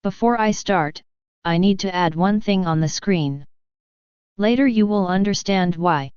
Before I start, I need to add one thing on the screen. Later you will understand why.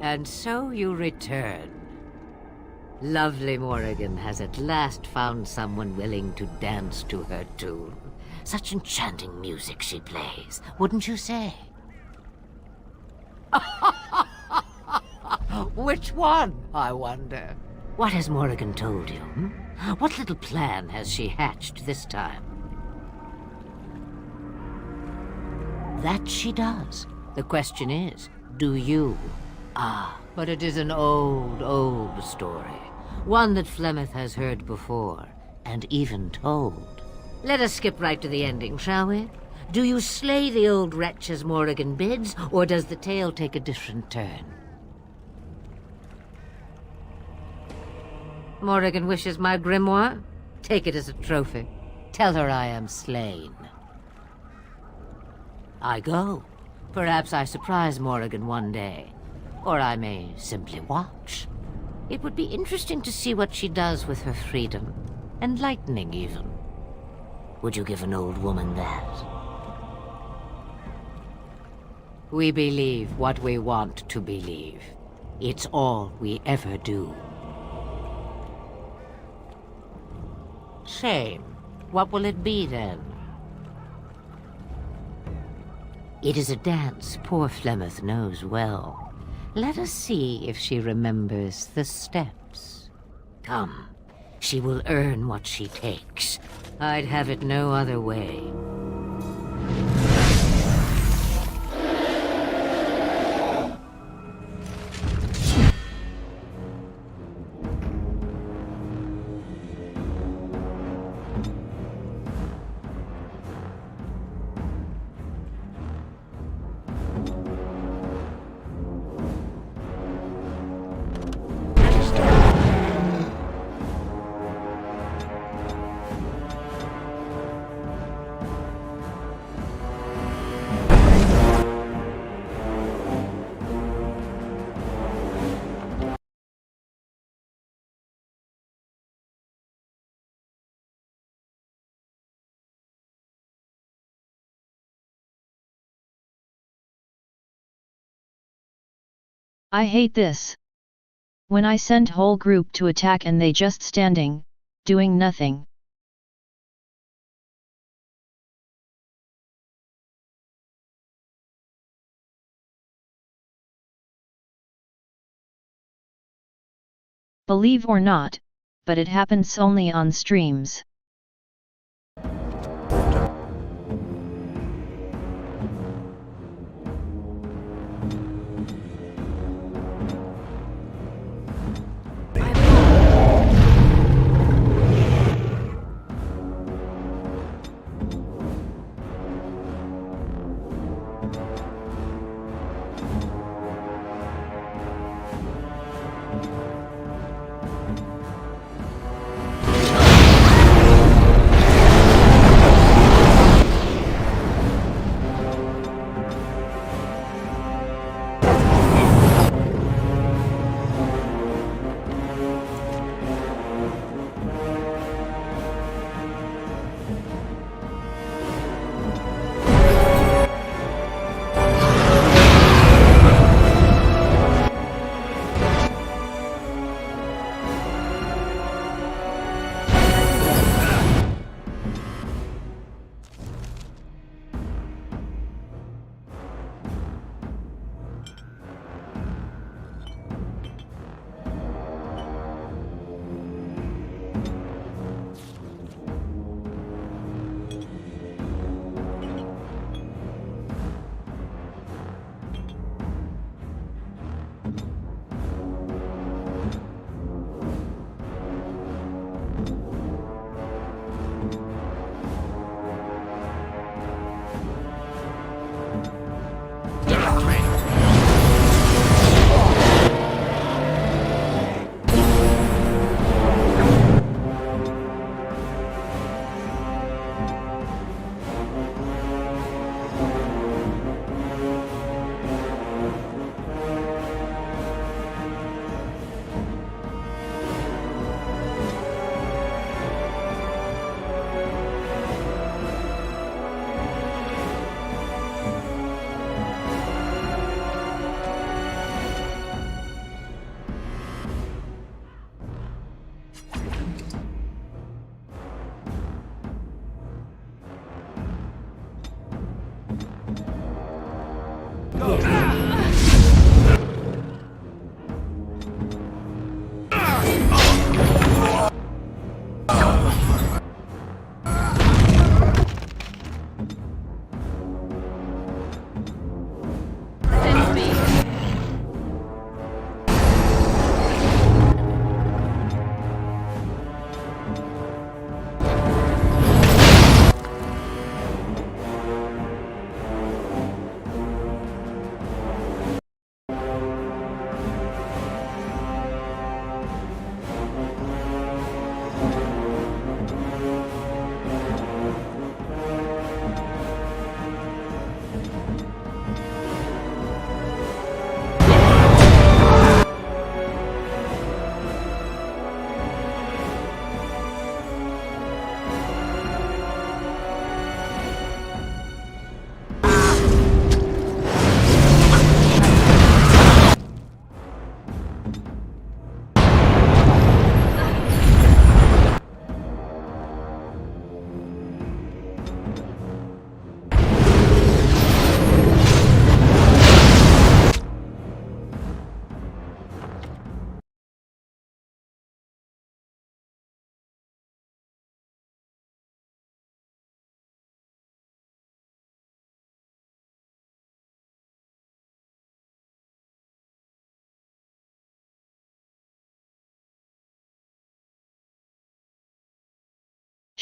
And so you return. Lovely Morrigan has at last found someone willing to dance to her tune. Such enchanting music she plays, wouldn't you say? Which one, I wonder? What has Morrigan told you? What little plan has she hatched this time? That she does. The question is, do you? Ah, but it is an old, old story. One that Flemeth has heard before, and even told. Let us skip right to the ending, shall we? Do you slay the old wretch as Morrigan bids, or does the tale take a different turn? Morrigan wishes my grimoire? Take it as a trophy. Tell her I am slain. I go. Perhaps I surprise Morrigan one day. Or I may simply watch. It would be interesting to see what she does with her freedom. Enlightening, even. Would you give an old woman that? We believe what we want to believe. It's all we ever do. Shame. What will it be, then? It is a dance poor Flemeth knows well. Let us see if she remembers the steps. Come. She will earn what she takes. I'd have it no other way. I hate this. When I send whole group to attack and they just standing, doing nothing. Believe or not, but it happens only on streams.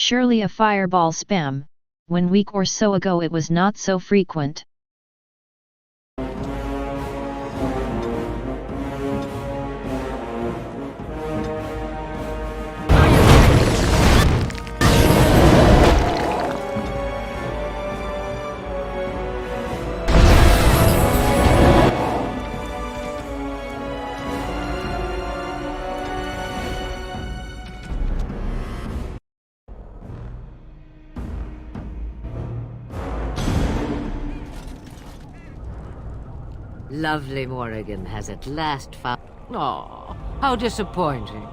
Surely a fireball spam, when week or so ago it was not so frequent. Lovely Morrigan has at last found... Aw, how disappointing.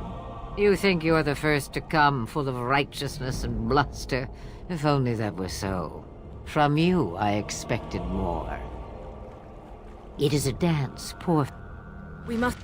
You think you're the first to come, full of righteousness and bluster. If only that were so. From you, I expected more. It is a dance, poor... We must...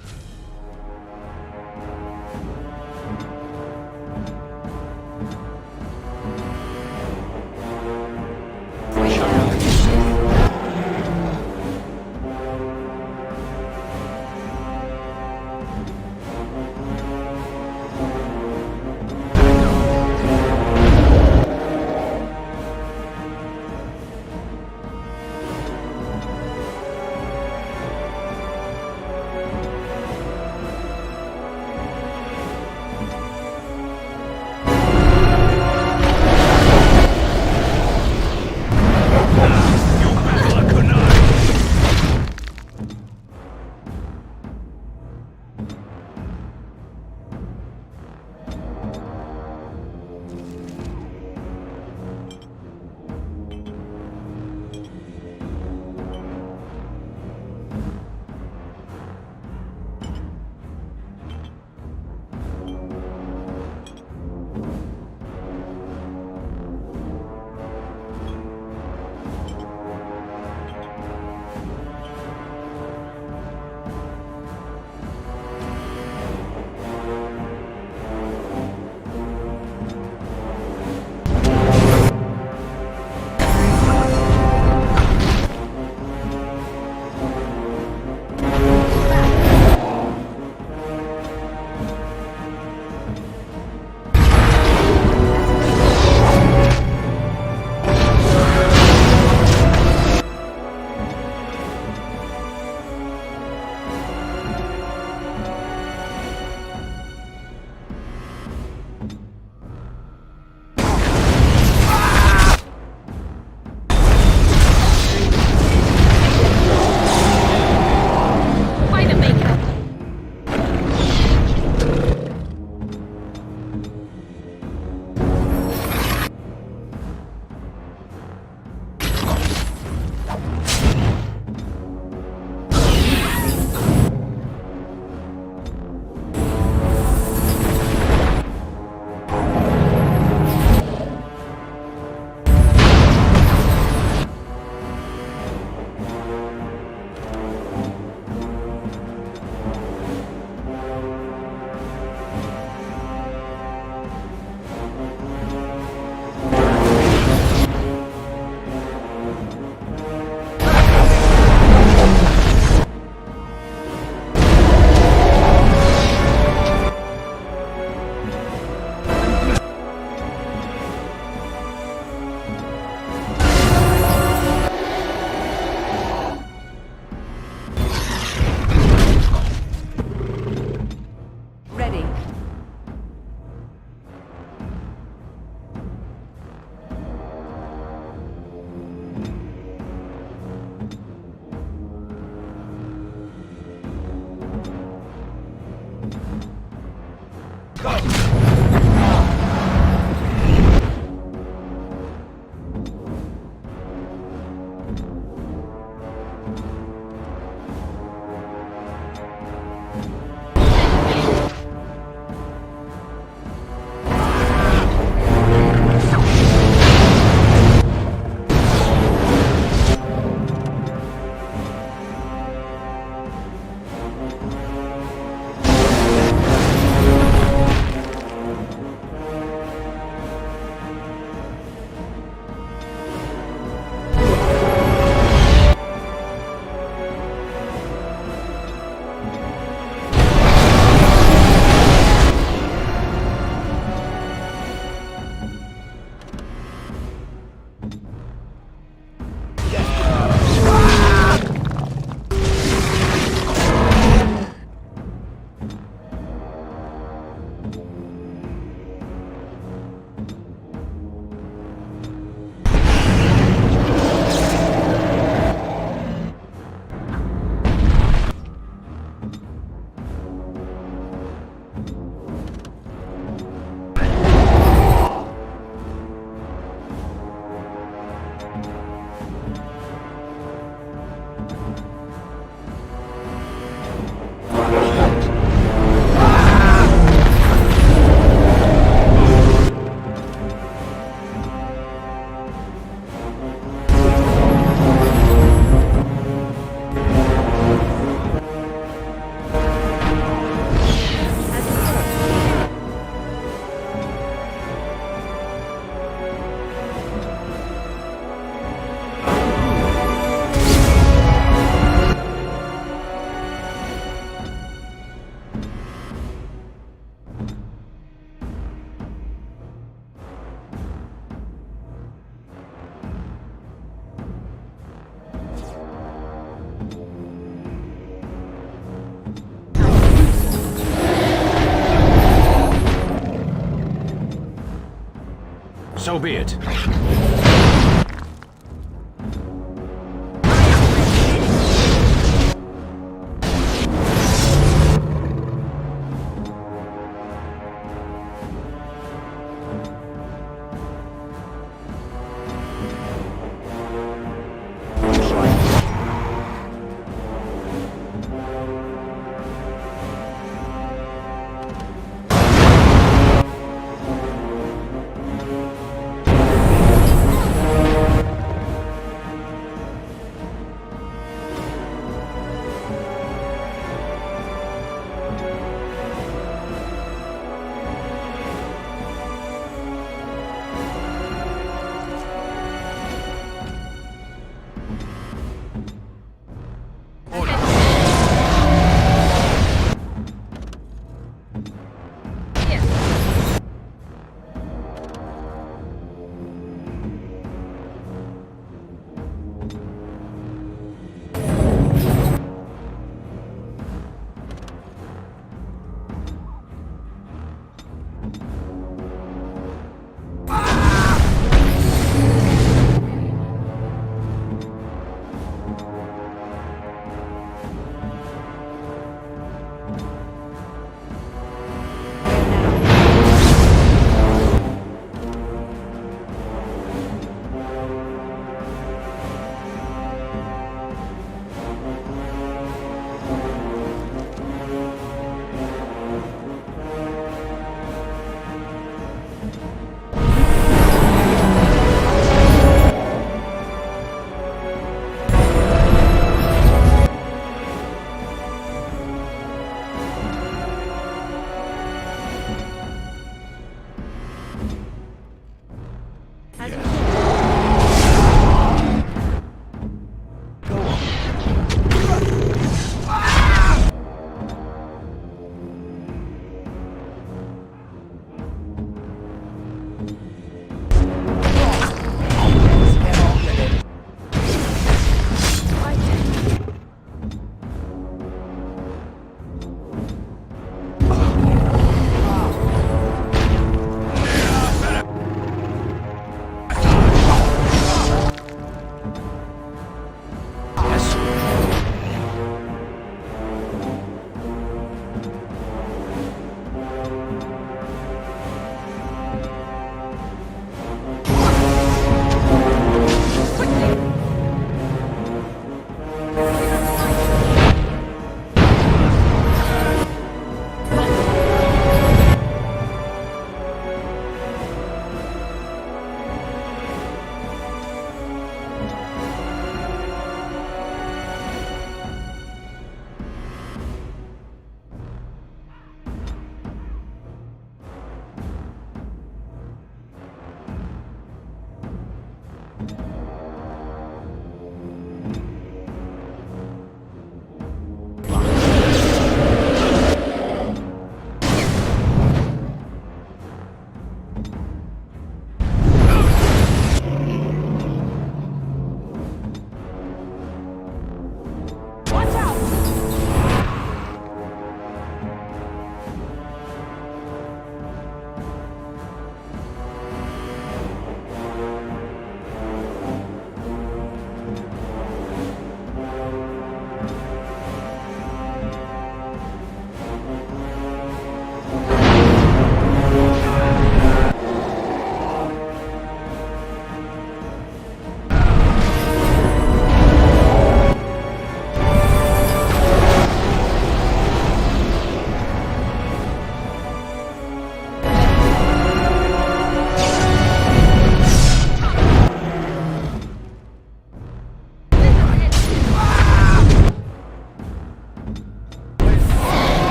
So be it.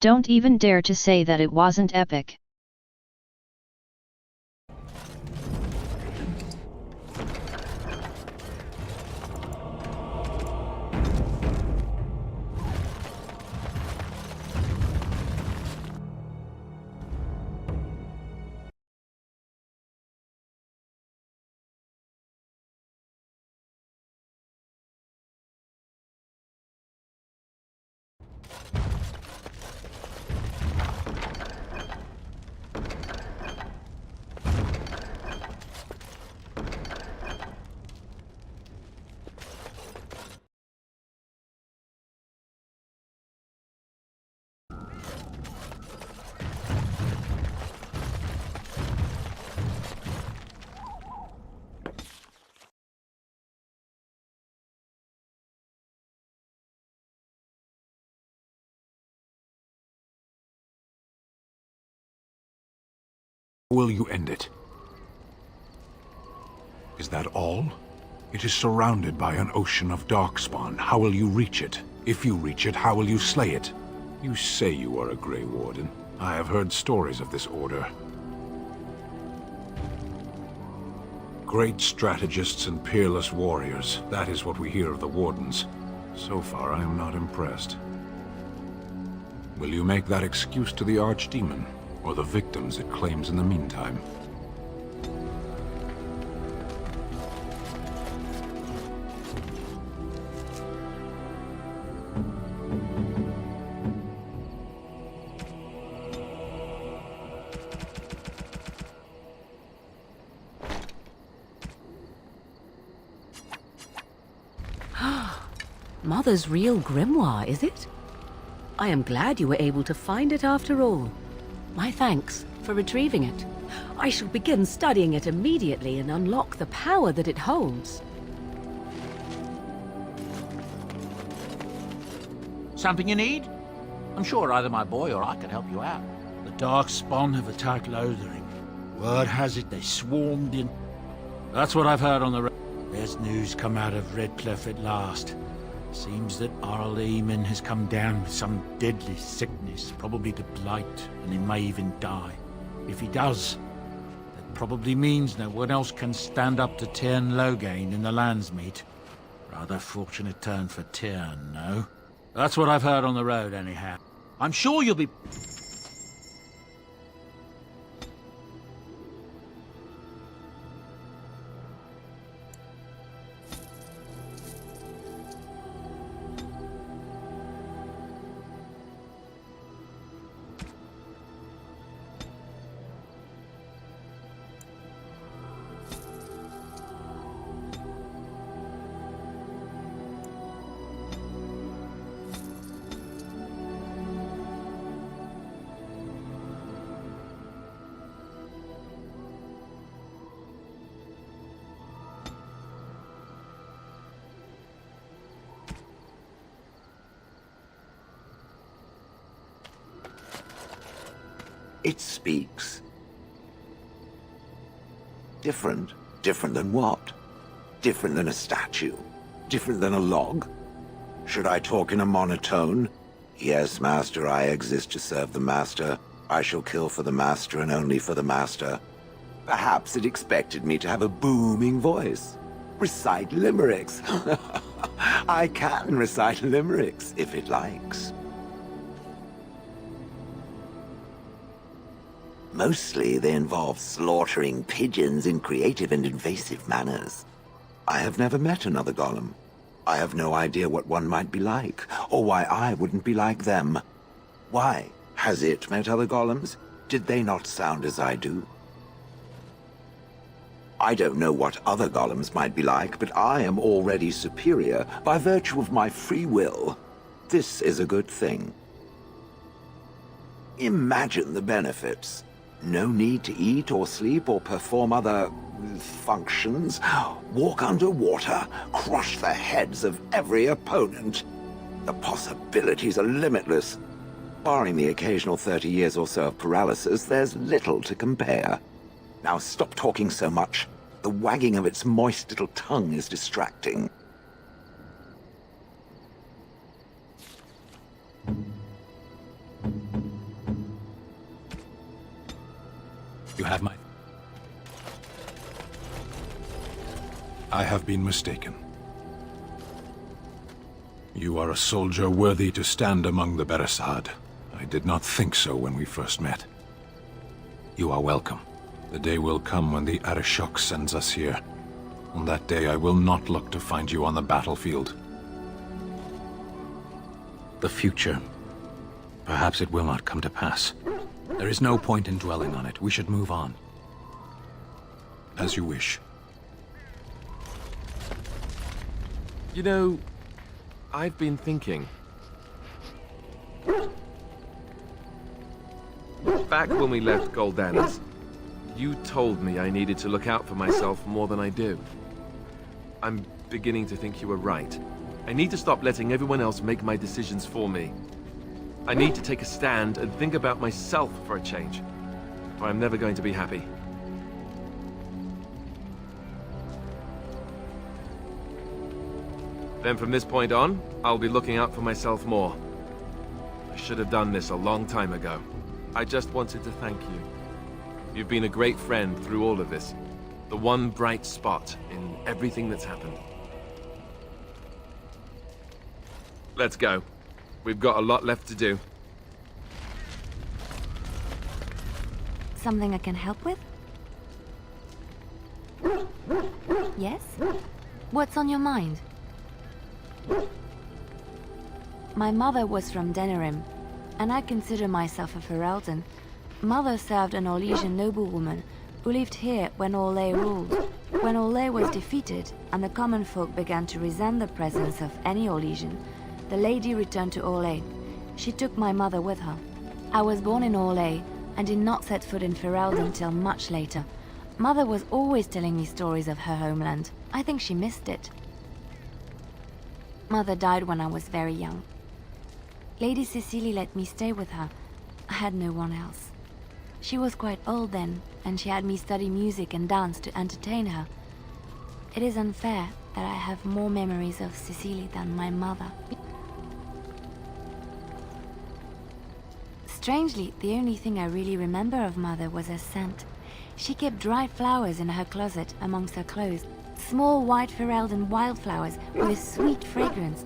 Don't even dare to say that it wasn't epic. Will you end it? Is that all? It is surrounded by an ocean of darkspawn. How will you reach it? If you reach it, how will you slay it? You say you are a Grey Warden. I have heard stories of this order. Great strategists and peerless warriors. That is what we hear of the Wardens. So far, I am not impressed. Will you make that excuse to the Archdemon? Or the victims it claims in the meantime? Mother's real grimoire, is it? I am glad you were able to find it after all. My thanks for retrieving it. I shall begin studying it immediately and unlock the power that it holds. Something you need? I'm sure either my boy or I can help you out. The Darkspawn have attacked Lothering. Word has it they swarmed in. That's what I've heard on the road. There's news come out of Redcliffe at last. Seems that Arl has come down with some deadly sickness, probably the blight, and he may even die. If he does, that probably means no one else can stand up to Tyrn Loghain in the Landsmeet. Rather fortunate turn for Tyrn, no? That's what I've heard on the road, anyhow. I'm sure you'll be... It speaks. Different? Different than what? Different than a statue? Different than a log? Should I talk in a monotone? Yes, Master, I exist to serve the Master. I shall kill for the Master and only for the Master. Perhaps it expected me to have a booming voice. Recite limericks. I can recite limericks, if it likes. Mostly, they involve slaughtering pigeons in creative and invasive manners. I have never met another golem. I have no idea what one might be like, or why I wouldn't be like them. Why? Has it met other golems? Did they not sound as I do? I don't know what other golems might be like, but I am already superior by virtue of my free will. This is a good thing. Imagine the benefits. No need to eat or sleep or perform other functions. Walk underwater, crush the heads of every opponent. The possibilities are limitless. Barring the occasional 30 years or so of paralysis, there's little to compare. Now stop talking so much. The wagging of its moist little tongue is distracting. have my... I have been mistaken. You are a soldier worthy to stand among the Beresad. I did not think so when we first met. You are welcome. The day will come when the Arishok sends us here. On that day, I will not look to find you on the battlefield. The future. Perhaps it will not come to pass. There is no point in dwelling on it. We should move on. As you wish. You know, I've been thinking. Back when we left Goldanas, you told me I needed to look out for myself more than I do. I'm beginning to think you were right. I need to stop letting everyone else make my decisions for me. I need to take a stand and think about myself for a change, or I'm never going to be happy. Then from this point on, I'll be looking out for myself more. I should have done this a long time ago. I just wanted to thank you. You've been a great friend through all of this. The one bright spot in everything that's happened. Let's go. We've got a lot left to do. Something I can help with? Yes? What's on your mind? My mother was from Denerim, and I consider myself a Ferelden. Mother served an Orlesian noblewoman who lived here when Orlais ruled. When Orlais was defeated, and the common folk began to resent the presence of any Orlesian, the lady returned to Orlais. She took my mother with her. I was born in Orlais, and did not set foot in Ferelden till much later. Mother was always telling me stories of her homeland. I think she missed it. Mother died when I was very young. Lady Cecily let me stay with her. I had no one else. She was quite old then, and she had me study music and dance to entertain her. It is unfair that I have more memories of Cecily than my mother. Strangely, the only thing I really remember of Mother was her scent. She kept dried flowers in her closet amongst her clothes. Small white Ferelden wildflowers with a sweet fragrance.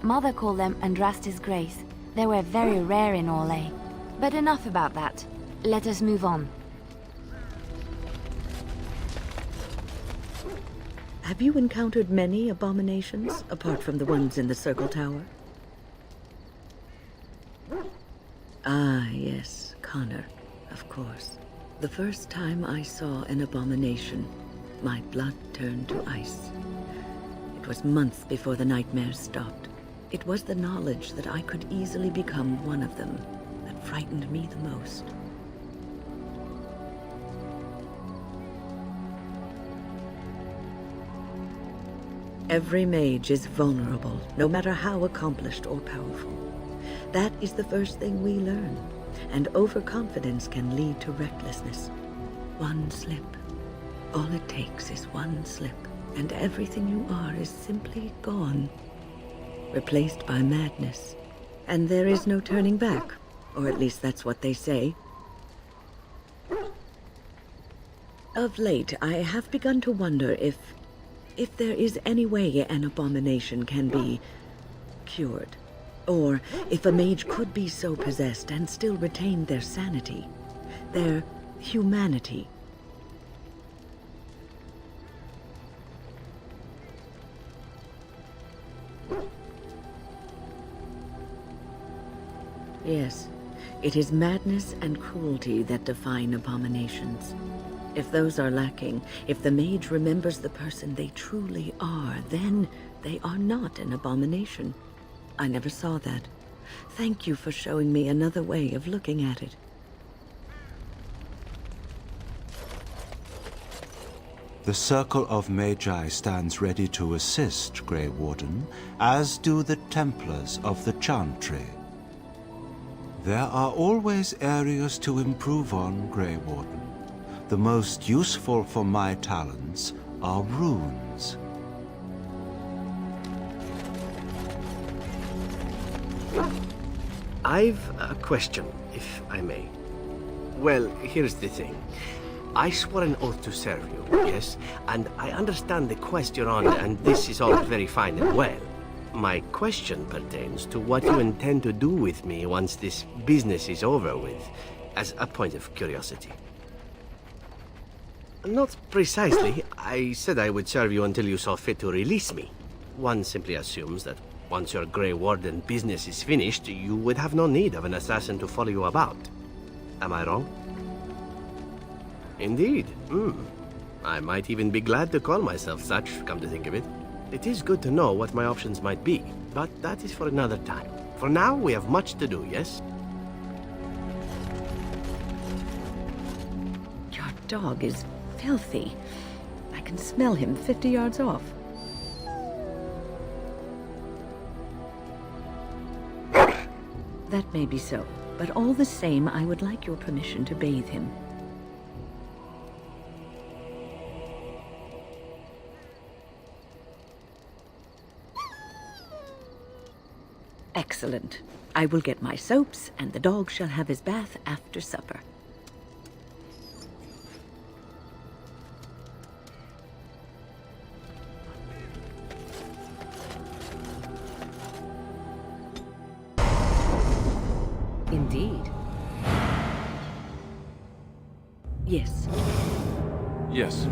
Mother called them Andrastis Grace. They were very rare in Orlais. But enough about that. Let us move on. Have you encountered many abominations, apart from the ones in the Circle Tower? Ah, yes, Connor, of course. The first time I saw an abomination, my blood turned to ice. It was months before the nightmares stopped. It was the knowledge that I could easily become one of them that frightened me the most. Every mage is vulnerable, no matter how accomplished or powerful. That is the first thing we learn, and overconfidence can lead to recklessness. One slip. All it takes is one slip, and everything you are is simply gone. Replaced by madness. And there is no turning back, or at least that's what they say. Of late, I have begun to wonder if there is any way an abomination can be cured. Or if a mage could be so possessed and still retain their sanity, their humanity. Yes, it is madness and cruelty that define abominations. If those are lacking, if the mage remembers the person they truly are, then they are not an abomination. I never saw that. Thank you for showing me another way of looking at it. The Circle of Magi stands ready to assist, Grey Warden, as do the Templars of the Chantry. There are always areas to improve on, Grey Warden. The most useful for my talents are runes. I've a question, if I may. Well, here's the thing. I swore an oath to serve you, yes? And I understand the quest you're on, and this is all very fine and well. My question pertains to what you intend to do with me once this business is over with, as a point of curiosity. Not precisely. I said I would serve you until you saw fit to release me. One simply assumes that once your Grey Warden business is finished, you would have no need of an assassin to follow you about. Am I wrong? Indeed. I might even be glad to call myself such, come to think of it. It is good to know what my options might be, but that is for another time. For now, we have much to do, yes? Your dog is filthy. I can smell him 50 yards off. That may be so, but all the same, I would like your permission to bathe him. Excellent. I will get my soaps, and the dog shall have his bath after supper. Indeed. Yes. Yes.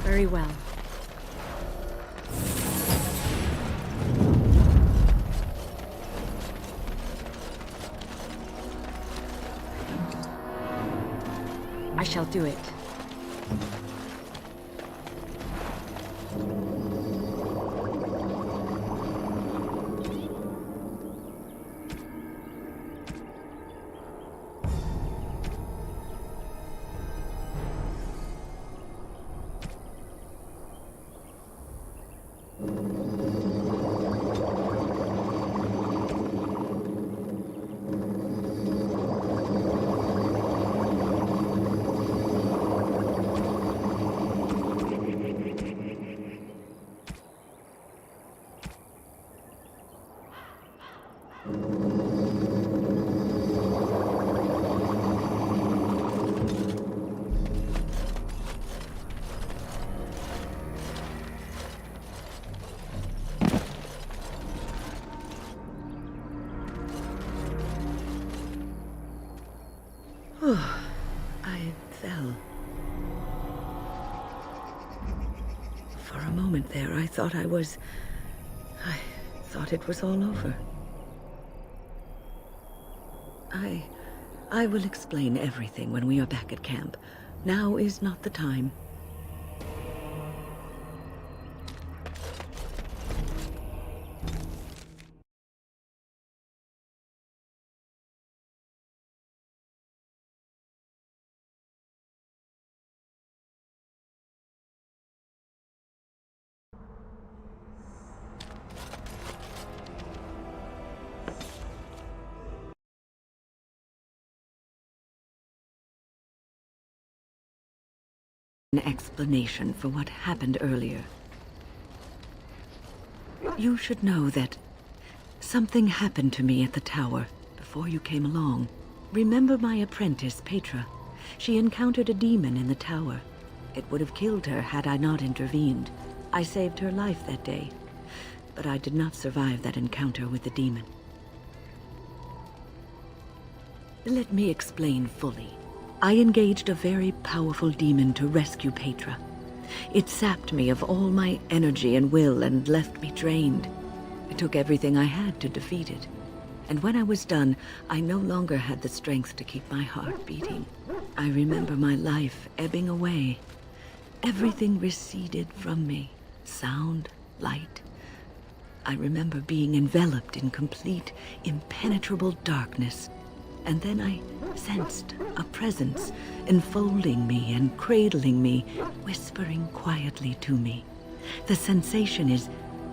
Very well. I shall do it. I fell. For a moment there, I thought it was all over. I will explain everything when we are back at camp. Now is not the time. An explanation for what happened earlier. You should know that something happened to me at the tower before you came along. Remember my apprentice, Petra? She encountered a demon in the tower. It would have killed her had I not intervened. I saved her life that day, but I did not survive that encounter with the demon. Let me explain fully. I engaged a very powerful demon to rescue Petra. It sapped me of all my energy and will and left me drained. It took everything I had to defeat it. And when I was done, I no longer had the strength to keep my heart beating. I remember my life ebbing away. Everything receded from me. Sound, light. I remember being enveloped in complete, impenetrable darkness. And then I sensed a presence enfolding me and cradling me, whispering quietly to me. The sensation is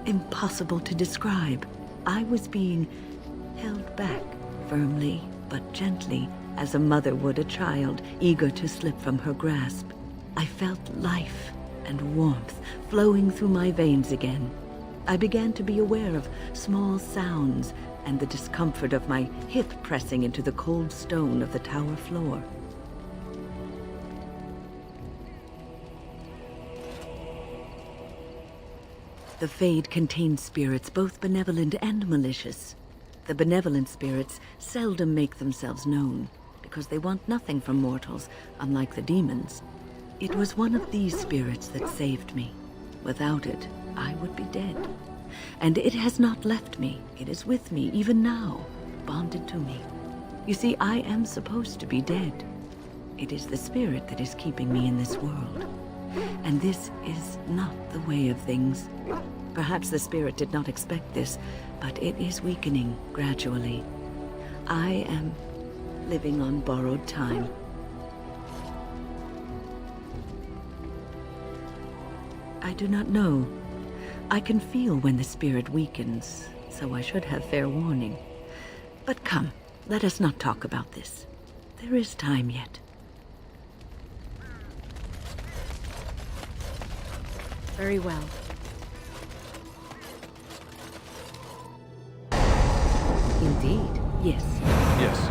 impossible to describe. I was being held back, firmly but gently, as a mother would a child, eager to slip from her grasp. I felt life and warmth flowing through my veins again. I began to be aware of small sounds and the discomfort of my hip pressing into the cold stone of the tower floor. The Fade contains spirits both benevolent and malicious. The benevolent spirits seldom make themselves known, because they want nothing from mortals, unlike the demons. It was one of these spirits that saved me. Without it, I would be dead. And it has not left me. It is with me, even now, bonded to me. You see, I am supposed to be dead. It is the spirit that is keeping me in this world. And this is not the way of things. Perhaps the spirit did not expect this, but it is weakening gradually. I am living on borrowed time. I do not know. I can feel when the spirit weakens, so I should have fair warning. But come, let us not talk about this. There is time yet. Very well. Indeed, yes. Yes.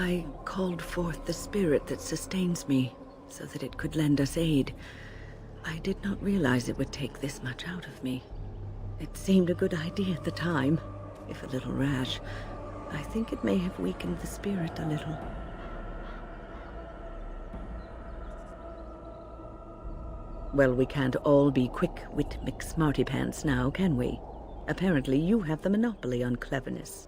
I called forth the spirit that sustains me, so that it could lend us aid. I did not realize it would take this much out of me. It seemed a good idea at the time, if a little rash. I think it may have weakened the spirit a little. Well, we can't all be quick-wit McSmartypants now, can we? Apparently you have the monopoly on cleverness.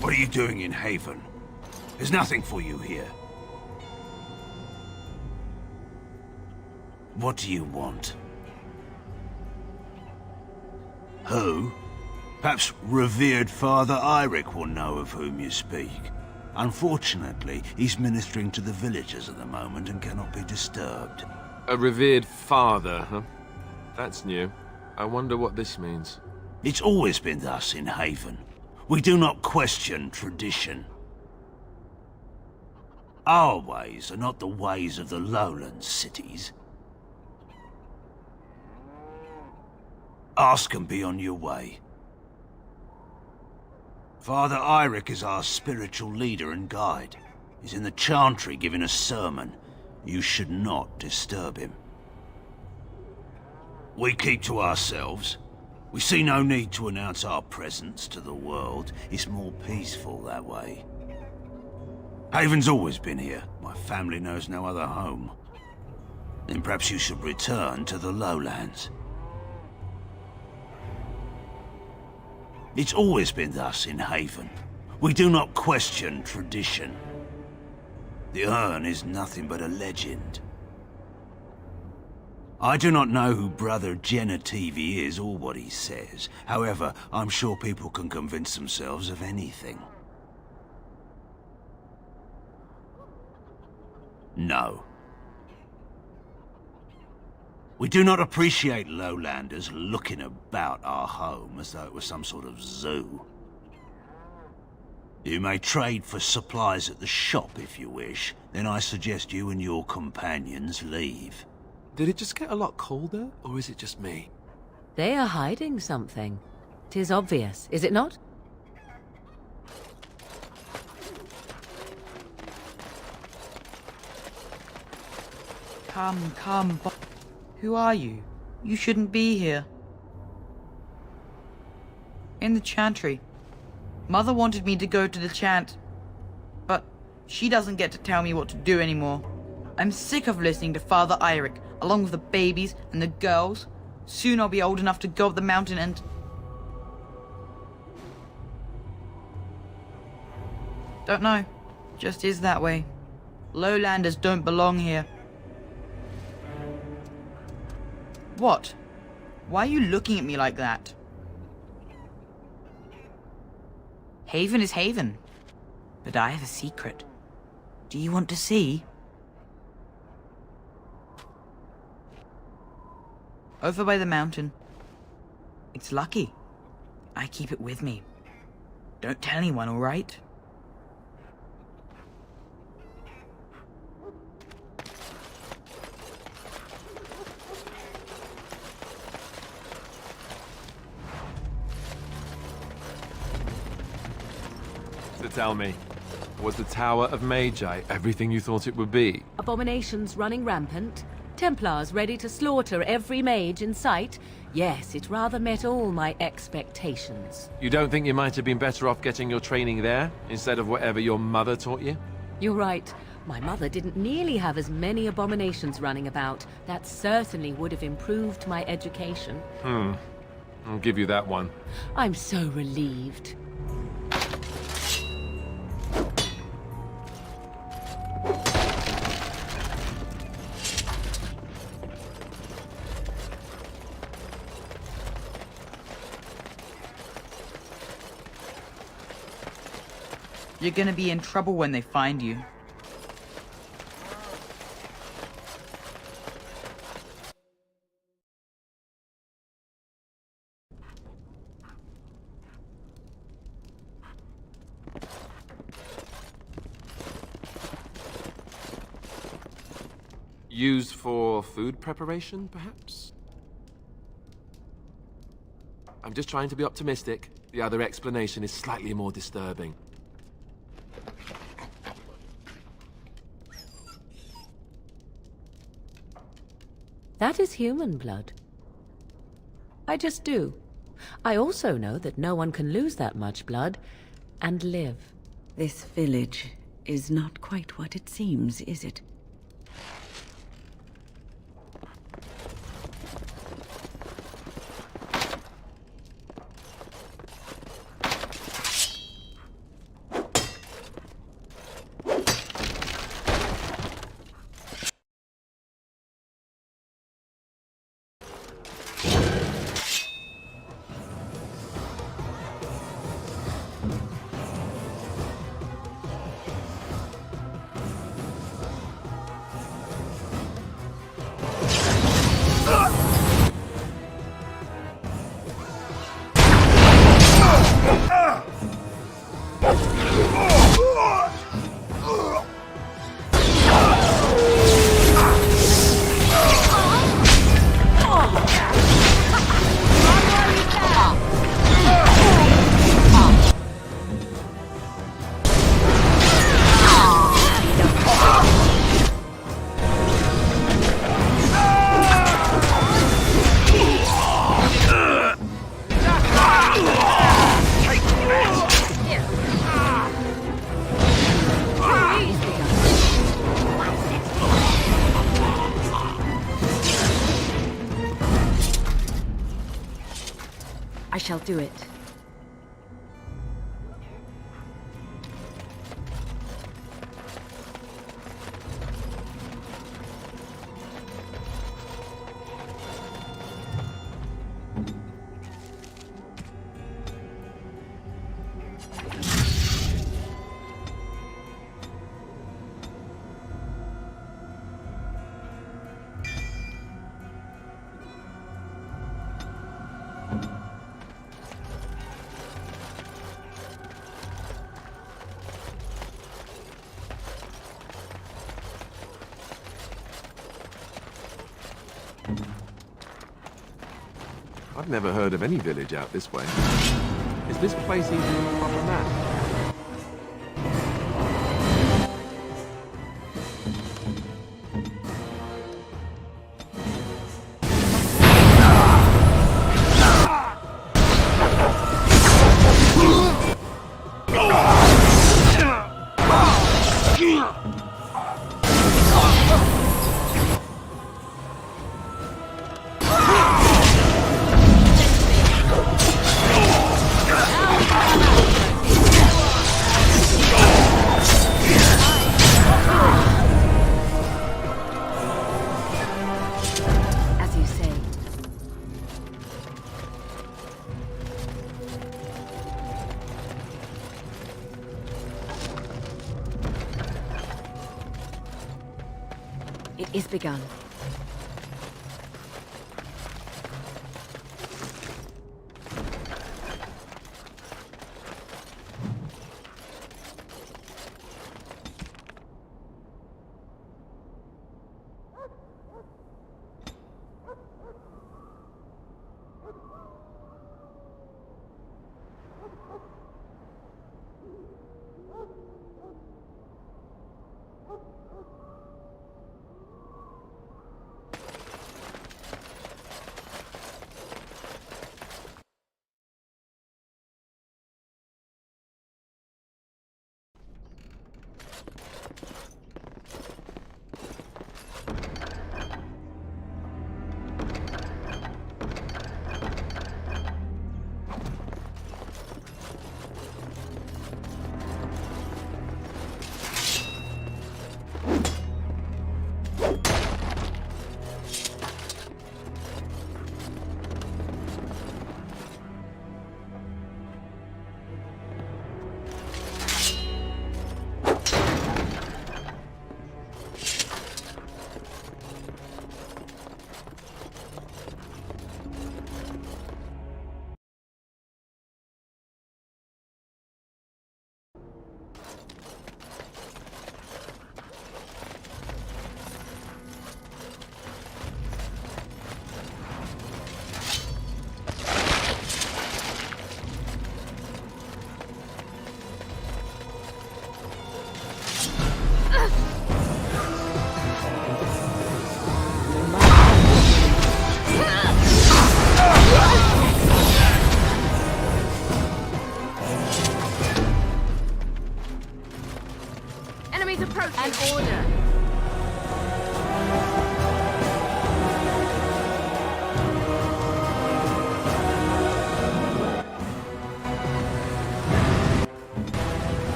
What are you doing in Haven? There's nothing for you here. What do you want? Who? Perhaps revered Father Eirik will know of whom you speak. Unfortunately, he's ministering to the villagers at the moment and cannot be disturbed. A revered father, huh? That's new. I wonder what this means. It's always been thus in Haven. We do not question tradition. Our ways are not the ways of the lowland cities. Ask and be on your way. Father Eirik is our spiritual leader and guide. He's in the chantry giving a sermon. You should not disturb him. We keep to ourselves. We see no need to announce our presence to the world. It's more peaceful that way. Haven's always been here. My family knows no other home. Then perhaps you should return to the lowlands. It's always been thus in Haven. We do not question tradition. The Urn is nothing but a legend. I do not know who Brother Genevieve is or what he says. However, I'm sure people can convince themselves of anything. No. We do not appreciate lowlanders looking about our home as though it was some sort of zoo. You may trade for supplies at the shop if you wish. Then I suggest you and your companions leave. Did it just get a lot colder, or is it just me? They are hiding something. 'Tis obvious, is it not? Come, who are you? You shouldn't be here. In the chantry. Mother wanted me to go to the chant, but she doesn't get to tell me what to do anymore. I'm sick of listening to Father Eirik, along with the babies and the girls. Soon I'll be old enough to go up the mountain and... Don't know. Just is that way. Lowlanders don't belong here. What? Why are you looking at me like that? Haven is Haven. But I have a secret. Do you want to see? Over by the mountain. It's lucky. I keep it with me. Don't tell anyone, all right? So tell me, was the Tower of Magi everything you thought it would be? Abominations running rampant, Templars ready to slaughter every mage in sight? Yes, it rather met all my expectations. You don't think you might have been better off getting your training there, instead of whatever your mother taught you? You're right. My mother didn't nearly have as many abominations running about. That certainly would have improved my education. I'll give you that one. I'm so relieved. You're gonna be in trouble when they find you. Used for food preparation, perhaps? I'm just trying to be optimistic. The other explanation is slightly more disturbing. That is human blood. I just do. I also know that no one can lose that much blood and live. This village is not quite what it seems, is it? I shall do it. I've never heard of any village out this way. Is this place even on the proper map? It is begun.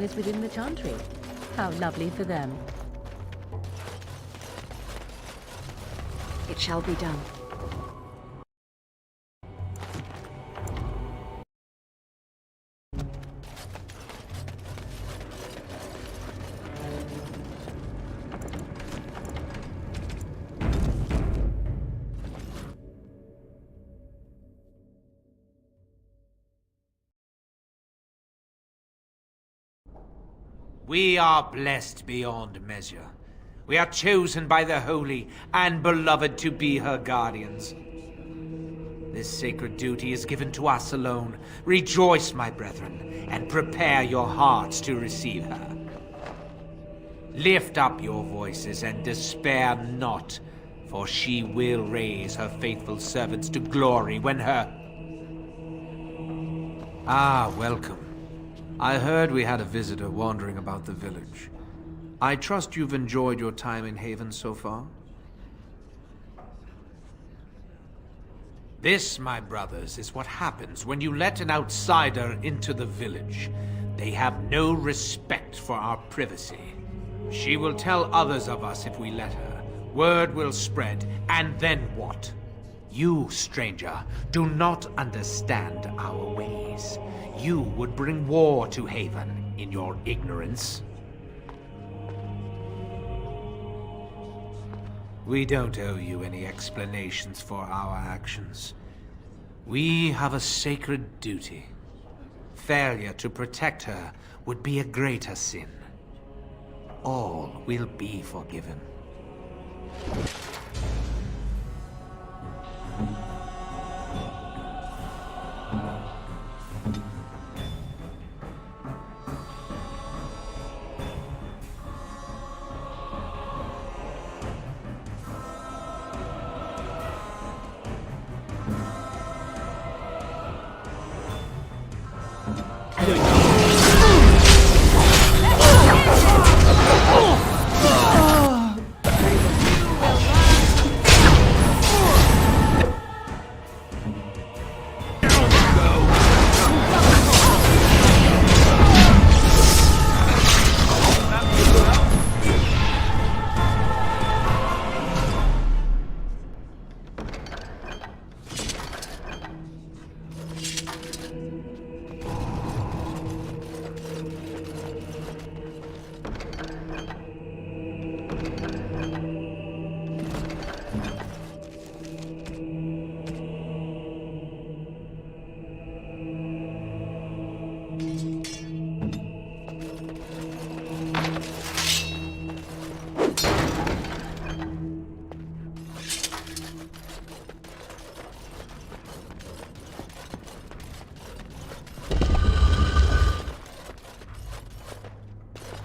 one is within the Chantry. How lovely for them. It shall be done. We are blessed beyond measure. We are chosen by the Holy and Beloved to be her guardians. This sacred duty is given to us alone. Rejoice, my brethren, and prepare your hearts to receive her. Lift up your voices and despair not, for she will raise her faithful servants to glory when her... Ah, welcome. I heard we had a visitor wandering about the village. I trust you've enjoyed your time in Haven so far? This, my brothers, is what happens when you let an outsider into the village. They have no respect for our privacy. She will tell others of us if we let her. Word will spread, and then what? You, stranger, do not understand our ways. You would bring war to Haven in your ignorance. We don't owe you any explanations for our actions. We have a sacred duty. Failure to protect her would be a greater sin. All will be forgiven.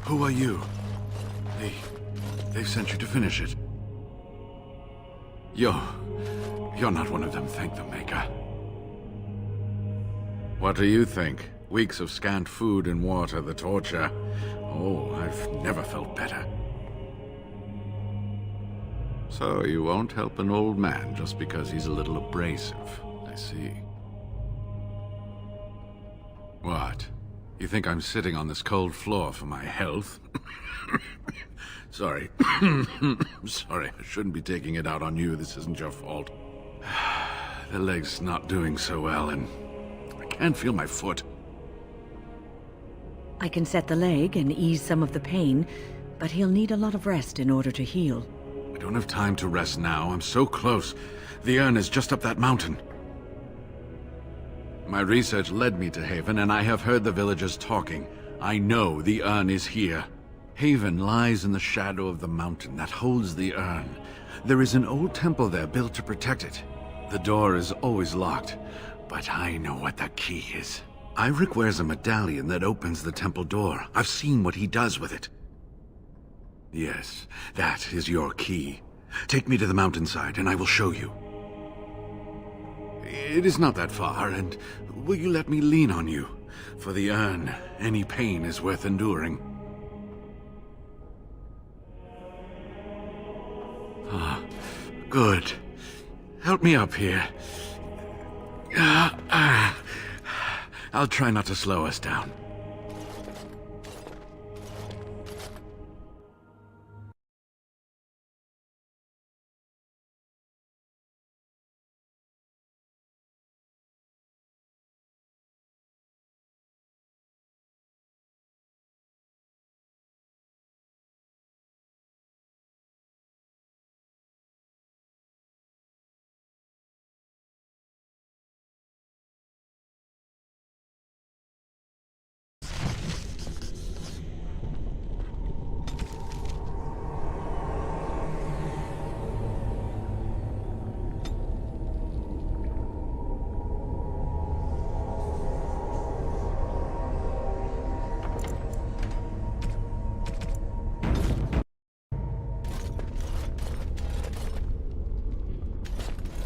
Who are you? They've sent you to finish it. You're not one of them, thank the Maker. What do you think? Weeks of scant food and water, the torture. Oh, I've never felt better. So you won't help an old man just because he's a little abrasive. I see. What? You think I'm sitting on this cold floor for my health? Sorry. Sorry, I shouldn't be taking it out on you. This isn't your fault. The leg's not doing so well, and I can't feel my foot. I can set the leg and ease some of the pain, but he'll need a lot of rest in order to heal. I don't have time to rest now. I'm so close. The urn is just up that mountain. My research led me to Haven, and I have heard the villagers talking. I know the urn is here. Haven lies in the shadow of the mountain that holds the urn. There is an old temple there built to protect it. The door is always locked, but I know what the key is. Iric wears a medallion that opens the temple door. I've seen what he does with it. Yes, that is your key. Take me to the mountainside, and I will show you. It is not that far, and will you let me lean on you? For the urn, any pain is worth enduring. Ah, good. Help me up here. I'll try not to slow us down.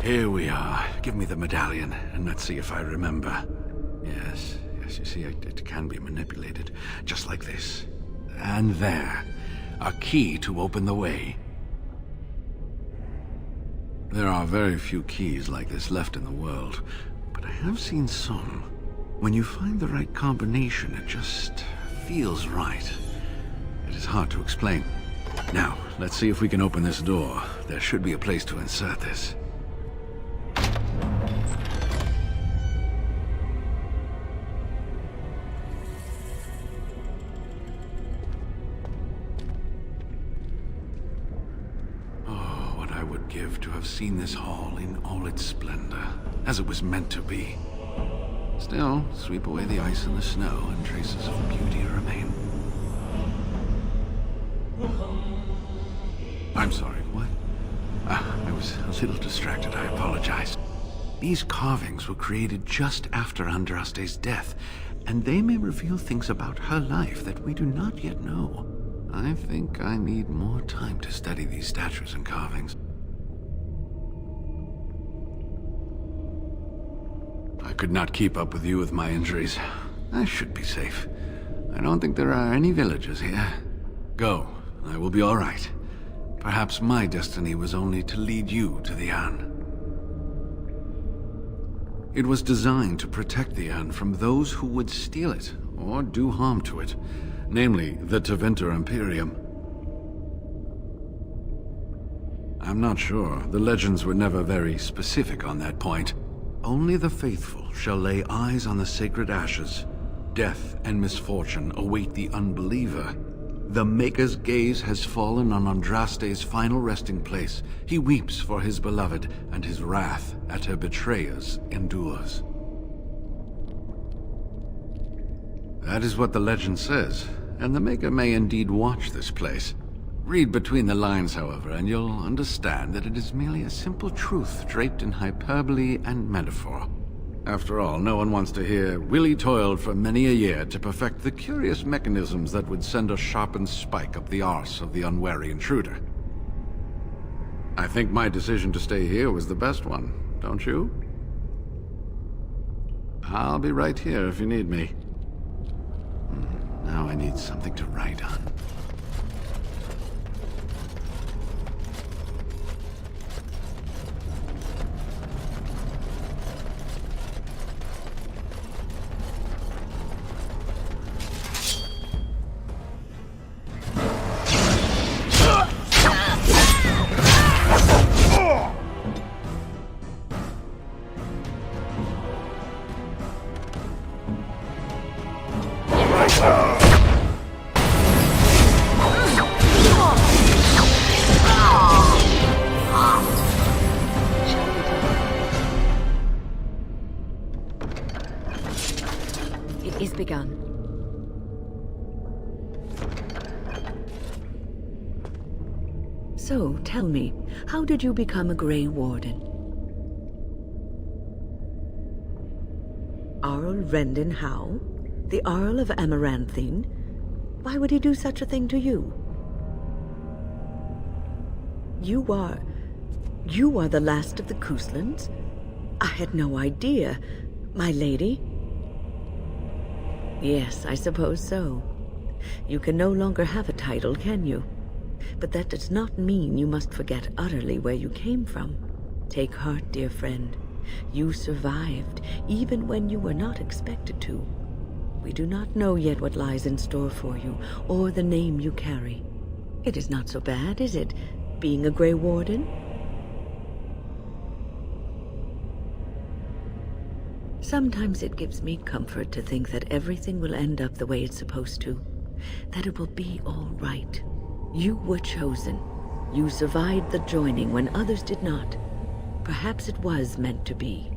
Here we are. Give me the medallion, and let's see if I remember. Yes, you see, it can be manipulated, just like this. And there. A key to open the way. There are very few keys like this left in the world, but I have seen some. When you find the right combination, it just feels right. It is hard to explain. Now, let's see if we can open this door. There should be a place to insert this. Oh, what I would give to have seen this hall in all its splendor, as it was meant to be. Still, sweep away the ice and the snow, and traces of beauty remain. I'm sorry, what? I was a little distracted, I apologize. These carvings were created just after Andraste's death, and they may reveal things about her life that we do not yet know. I think I need more time to study these statues and carvings. I could not keep up with you with my injuries. I should be safe. I don't think there are any villagers here. Go. I will be all right. Perhaps my destiny was only to lead you to the Urn. It was designed to protect the Urn from those who would steal it or do harm to it, namely the Tevinter Imperium. I'm not sure. The legends were never very specific on that point. Only the faithful shall lay eyes on the sacred ashes. Death and misfortune await the unbeliever. The Maker's gaze has fallen on Andraste's final resting place. He weeps for his beloved, and his wrath at her betrayers endures. That is what the legend says, and the Maker may indeed watch this place. Read between the lines, however, and you'll understand that it is merely a simple truth draped in hyperbole and metaphor. After all, no one wants to hear, Willie toiled for many a year to perfect the curious mechanisms that would send a sharpened spike up the arse of the unwary intruder. I think my decision to stay here was the best one, don't you? I'll be right here if you need me. Now I need something to write on. Begun. So, tell me, how did you become a Grey Warden? Arl Rendon Howe? The Arl of Amaranthine? Why would he do such a thing to you? You are the last of the Couslands? I had no idea. My lady? Yes, I suppose so. You can no longer have a title, can you? But that does not mean you must forget utterly where you came from. Take heart, dear friend. You survived, even when you were not expected to. We do not know yet what lies in store for you, or the name you carry. It is not so bad, is it, being a Grey Warden? Sometimes it gives me comfort to think that everything will end up the way it's supposed to. That it will be all right. You were chosen. You survived the joining when others did not. Perhaps it was meant to be.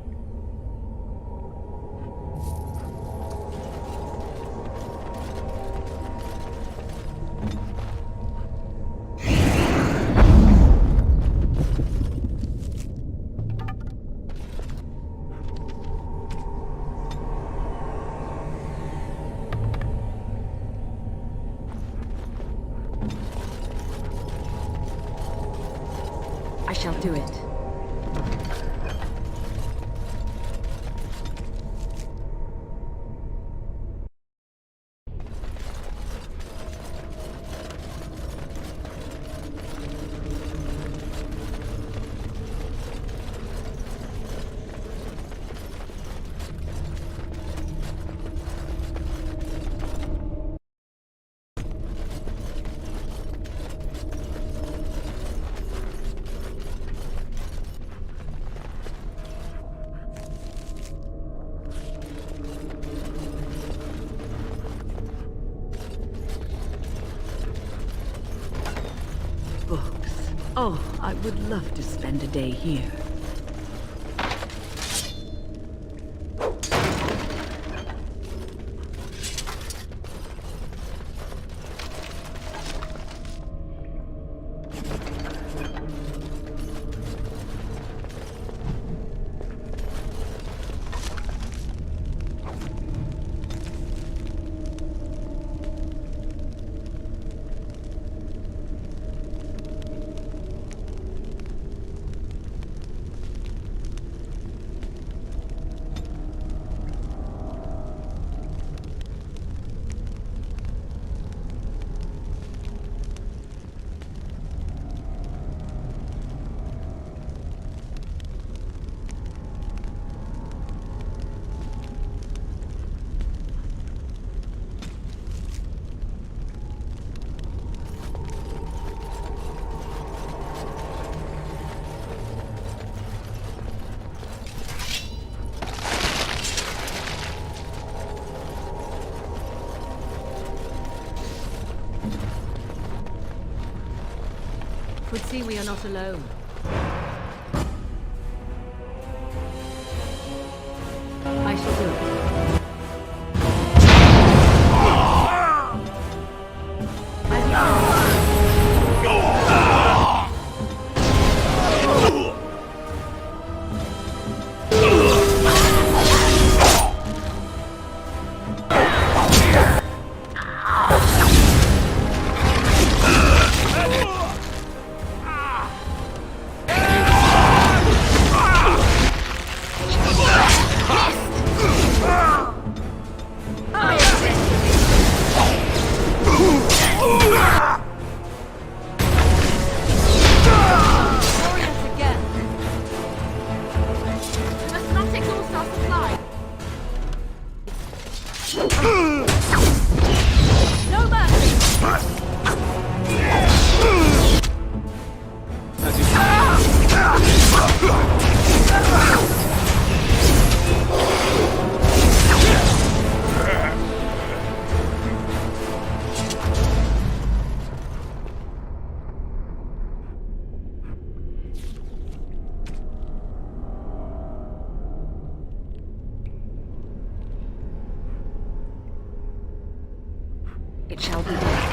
I shall do it. Oh, I would love to spend a day here. Would see we are not alone. I shall do it. It shall be done.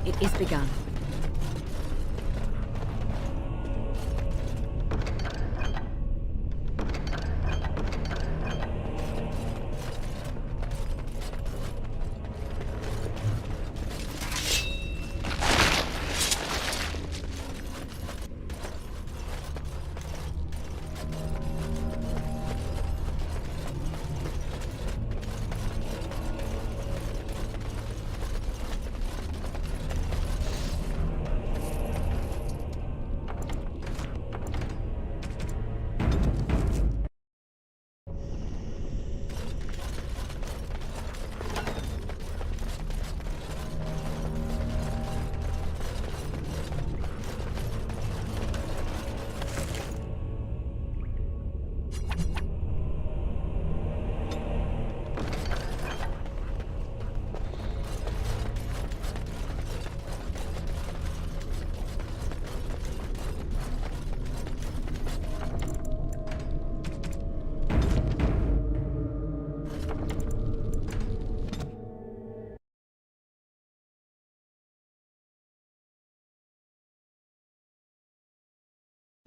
It is begun.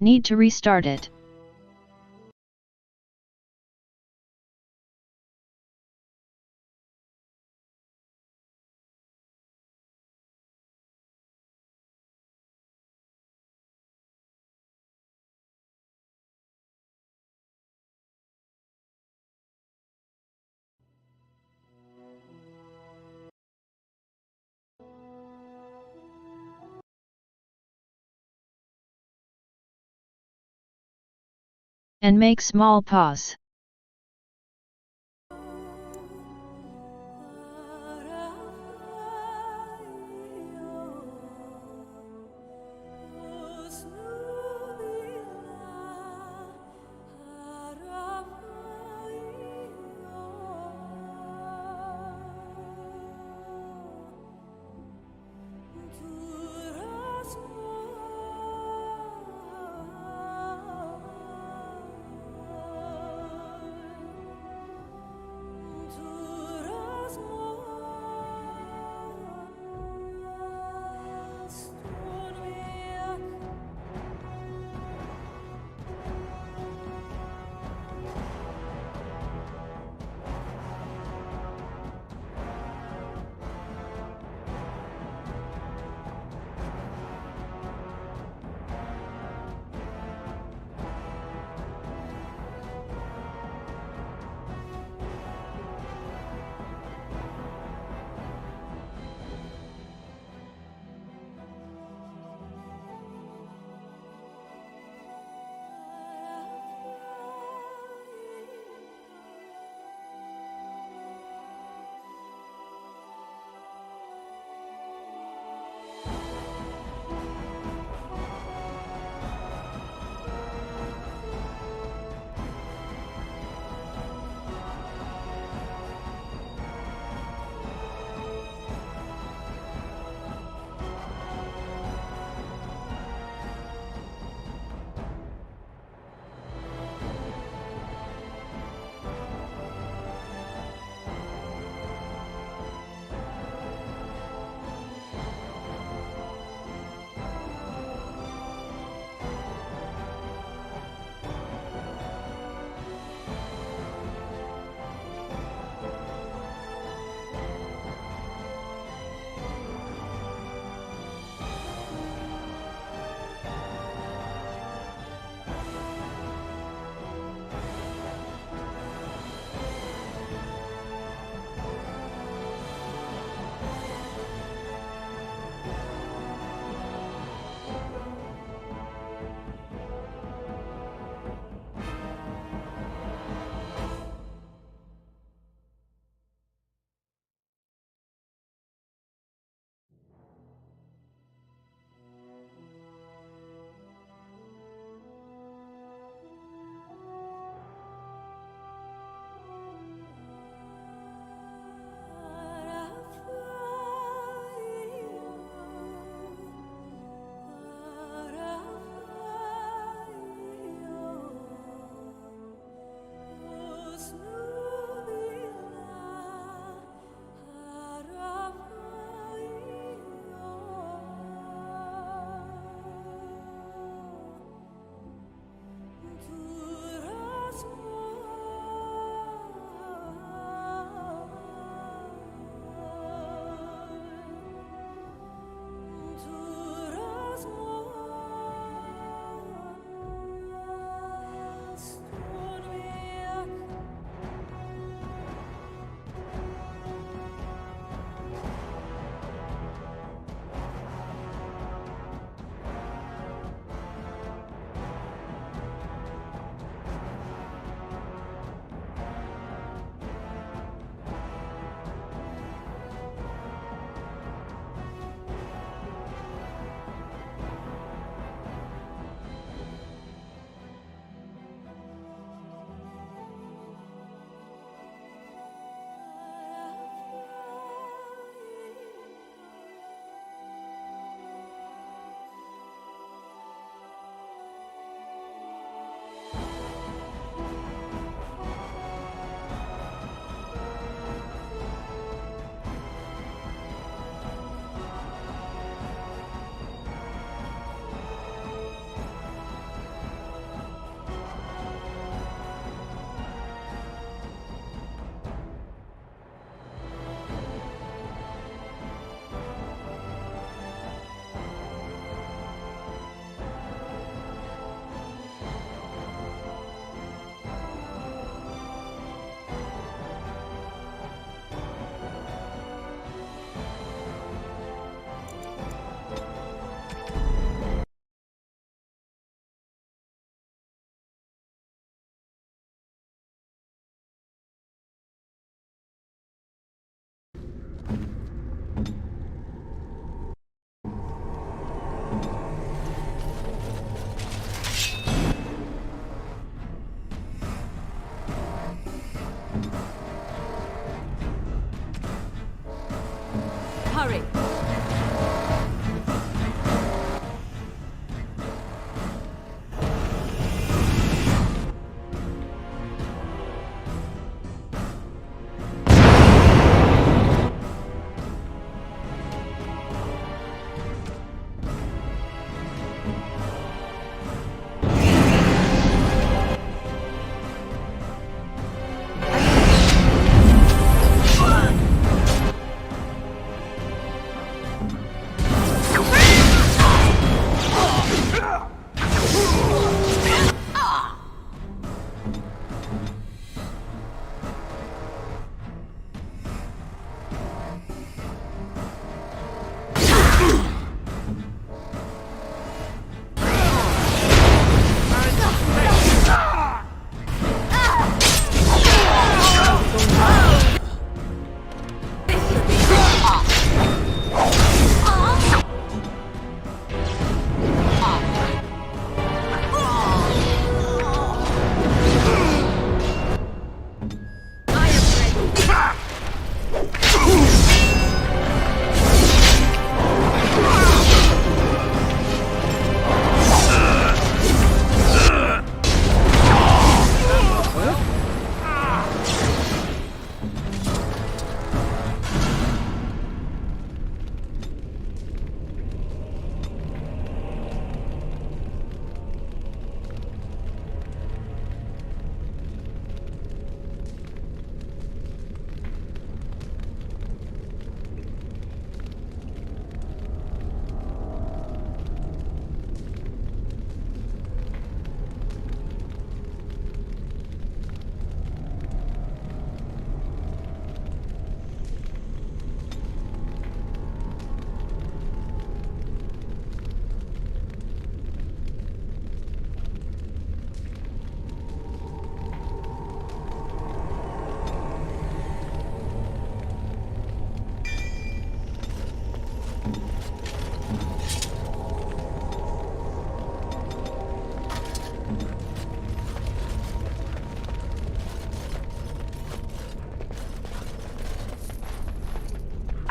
Need to restart it. And make small pause.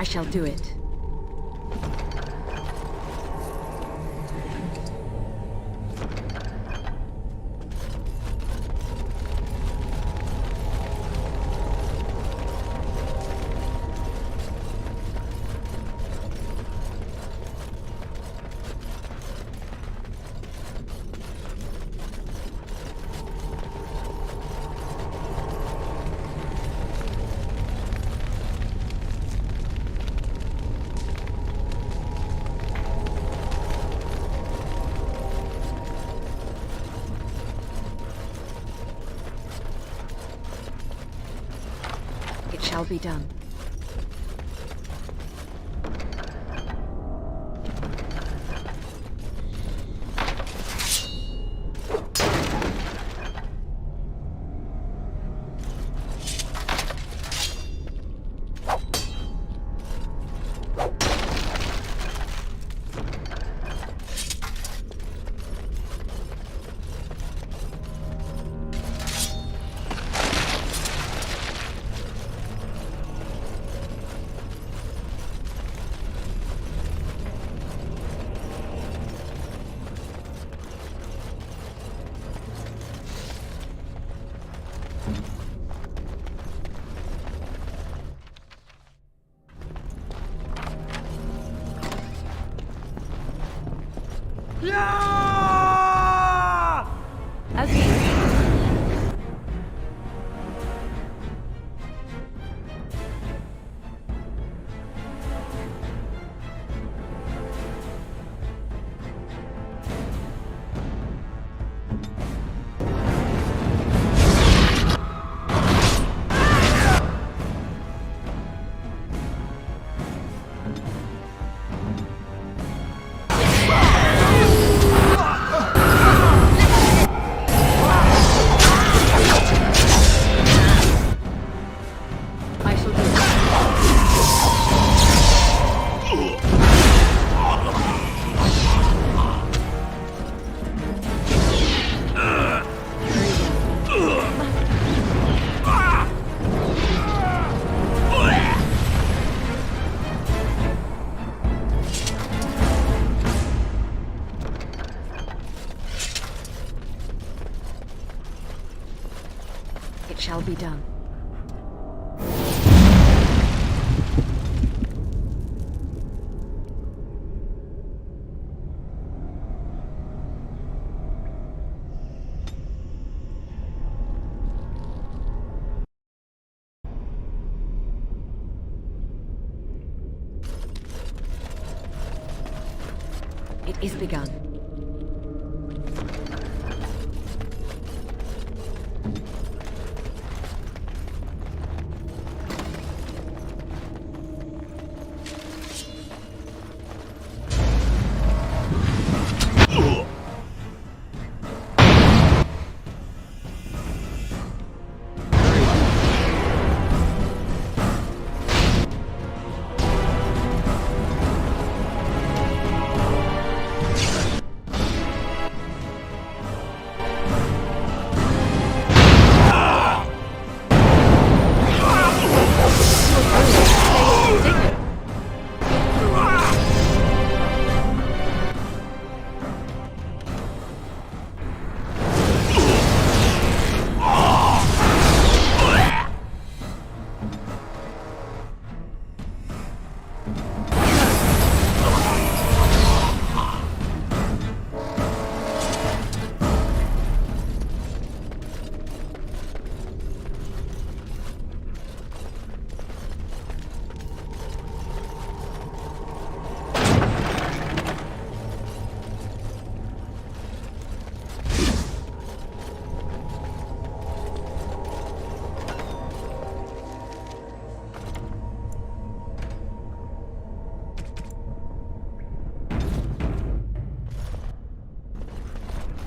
I shall do it. Shall be done. Shall be done. It is begun.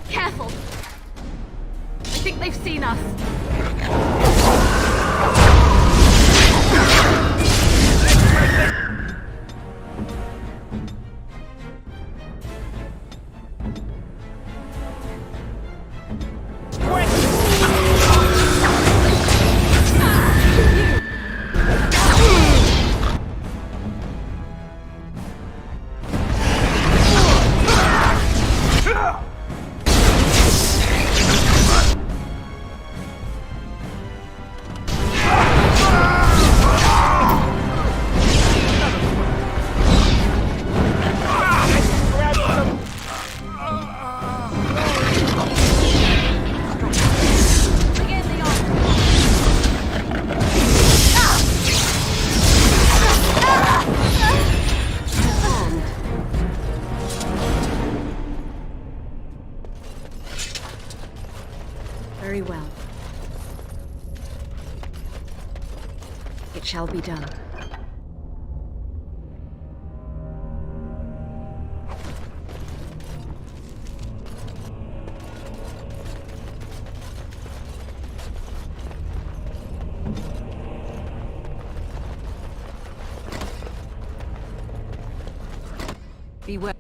Careful! I think they've seen us. Very well. It shall be done. Beware.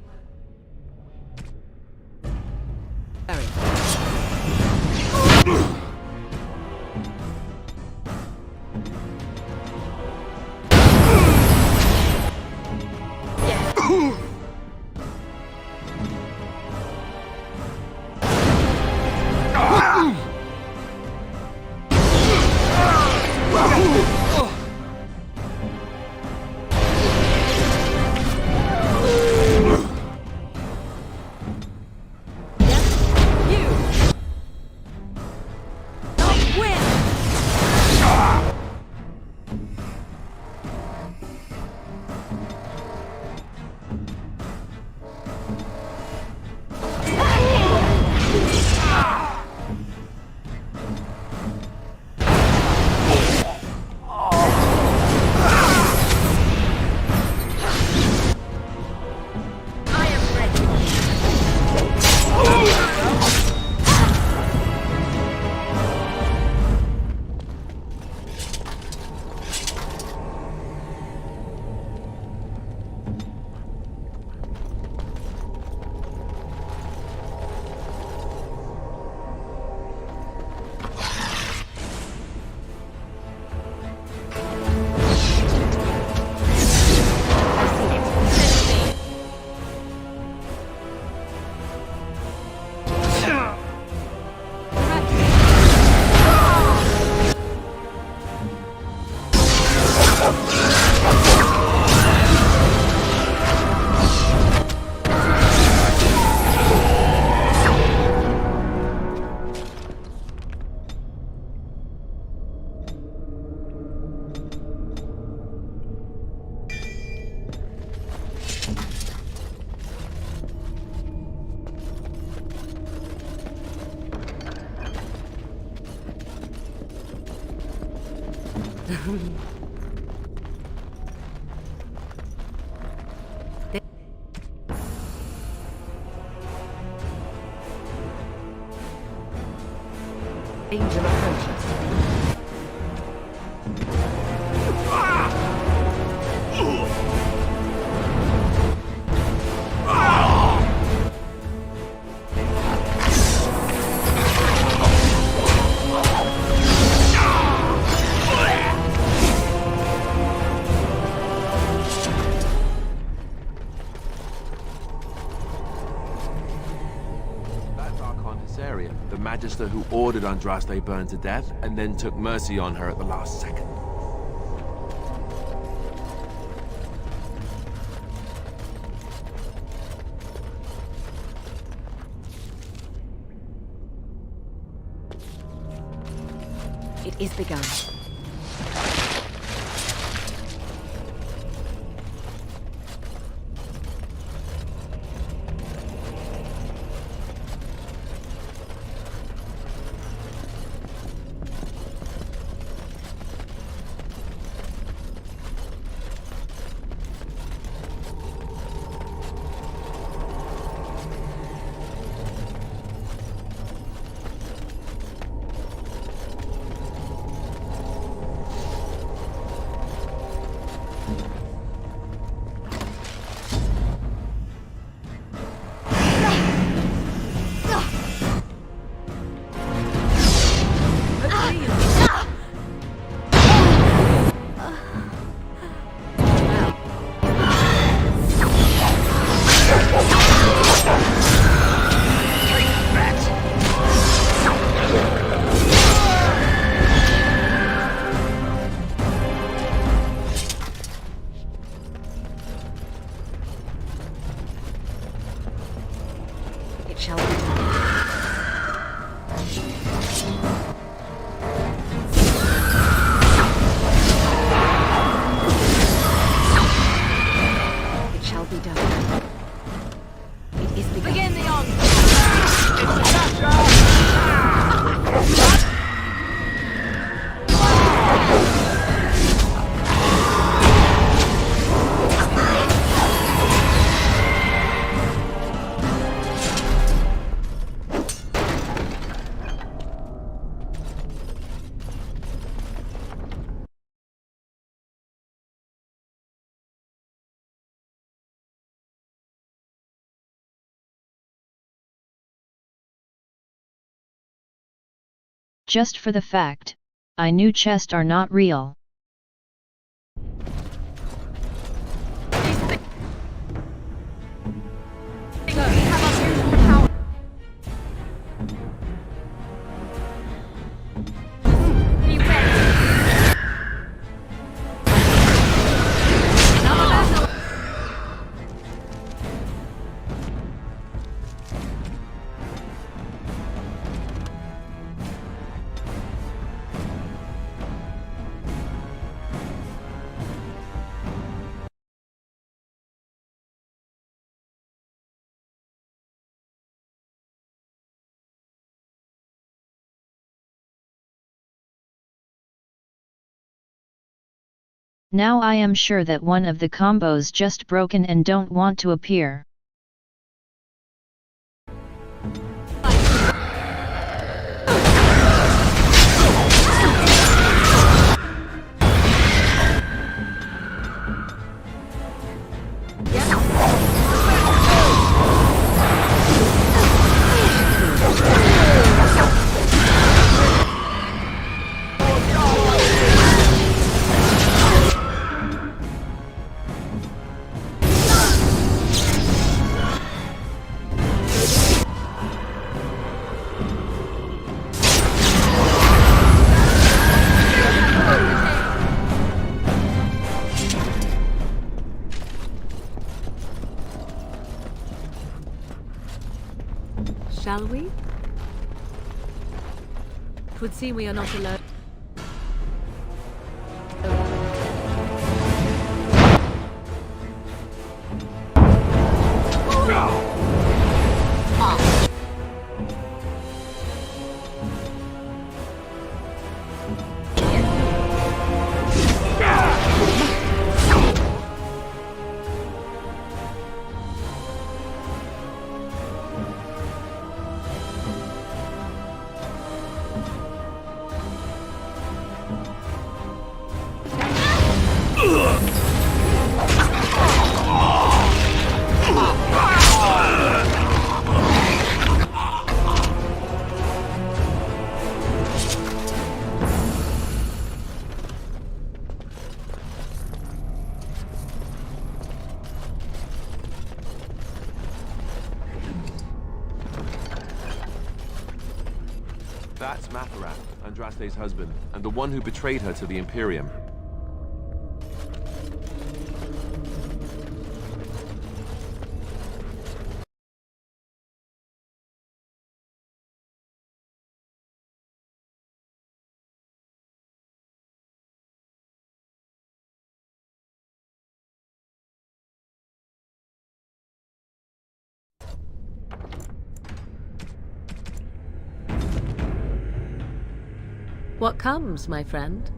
Danger approaches. The Magister who ordered Andraste burned to death, and then took mercy on her at the last second. It is begun. Begin the onslaught! Just for the fact, I knew chests are not real. Now I am sure that one of the combos just broken and don't want to appear. Shall we? Twould seem we are not alone. That's Matharak, Andraste's husband, and the one who betrayed her to the Imperium. What comes, my friend?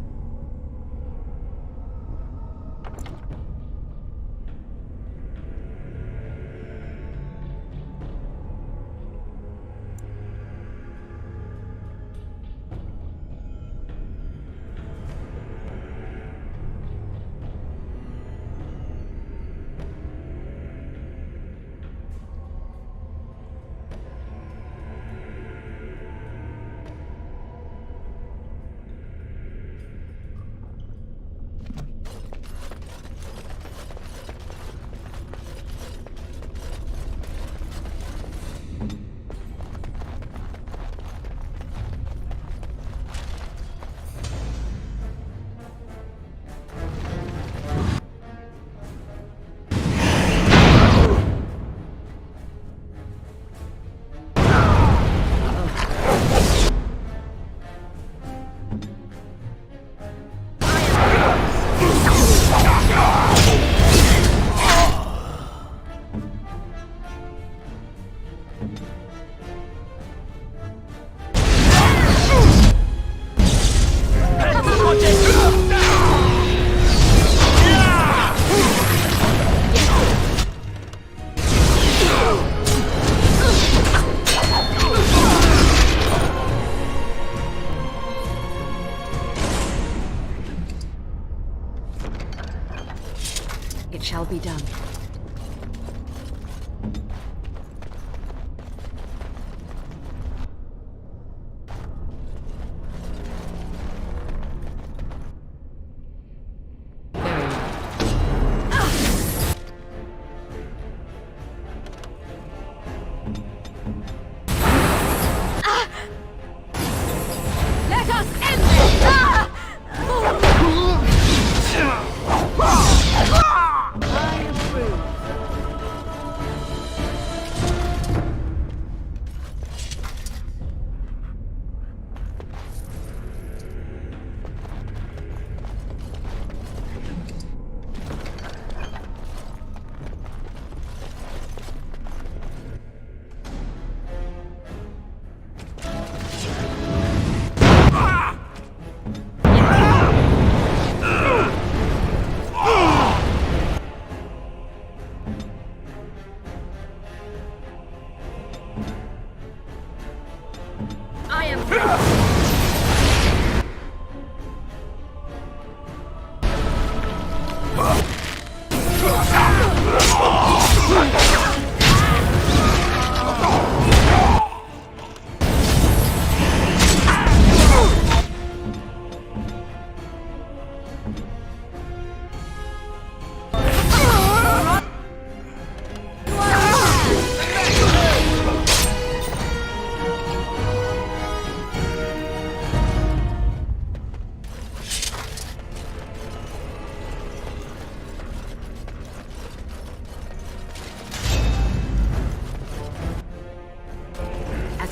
It shall be done.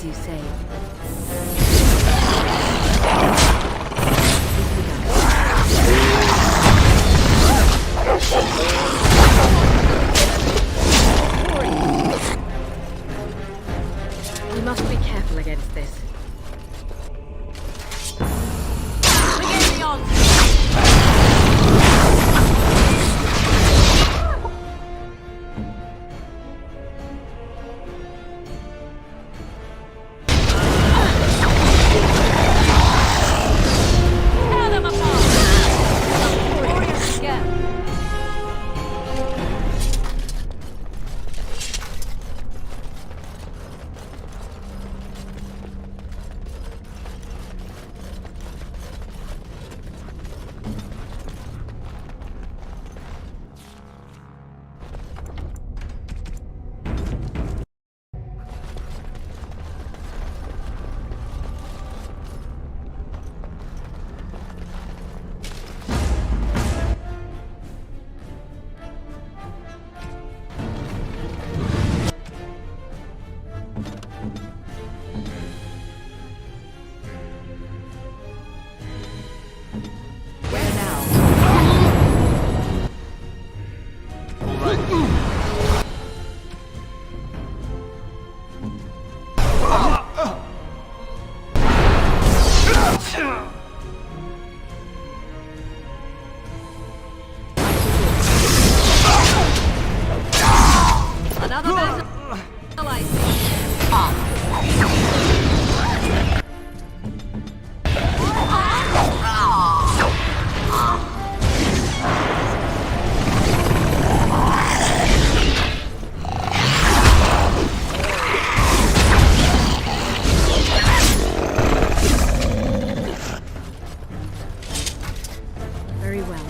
you say. We must be careful against this. We're getting on! Tear them apart! Warriors again! Another vessel. Very well.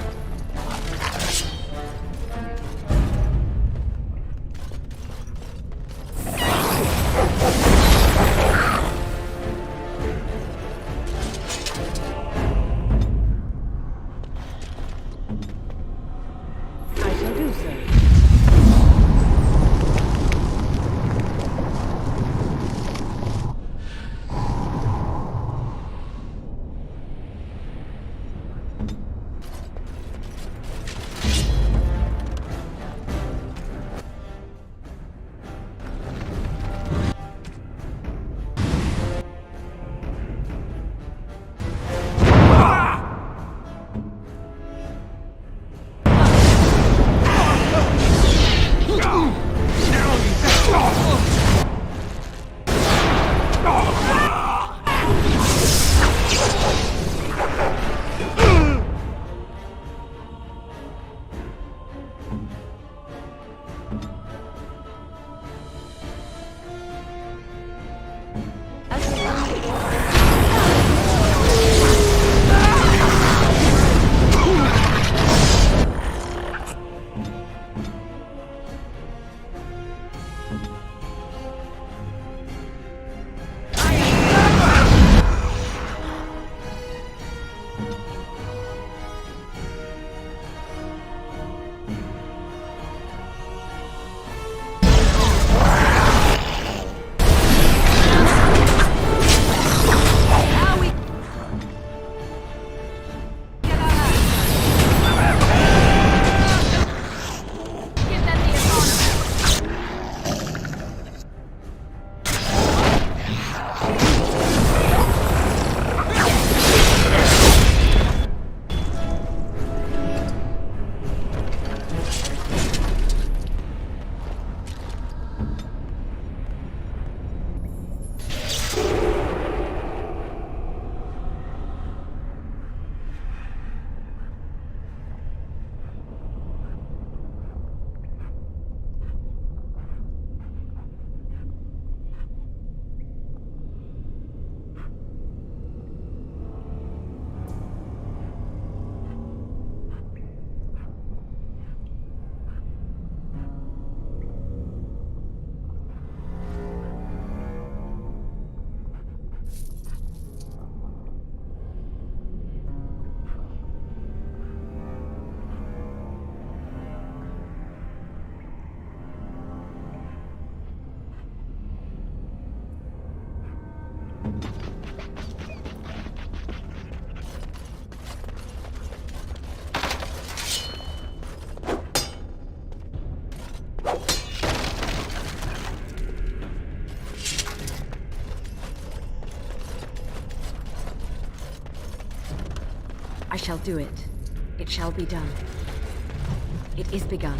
I shall do it. It shall be done. It is begun.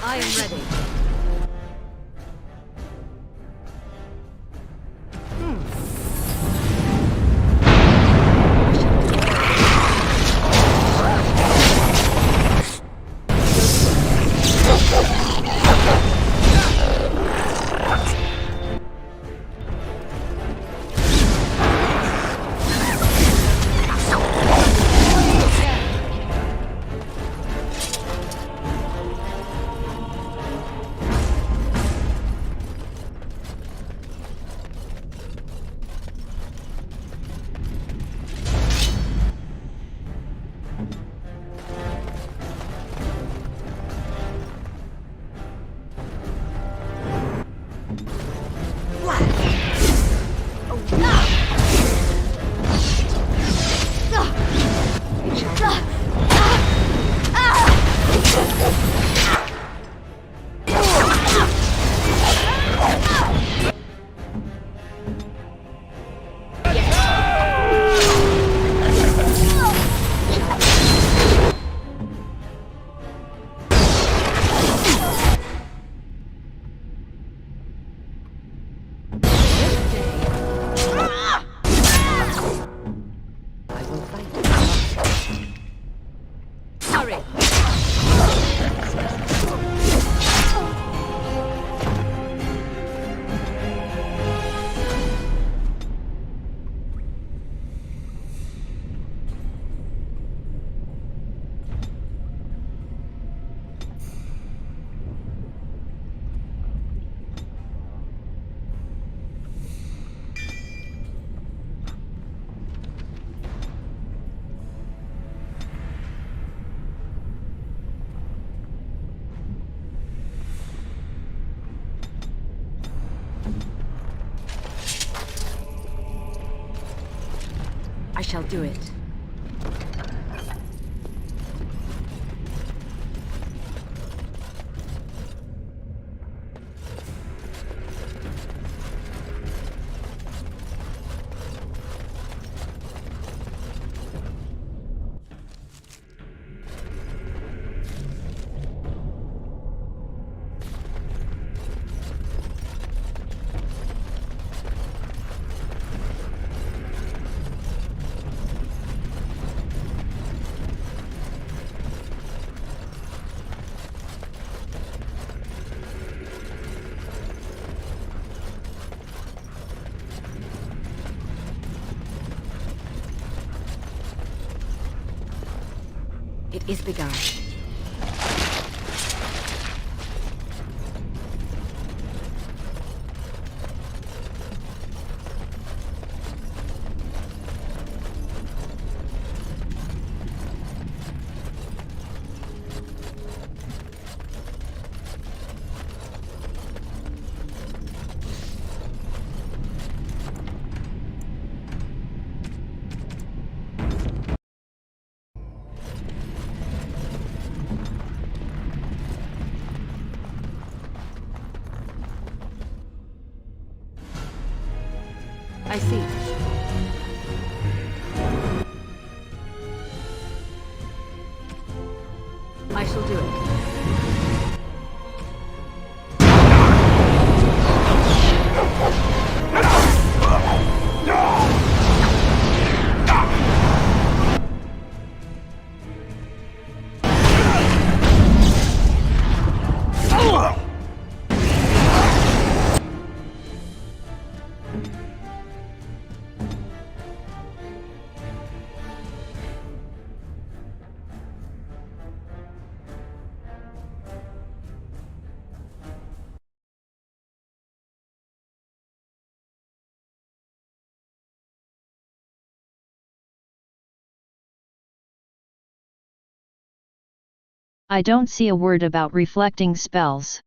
I am ready. I shall do it. is begun. I see. I shall do it. I don't see a word about reflecting spells.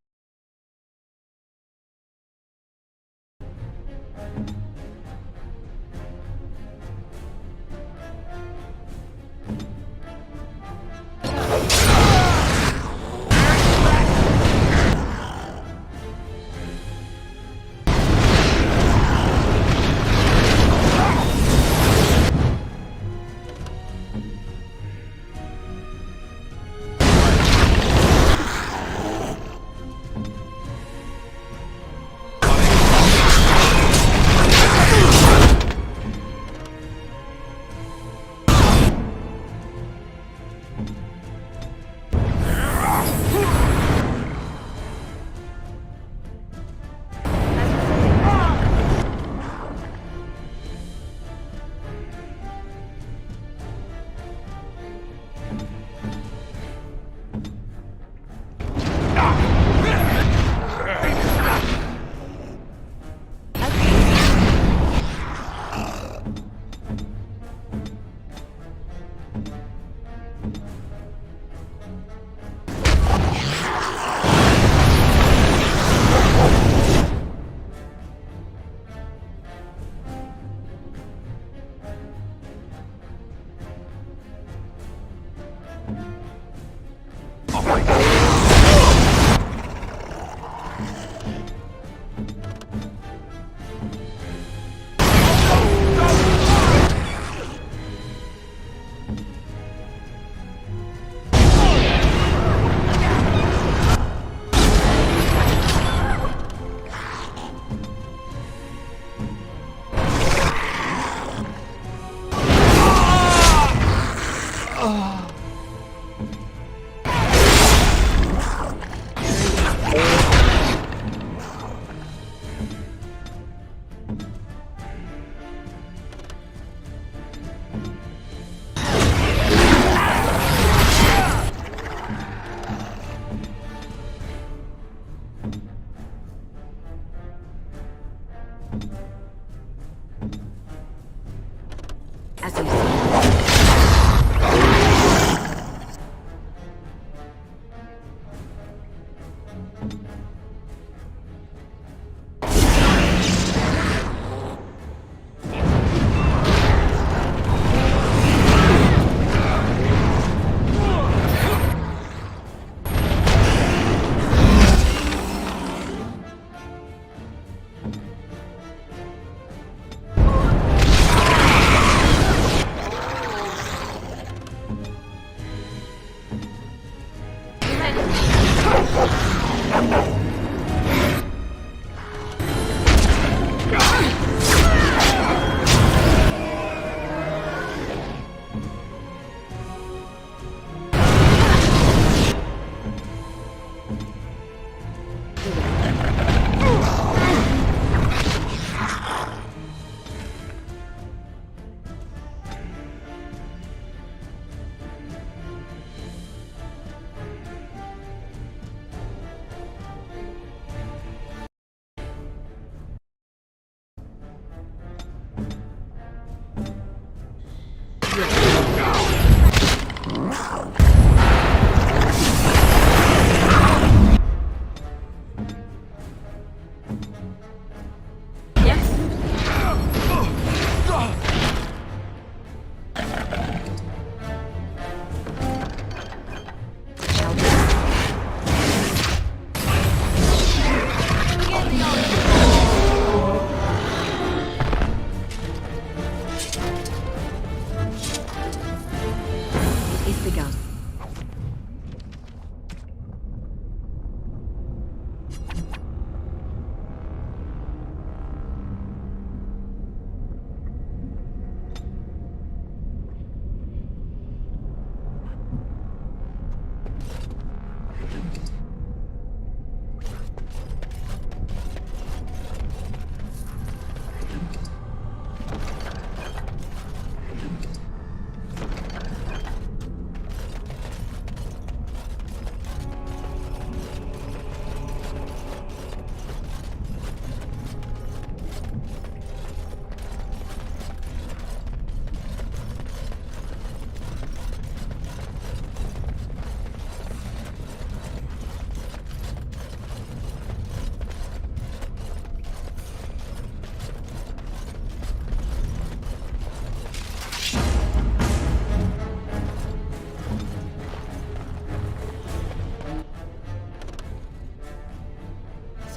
As you see.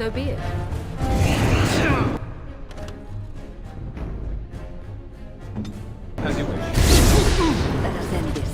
So be it. As you wish. Let us end this.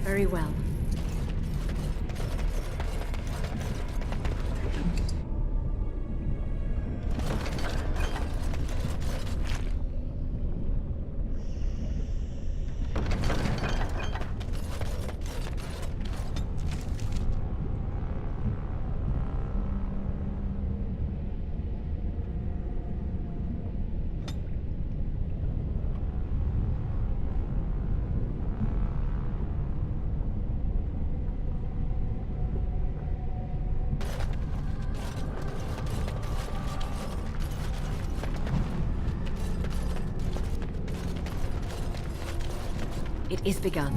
Very well. It is begun.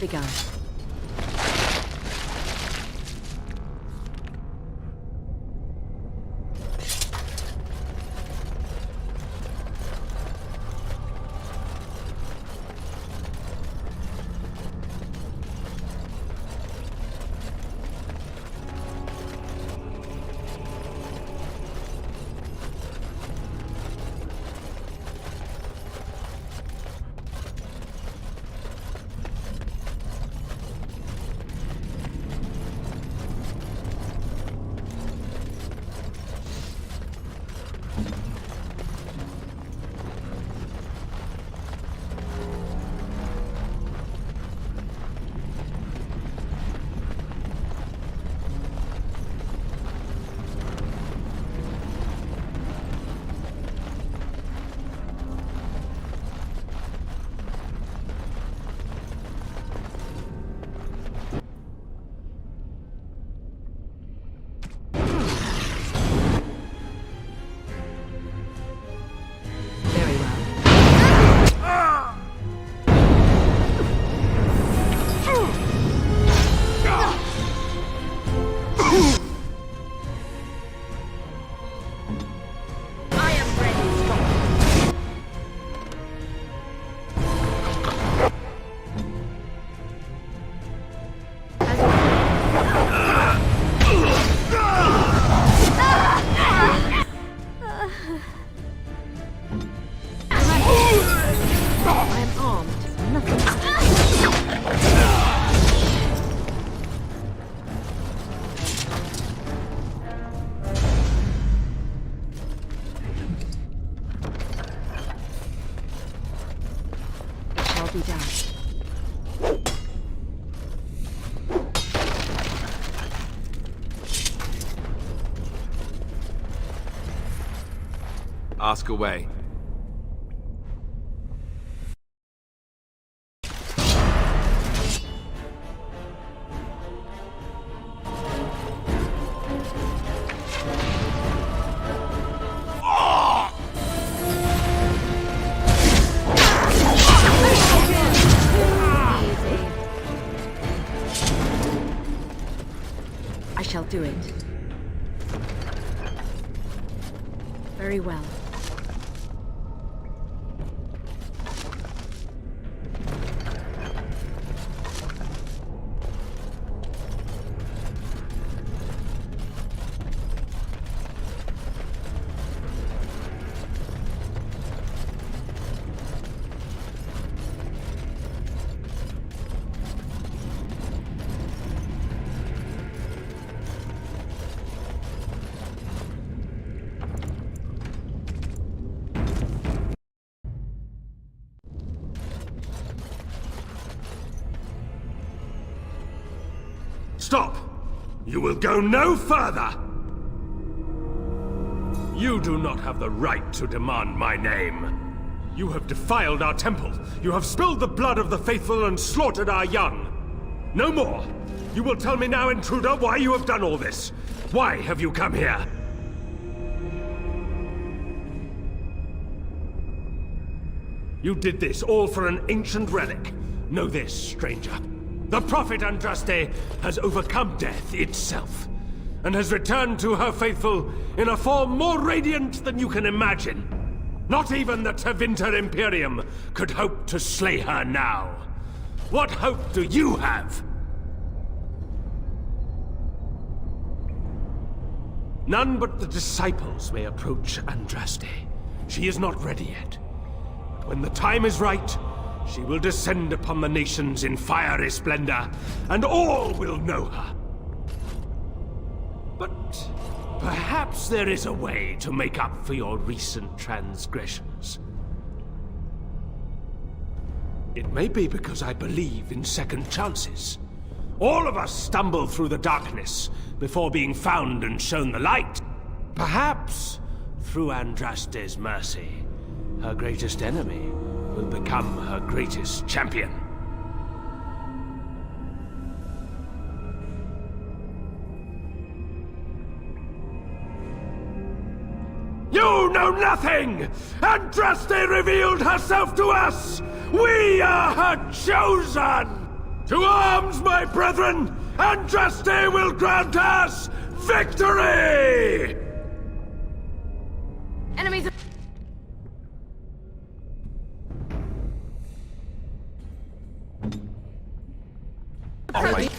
begun. Ask away. I shall do it. Very well. Stop! You will go no further! You do not have the right to demand my name. You have defiled our temple. You have spilled the blood of the faithful and slaughtered our young. No more! You will tell me now, intruder, why you have done all this. Why have you come here? You did this all for an ancient relic. Know this, stranger. The prophet Andraste has overcome death itself, and has returned to her faithful in a form more radiant than you can imagine. Not even the Tevinter Imperium could hope to slay her now. What hope do you have? None but the disciples may approach Andraste. She is not ready yet. But when the time is right, she will descend upon the nations in fiery splendor, and all will know her. But perhaps there is a way to make up for your recent transgressions. It may be because I believe in second chances. All of us stumble through the darkness before being found and shown the light. Perhaps, through Andraste's mercy, her greatest enemy will become her greatest champion. You know nothing! Andraste revealed herself to us! We are her chosen! To arms, my brethren! Andraste will grant us victory! Enemies! Oh my...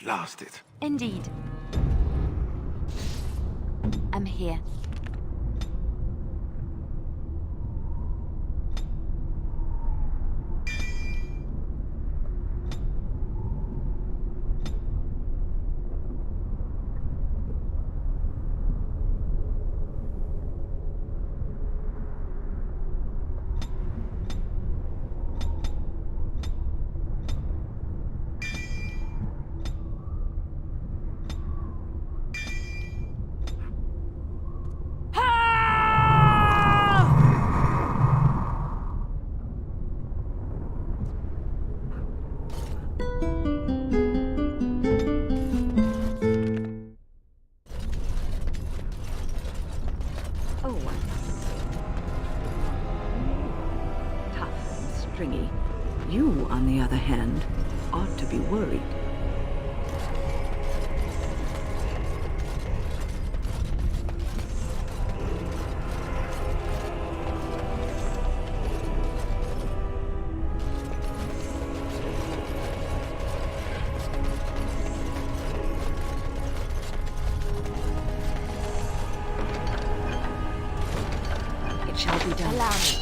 Blast it. Indeed. I'm here. You, on the other hand, ought to be worried. It shall be done. Allow me.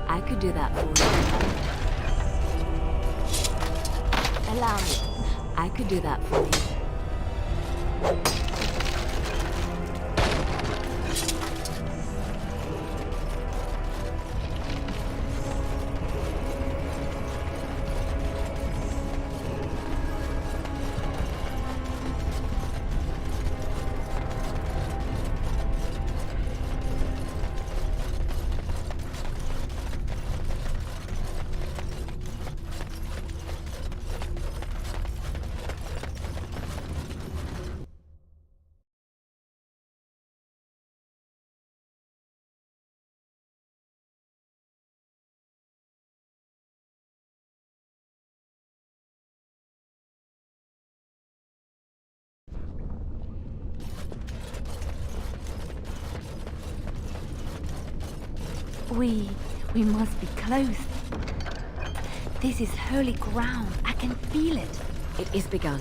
I could do that for you. Allow me. I could do that for you. We must be close. This is holy ground. I can feel it. It is begun.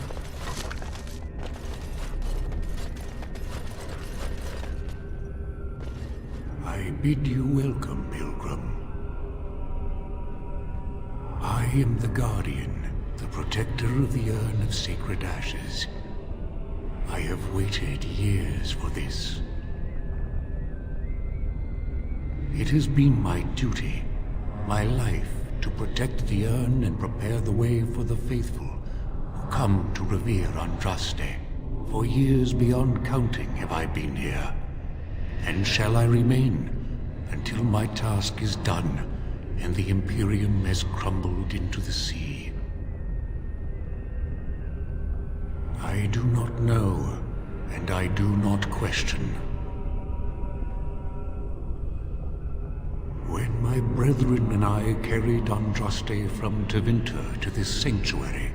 I bid you welcome, pilgrim. I am the Guardian, the protector of the Urn of Sacred Ashes. I have waited years for this. It has been my duty, my life, to protect the urn and prepare the way for the faithful who come to revere Andraste. For years beyond counting have I been here, and shall I remain until my task is done and the Imperium has crumbled into the sea. I do not know, and I do not question. When my brethren and I carried Andraste from Tevinter to this sanctuary,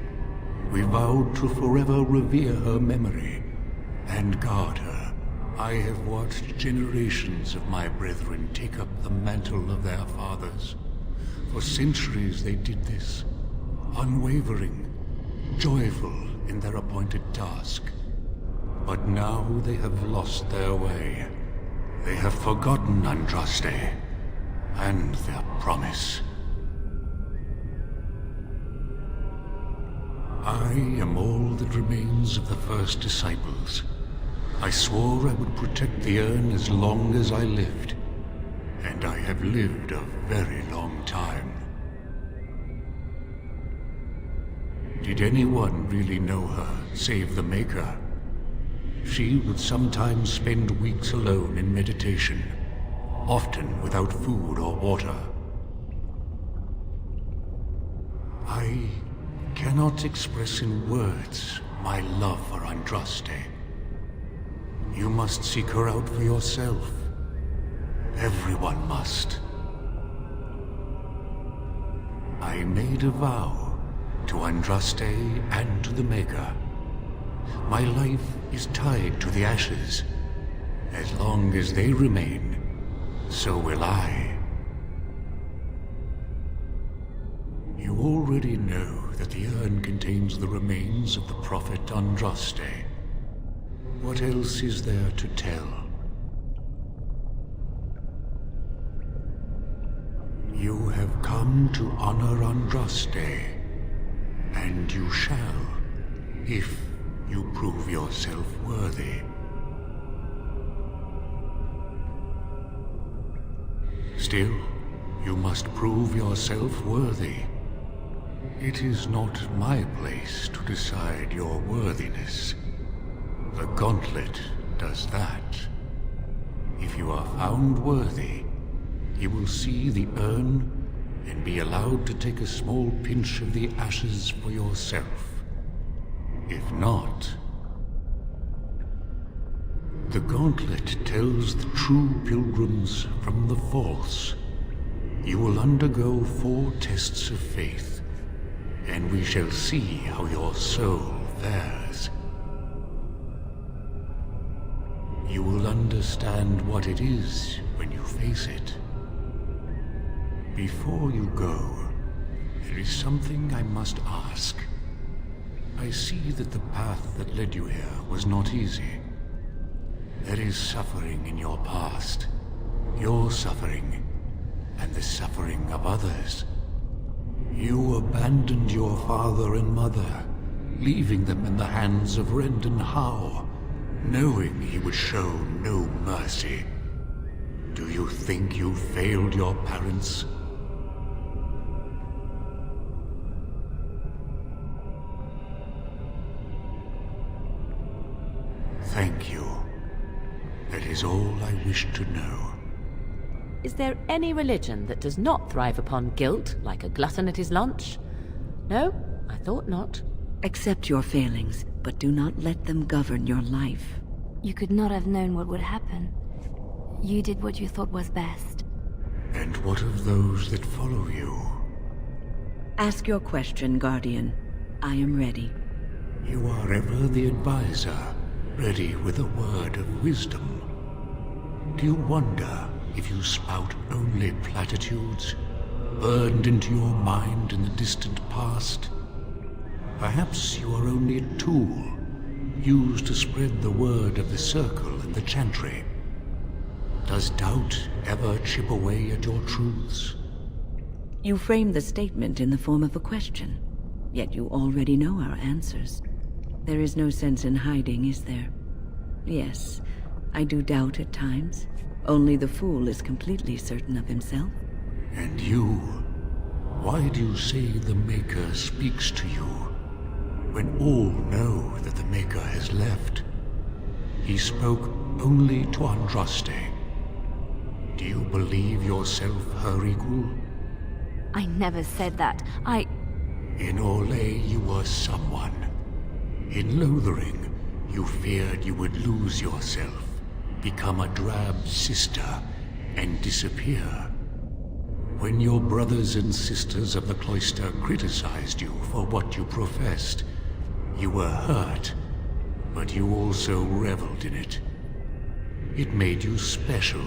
we vowed to forever revere her memory and guard her. I have watched generations of my brethren take up the mantle of their fathers. For centuries they did this, unwavering, joyful in their appointed task. But now they have lost their way. They have forgotten Andraste and their promise. I am all that remains of the first disciples. I swore I would protect the urn as long as I lived, and I have lived a very long time. Did anyone really know her, save the Maker? She would sometimes spend weeks alone in meditation, often without food or water. I cannot express in words my love for Andraste. You must seek her out for yourself. Everyone must. I made a vow to Andraste and to the Maker. My life is tied to the ashes. As long as they remain, so will I. You already know that the urn contains the remains of the prophet Andraste. What else is there to tell? You have come to honor Andraste, and you shall, if you prove yourself worthy. Still, you must prove yourself worthy. It is not my place to decide your worthiness. The Gauntlet does that. If you are found worthy, you will see the urn and be allowed to take a small pinch of the ashes for yourself. If not, the Gauntlet tells the true pilgrims from the false. You will undergo 4 tests of faith, and we shall see how your soul fares. You will understand what it is when you face it. Before you go, there is something I must ask. I see that the path that led you here was not easy. There is suffering in your past, your suffering, and the suffering of others. You abandoned your father and mother, leaving them in the hands of Rendon Howe, knowing he would show no mercy. Do you think you failed your parents? Thank you. That is all I wish to know. Is there any religion that does not thrive upon guilt, like a glutton at his lunch? No, I thought not. Accept your failings, but do not let them govern your life. You could not have known what would happen. You did what you thought was best. And what of those that follow you? Ask your question, Guardian. I am ready. You are ever the advisor, ready with a word of wisdom. Do you wonder if you spout only platitudes, burned into your mind in the distant past? Perhaps you are only a tool, used to spread the word of the Circle and the Chantry. Does doubt ever chip away at your truths? You framed the statement in the form of a question, yet you already know our answers. There is no sense in hiding, is there? Yes, I do doubt at times. Only the fool is completely certain of himself. And you? Why do you say the Maker speaks to you, when all know that the Maker has left? He spoke only to Andraste. Do you believe yourself her equal? I never said that. In Orlais you were someone. In Lothering, you feared you would lose yourself, become a drab sister, and disappear. When your brothers and sisters of the cloister criticized you for what you professed, you were hurt, but you also reveled in it. It made you special.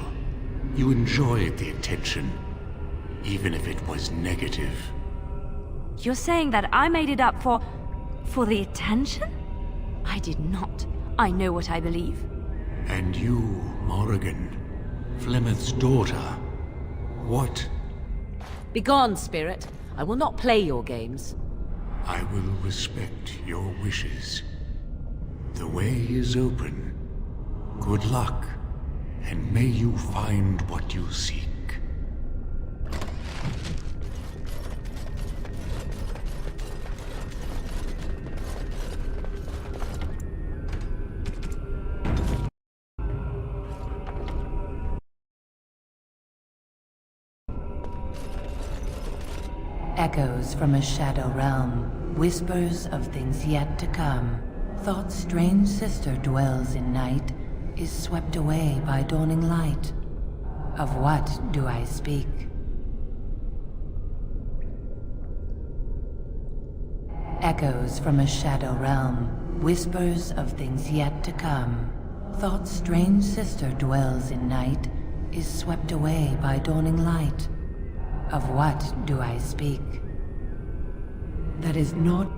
You enjoyed the attention, even if it was negative. You're saying that I made it up for the attention? I did not. I know what I believe. And you, Morrigan, Flemeth's daughter, what? Begone, spirit. I will not play your games. I will respect your wishes. The way is open. Good luck, and may you find what you seek. Echoes from a shadow realm, whispers of things yet to come. Thought's strange sister dwells in night, is swept away by dawning light. Of what do I speak? Echoes from a shadow realm, whispers of things yet to come. Thought's strange sister dwells in night, is swept away by dawning light. Of what do I speak? That is not...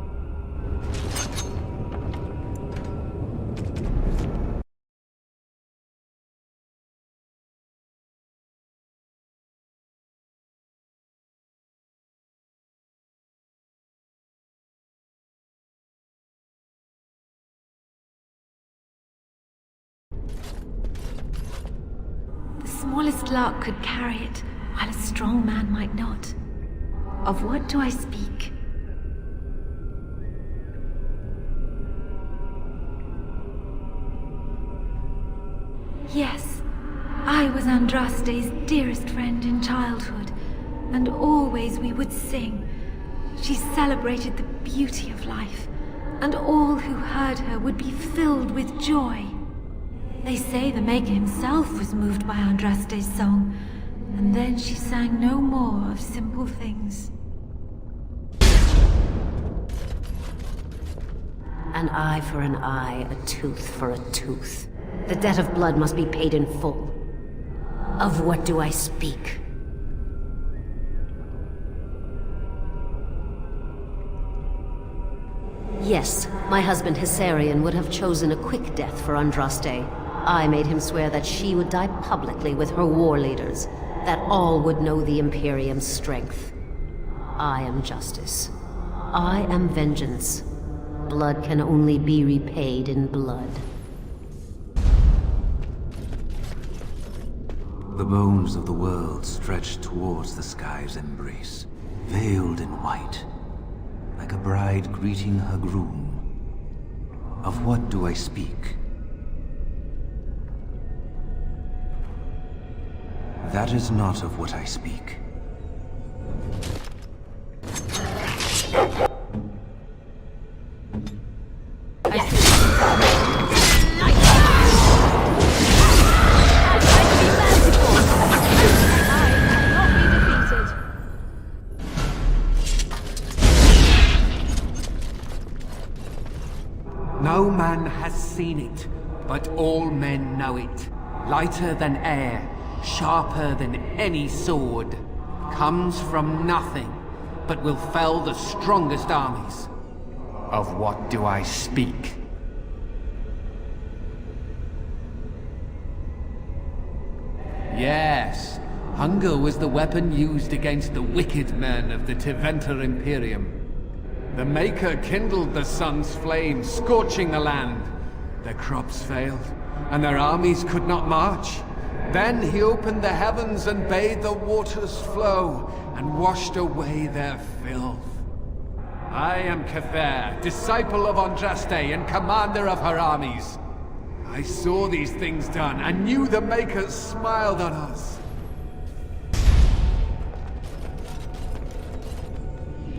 The smallest lark could carry it, while a strong man might not. Of what do I speak? Yes, I was Andraste's dearest friend in childhood, and always we would sing. She celebrated the beauty of life, and all who heard her would be filled with joy. They say the Maker himself was moved by Andraste's song, and then she sang no more of simple things. An eye for an eye, a tooth for a tooth. The debt of blood must be paid in full. Of what do I speak? Yes, my husband Hissarion would have chosen a quick death for Andraste. I made him swear that she would die publicly with her war leaders, that all would know the Imperium's strength. I am justice. I am vengeance. Blood can only be repaid in blood. The bones of the world stretch towards the sky's embrace, veiled in white, like a bride greeting her groom. Of what do I speak? That is not of what I speak. No man has seen it, but all men know it. Lighter than air, sharper than any sword, comes from nothing, but will fell the strongest armies. Of what do I speak? Yes, hunger was the weapon used against the wicked men of the Tevinter Imperium. The Maker kindled the sun's flame, scorching the land. Their crops failed, and their armies could not march. Then he opened the heavens and bade the waters flow, and washed away their filth. I am Cather, disciple of Andraste and commander of her armies. I saw these things done, and knew the Makers smiled on us.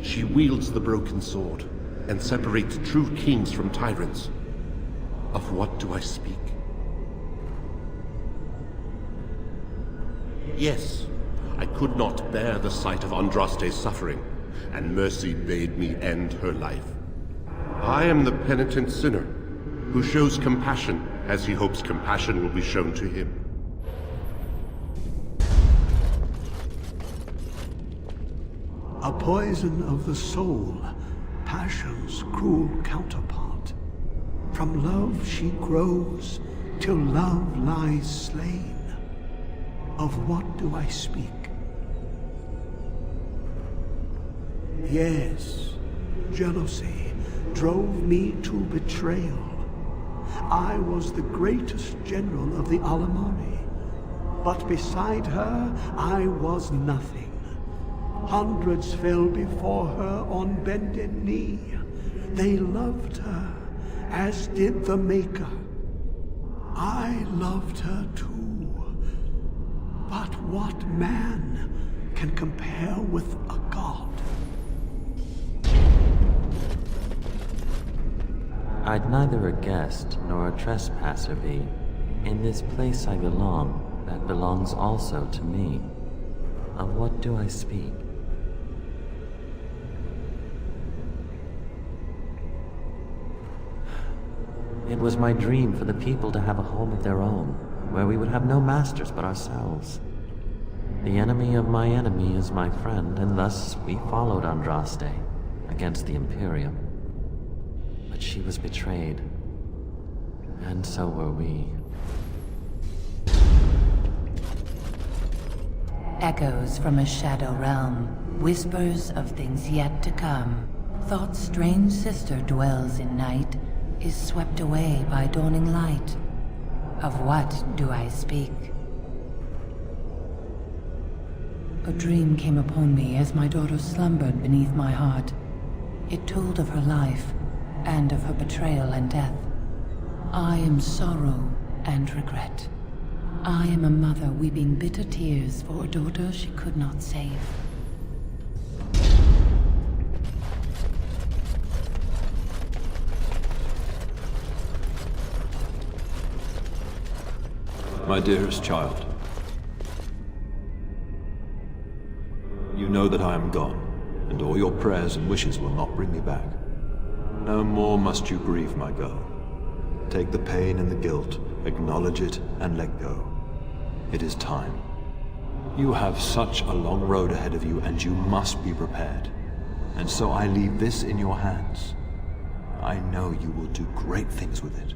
She wields the broken sword, and separates true kings from tyrants. Of what do I speak? Yes, I could not bear the sight of Andraste's suffering, and mercy bade me end her life. I am the penitent sinner, who shows compassion as he hopes compassion will be shown to him. A poison of the soul, passion's cruel counterpart. From love she grows, till love lies slain. Of what do I speak? Yes, jealousy drove me to betrayal. I was the greatest general of the Alamari, but beside her I was nothing. Hundreds fell before her on bended knee. They loved her, as did the Maker. I loved her too. But what man can compare with a god? I'd neither a guest nor a trespasser be. In this place I belong, that belongs also to me. Of what do I speak? It was my dream for the people to have a home of their own, where we would have no masters but ourselves. The enemy of my enemy is my friend, and thus we followed Andraste against the Imperium. But she was betrayed, and so were we. Echoes from a shadow realm, whispers of things yet to come. Thought's strange sister dwells in night, is swept away by dawning light. Of what do I speak? A dream came upon me as my daughter slumbered beneath my heart. It told of her life, and of her betrayal and death. I am sorrow and regret. I am a mother weeping bitter tears for a daughter she could not save. My dearest child, you know that I am gone, and all your prayers and wishes will not bring me back. No more must you grieve, my girl. Take the pain and the guilt, acknowledge it, and let go. It is time. You have such a long road ahead of you, and you must be prepared. And so I leave this in your hands. I know you will do great things with it.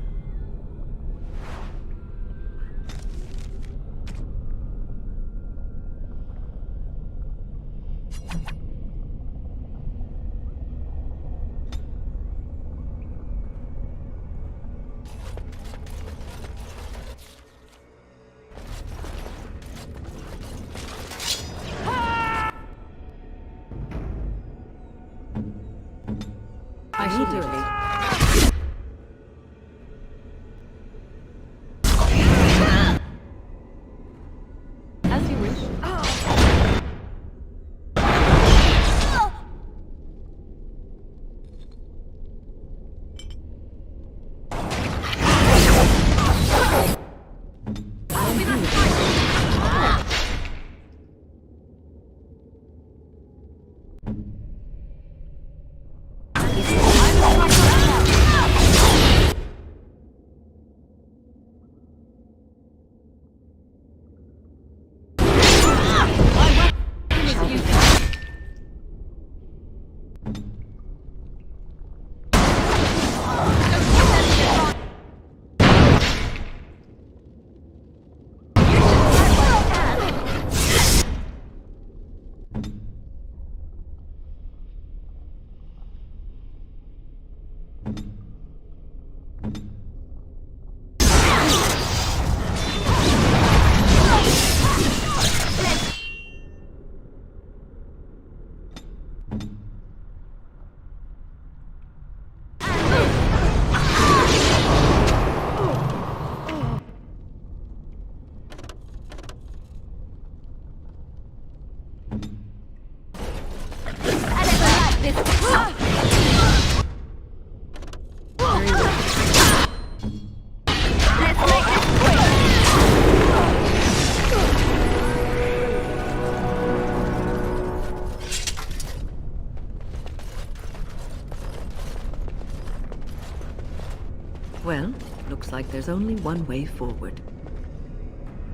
there's only one way forward.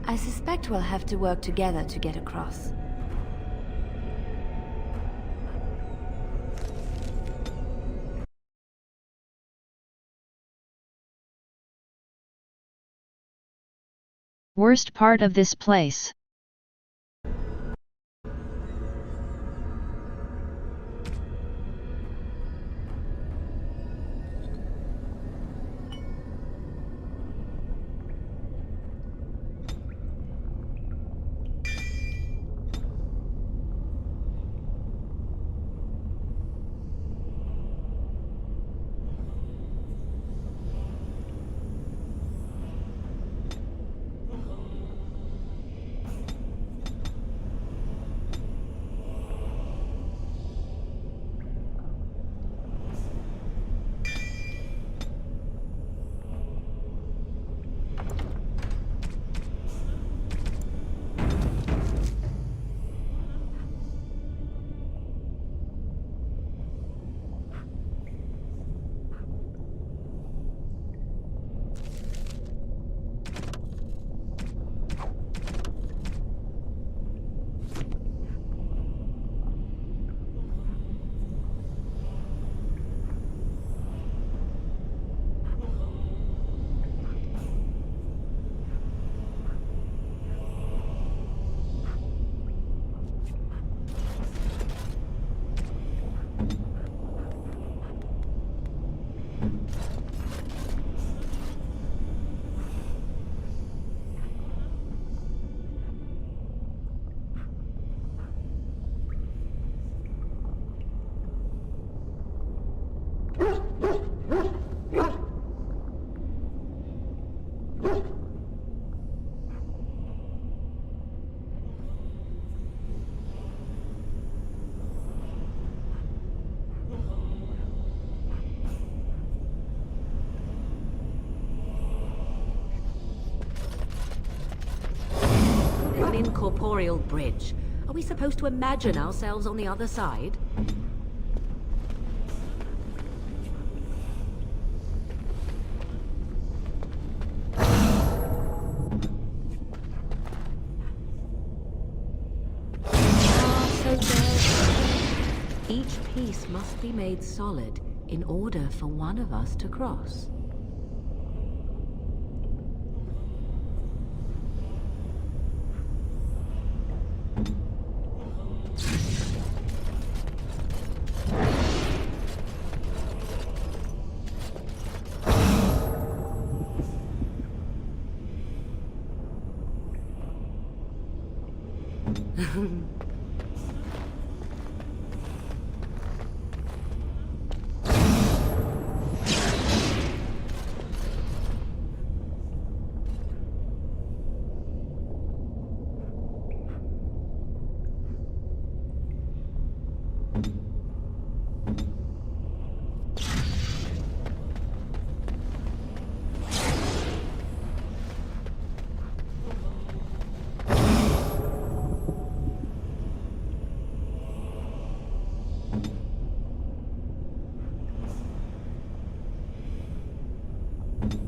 I suspect we'll have to work together to get across. Worst part of this place. An incorporeal bridge. Are we supposed to imagine ourselves on the other side? Each piece must be made solid in order for one of us to cross.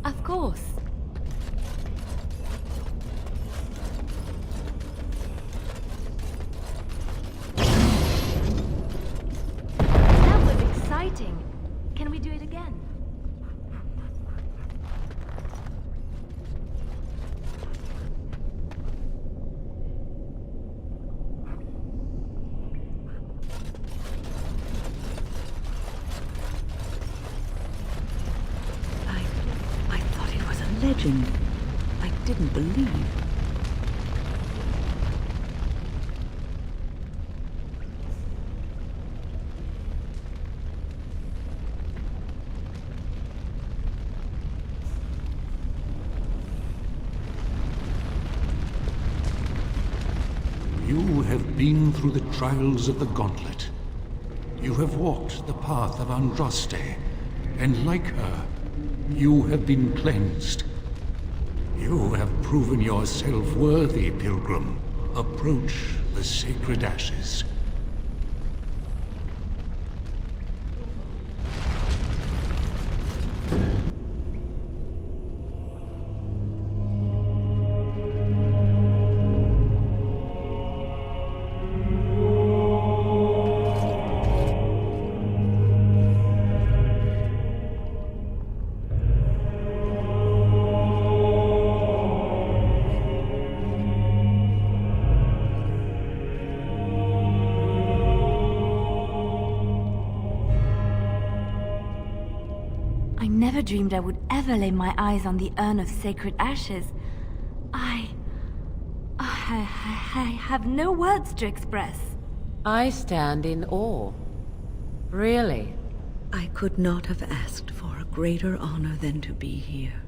Of course. That was exciting. Can we do it again? Legend. I didn't believe. You have been through the trials of the Gauntlet. You have walked the path of Andraste, and like her, you have been cleansed. You have proven yourself worthy, Pilgrim. Approach the Sacred Ashes. never dreamed I would ever lay my eyes on the Urn of Sacred Ashes. I have no words to express. I stand in awe. Really? I could not have asked for a greater honor than to be here.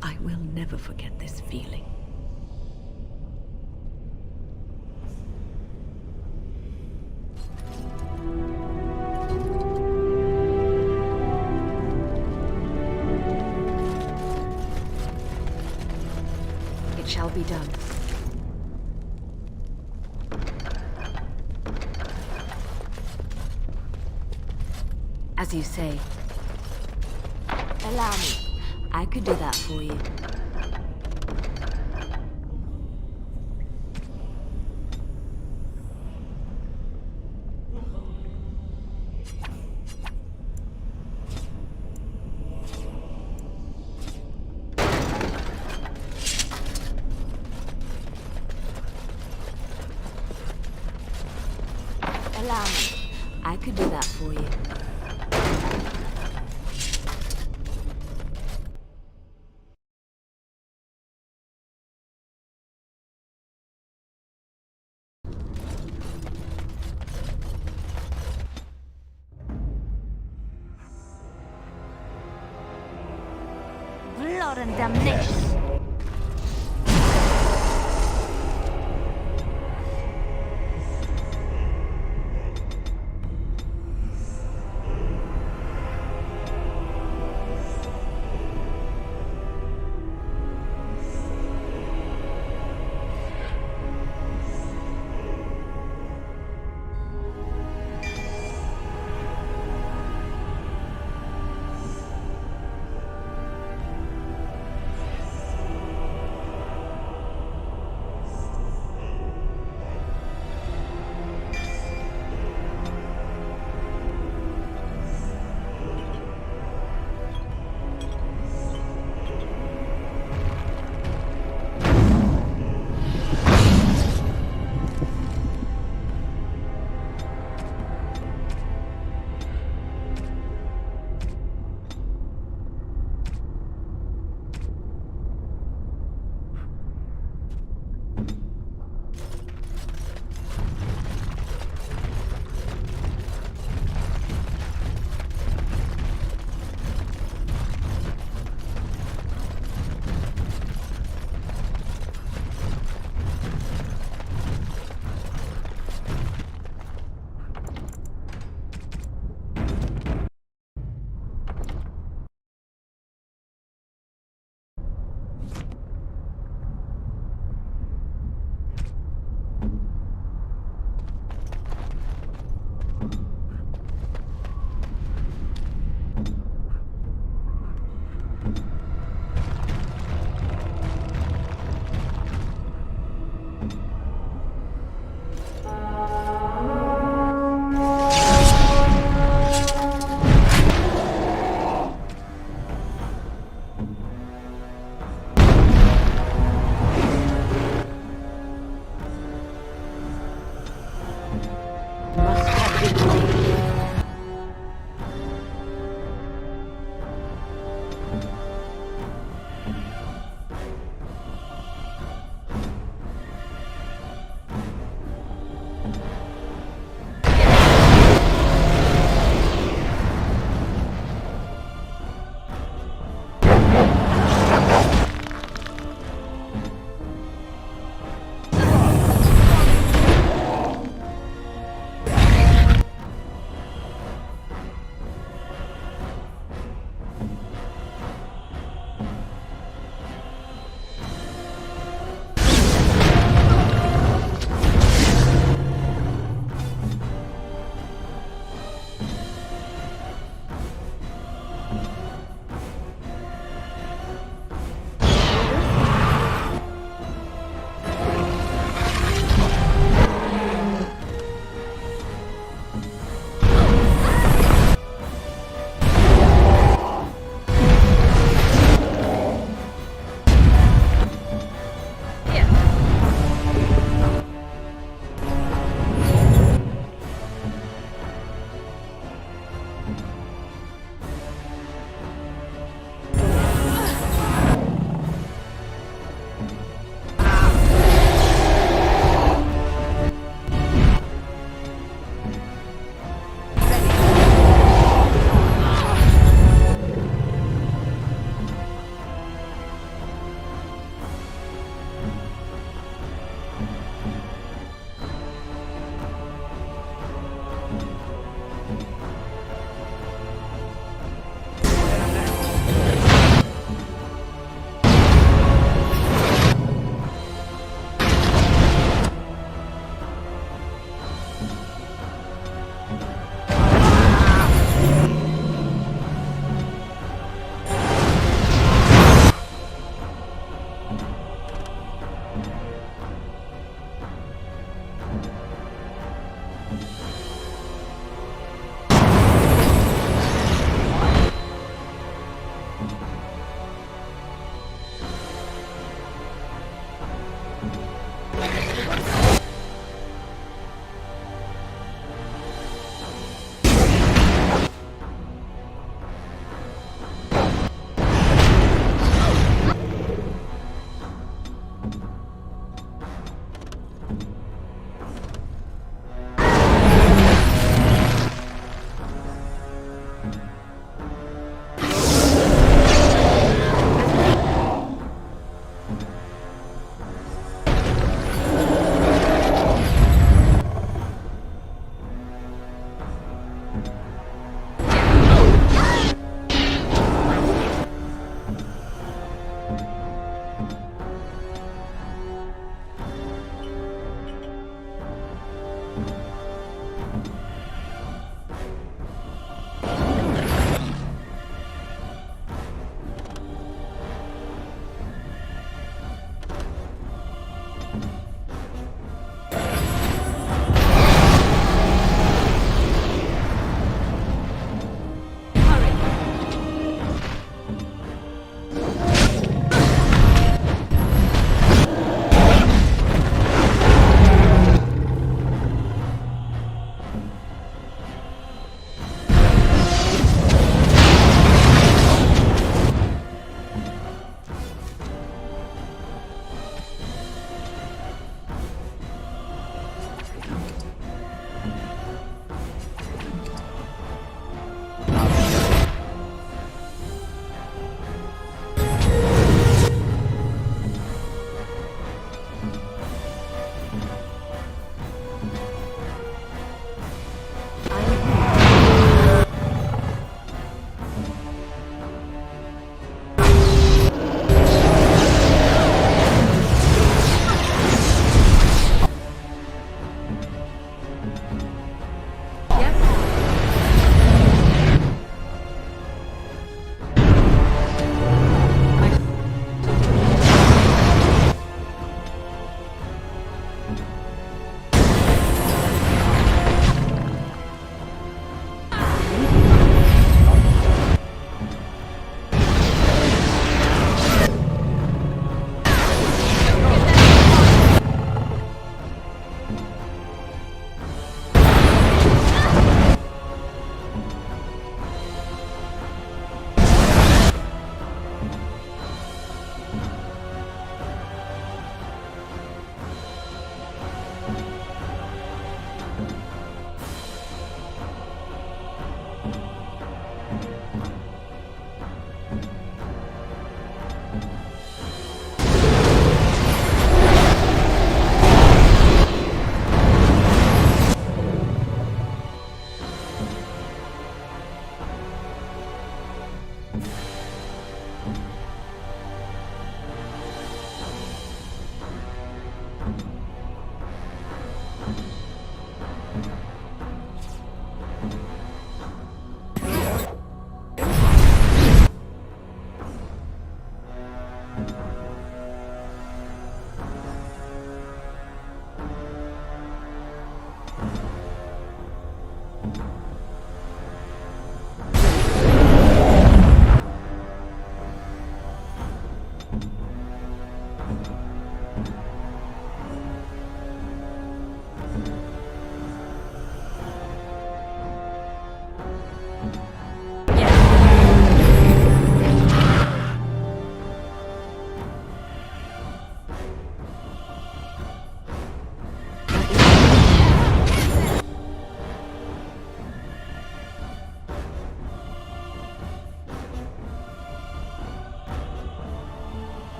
I will never forget this feeling. It shall be done. As you say. Allow me. I could do that for you. Allow me. I could do that for you. Blood and damnation.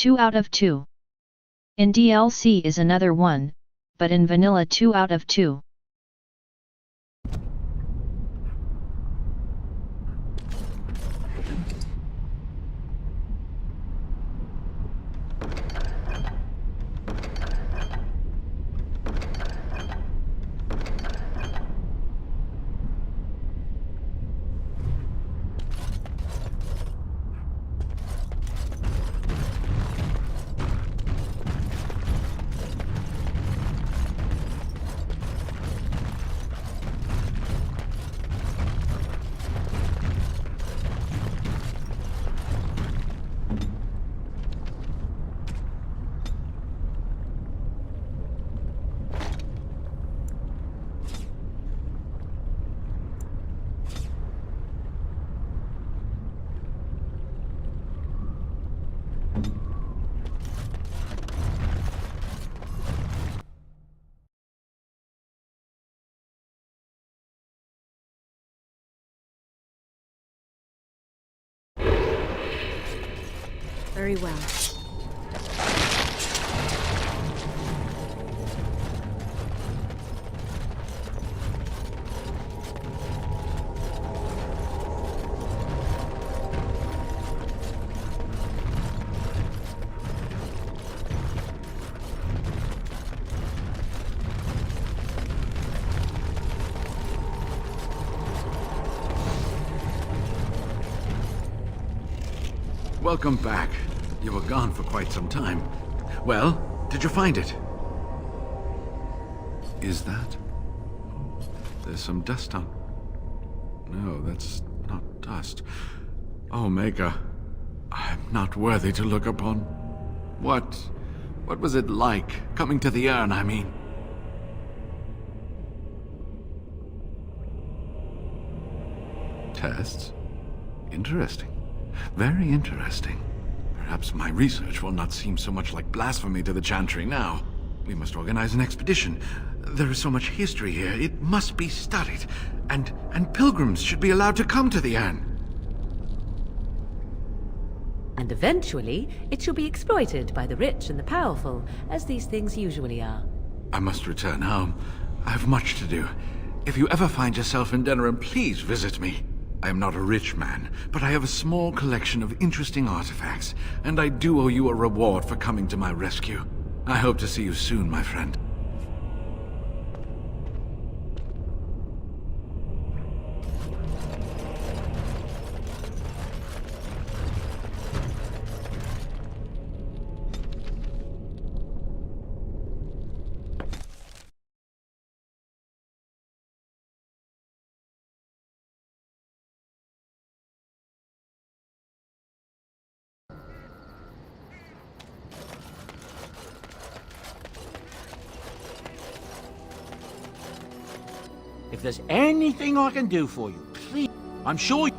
2 out of 2. In DLC is another 1, but in vanilla 2 out of 2. Very well. Welcome back. You were gone for quite some time. Well, did you find it? Is that? There's some dust on... No, that's not dust. Oh, Maker, I'm not worthy to look upon. What was it like, coming to the urn, I mean? Tests? Interesting. Very interesting. Perhaps my research will not seem so much like blasphemy to the Chantry now. We must organize an expedition. There is so much history here, it must be studied. And pilgrims should be allowed to come to the urn. And eventually, it shall be exploited by the rich and the powerful, as these things usually are. I must return home. I have much to do. If you ever find yourself in Denerim, please visit me. I am not a rich man, but I have a small collection of interesting artifacts, and I do owe you a reward for coming to my rescue. I hope to see you soon, my friend. If there's anything I can do for you, please, I'm sure you...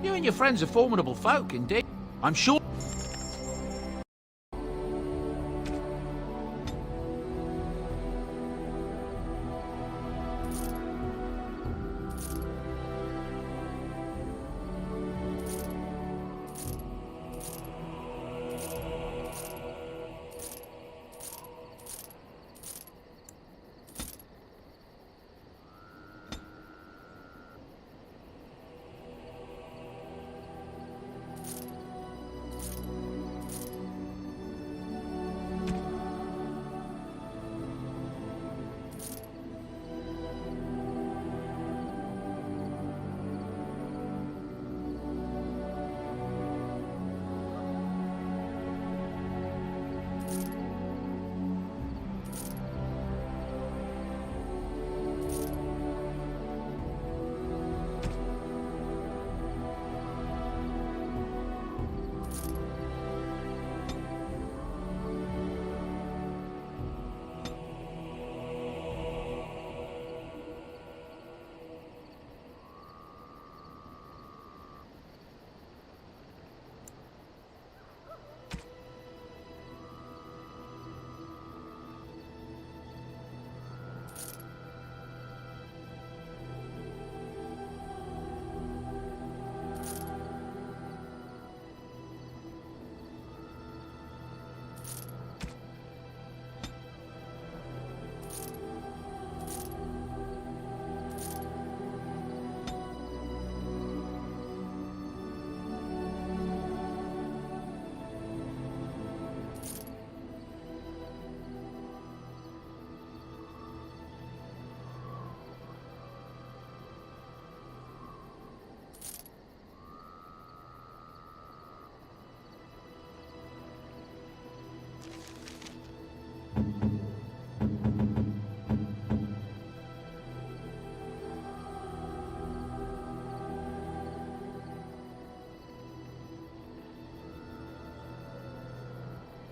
You and your friends are formidable folk, indeed. I'm sure...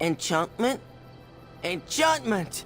Enchantment? Enchantment!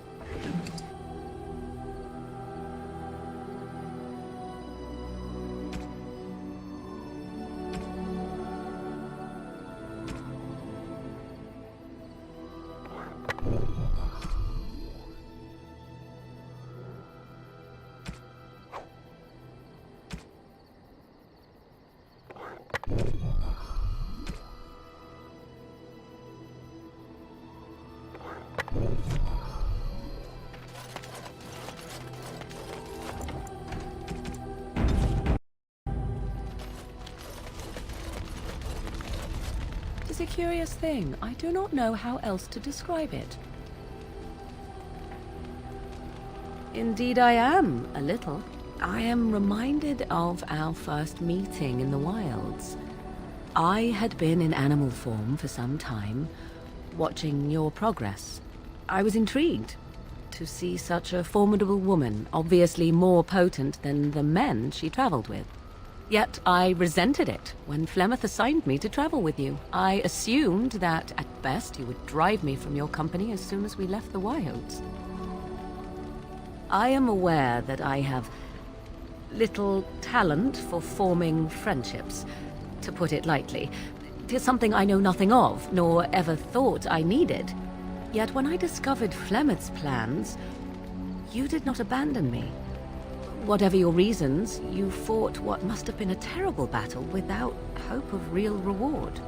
It is a curious thing. I do not know how else to describe it. Indeed I am, a little. I am reminded of our first meeting in the wilds. I had been in animal form for some time, watching your progress. I was intrigued to see such a formidable woman, obviously more potent than the men she traveled with. Yet I resented it when Flemeth assigned me to travel with you. I assumed that, at best, you would drive me from your company as soon as we left the wilds. I am aware that I have little talent for forming friendships, to put it lightly. 'Tis something I know nothing of, nor ever thought I needed. Yet when I discovered Flemeth's plans, you did not abandon me. Whatever your reasons, you fought what must have been a terrible battle without hope of real reward.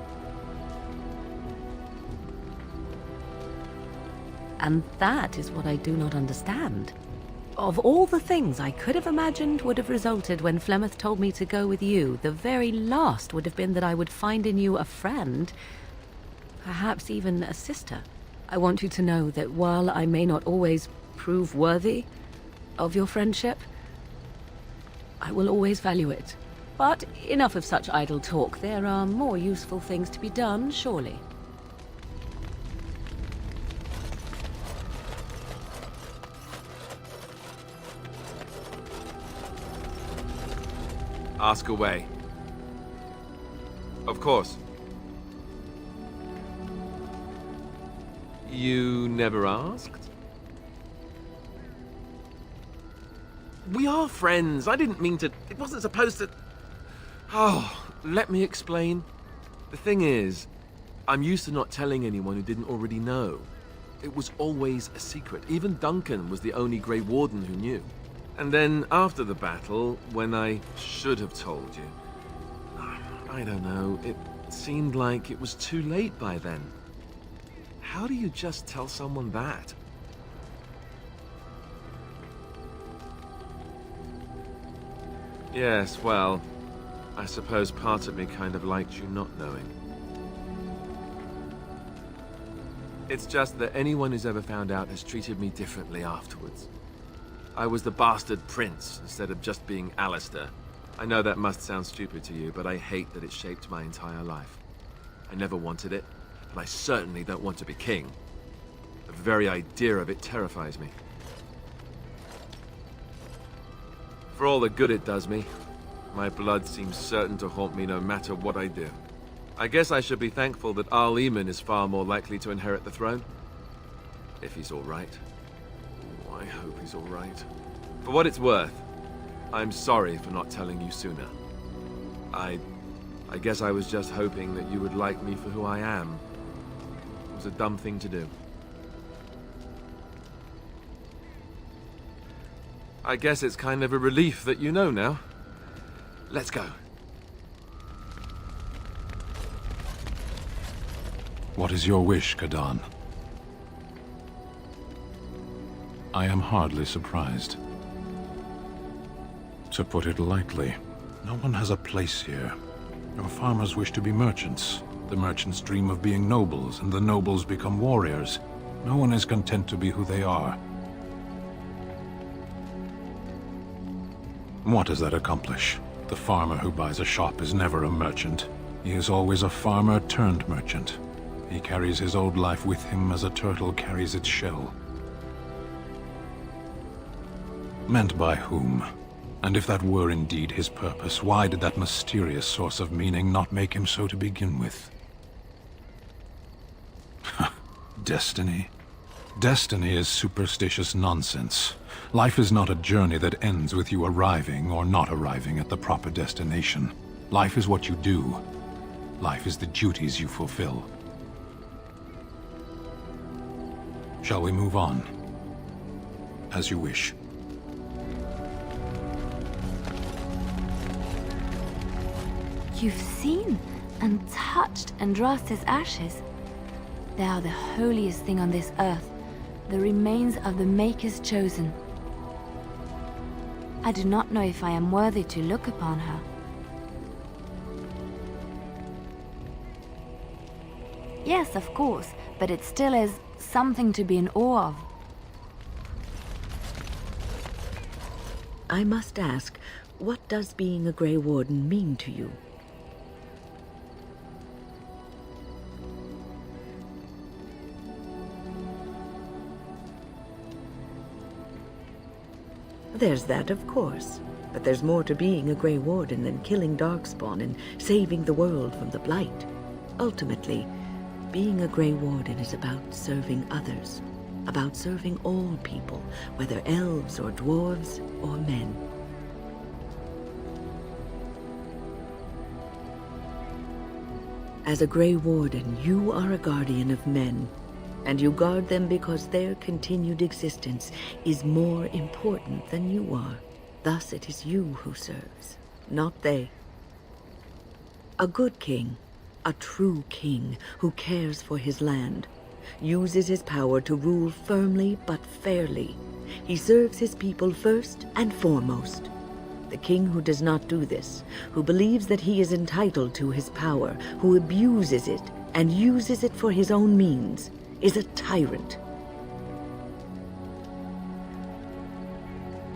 And that is what I do not understand. Of all the things I could have imagined would have resulted when Flemeth told me to go with you, the very last would have been that I would find in you a friend, perhaps even a sister. I want you to know that while I may not always prove worthy of your friendship, I will always value it. But enough of such idle talk. There are more useful things to be done, surely. Ask away. Of course. You never asked? We are friends. I didn't mean to... It wasn't supposed to... Oh, let me explain. The thing is, I'm used to not telling anyone who didn't already know. It was always a secret. Even Duncan was the only Grey Warden who knew. And then, after the battle, when I should have told you, I don't know, it seemed like it was too late by then. How do you just tell someone that? Yes, well, I suppose part of me kind of liked you not knowing. It's just that anyone who's ever found out has treated me differently afterwards. I was the bastard prince instead of just being Alistair. I know that must sound stupid to you, but I hate that it shaped my entire life. I never wanted it, but I certainly don't want to be king. The very idea of it terrifies me. For all the good it does me, my blood seems certain to haunt me no matter what I do. I guess I should be thankful that Arl is far more likely to inherit the throne. If he's alright. I hope he's alright. For what it's worth, I'm sorry for not telling you sooner. I guess I was just hoping that you would like me for who I am. It was a dumb thing to do. I guess it's kind of a relief that you know now. Let's go. What is your wish, Caridin? I am hardly surprised. To put it lightly, no one has a place here. Your farmers wish to be merchants. The merchants dream of being nobles, and the nobles become warriors. No one is content to be who they are. What does that accomplish? The farmer who buys a shop is never a merchant. He is always a farmer turned merchant. He carries his old life with him as a turtle carries its shell. Meant by whom? And if that were indeed his purpose, why did that mysterious source of meaning not make him so to begin with? Destiny? Destiny is superstitious nonsense. Life is not a journey that ends with you arriving or not arriving at the proper destination. Life is what you do. Life is the duties you fulfill. Shall we move on? As you wish. You've seen and touched Andraste's ashes. They are the holiest thing on this earth, the remains of the Maker's chosen. I do not know if I am worthy to look upon her. Yes, of course, but it still is something to be in awe of. I must ask, what does being a Grey Warden mean to you? There's that, of course. But there's more to being a Grey Warden than killing Darkspawn and saving the world from the Blight. Ultimately, being a Grey Warden is about serving others. About serving all people, whether elves or dwarves or men. As a Grey Warden, you are a guardian of men. And you guard them because their continued existence is more important than you are. Thus it is you who serves, not they. A good king, a true king who cares for his land, uses his power to rule firmly but fairly. He serves his people first and foremost. The king who does not do this, who believes that he is entitled to his power, who abuses it and uses it for his own means, is a tyrant.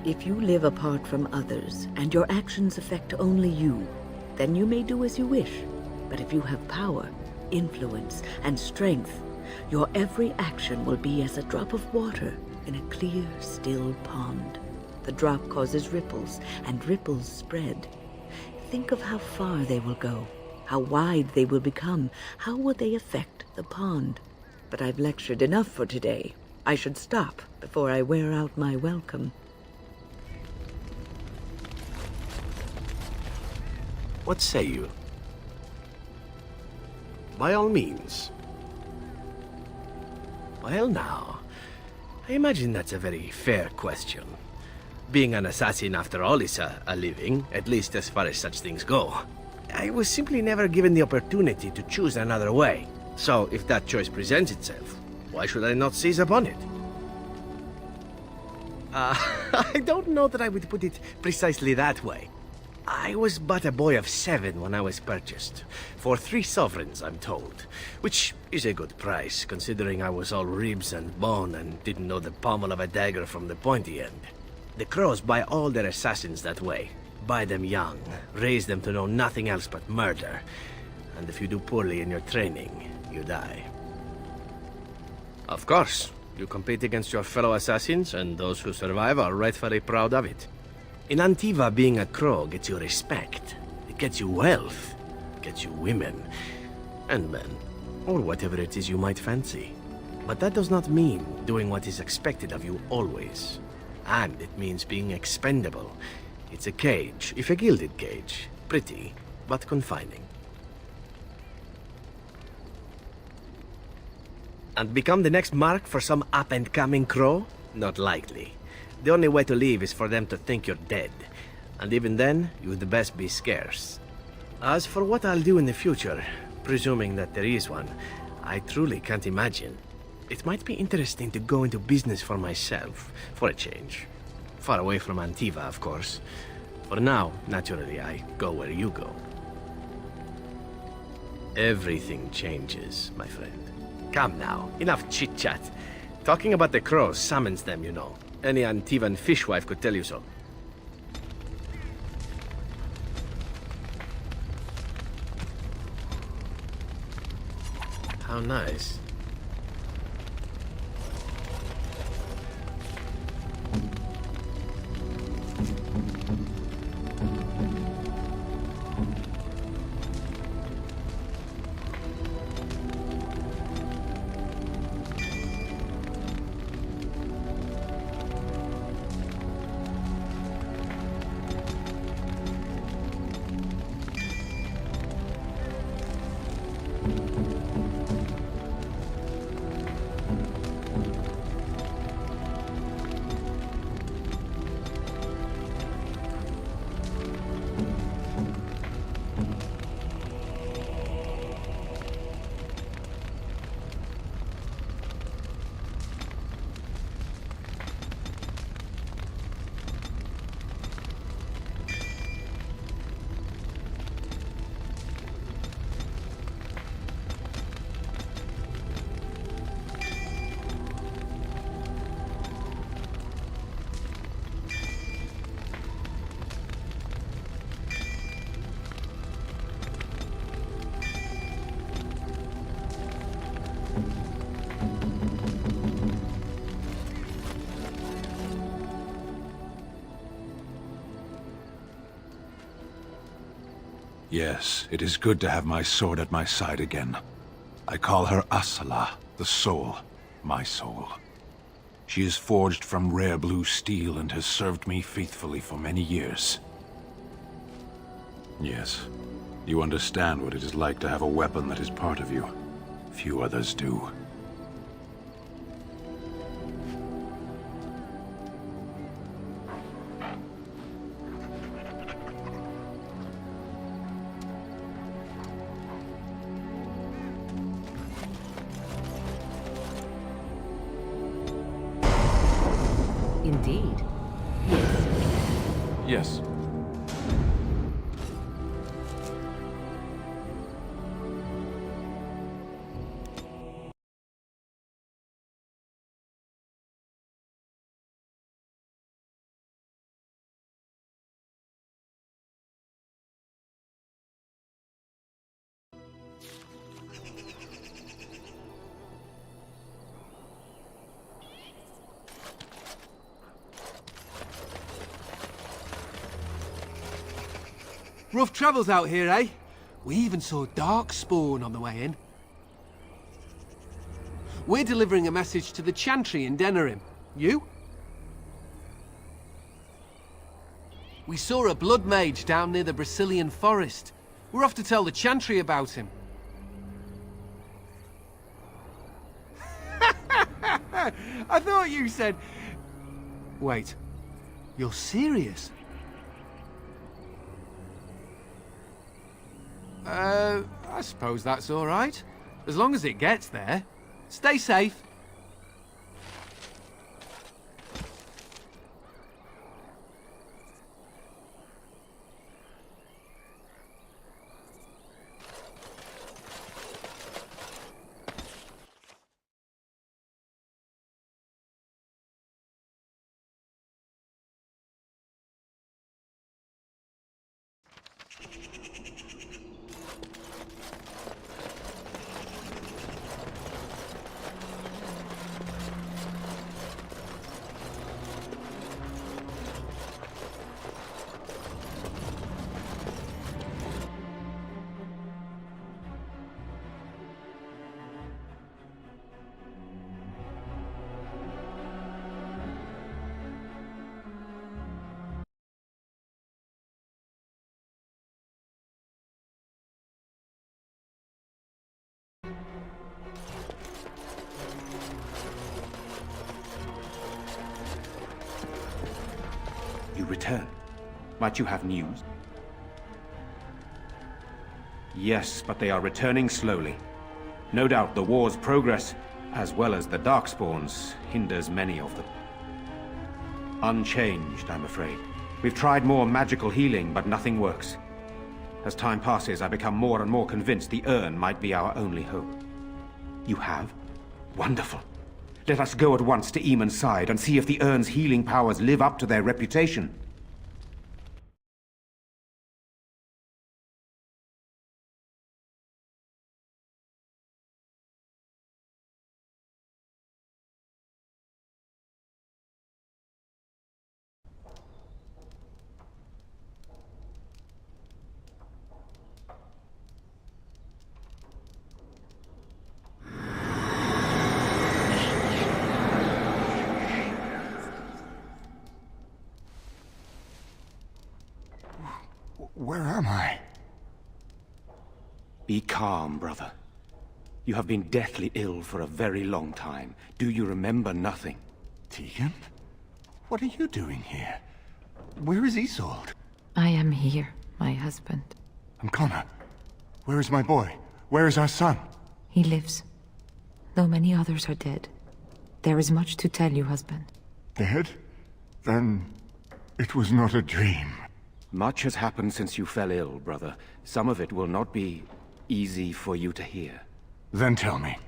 If you live apart from others, and your actions affect only you, then you may do as you wish. But if you have power, influence, and strength, your every action will be as a drop of water in a clear, still pond. The drop causes ripples, and ripples spread. Think of how far they will go, how wide they will become, how will they affect the pond. But I've lectured enough for today. I should stop before I wear out my welcome. What say you? By all means. Well now, I imagine that's a very fair question. Being an assassin after all is a living, at least as far as such things go. I was simply never given the opportunity to choose another way. So if that choice presents itself, why should I not seize upon it? I don't know that I would put it precisely that way. I was but a boy of 7 when I was purchased. For 3 sovereigns, I'm told. Which is a good price, considering I was all ribs and bone and didn't know the pommel of a dagger from the pointy end. The Crows buy all their assassins that way. Buy them young, raise them to know nothing else but murder. And if you do poorly in your training, you die. Of course, you compete against your fellow assassins, and those who survive are rightfully proud of it. In Antiva, being a crow gets you respect. It gets you wealth. It gets you women. And men. Or whatever it is you might fancy. But that does not mean doing what is expected of you always. And it means being expendable. It's a cage, if a gilded cage. Pretty, but confining. And become the next mark for some up-and-coming crow? Not likely. The only way to leave is for them to think you're dead. And even then, you'd best be scarce. As for what I'll do in the future, presuming that there is one, I truly can't imagine. It might be interesting to go into business for myself, for a change. Far away from Antiva, of course. For now, naturally, I go where you go. Everything changes, my friend. Come now, enough chit-chat. Talking about the crows summons them, you know. Any Antivan fishwife could tell you so. How nice. Yes, it is good to have my sword at my side again. I call her Asala, the soul, my soul. She is forged from rare blue steel and has served me faithfully for many years. Yes, you understand what it is like to have a weapon that is part of you. Few others do. Indeed. Yes. Rough travels out here, eh? We even saw Darkspawn on the way in. We're delivering a message to the Chantry in Denerim. You? We saw a blood mage down near the Brazilian forest. We're off to tell the Chantry about him. I thought you said... Wait. You're serious? I suppose that's all right. As long as it gets there. Stay safe. You return. Might you have news? Yes, but they are returning slowly. No doubt the war's progress, as well as the Darkspawns, hinders many of them. Unchanged, I'm afraid. We've tried more magical healing, but nothing works. As time passes, I become more and more convinced the Urn might be our only hope. You have? Wonderful. Let us go at once to Eamon's side and see if the Urn's healing powers live up to their reputation. Where am I? Be calm, brother. You have been deathly ill for a very long time. Do you remember nothing? Tegan? What are you doing here? Where is Isolde? I am here, my husband. And Connor? Where is my boy? Where is our son? He lives. Though many others are dead. There is much to tell you, husband. Dead? Then it was not a dream. Much has happened since you fell ill, brother. Some of it will not be easy for you to hear. Then tell me.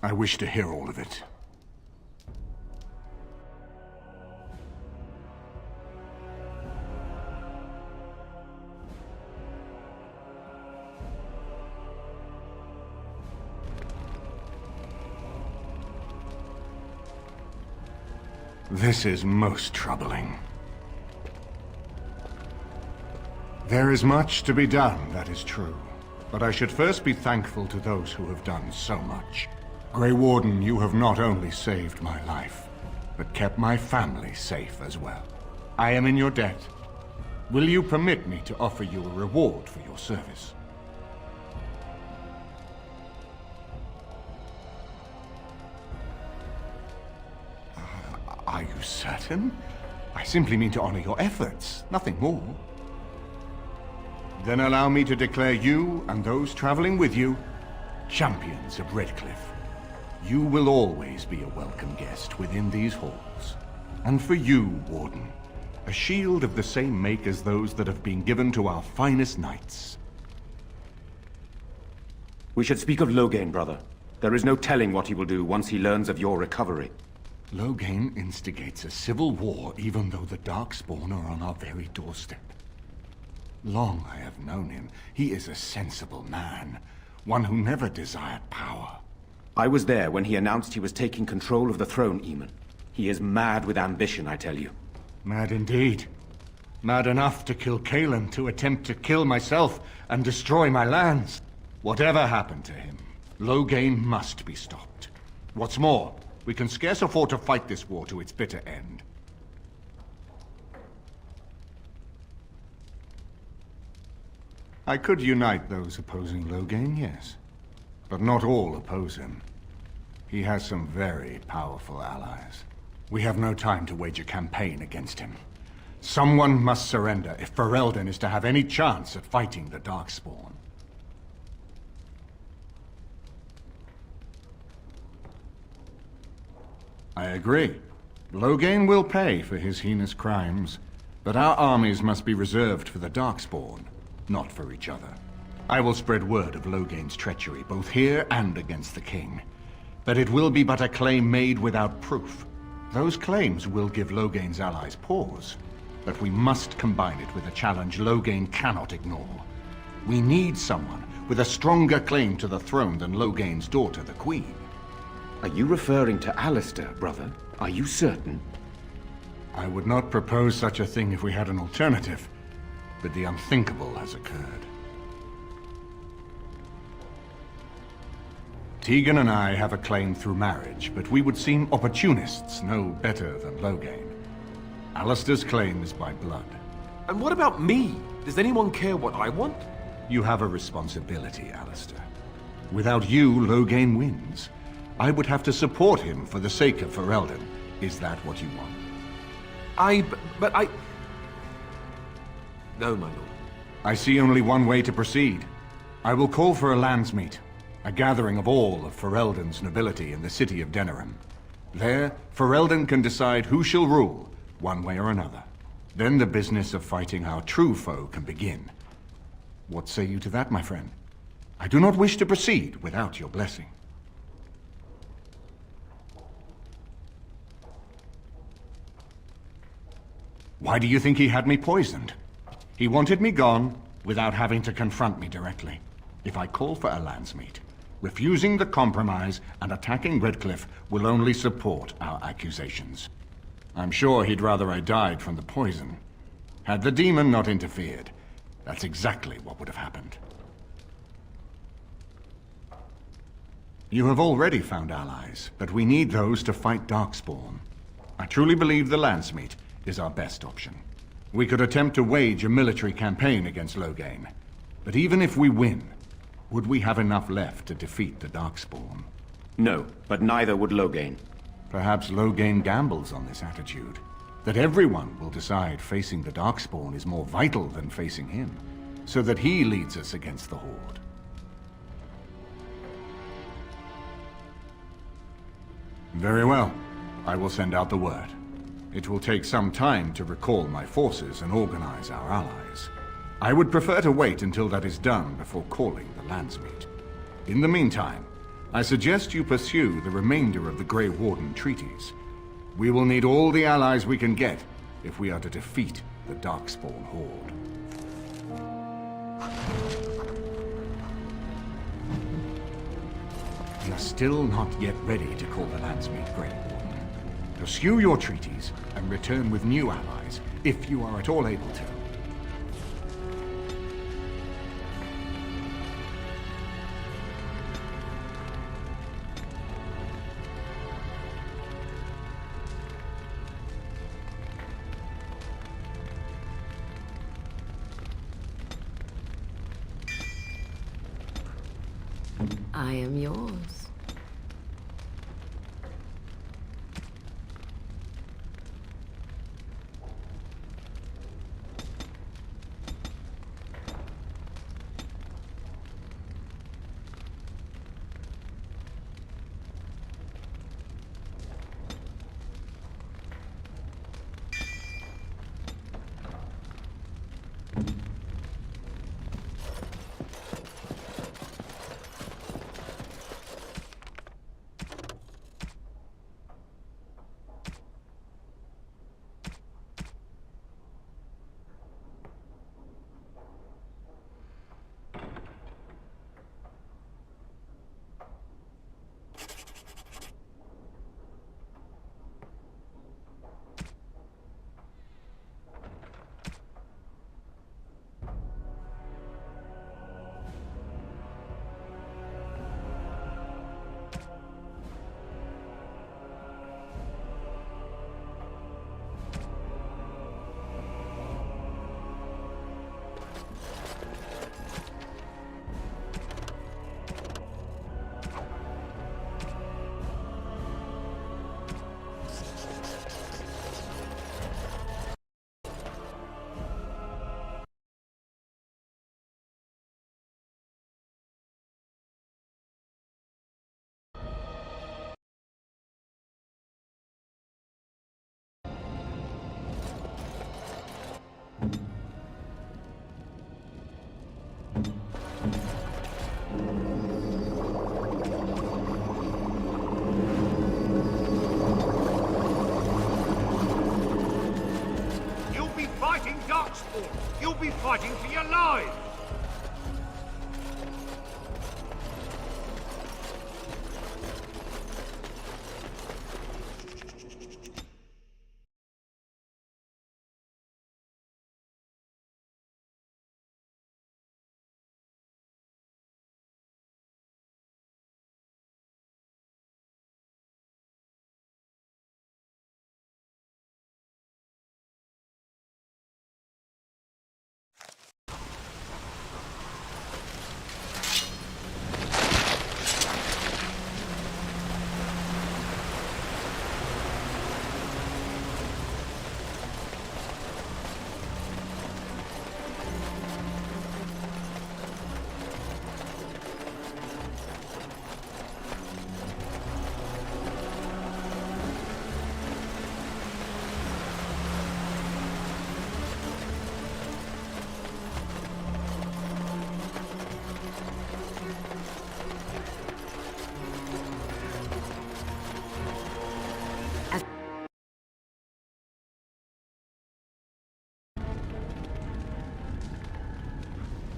I wish to hear all of it. This is most troubling. There is much to be done, that is true. But I should first be thankful to those who have done so much. Grey Warden, you have not only saved my life, but kept my family safe as well. I am in your debt. Will you permit me to offer you a reward for your service? Are you certain? I simply mean to honor your efforts, nothing more. Then allow me to declare you and those traveling with you champions of Redcliffe. You will always be a welcome guest within these halls. And for you, Warden, a shield of the same make as those that have been given to our finest knights. We should speak of Loghain, brother. There is no telling what he will do once he learns of your recovery. Loghain instigates a civil war even though the Darkspawn are on our very doorstep. Long I have known him. He is a sensible man, one who never desired power. I was there when he announced he was taking control of the throne, Eamon. He is mad with ambition, I tell you. Mad indeed. Mad enough to kill Cailan, to attempt to kill myself and destroy my lands. Whatever happened to him, Loghain must be stopped. What's more, we can scarce afford to fight this war to its bitter end. I could unite those opposing Loghain, yes. But not all oppose him. He has some very powerful allies. We have no time to wage a campaign against him. Someone must surrender if Ferelden is to have any chance at fighting the Darkspawn. I agree. Loghain will pay for his heinous crimes, but our armies must be reserved for the Darkspawn, not for each other. I will spread word of Loghain's treachery, both here and against the king. But it will be but a claim made without proof. Those claims will give Loghain's allies pause, but we must combine it with a challenge Loghain cannot ignore. We need someone with a stronger claim to the throne than Loghain's daughter, the Queen. Are you referring to Alistair, brother? Are you certain? I would not propose such a thing if we had an alternative, but the unthinkable has occurred. Tegan and I have a claim through marriage, but we would seem opportunists no better than Loghain. Alistair's claim is by blood. And what about me? Does anyone care what I want? You have a responsibility, Alistair. Without you, Loghain wins. I would have to support him for the sake of Ferelden. Is that what you want? But I... No, my lord. I see only one way to proceed. I will call for a landsmeet, a gathering of all of Ferelden's nobility in the city of Denerim. There, Ferelden can decide who shall rule, one way or another. Then the business of fighting our true foe can begin. What say you to that, my friend? I do not wish to proceed without your blessing. Why do you think he had me poisoned? He wanted me gone without having to confront me directly. If I call for a landsmeet, refusing the compromise and attacking Redcliffe will only support our accusations. I'm sure he'd rather I died from the poison. Had the demon not interfered, that's exactly what would have happened. You have already found allies, but we need those to fight Darkspawn. I truly believe the landsmeet is our best option. We could attempt to wage a military campaign against Loghain, but even if we win, would we have enough left to defeat the Darkspawn? No, but neither would Loghain. Perhaps Loghain gambles on this attitude, that everyone will decide facing the Darkspawn is more vital than facing him, so that he leads us against the Horde. Very well. I will send out the word. It will take some time to recall my forces and organize our allies. I would prefer to wait until that is done before calling the landsmeet. In the meantime, I suggest you pursue the remainder of the Grey Warden treaties. We will need all the allies we can get if we are to defeat the Darkspawn Horde. We are still not yet ready to call the landsmeet, Grey Warden. Pursue your treaties and return with new allies, if you are at all able to. I am yours. be fighting for your lives!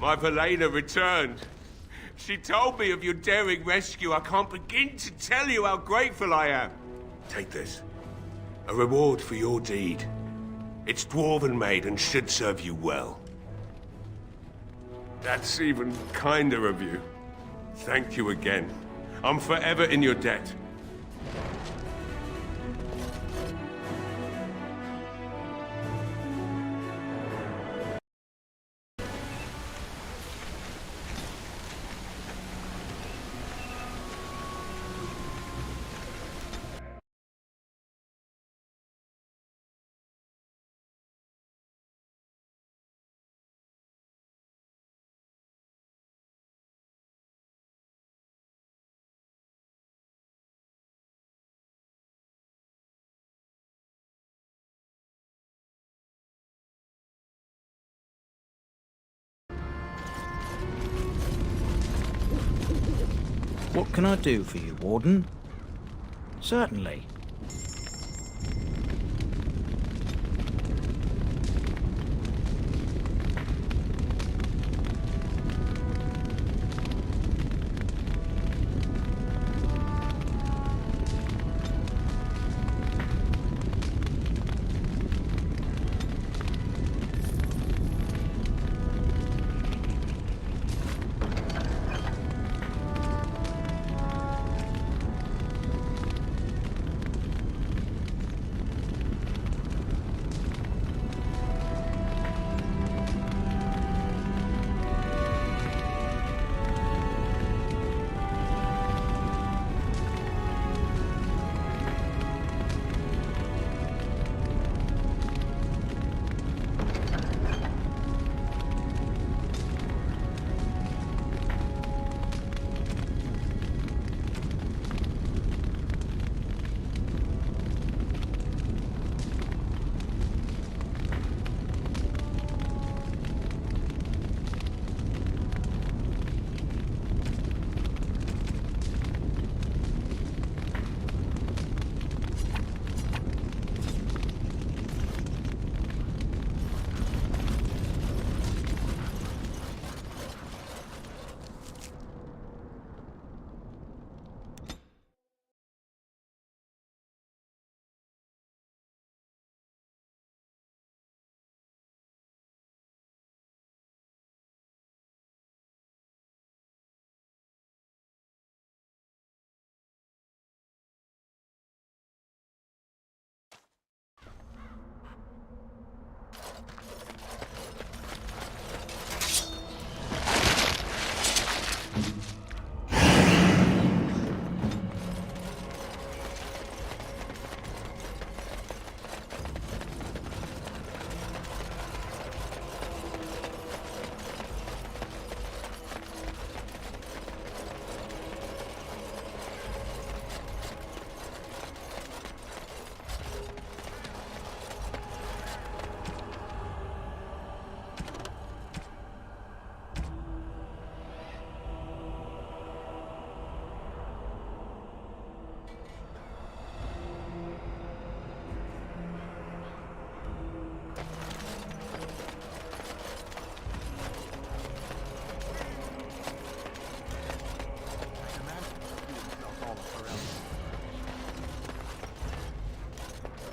My Valena returned. She told me of your daring rescue. I can't begin to tell you how grateful I am. Take this. A reward for your deed. It's dwarven made and should serve you well. That's even kinder of you. Thank you again. I'm forever in your debt. What can I do for you, Warden? Certainly.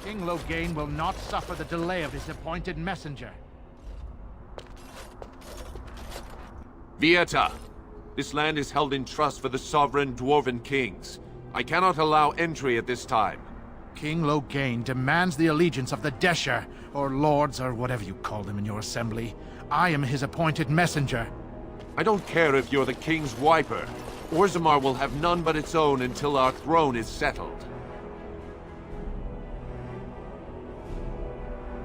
King Loghain will not suffer the delay of his appointed messenger. Vieta! This land is held in trust for the sovereign dwarven kings. I cannot allow entry at this time. King Loghain demands the allegiance of the Desher, or lords, or whatever you call them in your assembly. I am his appointed messenger. I don't care if you're the king's wiper. Orzammar will have none but its own until our throne is settled.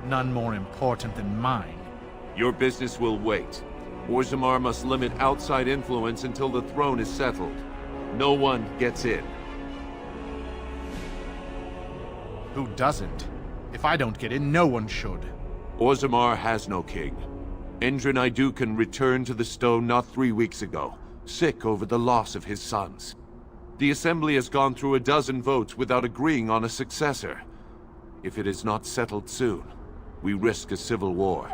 None more important than mine. Your business will wait. Orzammar must limit outside influence until the throne is settled. No one gets in. Who doesn't? If I don't get in, no one should. Orzammar has no king. Endrin Aeducan returned to the stone not 3 weeks ago, sick over the loss of his sons. The Assembly has gone through a dozen votes without agreeing on a successor. If it is not settled soon, we risk a civil war.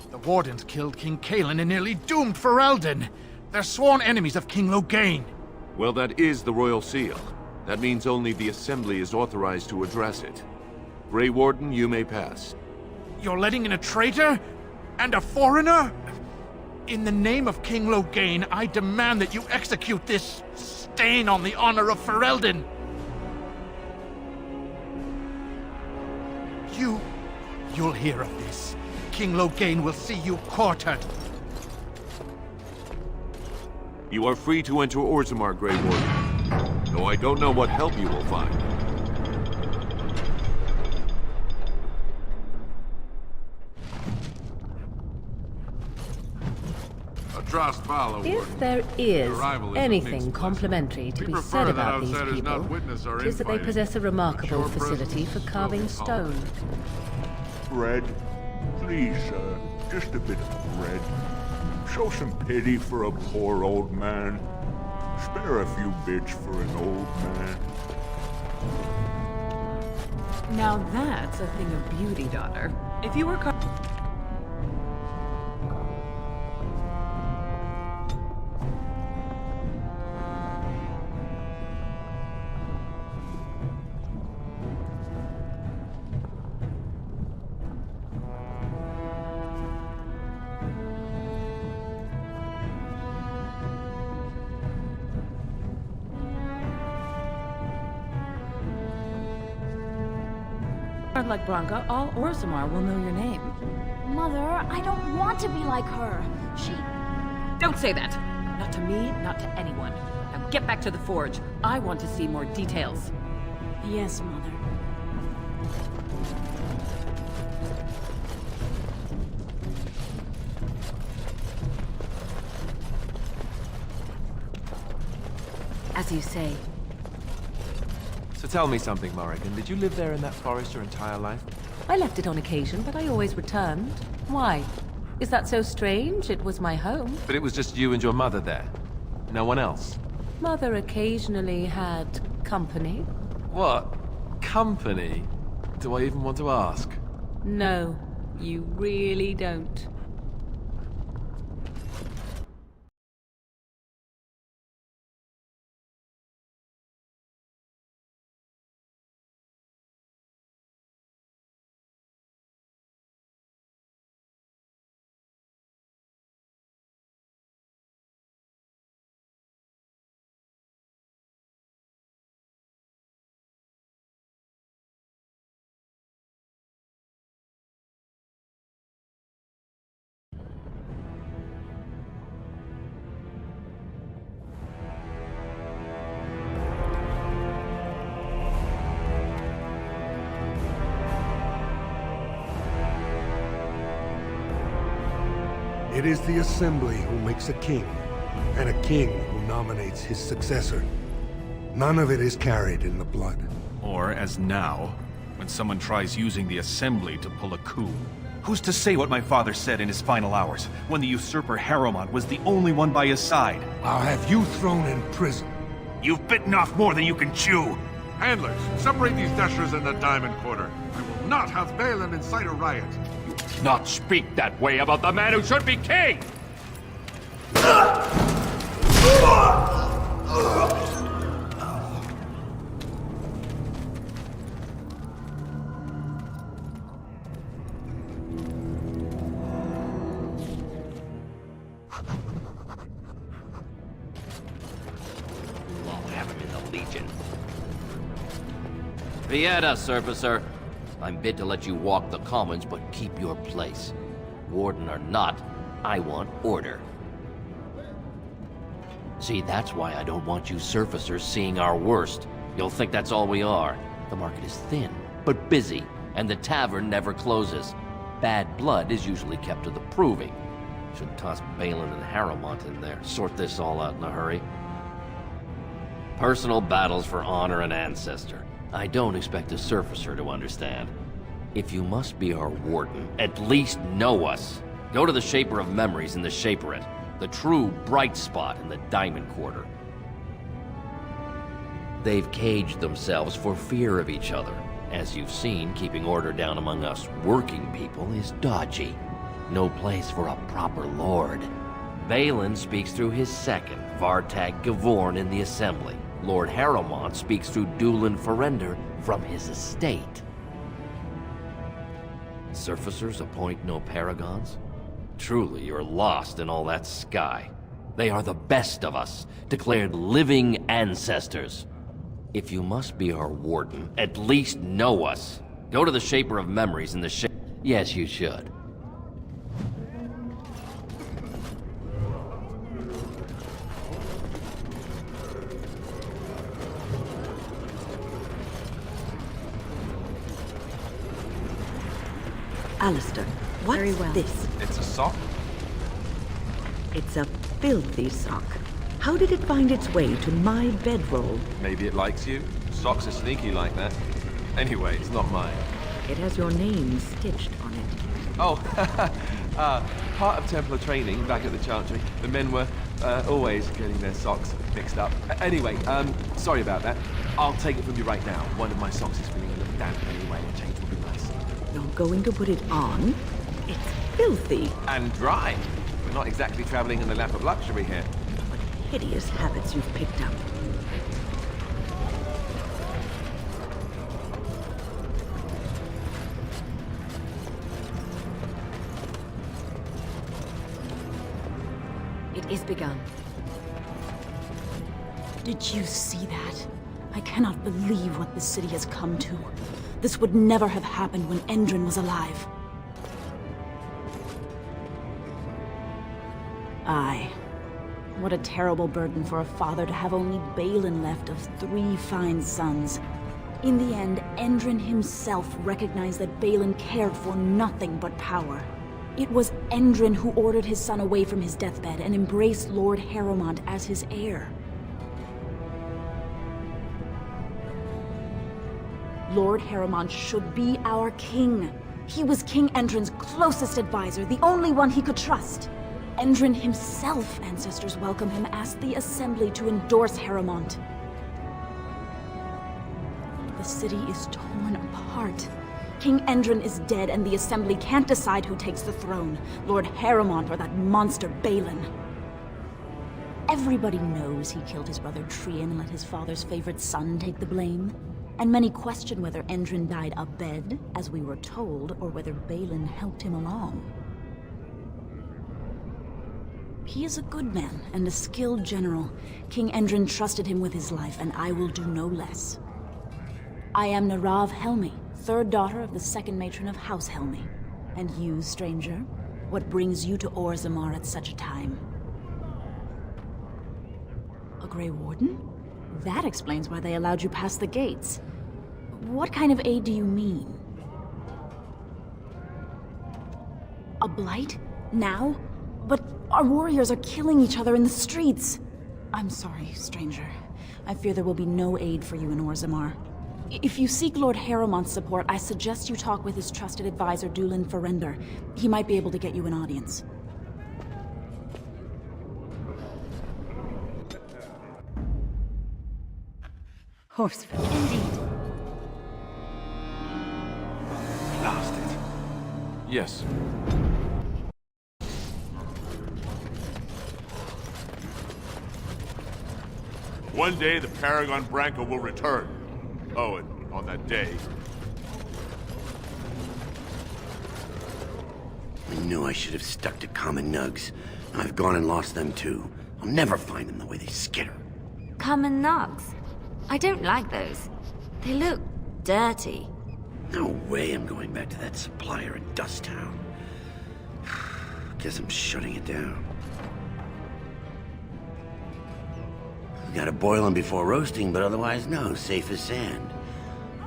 The Wardens killed King Cailan and nearly doomed Ferelden. They're sworn enemies of King Loghain. Well, that is the Royal Seal. That means only the Assembly is authorized to address it. Grey Warden, you may pass. You're letting in a traitor? And a foreigner? In the name of King Loghain, I demand that you execute this stain on the honor of Ferelden. You'll hear of this. King Loghain will see you quartered. You are free to enter Orzammar, Grey Warden. Though I don't know what help you will find. If there is anything complimentary to be said about these people, it is that they possess a remarkable facility for carving stone. Bread? Please, sir. Just a bit of bread. Show some pity for a poor old man. Spare a few bits for an old man. Now that's a thing of beauty, daughter. If you were like Branka, all Orzammar will know your name. Mother, I don't want to be like her. She... Don't say that! Not to me, not to anyone. Now get back to the forge. I want to see more details. Yes, Mother. As you say. So tell me something, Morrigan. Did you live there in that forest your entire life? I left it on occasion, but I always returned. Why? Is that so strange? It was my home. But it was just you and your mother there? No one else? Mother occasionally had company. What? Company? Do I even want to ask? No, you really don't. It is the Assembly who makes a king, and a king who nominates his successor. None of it is carried in the blood. Or, as now, when someone tries using the Assembly to pull a coup. Who's to say what my father said in his final hours, when the usurper Harrowmont was the only one by his side? I'll have you thrown in prison. You've bitten off more than you can chew! Handlers, separate these dashers in the diamond quarter. I will not have Balin incite a riot. Not speak that way about the man who should be king! Fieta, Surfacer. I'm bid to let you walk the commons, but keep your place. Warden or not, I want order. See, that's why I don't want you Surfacers seeing our worst. You'll think that's all we are. The market is thin, but busy, and the tavern never closes. Bad blood is usually kept to the proving. Should toss Balin and Harrowmont in there, sort this all out in a hurry. Personal battles for honor and ancestor. I don't expect a Surfacer to understand. If you must be our warden, at least know us. Go to the Shaper of Memories in the Shaperate, the true bright spot in the Diamond Quarter. They've caged themselves for fear of each other. As you've seen, keeping order down among us working people is dodgy. No place for a proper lord. Balin speaks through his second, Vartag Gavorn, in the Assembly. Lord Harrowmont speaks through Dulin Ferender from his estate. Surfacers appoint no paragons? Truly, you're lost in all that sky. They are the best of us, declared living ancestors. If you must be our warden, at least know us. Go to the Shaper of Memories in the Yes, you should. Alistair, what's this? It's a sock? It's a filthy sock. How did it find its way to my bedroll? Maybe it likes you. Socks are sneaky like that. Anyway, it's not mine. It has your name stitched on it. Oh, part of Templar training back at the Chantry. The men were always getting their socks mixed up. Anyway, sorry about that. I'll take it from you right now. One of my socks is feeling a little damp anyway. A change would be nice. You're going to put it on? It's filthy. And dry. We're not exactly traveling in the lap of luxury here. What hideous habits you've picked up. It is begun. Did you see that? I cannot believe what this city has come to. This would never have happened when Endrin was alive. Aye. What a terrible burden for a father to have only Balin left of 3 fine sons. In the end, Endrin himself recognized that Balin cared for nothing but power. It was Endrin who ordered his son away from his deathbed and embraced Lord Harrowmont as his heir. Lord Harrowmont should be our king. He was King Endrin's closest advisor, the only one he could trust. Endrin himself, ancestors welcome him, asked the Assembly to endorse Harrowmont. The city is torn apart. King Endrin is dead and the Assembly can't decide who takes the throne, Lord Harrowmont or that monster Balin. Everybody knows he killed his brother Trian and let his father's favorite son take the blame. And many question whether Endrin died abed, as we were told, or whether Balin helped him along. He is a good man and a skilled general. King Endrin trusted him with his life, and I will do no less. I am Narav Helmi, 3rd daughter of the 2nd matron of House Helmi. And you, stranger, what brings you to Orzammar at such a time? A Grey Warden? That explains why they allowed you past the gates. What kind of aid do you mean? A blight? Now? But our warriors are killing each other in the streets. I'm sorry, stranger. I fear there will be no aid for you in Orzammar. If you seek Lord Harrowmont's support, I suggest you talk with his trusted advisor, Dulin Ferender. He might be able to get you an audience. Horseful. Indeed. Blast it. Yes. One day the Paragon Branca will return. Oh, and on that day... I knew I should have stuck to common nugs. I've gone and lost them too. I'll never find them the way they skitter. Common nugs? I don't like those. They look Dirty? No way I'm going back to that supplier in Dust Town. Guess I'm shutting it down. Gotta boil them before roasting, but otherwise no, safe as sand.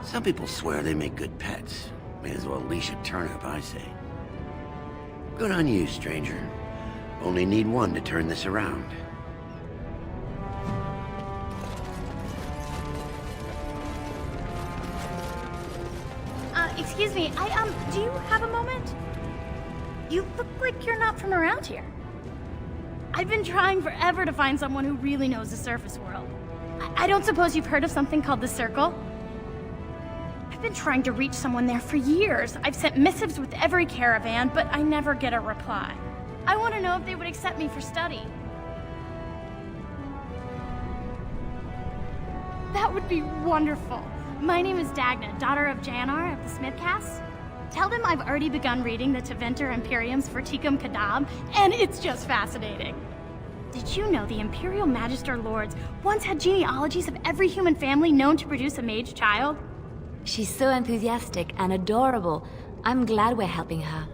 Some people swear they make good pets. May as well leash a turnip, I say. Good on you, stranger. Only need one to turn this around. Excuse me, do you have a moment? You look like you're not from around here. I've been trying forever to find someone who really knows the surface world. I don't suppose you've heard of something called the Circle? I've been trying to reach someone there for years. I've sent missives with every caravan, but I never get a reply. I want to know if they would accept me for study. That would be wonderful. My name is Dagna, daughter of Janar of the Smithcast. Tell them I've already begun reading the Tevinter Imperium's Verticum Kadab, and it's just fascinating. Did you know the Imperial Magister Lords once had genealogies of every human family known to produce a mage child? She's so enthusiastic and adorable. I'm glad we're helping her.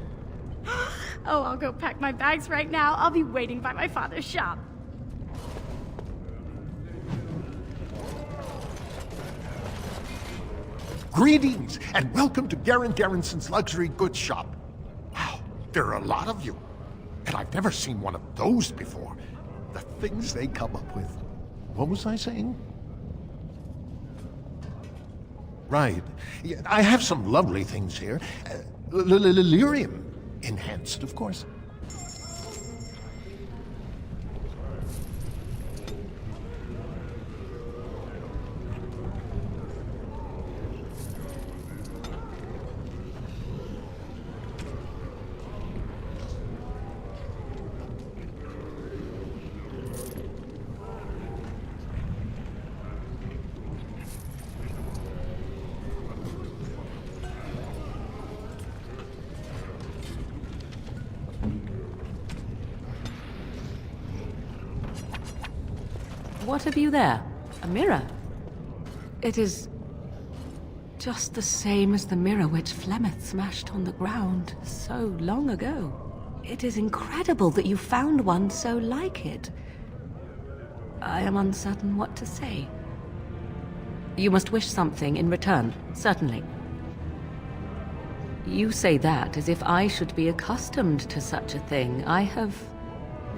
Oh, I'll go pack my bags right now. I'll be waiting by my father's shop. Greetings, and welcome to Garen Garrison's luxury goods shop. Wow, there are a lot of you. And I've never seen one of those before. The things they come up with. What was I saying? Right. Yeah, I have some lovely things here. Lyrium enhanced, of course. What have you there? A mirror? It is just the same as the mirror which Flemeth smashed on the ground so long ago. It is incredible that you found one so like it. I am uncertain what to say. You must wish something in return, certainly. You say that as if I should be accustomed to such a thing. I have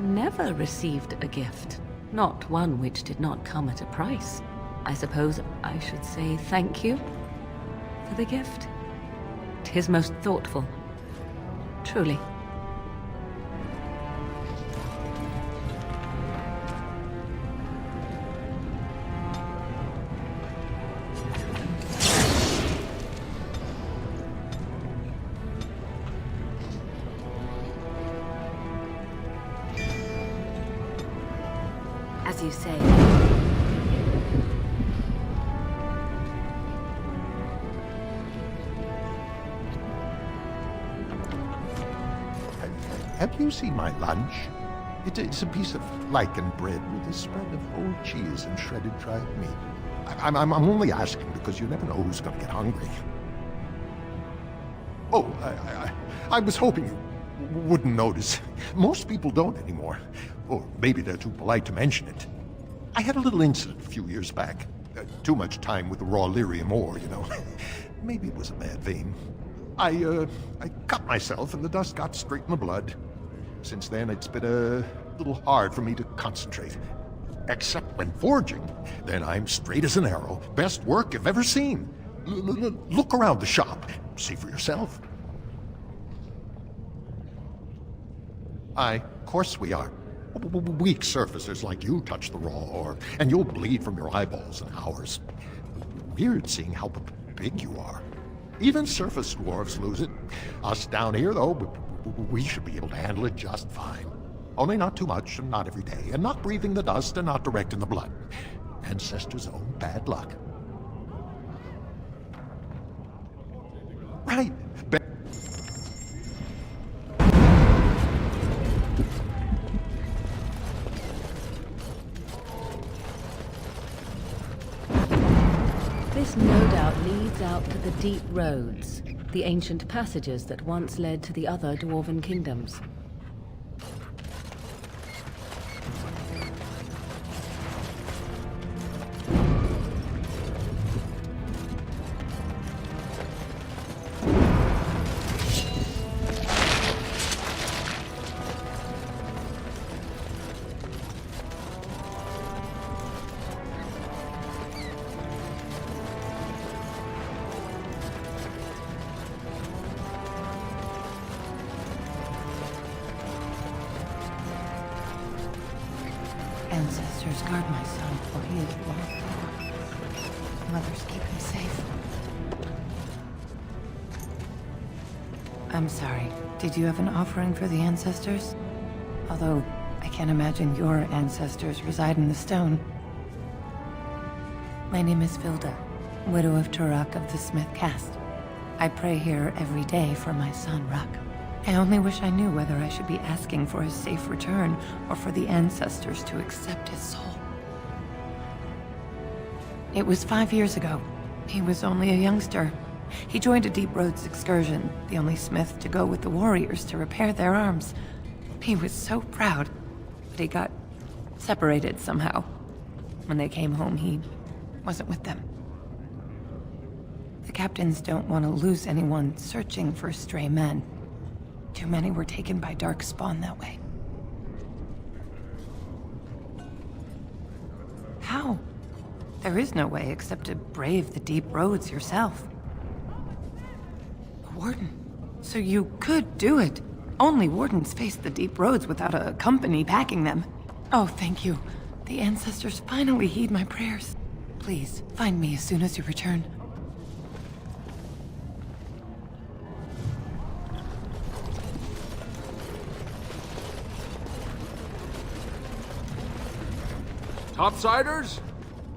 never received a gift. Not one which did not come at a price. I suppose I should say thank you for the gift. 'Tis most thoughtful. Truly. As you say. Have you seen my lunch? It's a piece of lichen bread with a spread of whole cheese and shredded dried meat. I'm only asking because you never know who's going to get hungry. Oh, I was hoping you wouldn't notice. Most people don't anymore. Or maybe they're too polite to mention it. I had a little incident a few years back. Too much time with the raw lyrium ore, you know. Maybe it was a bad vein. I cut myself and the dust got straight in the blood. Since then, it's been a little hard for me to concentrate. Except when forging. Then I'm straight as an arrow. Best work you've ever seen. Look around the shop. See for yourself. Aye, of course we are. Weak surfacers like you touch the raw ore, and you'll bleed from your eyeballs in hours. Weird seeing how big you are. Even surface dwarves lose it. Us down here, though, we should be able to handle it just fine. Only not too much, and not every day, and not breathing the dust, and not direct in the blood. Ancestors' own bad luck. Right. This no doubt Hideout leads out to the deep roads, the ancient passages that once led to the other dwarven kingdoms. Ancestors, guard my son, for he is lost. Mothers, keep him safe. I'm sorry. Did you have an offering for the ancestors? Although, I can't imagine your ancestors reside in the stone. My name is Vilda, widow of Turak of the Smith Caste. I pray here every day for my son, Ruck. I only wish I knew whether I should be asking for his safe return or for the ancestors to accept his soul. It was 5 years ago. He was only a youngster. He joined a Deep Roads excursion, the only smith to go with the warriors to repair their arms. He was so proud, but he got separated somehow. When they came home, he wasn't with them. The captains don't want to lose anyone searching for stray men. Too many were taken by dark spawn that way. How? There is no way except to brave the deep roads yourself. A warden. So you could do it. Only wardens face the deep roads without a company backing them. Oh, thank you. The ancestors finally heed my prayers. Please, find me as soon as you return. Topsiders?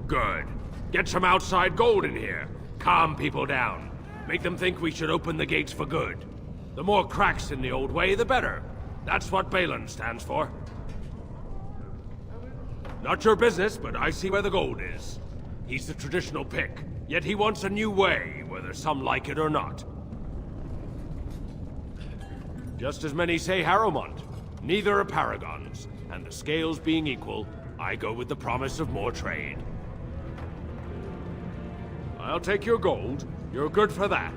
Good. Get some outside gold in here. Calm people down. Make them think we should open the gates for good. The more cracks in the old way, the better. That's what Balin stands for. Not your business, but I see where the gold is. He's the traditional pick, yet he wants a new way, whether some like it or not. Just as many say Harrowmont. Neither are paragons, and the scales being equal, I go with the promise of more trade. I'll take your gold. You're good for that.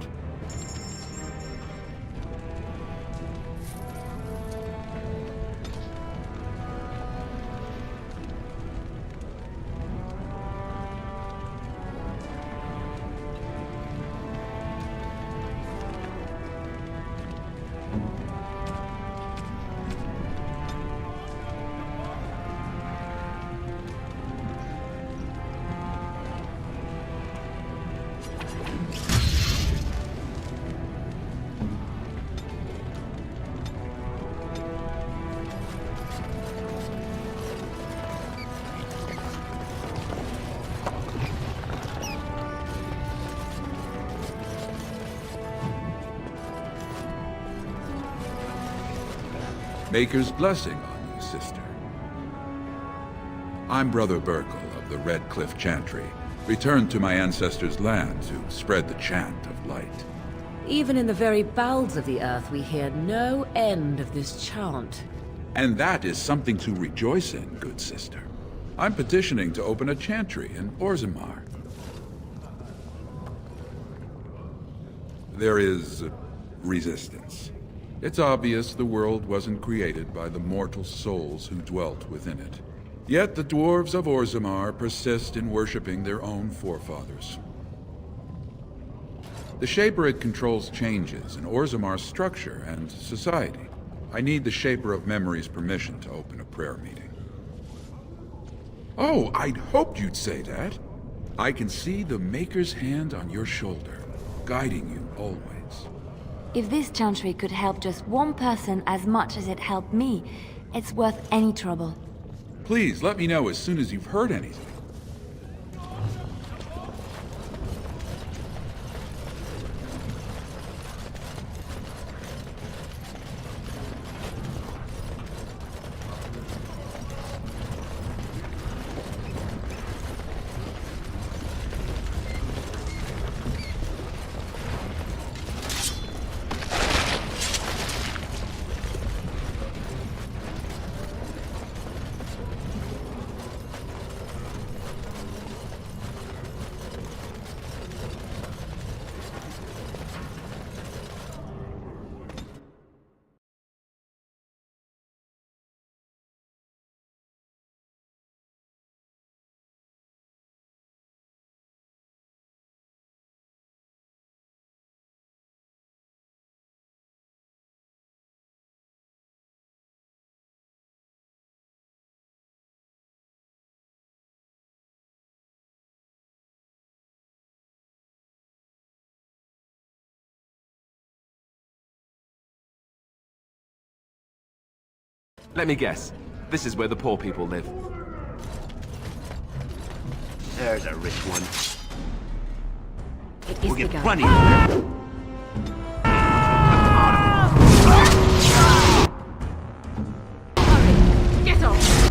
Maker's blessing on you, sister. I'm Brother Burkle of the Redcliffe Chantry, returned to my ancestors' land to spread the chant of light. Even in the very bowels of the earth, we hear no end of this chant. And that is something to rejoice in, good sister. I'm petitioning to open a chantry in Orzammar. There is resistance. It's obvious the world wasn't created by the mortal souls who dwelt within it. Yet the dwarves of Orzammar persist in worshipping their own forefathers. The Shaperid controls changes in Orzammar's structure and society. I need the Shaper of Memory's permission to open a prayer meeting. Oh, I'd hoped you'd say that. I can see the Maker's hand on your shoulder, guiding you always. If this chantry could help just one person as much as it helped me, it's worth any trouble. Please, let me know as soon as you've heard anything. Let me guess. This is where the poor people live. There's a rich one. It is We'll the get guy. plenty of them. Get off!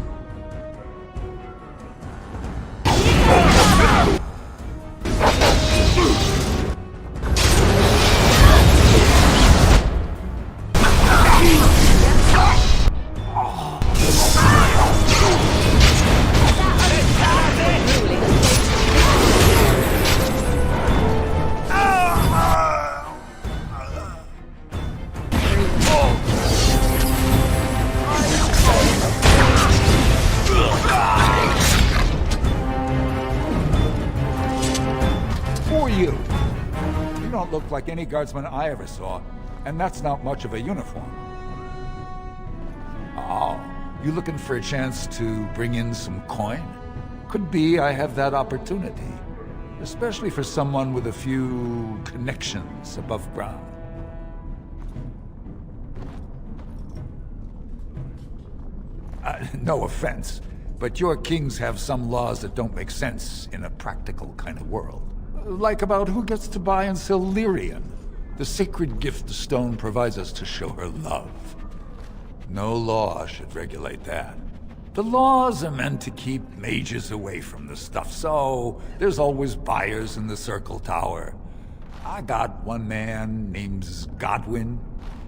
Look like any guardsman I ever saw, and that's not much of a uniform. Oh, you looking for a chance to bring in some coin? Could be I have that opportunity, especially for someone with a few connections above ground. No offense, but your kings have some laws that don't make sense in a practical kind of world. Like about who gets to buy and sell lyrium, the sacred gift the stone provides us to show her love. No law should regulate that. The laws are meant to keep mages away from the stuff, so there's always buyers in the Circle Tower. I got one man named Godwyn.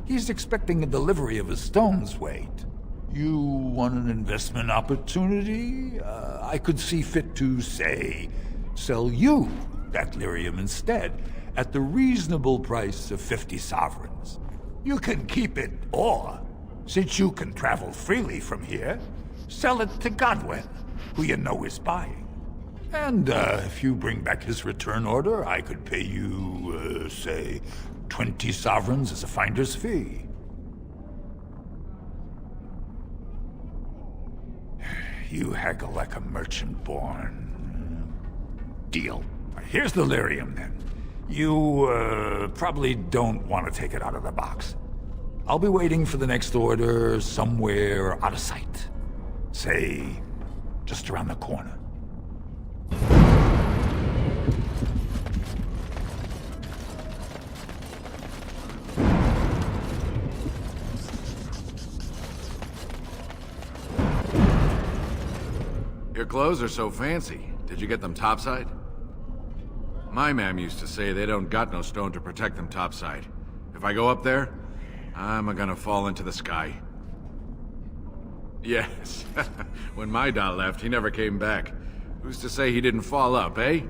He's expecting a delivery of a stone's weight. You want an investment opportunity? I could see fit to, say, sell you that lyrium instead, at the reasonable price of 50 sovereigns. You can keep it, or, since you can travel freely from here, sell it to Godwyn, who you know is buying. And if you bring back his return order, I could pay you, say, 20 sovereigns as a finder's fee. You haggle like a merchant born. Deal. Here's the lyrium, then. You, probably don't want to take it out of the box. I'll be waiting for the next order somewhere out of sight. Say, just around the corner. Your clothes are so fancy. Did you get them topside? My mam used to say they don't got no stone to protect them topside. If I go up there, I'm gonna fall into the sky. Yes. When my dad left, he never came back. Who's to say he didn't fall up, eh?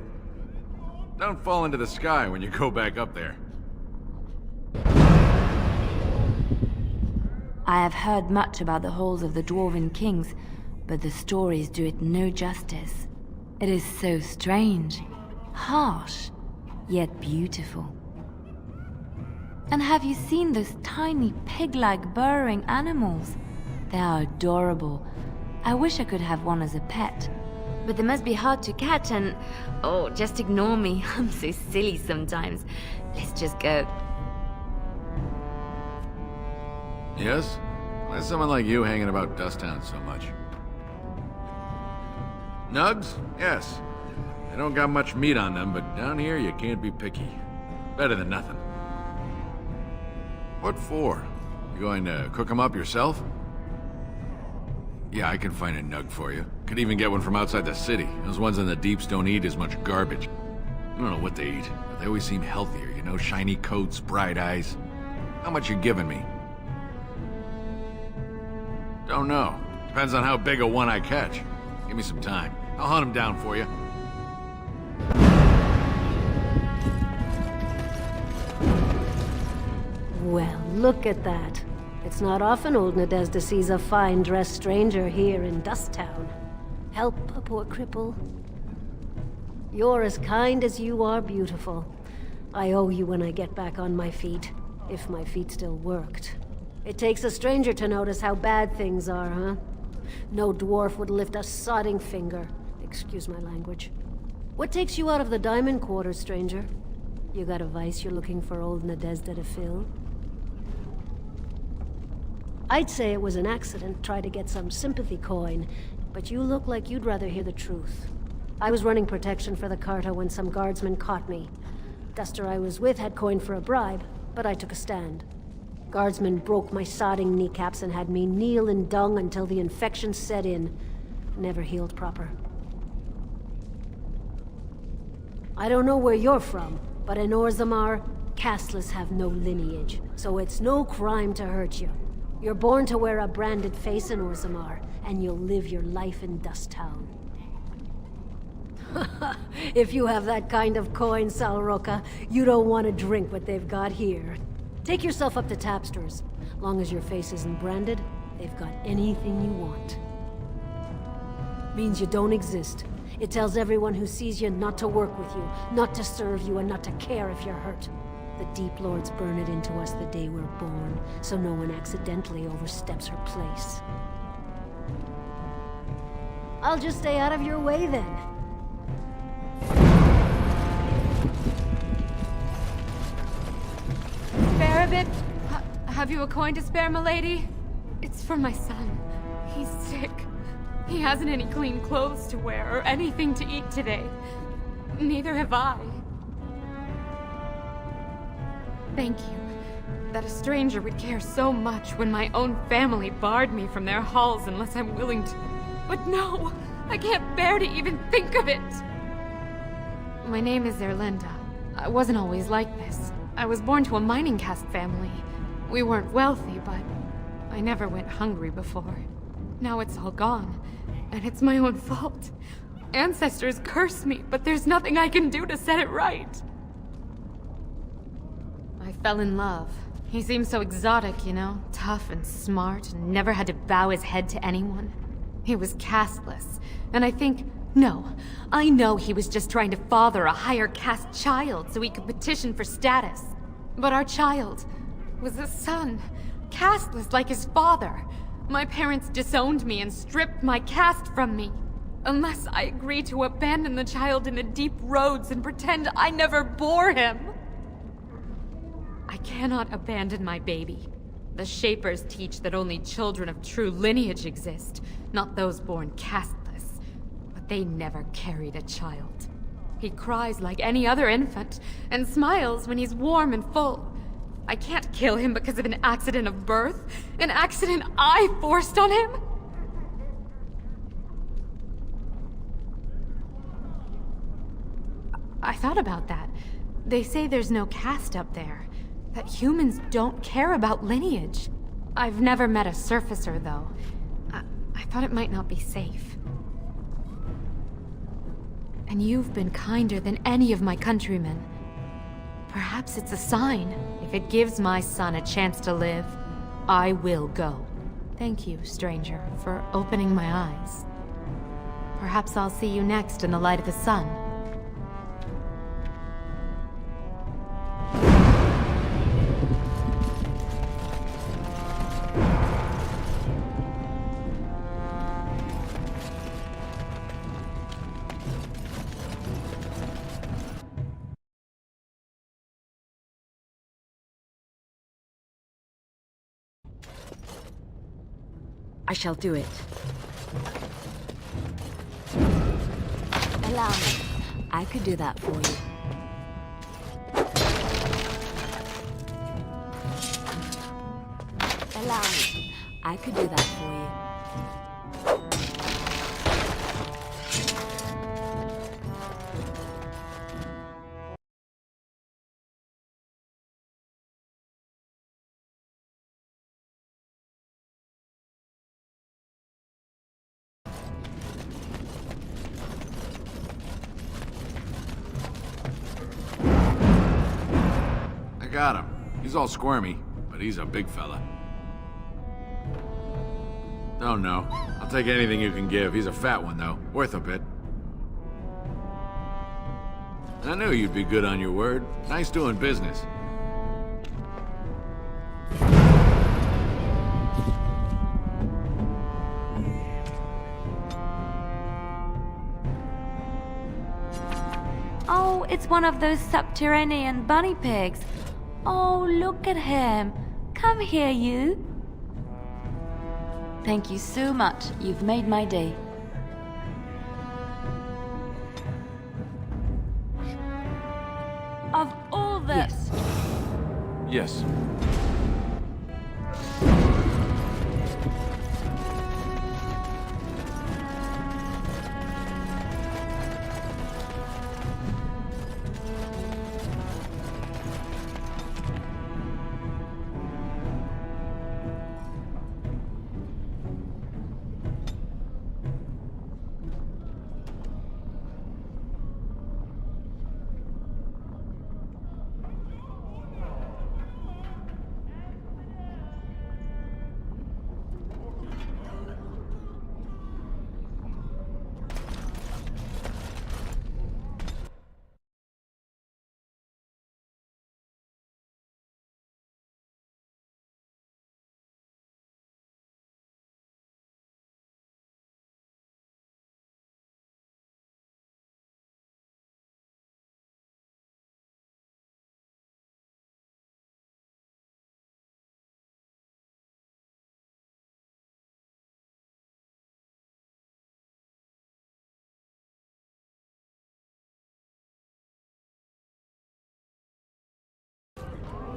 Don't fall into the sky when you go back up there. I have heard much about the halls of the Dwarven Kings, but the stories do it no justice. It is so strange. Harsh, yet beautiful. And have you seen those tiny pig-like burrowing animals? They are adorable. I wish I could have one as a pet. But they must be hard to catch and... Oh, just ignore me. I'm so silly sometimes. Let's just go. Yes? Why's someone like you hanging about Dusttown so much? Nugs? Yes. They don't got much meat on them, but down here you can't be picky. Better than nothing. What for? You going to cook them up yourself? Yeah, I can find a nug for you. Could even get one from outside the city. Those ones in the deeps don't eat as much garbage. I don't know what they eat, but they always seem healthier, you know? Shiny coats, bright eyes. How much you giving me? Don't know. Depends on how big a one I catch. Give me some time. I'll hunt him down for you. Well, look at that. It's not often old Nadezda sees a fine-dressed stranger here in Dusttown. Help a poor cripple. You're as kind as you are beautiful. I owe you when I get back on my feet, if my feet still worked. It takes a stranger to notice how bad things are, huh? No dwarf would lift a sodding finger. Excuse my language. What takes you out of the Diamond Quarter, stranger? You got a vice you're looking for old Nadezda to fill? I'd say it was an accident, try to get some sympathy coin, but you look like you'd rather hear the truth. I was running protection for the Carta when some guardsmen caught me. Duster I was with had coin for a bribe, but I took a stand. Guardsmen broke my sodding kneecaps and had me kneel in dung until the infection set in. Never healed proper. I don't know where you're from, but in Orzammar, casteless have no lineage, so it's no crime to hurt you. You're born to wear a branded face in Orzammar, and you'll live your life in Dust Town. If you have that kind of coin, Salroka, you don't want to drink what they've got here. Take yourself up to Tapster's. Long as your face isn't branded, they've got anything you want. Means you don't exist. It tells everyone who sees you not to work with you, not to serve you, and not to care if you're hurt. The Deep Lords burn it into us the day we're born, so no one accidentally oversteps her place. I'll just stay out of your way then. Spare a bit? Have you a coin to spare, milady? It's for my son. He's sick. He hasn't any clean clothes to wear or anything to eat today. Neither have I. Thank you. That a stranger would care so much when my own family barred me from their halls unless I'm willing to. But no! I can't bear to even think of it! My name is Erlinda. I wasn't always like this. I was born to a mining caste family. We weren't wealthy, but I never went hungry before. Now it's all gone, and it's my own fault. Ancestors cursed me, but there's nothing I can do to set it right. I fell in love. He seemed so exotic, you know? Tough and smart, and never had to bow his head to anyone. He was casteless, and I know he was just trying to father a higher caste child so he could petition for status. But our child was a son, casteless like his father. My parents disowned me and stripped my caste from me. Unless I agree to abandon the child in the deep roads and pretend I never bore him. I cannot abandon my baby. The Shapers teach that only children of true lineage exist, not those born casteless. But they never carried a child. He cries like any other infant, and smiles when he's warm and full. I can't kill him because of an accident of birth, an accident I forced on him. I thought about that. They say there's no caste up there. That humans don't care about lineage. I've never met a surfacer, though. I thought it might not be safe. And you've been kinder than any of my countrymen. Perhaps it's a sign. If it gives my son a chance to live, I will go. Thank you, stranger, for opening my eyes. Perhaps I'll see you next in the light of the sun. I shall do it. Allow me. I could do that for you. Allow me. I could do that for you. Got him. He's all squirmy, but he's a big fella. Don't know. I'll take anything you can give. He's a fat one, though. Worth a bit. I knew you'd be good on your word. Nice doing business. Oh, it's one of those subterranean bunny pigs. Oh, look at him. Come here, you. Thank you so much. You've made my day. Of all the... Yes.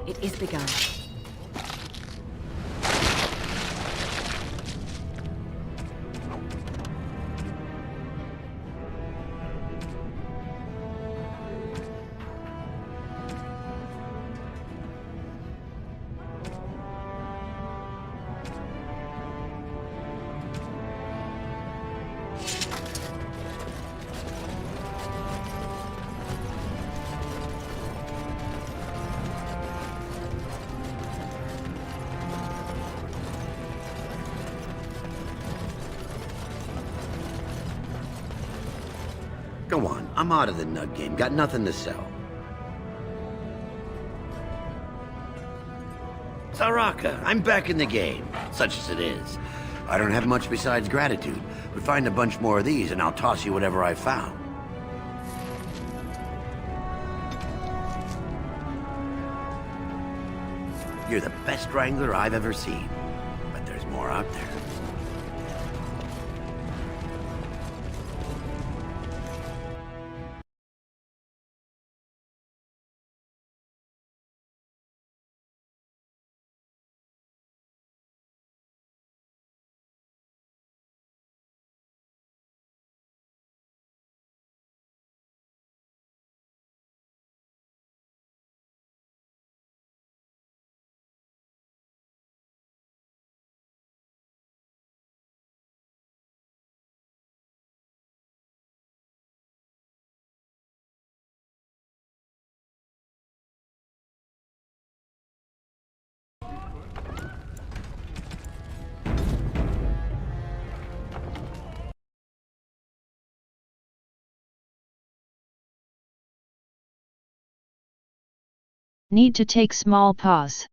It is begun. Go on, I'm out of the nug game. Got nothing to sell. Saraka, I'm back in the game, such as it is. I don't have much besides gratitude, but find a bunch more of these and I'll toss you whatever I found. You're the best wrangler I've ever seen, but there's more out there. Need to take small pause.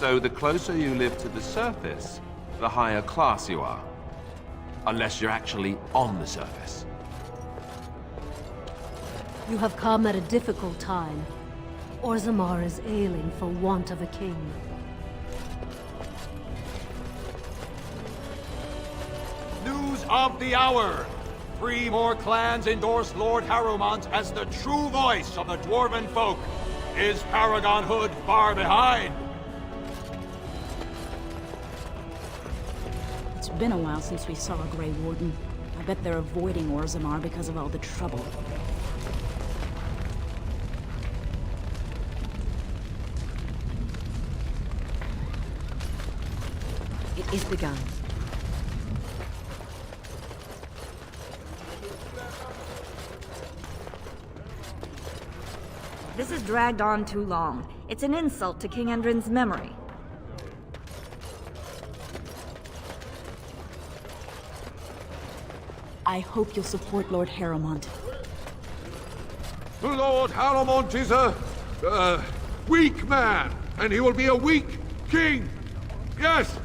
So the closer you live to the surface, the higher class you are. Unless you're actually on the surface. You have come at a difficult time. Orzammar is ailing for want of a king. News of the hour! 3 more clans endorse Lord Harrowmont as the true voice of the Dwarven folk. Is Paragon Hood far behind? It's been a while since we saw a Grey Warden. I bet they're avoiding Orzammar because of all the trouble. It is begun. This has dragged on too long. It's an insult to King Endrin's memory. I hope you'll support Lord Harrowmont. Lord Harrowmont is a weak man, and he will be a weak king. Yes.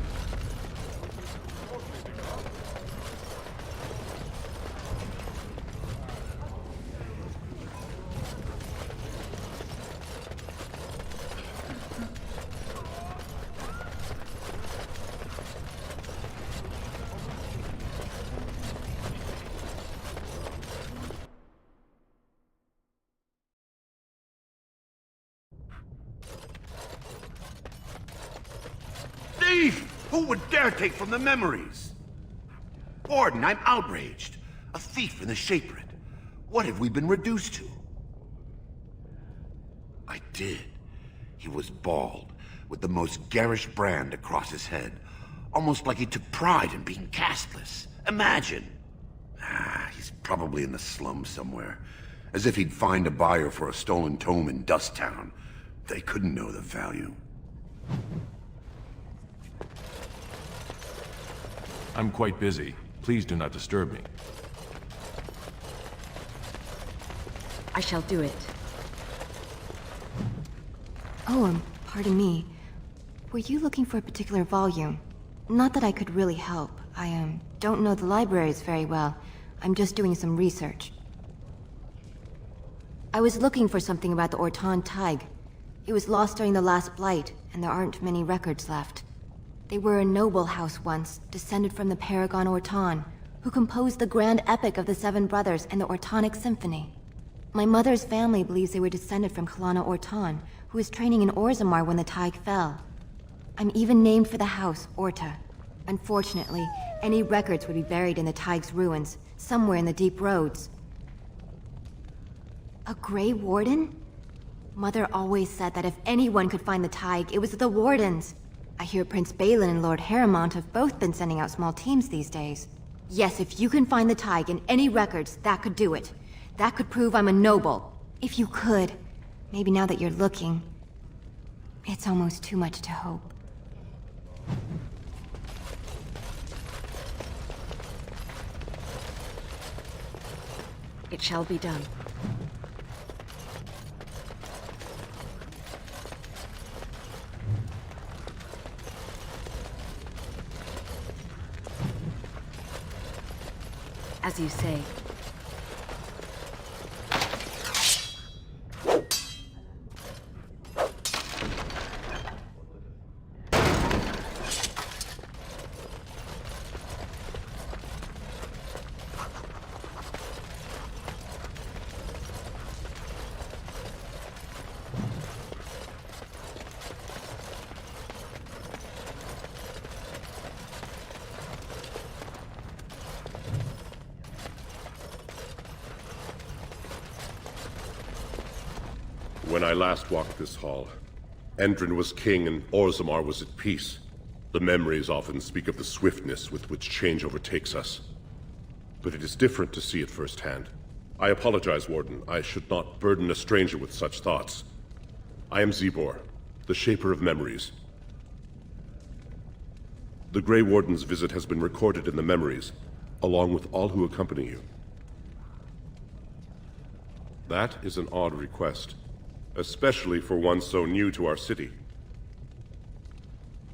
Thief! Who would dare take from the memories? Warden, I'm outraged. A thief in the Shapeshifter. What have we been reduced to? I did. He was bald, with the most garish brand across his head. Almost like he took pride in being castless. Imagine! He's probably in the slums somewhere. As if he'd find a buyer for a stolen tome in Dust Town. They couldn't know the value. I'm quite busy. Please do not disturb me. I shall do it. Oh, pardon me. Were you looking for a particular volume? Not that I could really help. I, don't know the libraries very well. I'm just doing some research. I was looking for something about the Ortan Thaig. It was lost during the last Blight, and there aren't many records left. They were a noble house once, descended from the Paragon Ortan, who composed the grand epic of the Seven Brothers and the Ortanic Symphony. My mother's family believes they were descended from Kalana Ortan, who was training in Orzammar when the Thaig fell. I'm even named for the house, Orta. Unfortunately, any records would be buried in the Thaig's ruins, somewhere in the deep roads. A Grey Warden? Mother always said that if anyone could find the Thaig, it was the Wardens. I hear Prince Balin and Lord Harrowmont have both been sending out small teams these days. Yes, if you can find the Thaig in any records, that could do it. That could prove I'm a noble. If you could. Maybe now that you're looking. It's almost too much to hope. It shall be done. As you say. When I last walked this hall, Endrin was king and Orzammar was at peace. The memories often speak of the swiftness with which change overtakes us. But it is different to see it firsthand. I apologize, Warden. I should not burden a stranger with such thoughts. I am Zebor, the Shaper of Memories. The Grey Warden's visit has been recorded in the memories, along with all who accompany you. That is an odd request. Especially for one so new to our city.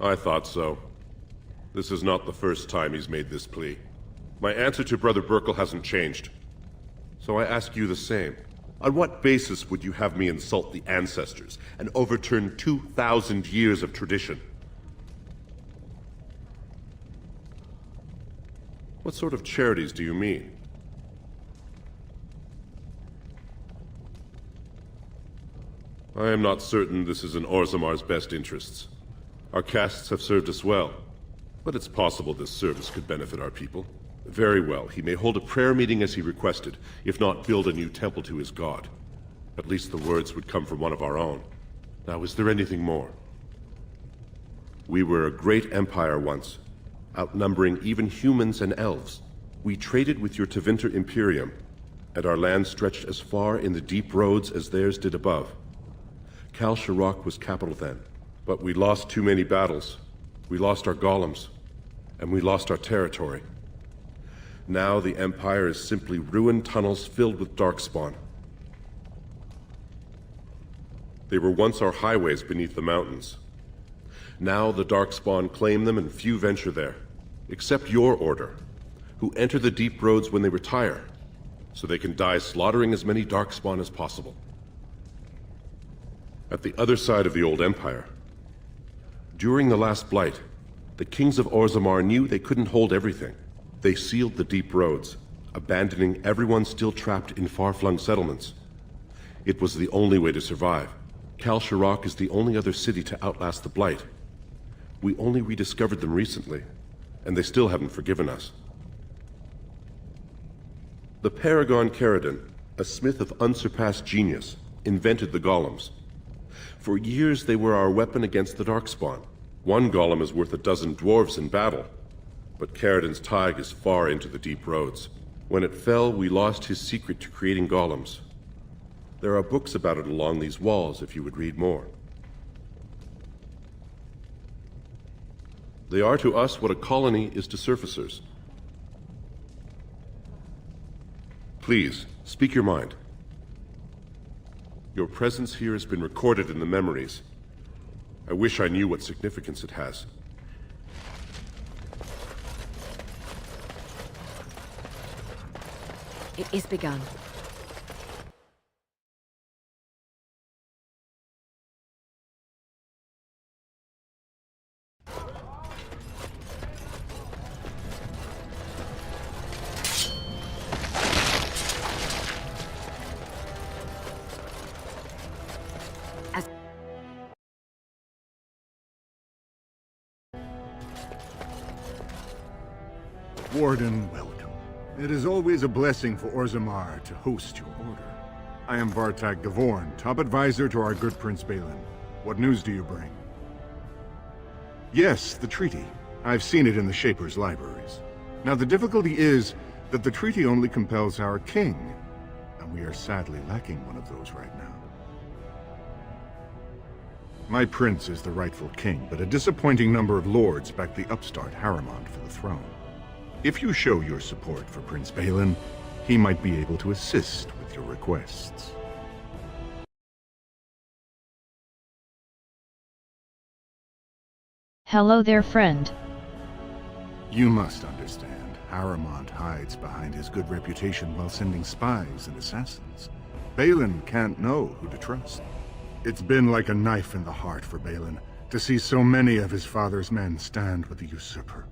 I thought so. This is not the first time he's made this plea. My answer to Brother Burkle hasn't changed. So I ask you the same. On what basis would you have me insult the ancestors and overturn 2,000 years of tradition? What sort of charities do you mean? I am not certain this is in Orzammar's best interests. Our castes have served us well, but it's possible this service could benefit our people. Very well, he may hold a prayer meeting as he requested, if not build a new temple to his god. At least the words would come from one of our own. Now, is there anything more? We were a great empire once, outnumbering even humans and elves. We traded with your Tevinter Imperium, and our land stretched as far in the deep roads as theirs did above. Kal Sharok was capital then, but we lost too many battles. We lost our golems, and we lost our territory. Now the Empire is simply ruined tunnels filled with darkspawn. They were once our highways beneath the mountains. Now the darkspawn claim them and few venture there, except your order, who enter the deep roads when they retire, so they can die slaughtering as many darkspawn as possible. At the other side of the old Empire, during the last Blight, the kings of Orzammar knew they couldn't hold everything. They sealed the deep roads, abandoning everyone still trapped in far-flung settlements. It was the only way to survive. Kal Sharok is the only other city to outlast the Blight. We only rediscovered them recently, and they still haven't forgiven us. The Paragon Caridin, a smith of unsurpassed genius, invented the golems. For years they were our weapon against the Darkspawn. One golem is worth a dozen dwarves in battle, but Caridin's Thaig is far into the deep roads. When it fell, we lost his secret to creating golems. There are books about it along these walls if you would read more. They are to us what a colony is to surfacers. Please, speak your mind. Your presence here has been recorded in the memories. I wish I knew what significance it has. It is begun. Warden, welcome. It is always a blessing for Orzammar to host your order. I am Vartag Gavorn, top advisor to our good Prince Balin. What news do you bring? Yes, the treaty. I've seen it in the Shaper's libraries. Now the difficulty is that the treaty only compels our king, and we are sadly lacking one of those right now. My prince is the rightful king, but a disappointing number of lords back the upstart Harrimont for the throne. If you show your support for Prince Balin, he might be able to assist with your requests. Hello there, friend. You must understand, Harrimont hides behind his good reputation while sending spies and assassins. Balin can't know who to trust. It's been like a knife in the heart for Balin to see so many of his father's men stand with the usurper.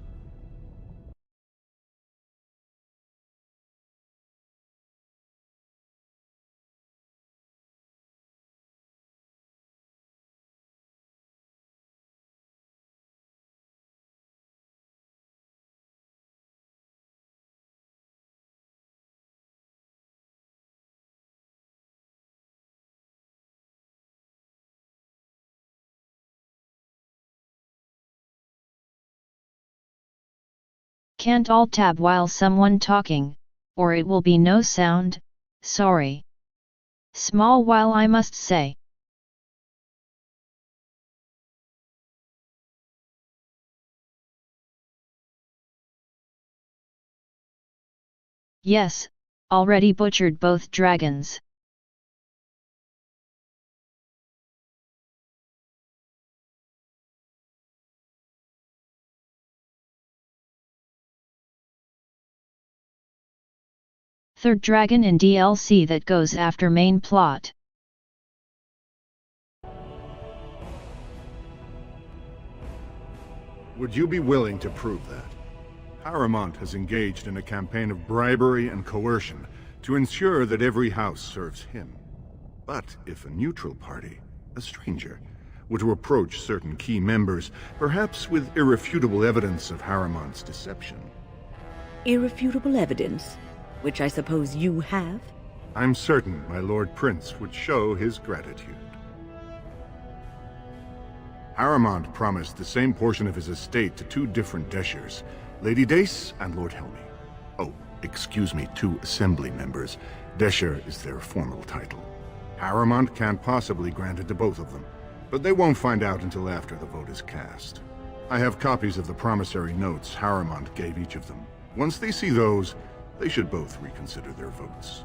Can't alt tab while someone talking, or it will be no sound, sorry. Small while I must say. Yes, already butchered both dragons. Third dragon in DLC that goes after main plot. Would you be willing to prove that? Harrowmont has engaged in a campaign of bribery and coercion to ensure that every house serves him. But if a neutral party, a stranger, were to approach certain key members, perhaps with irrefutable evidence of Harrowmont's deception. Irrefutable evidence? Which I suppose you have? I'm certain my Lord Prince would show his gratitude. Harrowmont promised the same portion of his estate to two different Deshers, Lady Dace and Lord Helmy. Oh, excuse me, two assembly members. Desher is their formal title. Harrowmont can't possibly grant it to both of them, but they won't find out until after the vote is cast. I have copies of the promissory notes Harrowmont gave each of them. Once they see those, they should both reconsider their votes.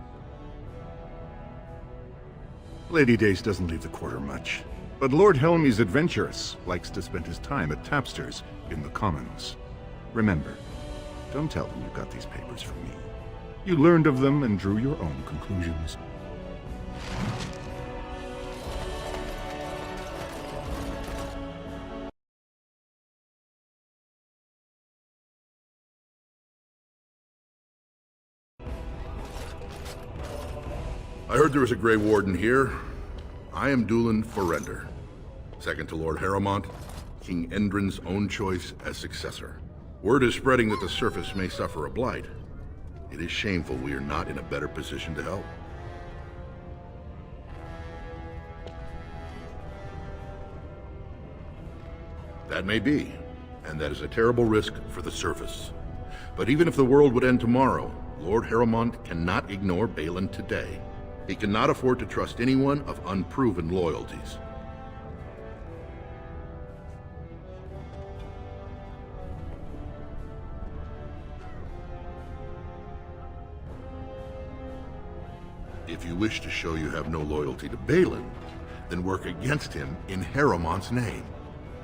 Lady Dace doesn't leave the quarter much, but Lord Helmy's adventurous, likes to spend his time at Tapster's in the Commons. Remember, don't tell them you got these papers from me. You learned of them and drew your own conclusions. I heard there was a Grey Warden here. I am Dulan Forrender, second to Lord Harrowmont, King Endrin's own choice as successor. Word is spreading that the surface may suffer a blight. It is shameful we are not in a better position to help. That may be, and that is a terrible risk for the surface. But even if the world would end tomorrow, Lord Harrowmont cannot ignore Balin today. He cannot afford to trust anyone of unproven loyalties. If you wish to show you have no loyalty to Balin, then work against him in Harrowmont's name.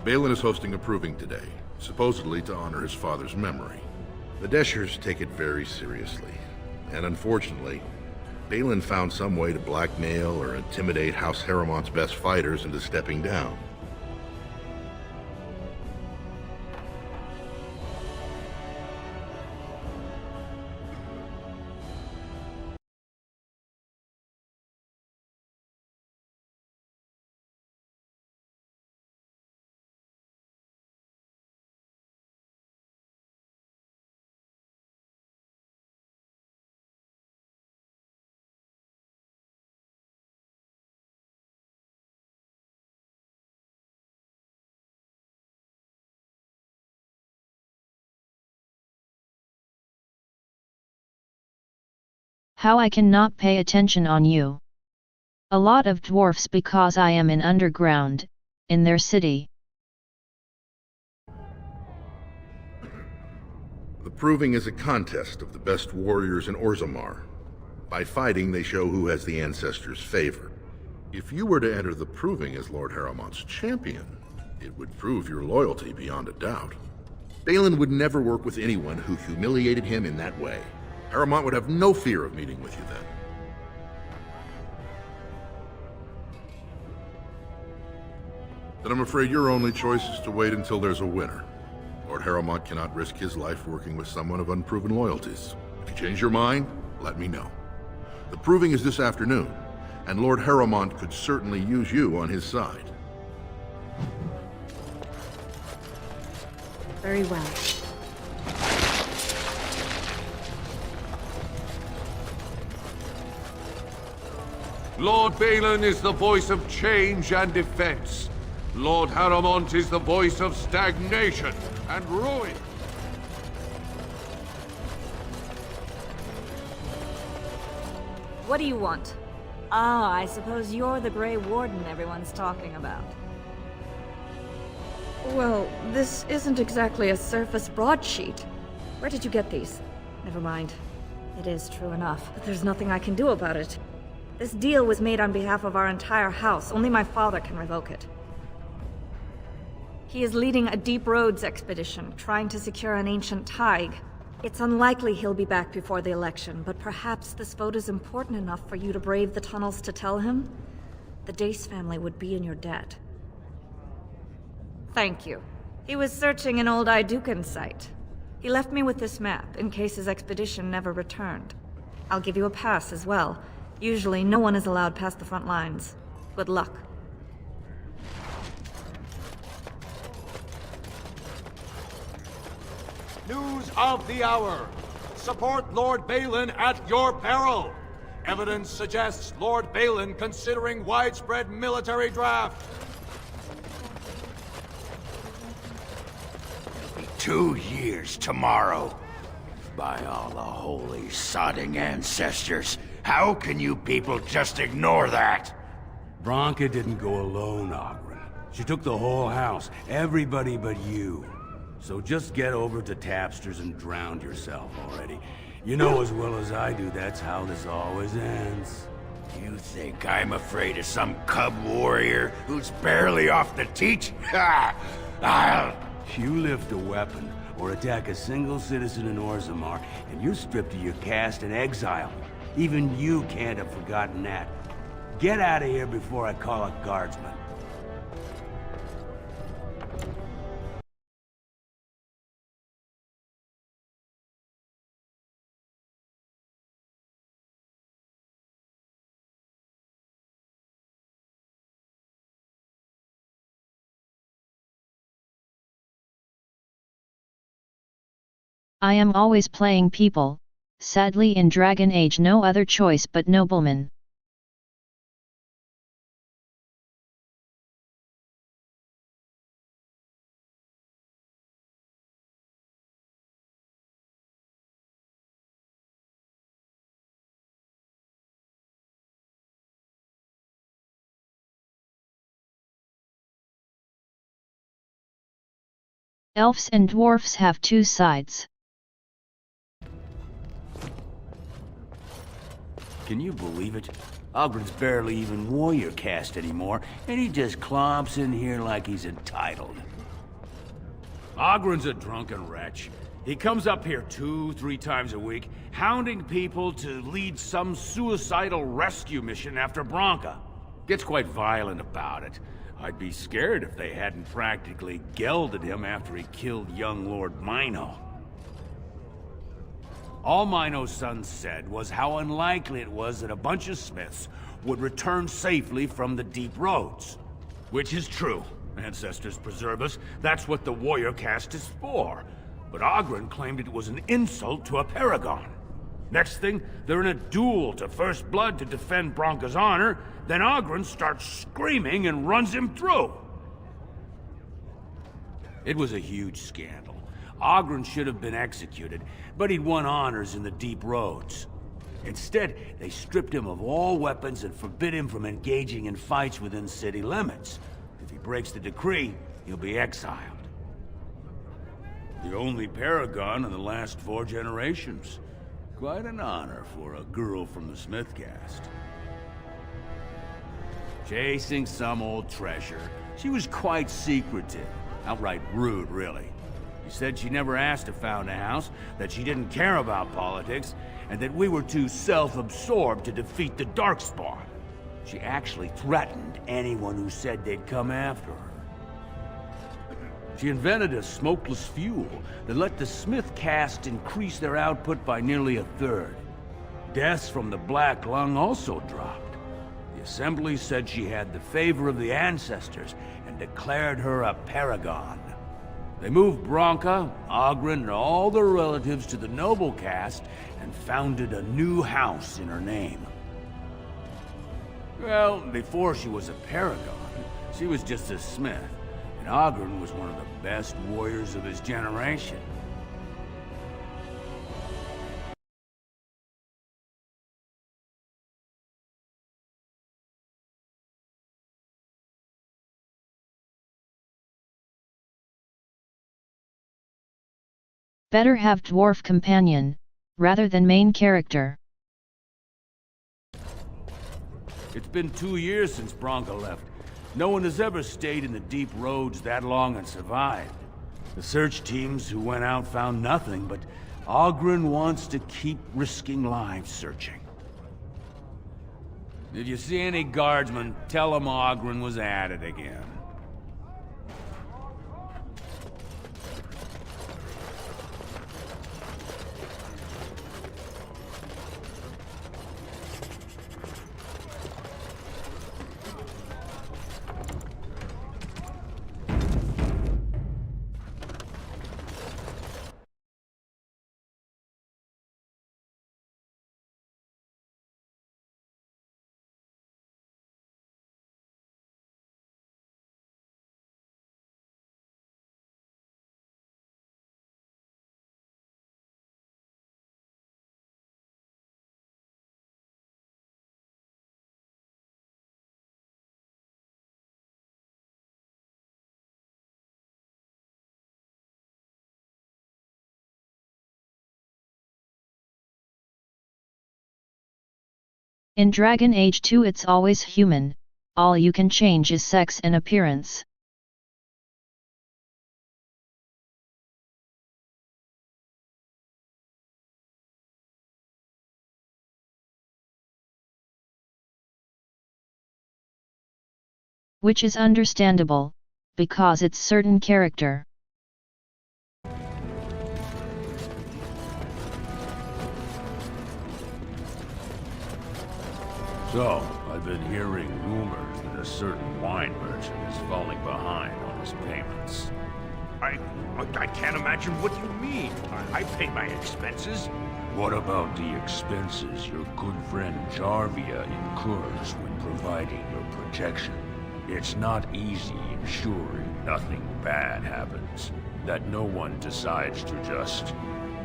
Balin is hosting a proving today, supposedly to honor his father's memory. The Deshers take it very seriously, and unfortunately, Balin found some way to blackmail or intimidate House Harrowmont's best fighters into stepping down. How I cannot pay attention on you. A lot of dwarfs because I am in underground, in their city. The proving is a contest of the best warriors in Orzammar. By fighting, they show who has the ancestors' favor. If you were to enter the proving as Lord Harrowmont's champion, it would prove your loyalty beyond a doubt. Balin would never work with anyone who humiliated him in that way. Harrowmont would have no fear of meeting with you then. Then I'm afraid your only choice is to wait until there's a winner. Lord Harrowmont cannot risk his life working with someone of unproven loyalties. If you change your mind, let me know. The proving is this afternoon, and Lord Harrowmont could certainly use you on his side. Very well. Lord Balin is the voice of change and defense. Lord Harrowmont is the voice of stagnation and ruin. What do you want? Ah, I suppose you're the Grey Warden everyone's talking about. Well, this isn't exactly a surface broadsheet. Where did you get these? Never mind. It is true enough, but there's nothing I can do about it. This deal was made on behalf of our entire house. Only my father can revoke it. He is leading a Deep Roads expedition, trying to secure an ancient Thaig. It's unlikely he'll be back before the election, but perhaps this vote is important enough for you to brave the tunnels to tell him? The Dace family would be in your debt. Thank you. He was searching an old Aeducan site. He left me with this map, in case his expedition never returned. I'll give you a pass as well. Usually, no one is allowed past the front lines. Good luck. News of the hour. Support Lord Balin at your peril. Evidence suggests Lord Balin considering widespread military draft. It'll be 2 years tomorrow. By all the holy sodding ancestors, how can you people just ignore that? Branka didn't go alone, Oghren. She took the whole house, everybody but you. So just get over to Tapster's and drown yourself already. You know as well as I do that's how this always ends. You think I'm afraid of some cub warrior who's barely off the teat? Ha! I'll... You lift a weapon or attack a single citizen in Orzammar, and you're stripped of your caste and exiled. Even you can't have forgotten that. Get out of here before I call a guardsman. I am always playing people, sadly in Dragon Age no other choice but nobleman. Elves and dwarfs have two sides. Can you believe it? Oghren's barely even warrior caste anymore, and he just clomps in here like he's entitled. Oghren's a drunken wretch. He comes up here 2-3 times a week, hounding people to lead some suicidal rescue mission after Branka. Gets quite violent about it. I'd be scared if they hadn't practically gelded him after he killed young Lord Mino. All Mino's son said was how unlikely it was that a bunch of smiths would return safely from the deep roads. Which is true. Ancestors preserve us. That's what the warrior caste is for. But Oghren claimed it was an insult to a paragon. Next thing, they're in a duel to first blood to defend Branka's honor, then Oghren starts screaming and runs him through. It was a huge scandal. Oghren should have been executed, but he'd won honors in the deep roads. Instead, they stripped him of all weapons and forbid him from engaging in fights within city limits. If he breaks the decree, he'll be exiled. The only paragon in the last 4 generations. Quite an honor for a girl from the Smith caste. Chasing some old treasure, she was quite secretive. Outright rude, really. She said she never asked to found a house, that she didn't care about politics, and that we were too self-absorbed to defeat the Darkspawn. She actually threatened anyone who said they'd come after her. She invented a smokeless fuel that let the Smith caste increase their output by nearly 1/3. Deaths from the Black Lung also dropped. The Assembly said she had the favor of the ancestors and declared her a paragon. They moved Branka, Oghren, and all their relatives to the noble caste and founded a new house in her name. Well, before she was a paragon, she was just a smith, and Oghren was one of the best warriors of his generation. Better have dwarf companion, rather than main character. It's been 2 years since Branka left. No one has ever stayed in the deep roads that long and survived. The search teams who went out found nothing but Oghren wants to keep risking lives searching. Did you see any guardsmen? Tell them Oghren was at it again. In Dragon Age 2 it's always human, all you can change is sex and appearance. Which is understandable, because it's certain character. So, I've been hearing rumors that a certain wine merchant is falling behind on his payments. I can't imagine what you mean. I pay my expenses. What about the expenses your good friend Jarvia incurs when providing your protection? It's not easy ensuring nothing bad happens, that no one decides to just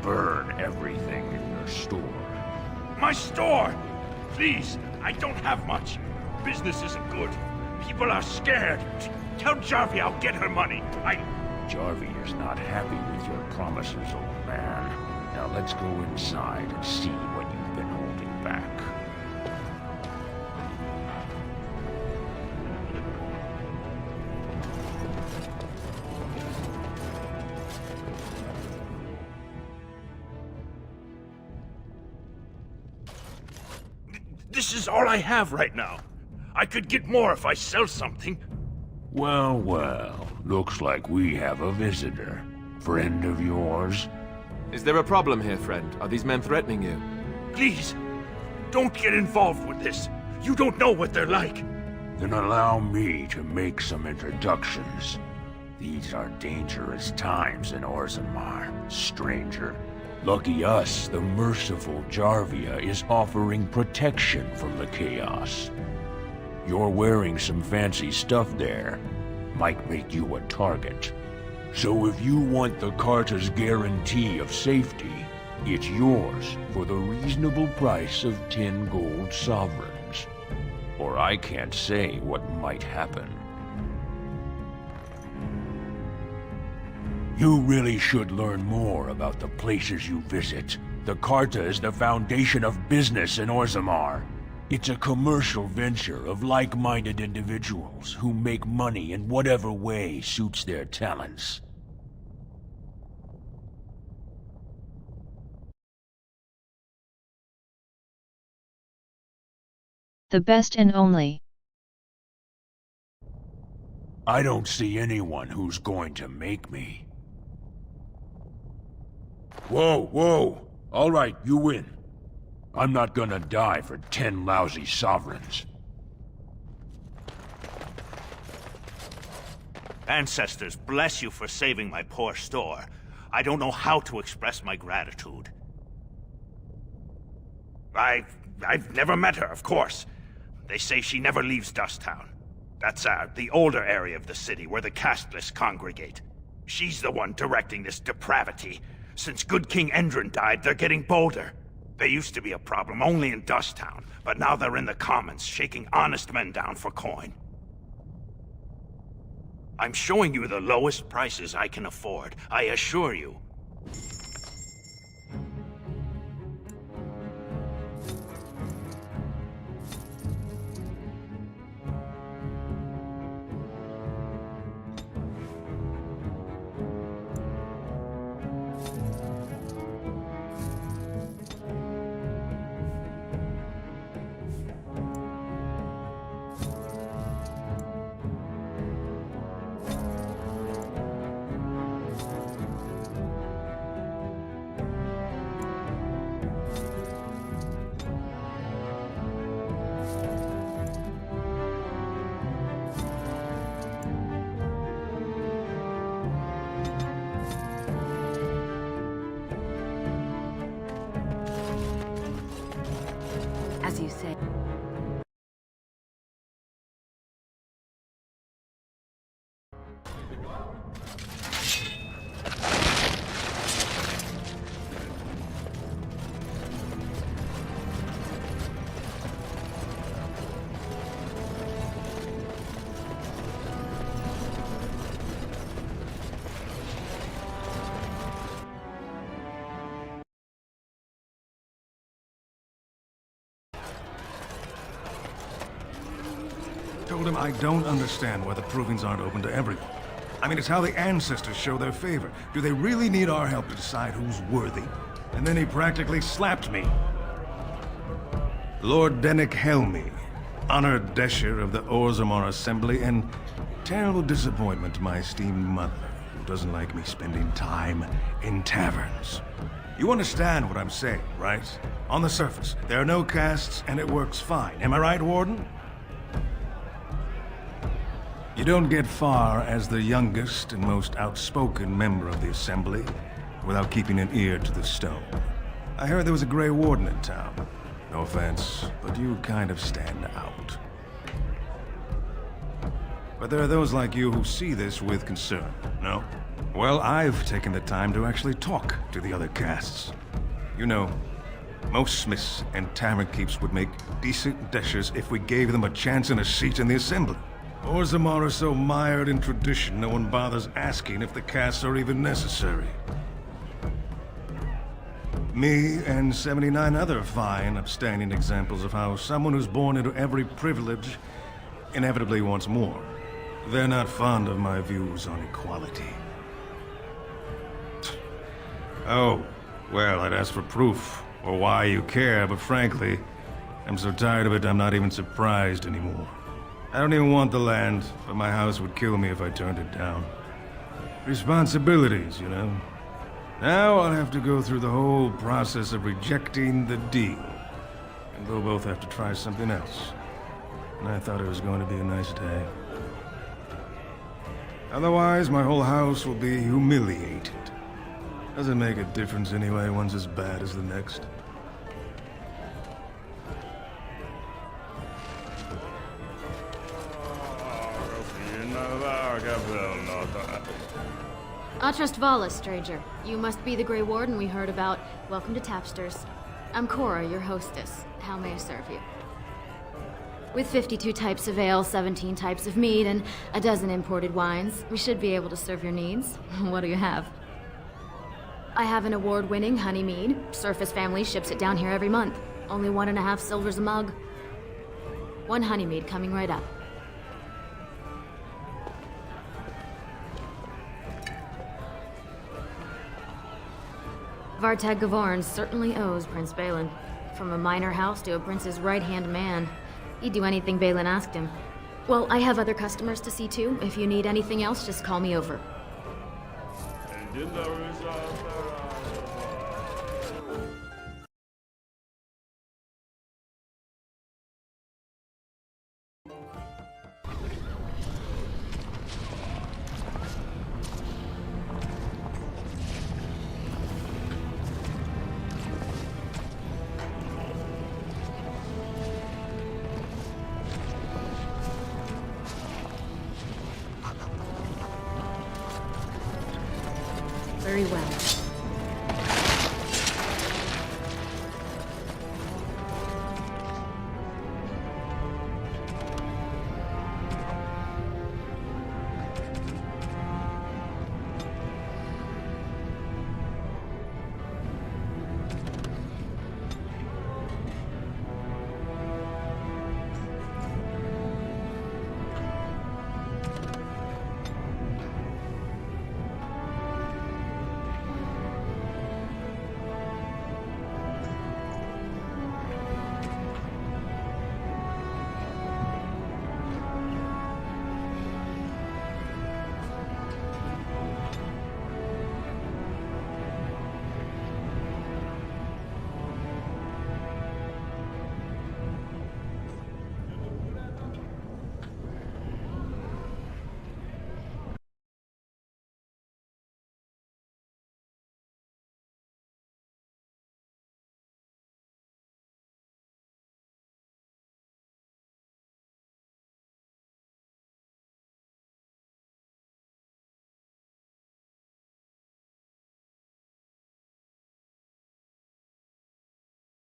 burn everything in your store. My store! Please, I don't have much. Business isn't good. People are scared. Tell Jarvia I'll get her money. Jarvia's not happy with your promises, old man. Now let's go inside and see what you've been holding back. This is all I have right now. I could get more if I sell something. Well, well, looks like we have a visitor. Friend of yours? Is there a problem here, friend? Are these men threatening you? Please, don't get involved with this. You don't know what they're like. Then allow me to make some introductions. These are dangerous times in Orzammar, stranger. Lucky us, the merciful Jarvia is offering protection from the chaos. You're wearing some fancy stuff there. Might make you a target. So if you want the Carta's guarantee of safety, it's yours for the reasonable price of 10 gold sovereigns. Or I can't say what might happen. You really should learn more about the places you visit. The Carta is the foundation of business in Orzammar. It's a commercial venture of like-minded individuals who make money in whatever way suits their talents. The best and only. I don't see anyone who's going to make me. Whoa, whoa! All right, you win. I'm not gonna die for 10 lousy sovereigns. Ancestors, bless you for saving my poor store. I don't know how to express my gratitude. I've never met her, of course. They say she never leaves Dusttown. That's the older area of the city where the casteless congregate. She's the one directing this depravity. Since good King Endrin died, they're getting bolder. They used to be a problem only in Dusttown, but now they're in the commons, shaking honest men down for coin. I'm showing you the lowest prices I can afford, I assure you. as you say. Told him I don't understand why the provings aren't open to everyone. I mean, it's how the ancestors show their favor. Do they really need our help to decide who's worthy? And then he practically slapped me. Lord Dennick Helmy, honored Desher of the Orzammar Assembly, and terrible disappointment to my esteemed mother, who doesn't like me spending time in taverns. You understand what I'm saying, right? On the surface, there are no castes, and it works fine. Am I right, Warden? You don't get far as the youngest and most outspoken member of the Assembly without keeping an ear to the stone. I heard there was a Grey Warden in town. No offense, but you kind of stand out. But there are those like you who see this with concern, no? Well, I've taken the time to actually talk to the other castes. You know, most smiths and tavern keeps would make decent deshers if we gave them a chance and a seat in the Assembly. Orzammar are so mired in tradition, no one bothers asking if the castes are even necessary. Me and 79 other fine, upstanding examples of how someone who's born into every privilege inevitably wants more. They're not fond of my views on equality. Oh, well, I'd ask for proof, or why you care, but frankly, I'm so tired of it I'm not even surprised anymore. I don't even want the land, but my house would kill me if I turned it down. Responsibilities, you know. Now I'll have to go through the whole process of rejecting the deal. And we'll both have to try something else. And I thought it was going to be a nice day. Otherwise, my whole house will be humiliated. Doesn't make a difference anyway, one's as bad as the next. Atrust Vala, stranger. You must be the Grey Warden we heard about. Welcome to Tapsters. I'm Cora, your hostess. How may I serve you? With 52 types of ale, 17 types of mead, and a dozen imported wines, we should be able to serve your needs. What do you have? I have an award-winning honey mead. Surface family ships it down here every month. Only 1.5 silvers a mug. 1 honey mead coming right up. Vartag Gavorn certainly owes Prince Balin. From a minor house to a prince's right-hand man. He'd do anything Balin asked him. Well, I have other customers to see too. If you need anything else, just call me over. Very well.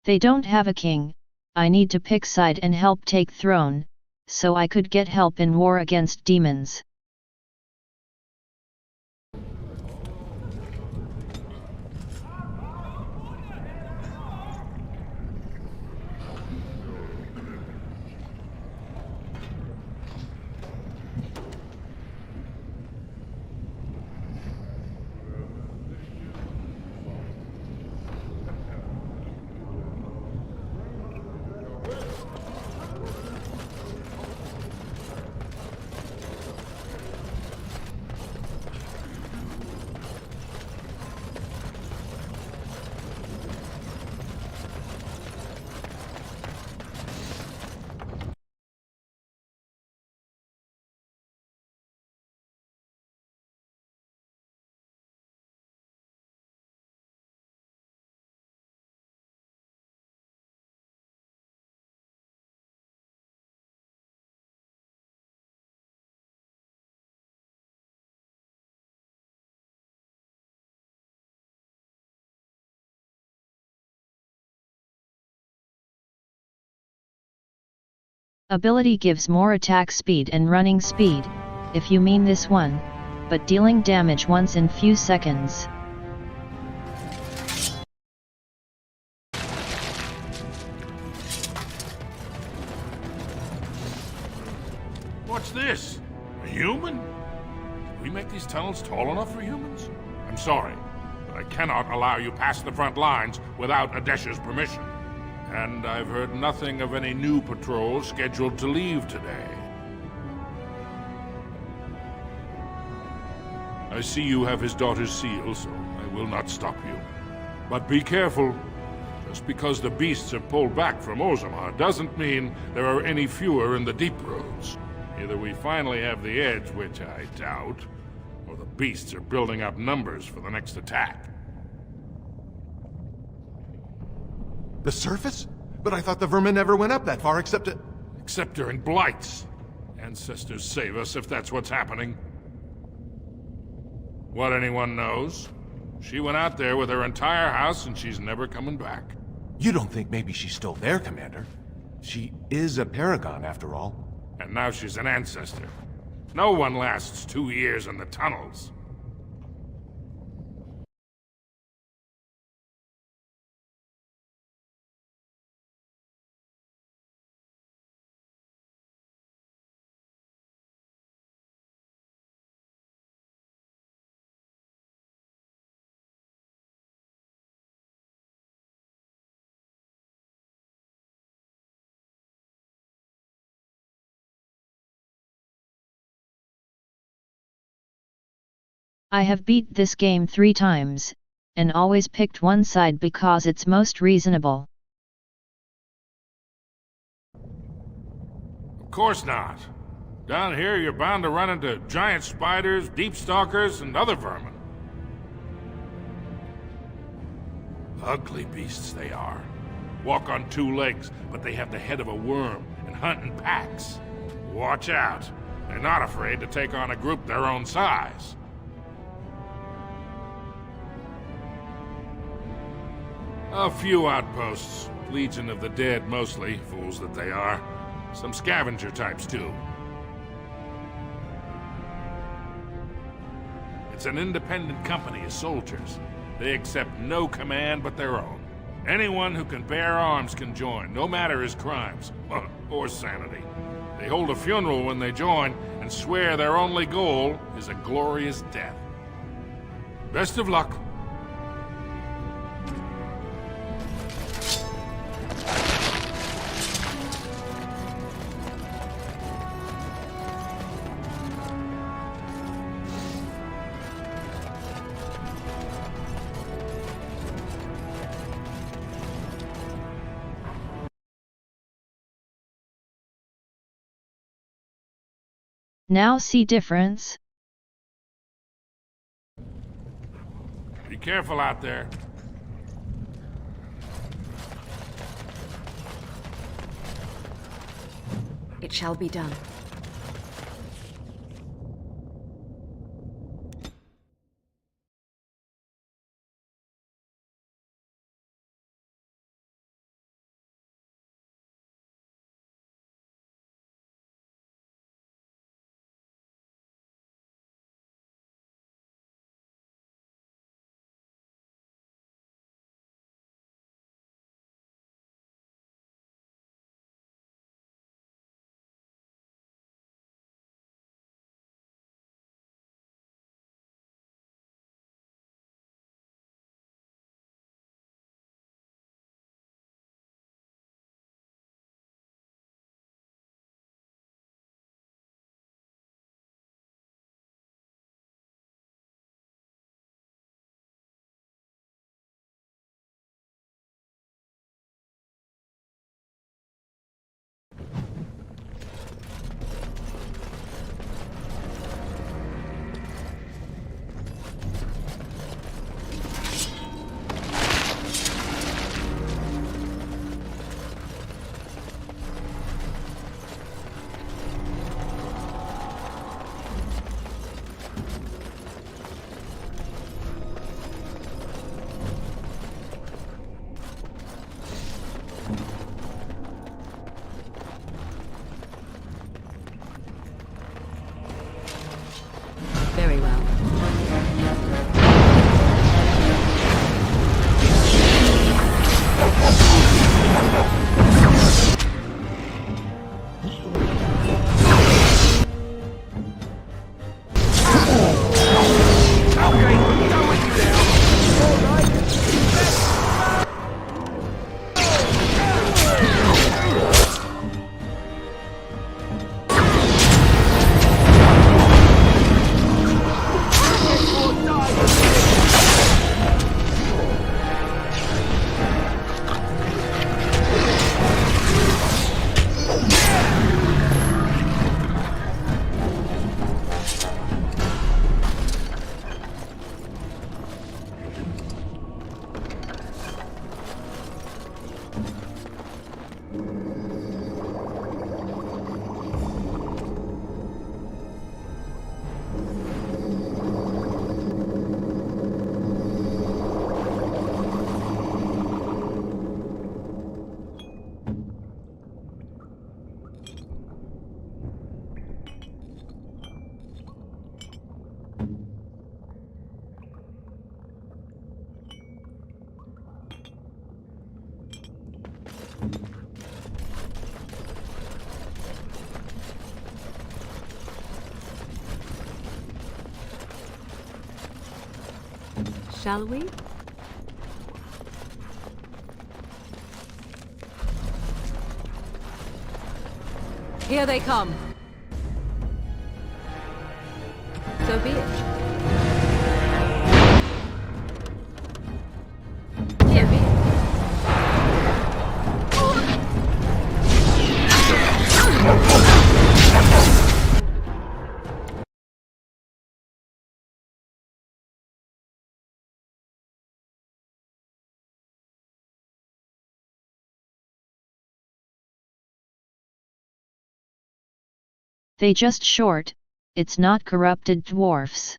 They don't have a king. I need to pick side and help take throne, so I could get help in war against demons. Ability gives more attack speed and running speed, if you mean this one, but dealing damage once in few seconds. What's this? A human? Did we make these tunnels tall enough for humans? I'm sorry, but I cannot allow you past the front lines without Adesh's permission. And I've heard nothing of any new patrols scheduled to leave today. I see you have his daughter's seal, so I will not stop you. But be careful. Just because the beasts have pulled back from Orzammar doesn't mean there are any fewer in the deep roads. Either we finally have the edge, which I doubt, or the beasts are building up numbers for the next attack. The surface? But I thought the vermin never went up that far except to... Except during blights. Ancestors save us if that's what's happening. What anyone knows? She went out there with her entire house and she's never coming back. You don't think maybe she's still there, Commander? She is a paragon, after all. And now she's an ancestor. No one lasts 2 years in the tunnels. I have beat this game 3 times, and always picked one side because it's most reasonable. Of course not. Down here you're bound to run into giant spiders, deep stalkers, and other vermin. Ugly beasts they are. Walk on 2 legs, but they have the head of a worm and hunt in packs. Watch out. They're not afraid to take on a group their own size. A few outposts. Legion of the Dead mostly, fools that they are. Some scavenger types too. It's an independent company of soldiers. They accept no command but their own. Anyone who can bear arms can join, no matter his crimes, or sanity. They hold a funeral when they join, and swear their only goal is a glorious death. Best of luck. Now see difference? Be careful out there. It shall be done. Shall we? Here they come. So be it. Here be it. They just short, it's not corrupted dwarfs.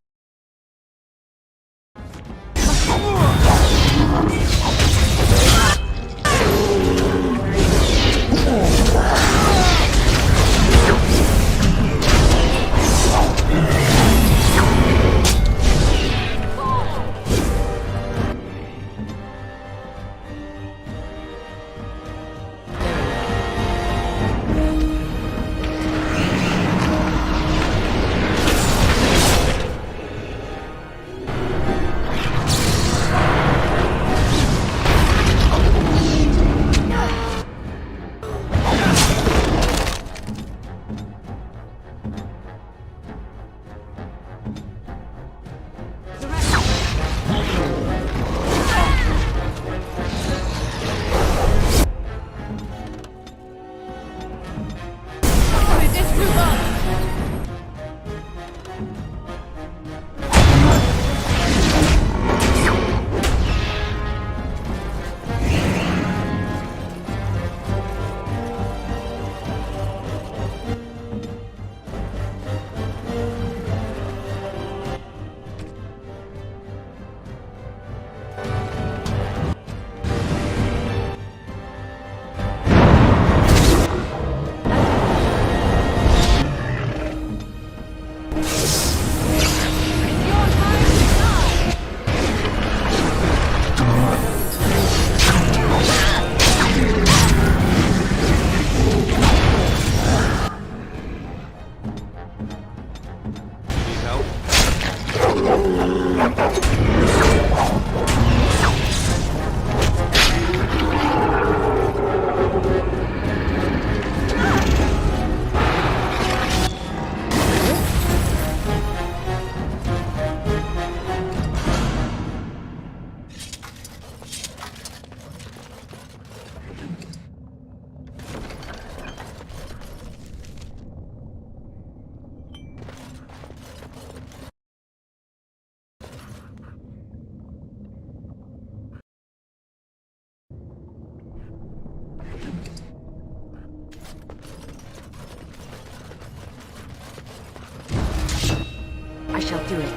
I shall do it.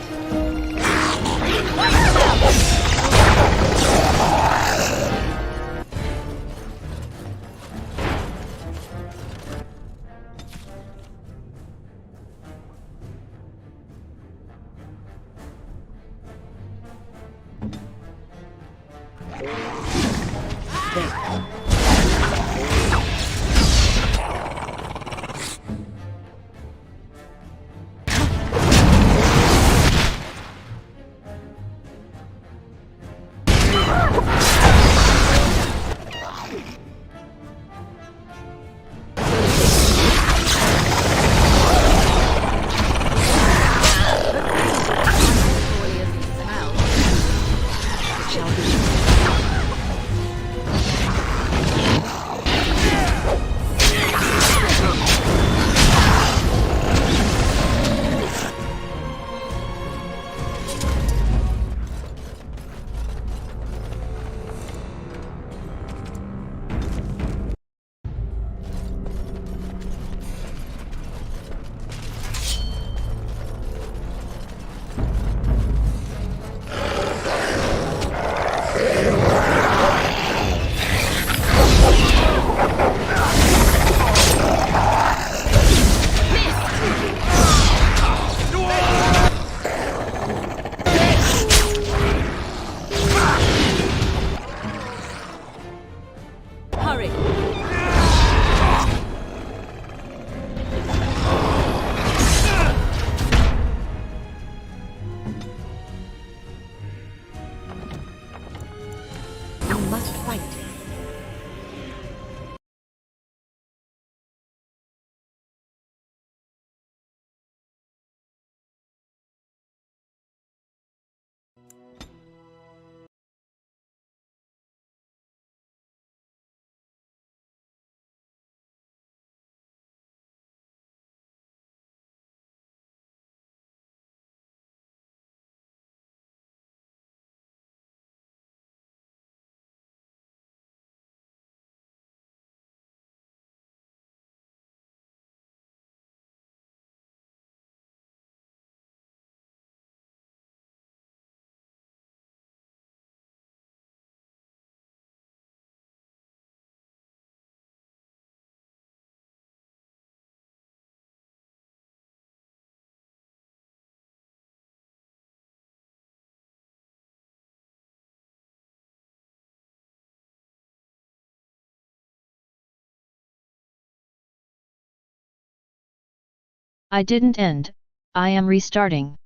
I didn't end, I am restarting.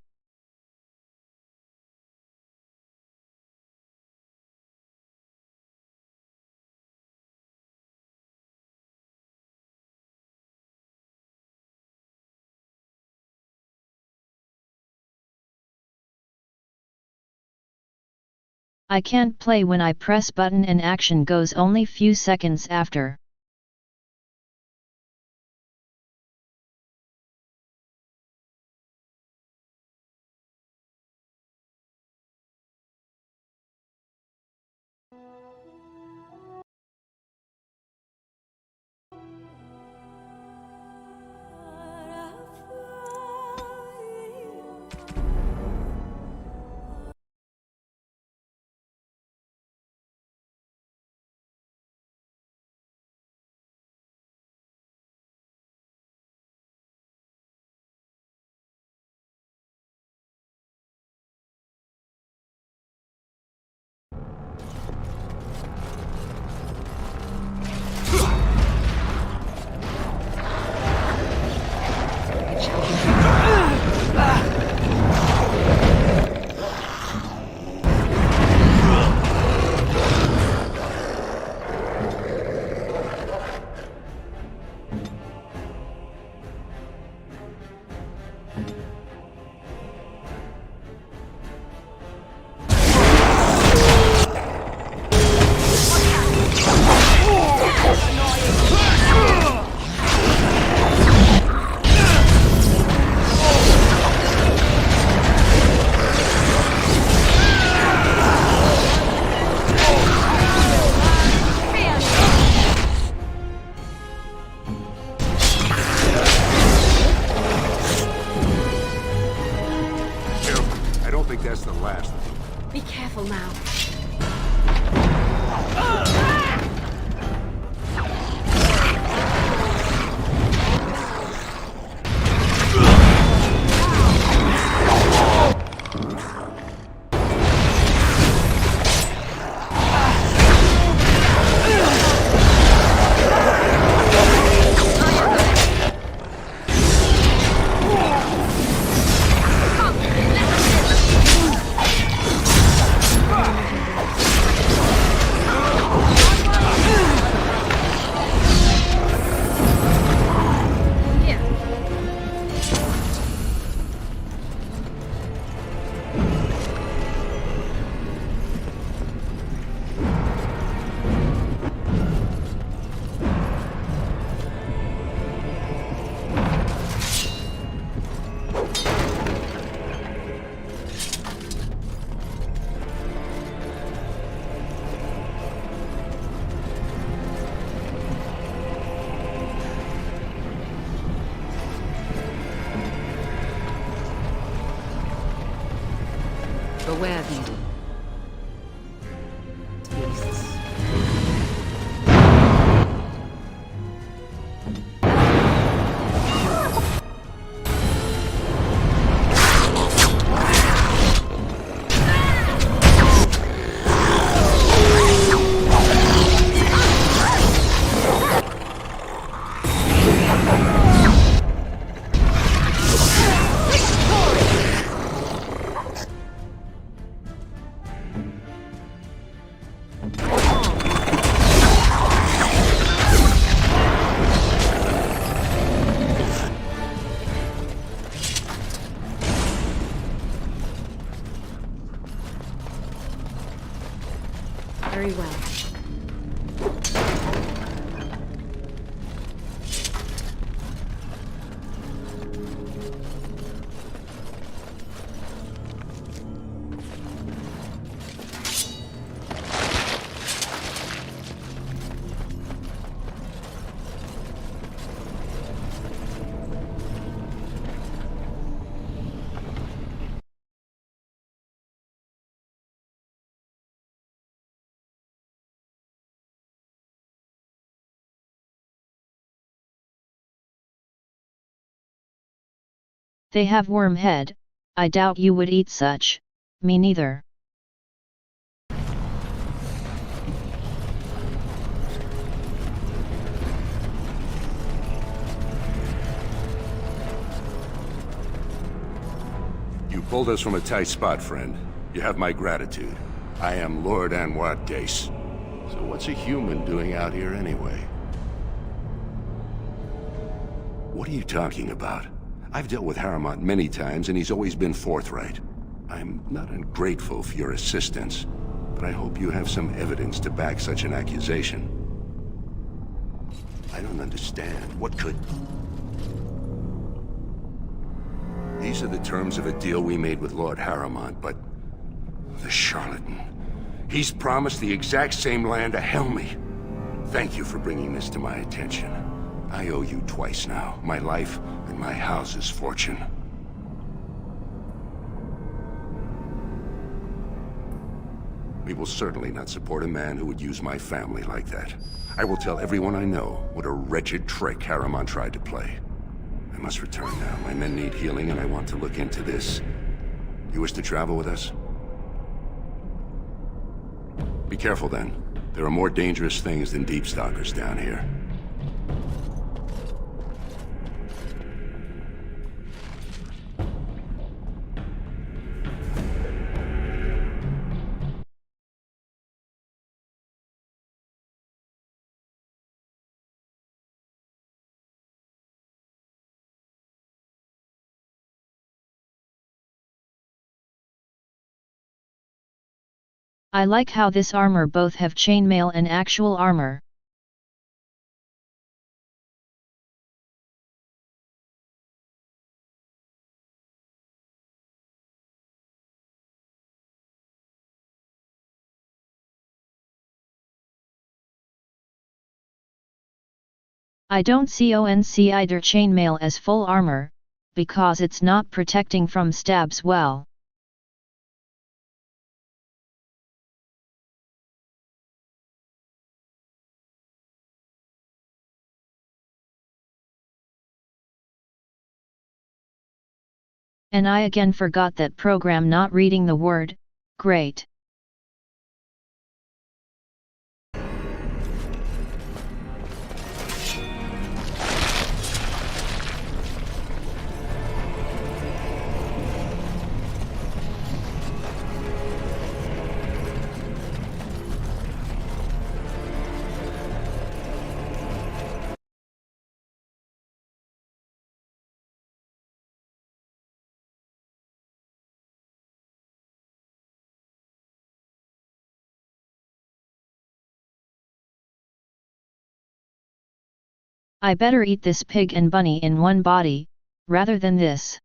I can't play when I press button and action goes only few seconds after. Be careful now. Beware these beasts. They have worm head, I doubt you would eat such. Me neither. You pulled us from a tight spot, friend. You have my gratitude. I am Lord Anwar Dace. So what's a human doing out here anyway? What are you talking about? I've dealt with Harrowmont many times, and he's always been forthright. I'm not ungrateful for your assistance, but I hope you have some evidence to back such an accusation. I don't understand. What could... These are the terms of a deal we made with Lord Harrowmont, but... the charlatan. He's promised the exact same land to Helmy. Thank you for bringing this to my attention. I owe you twice now. My life and my house's fortune. We will certainly not support a man who would use my family like that. I will tell everyone I know what a wretched trick Harrowmont tried to play. I must return now. My men need healing, and I want to look into this. You wish to travel with us? Be careful, then. There are more dangerous things than deep stalkers down here. I like how this armor both have chainmail and actual armor. I don't see either chainmail as full armor, because it's not protecting from stabs well. And I again forgot that program not reading the word. Great. I better eat this pig and bunny in one body, rather than this.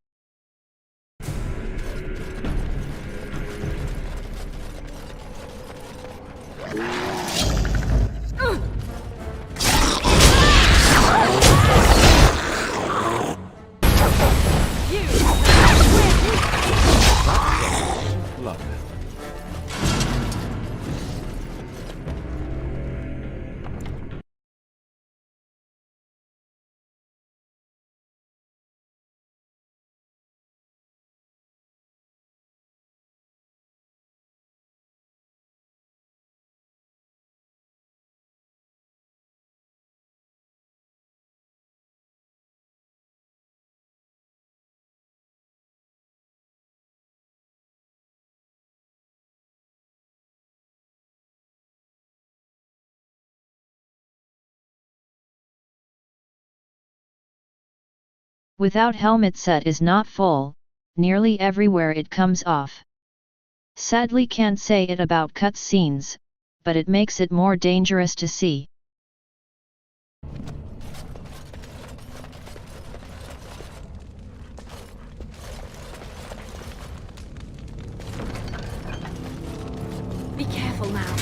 Without helmet set is not full, nearly everywhere it comes off. Sadly can't say it about cut scenes, but it makes it more dangerous to see. Be careful now.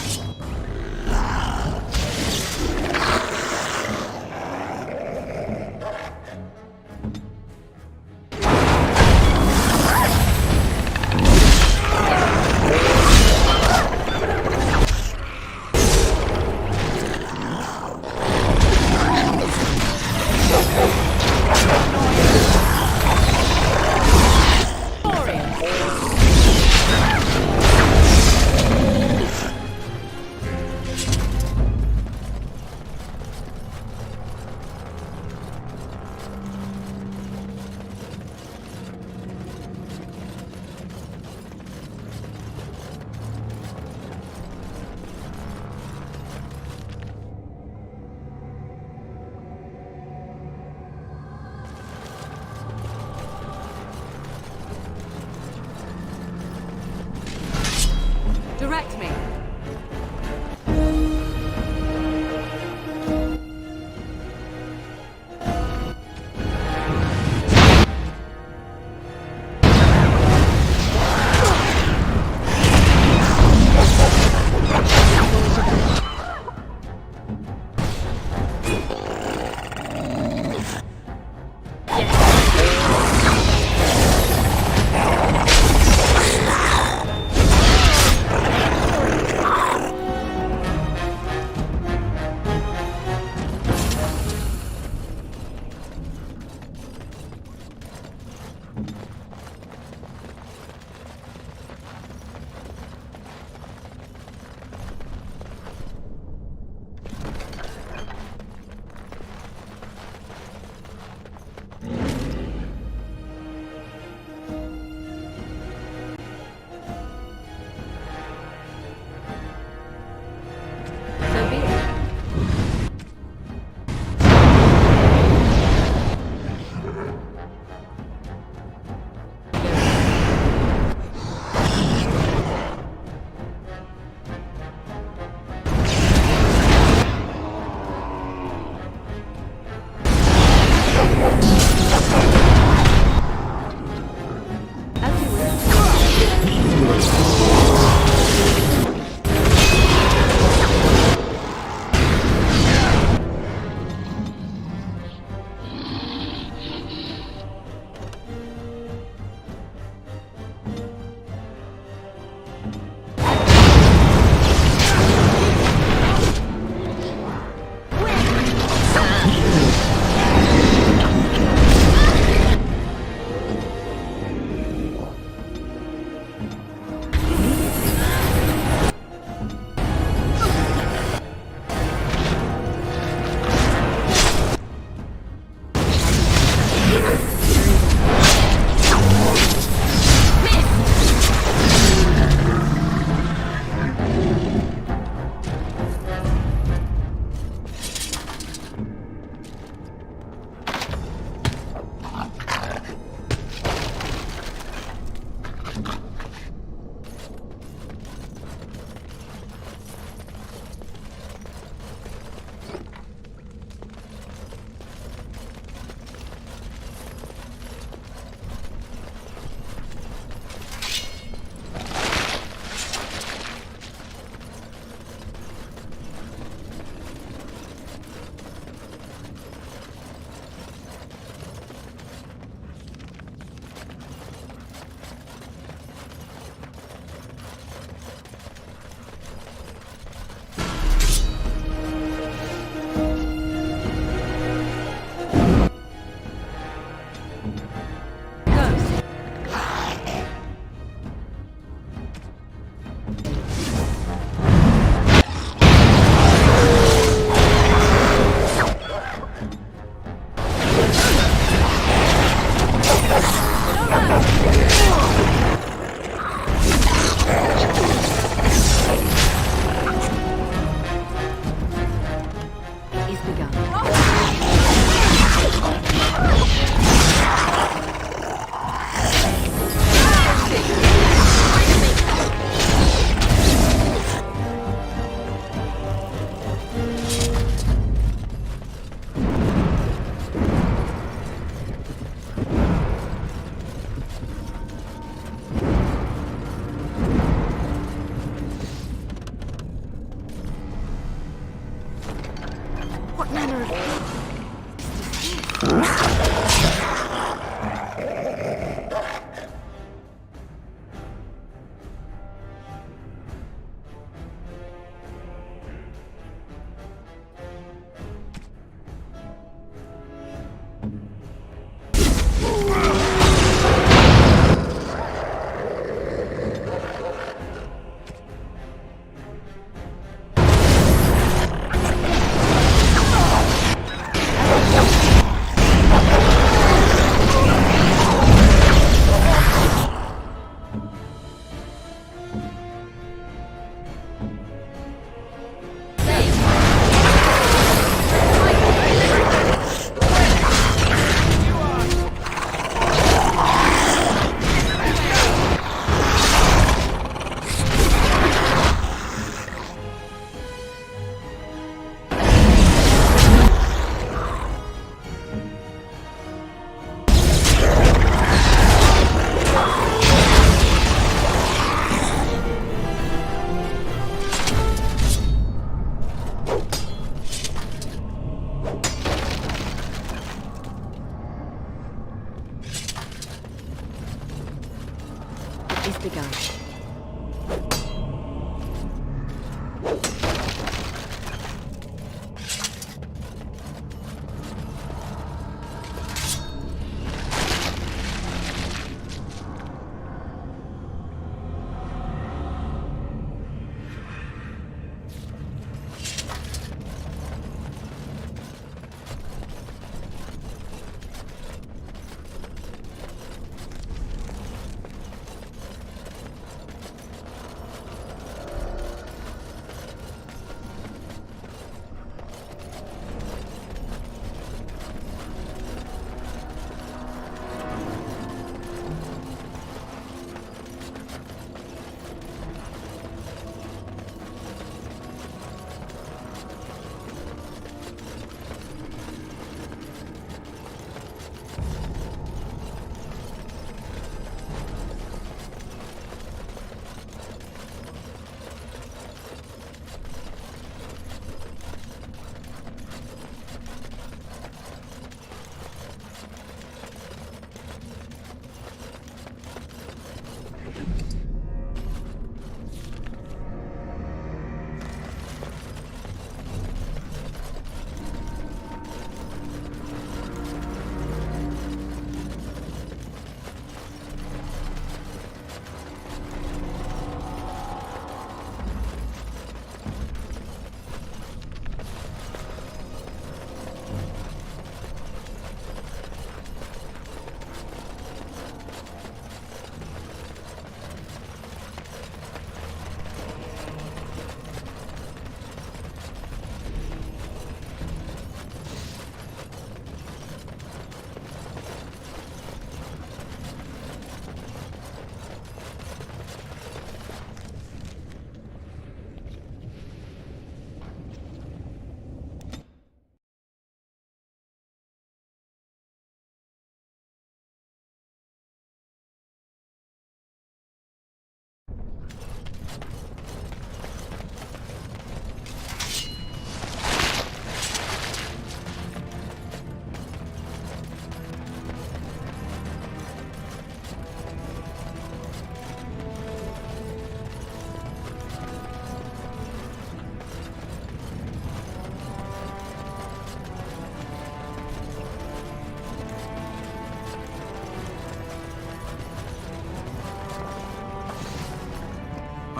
begun.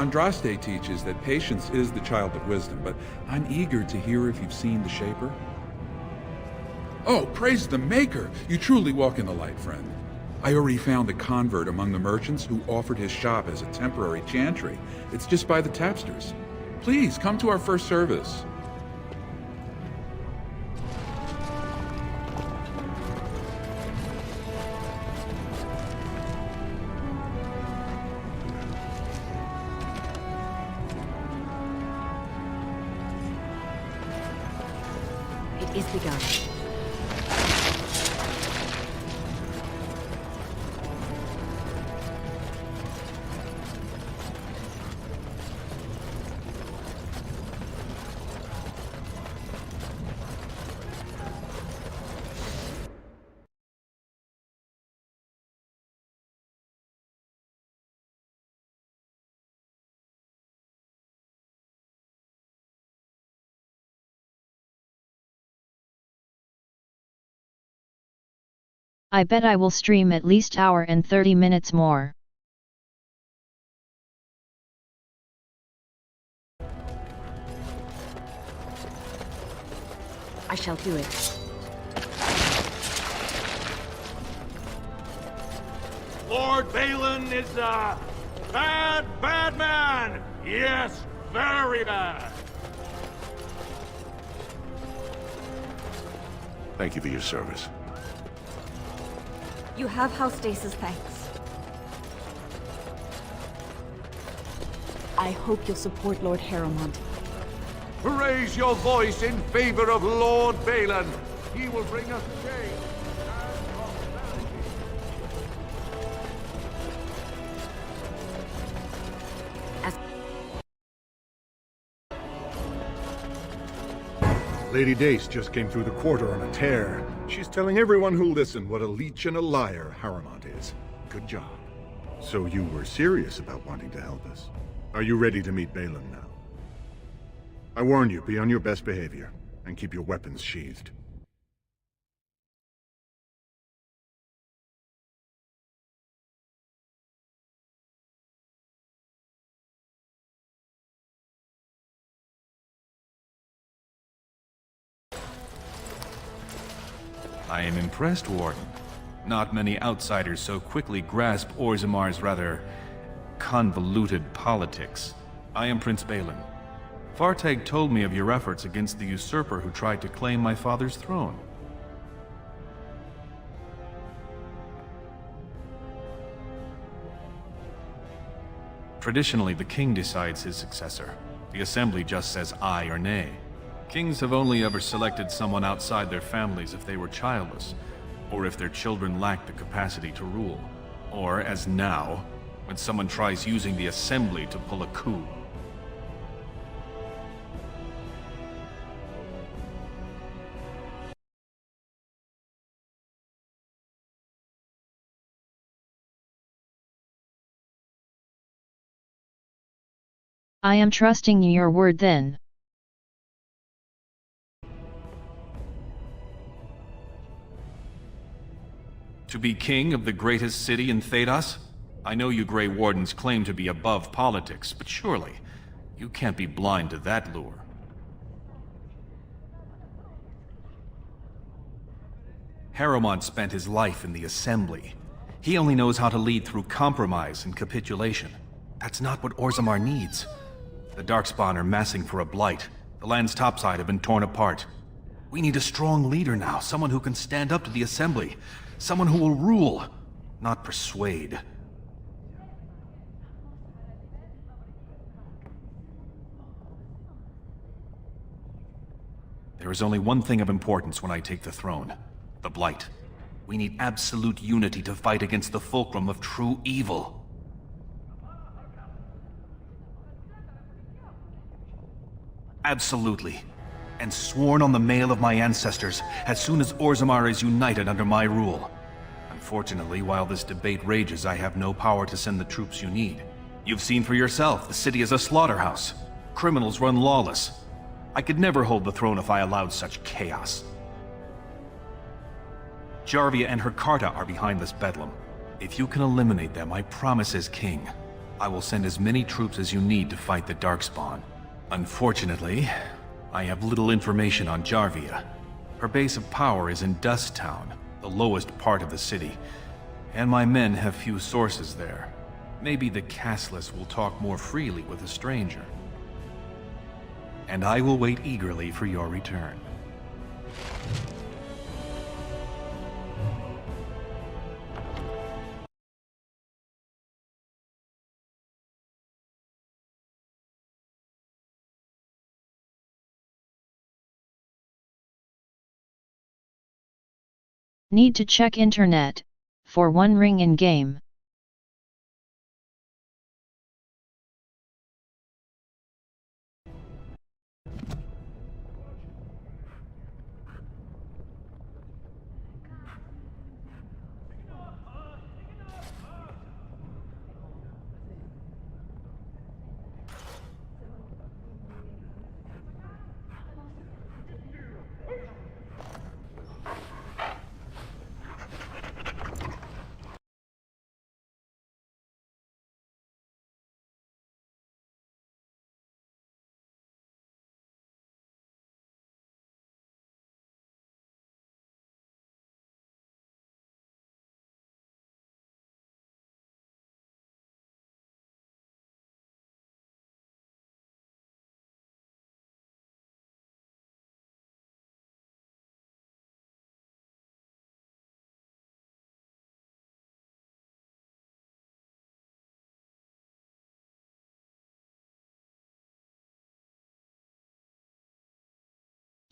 Andraste teaches that patience is the child of wisdom, but I'm eager to hear if you've seen the Shaper. Oh, praise the Maker! You truly walk in the light, friend. I already found a convert among the merchants who offered his shop as a temporary chantry. It's just by the tapsters. Please, come to our first service. begun. I bet I will stream at least hour and 30 minutes more. I shall do it. Lord Balin is a bad, bad man! Yes, very bad! Thank you for your service. You have House Dace's thanks. I hope you'll support Lord Harrowmont. Raise your voice in favor of Lord Balin. He will bring us change. Lady Dace just came through the quarter on a tear. She's telling everyone who'll listen what a leech and a liar Harrowmont is. Good job. So you were serious about wanting to help us. Are you ready to meet Balin now? I warn you, be on your best behavior, and keep your weapons sheathed. I am impressed, Warden. Not many outsiders so quickly grasp Orzammar's rather convoluted politics. I am Prince Balin. Thaig told me of your efforts against the usurper who tried to claim my father's throne. Traditionally, the king decides his successor. The assembly just says aye or nay. Kings have only ever selected someone outside their families if they were childless, or if their children lacked the capacity to rule, or, as now, when someone tries using the assembly to pull a coup. I am trusting your word then. To be king of the greatest city in Thedas? I know you Grey Wardens claim to be above politics, but surely, you can't be blind to that lure. Harrowmont spent his life in the Assembly. He only knows how to lead through compromise and capitulation. That's not what Orzammar needs. The Darkspawn are massing for a blight. The land's topside have been torn apart. We need a strong leader now, someone who can stand up to the Assembly. Someone who will rule, not persuade. There is only one thing of importance when I take the throne. The Blight. We need absolute unity to fight against the fulcrum of true evil. Absolutely. And sworn on the mail of my ancestors, as soon as Orzammar is united under my rule. Unfortunately, while this debate rages, I have no power to send the troops you need. You've seen for yourself, the city is a slaughterhouse. Criminals run lawless. I could never hold the throne if I allowed such chaos. Jarvia and her Carta are behind this bedlam. If you can eliminate them, I promise as king, I will send as many troops as you need to fight the Darkspawn. Unfortunately, I have little information on Jarvia. Her base of power is in Dust Town, the lowest part of the city, and my men have few sources there. Maybe the castless will talk more freely with a stranger. And I will wait eagerly for your return. Need to check internet, for one ring in game.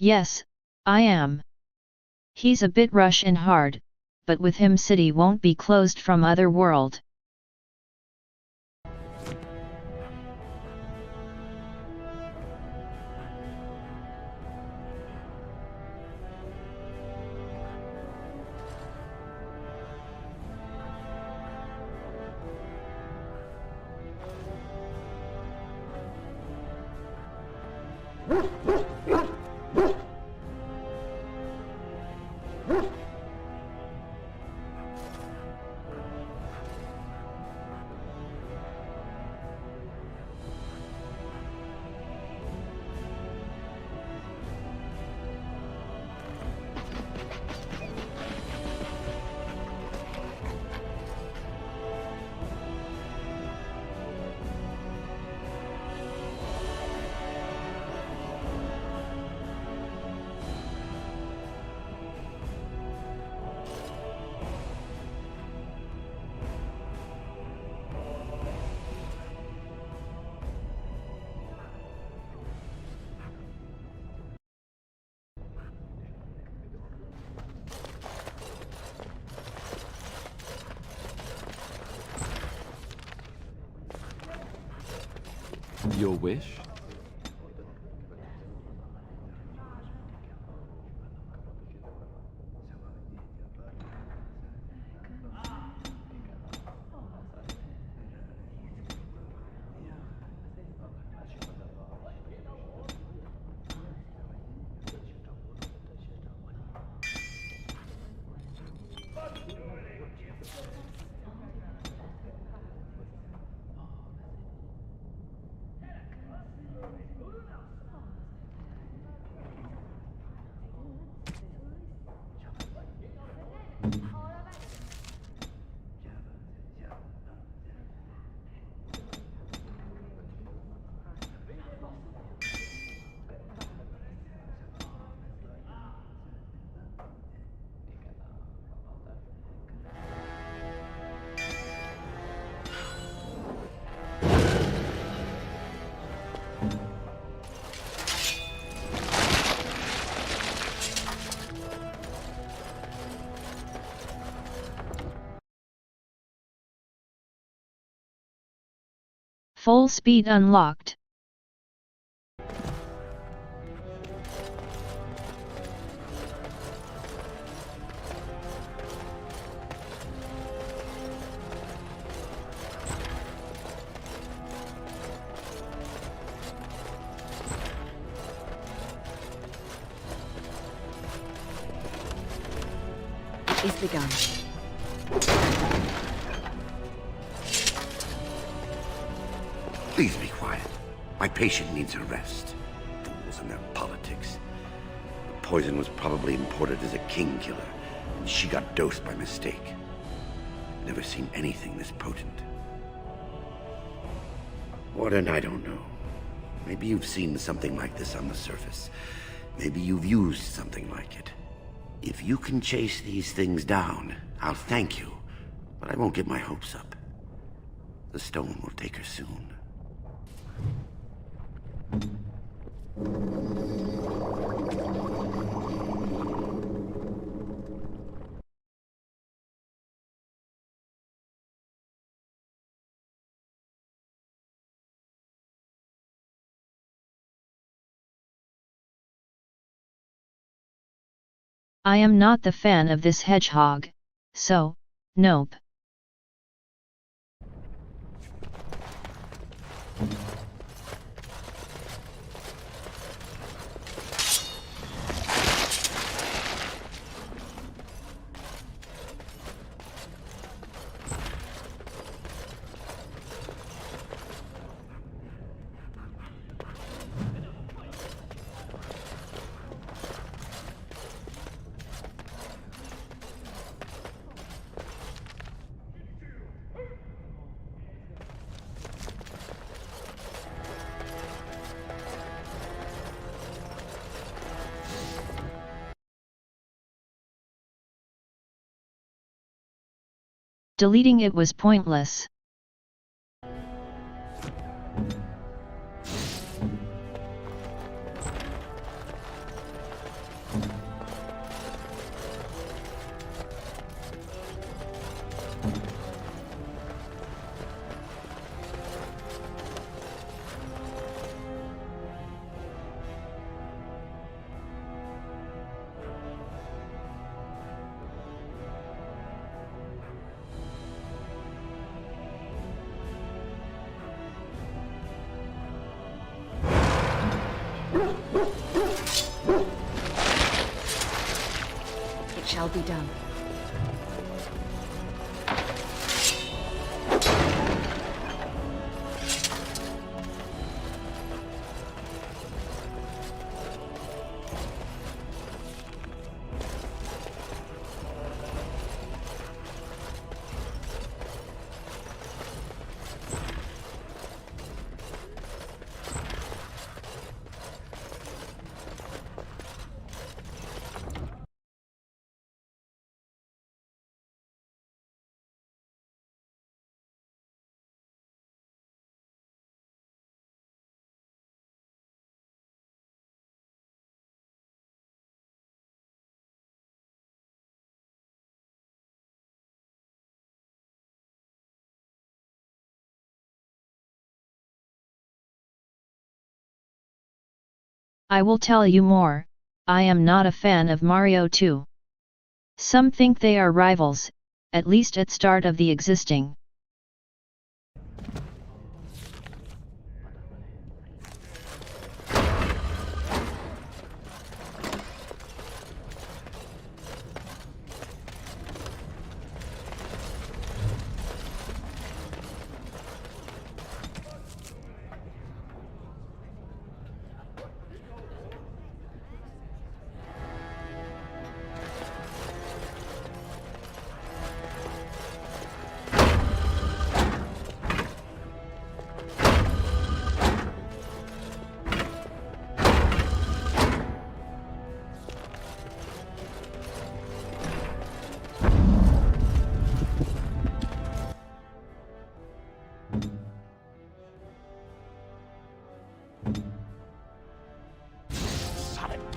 Yes, I am. He's a bit rush and hard, but with him city won't be closed from other world. Your wish? Full speed unlocked. It's begun. Please be quiet. My patient needs a rest. Fools and their politics. The poison was probably imported as a king killer, and she got dosed by mistake. Never seen anything this potent. Warden, I don't know. Maybe you've seen something like this on the surface. Maybe you've used something like it. If you can chase these things down, I'll thank you, but I won't get my hopes up. The stone will take her soon. I am not the fan of this hedgehog, so, nope. Deleting it was pointless. It shall be done. I will tell you more, I am not a fan of Mario 2. Some think they are rivals, at least at start of the existing.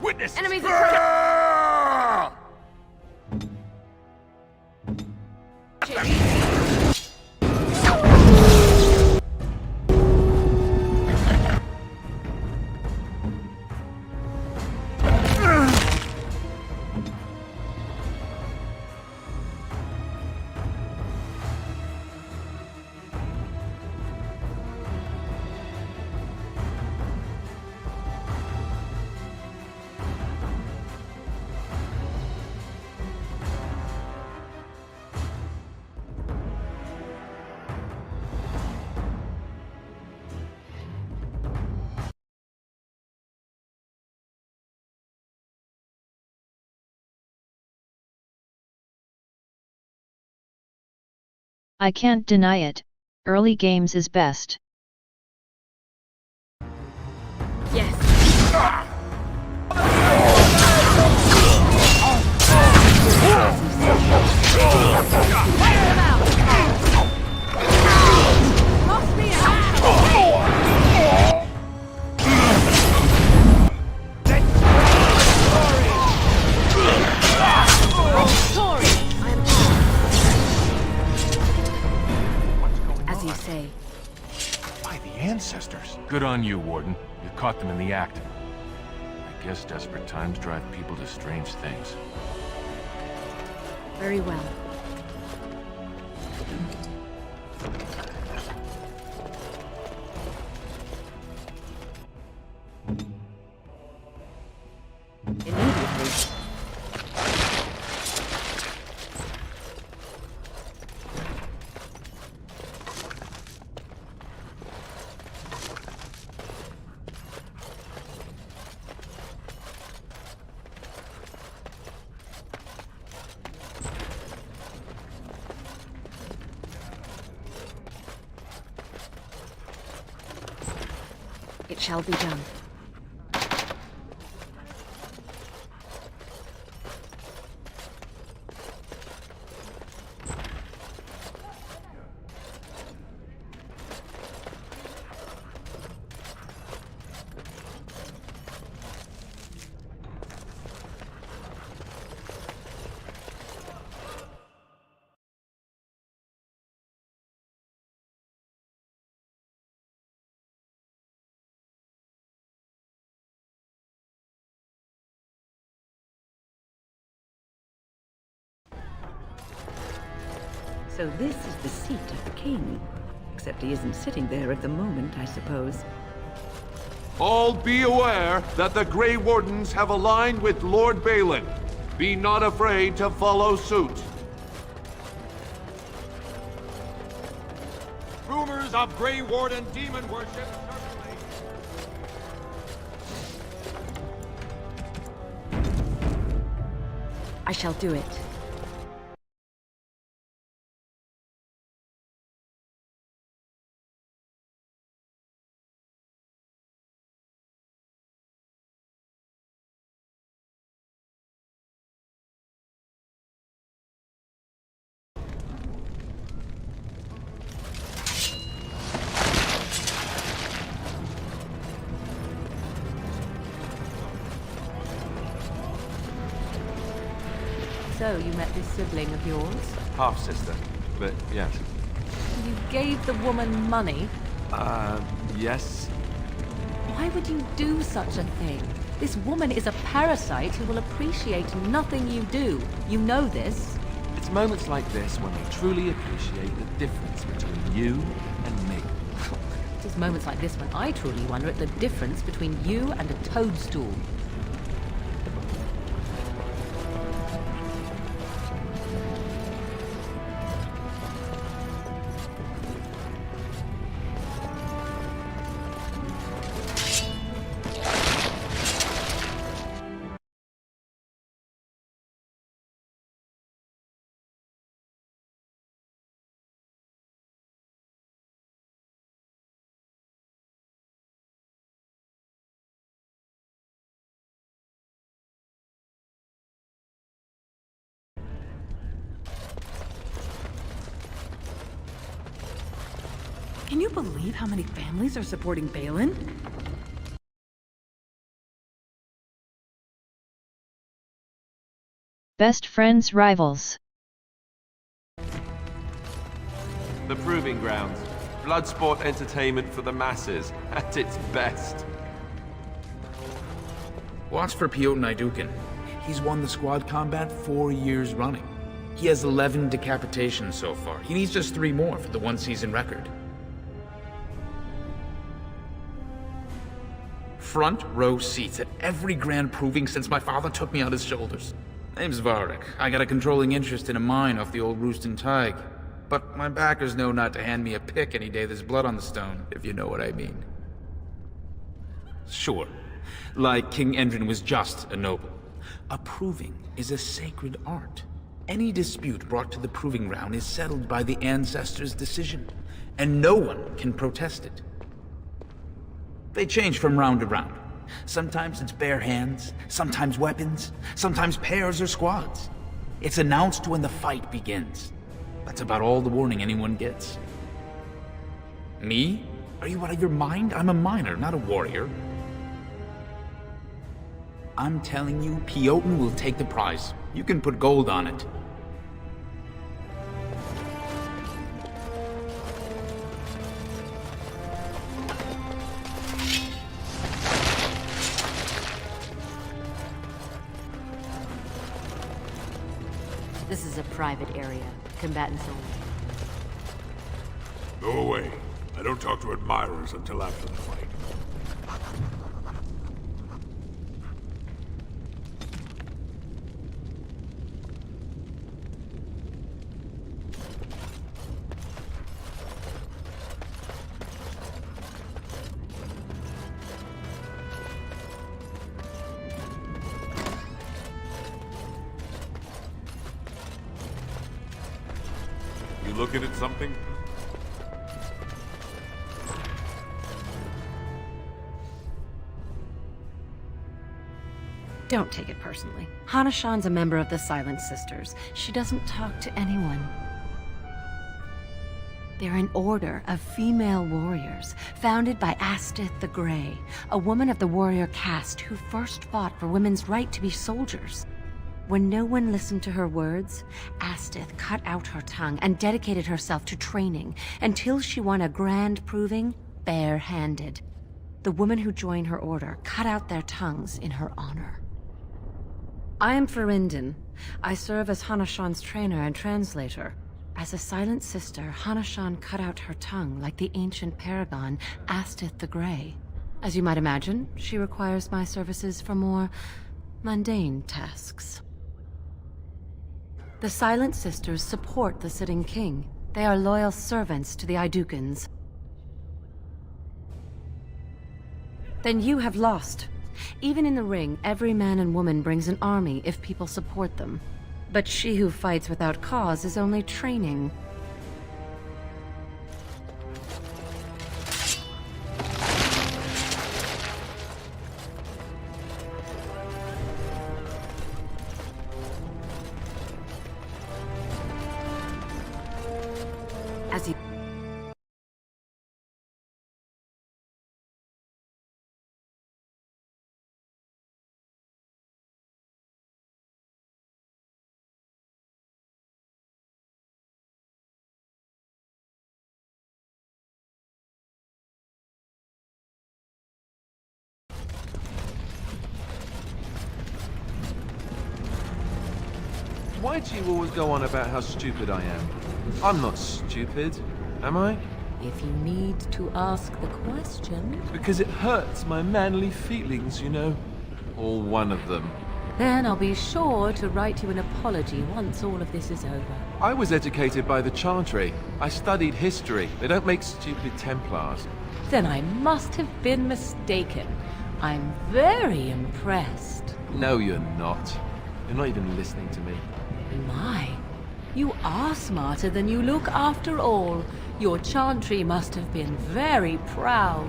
Witness! Enemies I can't deny it, early games is best. Yes. As you say. By the ancestors. Good on you, Warden. You caught them in the act. I guess desperate times drive people to strange things. Very well. Immediately. It shall be done. So this is the seat of the king. Except he isn't sitting there at the moment, I suppose. All be aware that the Grey Wardens have aligned with Lord Balin. Be not afraid to follow suit. Rumors of Grey Warden demon worship circulate. I shall do it. So, you met this sibling of yours? Half-sister, but yes. You gave the woman money? Yes. Why would you do such a thing? This woman is a parasite who will appreciate nothing you do. You know this. It's moments like this when I truly appreciate the difference between you and me. It is moments like this when I truly wonder at the difference between you and a toadstool. Can you believe how many families are supporting Balin? Best friends rivals. The Proving Grounds. Bloodsport entertainment for the masses, at its best. Watch for Piotr Aeducan. He's won the squad combat 4 years running. He has 11 decapitations so far. He needs just 3 more for the one-season record. Front row seats at every grand proving since my father took me on his shoulders. Name's Varric. I got a controlling interest in a mine off the old Ortan Thaig. But my backers know not to hand me a pick any day there's blood on the stone, if you know what I mean. Sure. Like King Endrin was just a noble. A proving is a sacred art. Any dispute brought to the proving ground is settled by the ancestors' decision, and no one can protest it. They change from round to round. Sometimes it's bare hands, sometimes weapons, sometimes pairs or squads. It's announced when the fight begins. That's about all the warning anyone gets. Me? Are you out of your mind? I'm a miner, not a warrior. I'm telling you, Piotr will take the prize. You can put gold on it. This is a private area. Combatants only. Go away. I don't talk to admirers until after the fight. You looking at something? Don't take it personally. Hanashan's a member of the Silent Sisters. She doesn't talk to anyone. They're an order of female warriors, founded by Astith the Grey, a woman of the warrior caste who first fought for women's right to be soldiers. When no one listened to her words, Astith cut out her tongue and dedicated herself to training until she won a grand proving bare-handed. The women who joined her order cut out their tongues in her honor. I am Ferindin. I serve as Hanashan's trainer and translator. As a Silent Sister, Hanashan cut out her tongue like the ancient paragon Astith the Grey. As you might imagine, she requires my services for more mundane tasks. The Silent Sisters support the sitting king. They are loyal servants to the Aeducans. Then you have lost. Even in the ring, every man and woman brings an army if people support them. But she who fights without cause is only training. As you... Why do you always go on about how stupid I am? I'm not stupid, am I? If you need to ask the question... Because it hurts my manly feelings, you know. Or one of them. Then I'll be sure to write you an apology once all of this is over. I was educated by the Chantry. I studied history. They don't make stupid Templars. Then I must have been mistaken. I'm very impressed. No, you're not. You're not even listening to me. My, you are smarter than you look after all. Your Chantry must have been very proud.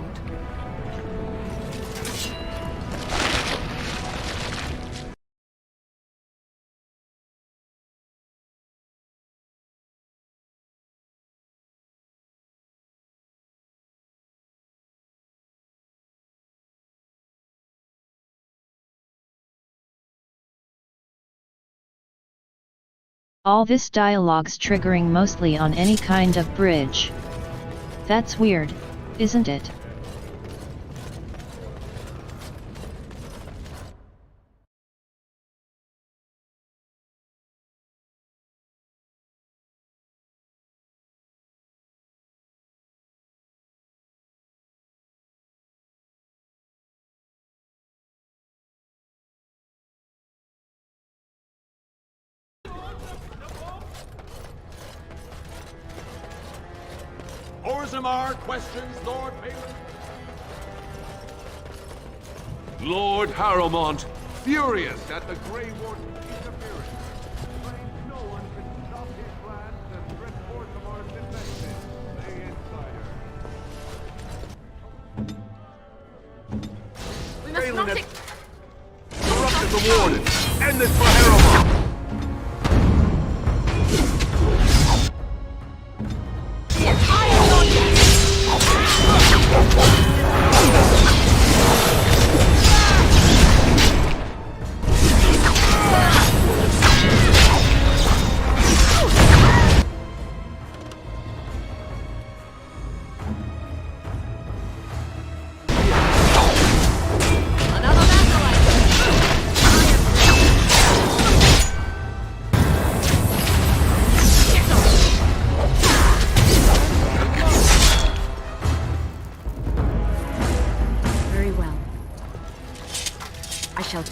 All this dialogue's triggering mostly on any kind of bridge. That's weird, isn't it? Orzammar questions Lord Balin. Lord Harrowmont, furious at the Grey Warden's disappearance, claims no one can stop his plans and threat Orsammar's defenses. The insider. We must not take... Corrupted the Warden! End this for Harrowmont!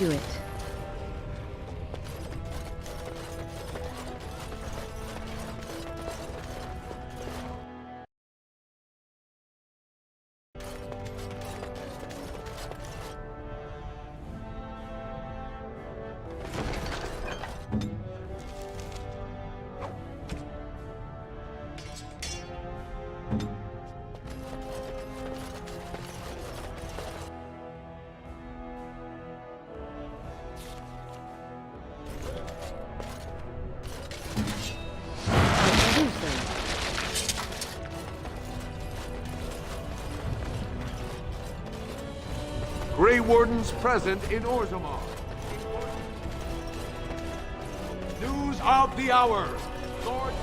do it. Grey Wardens present in Orzammar. News of the hour. Lord...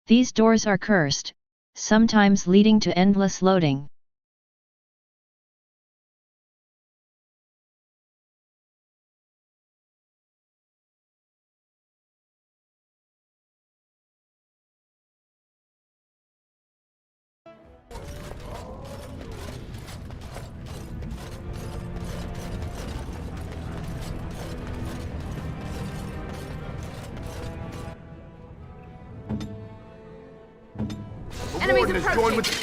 These doors are cursed, sometimes leading to endless loading. Enemies approaching!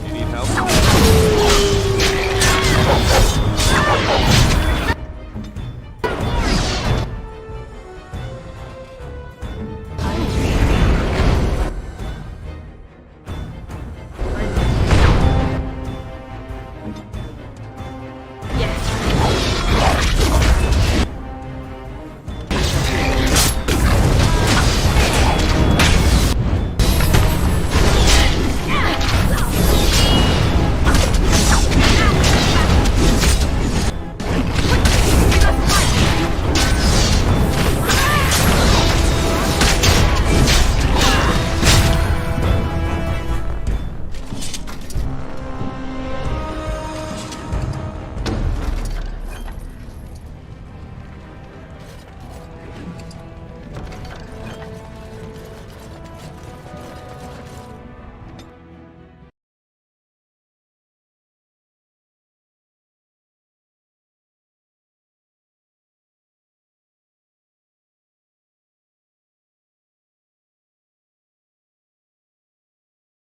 You need help?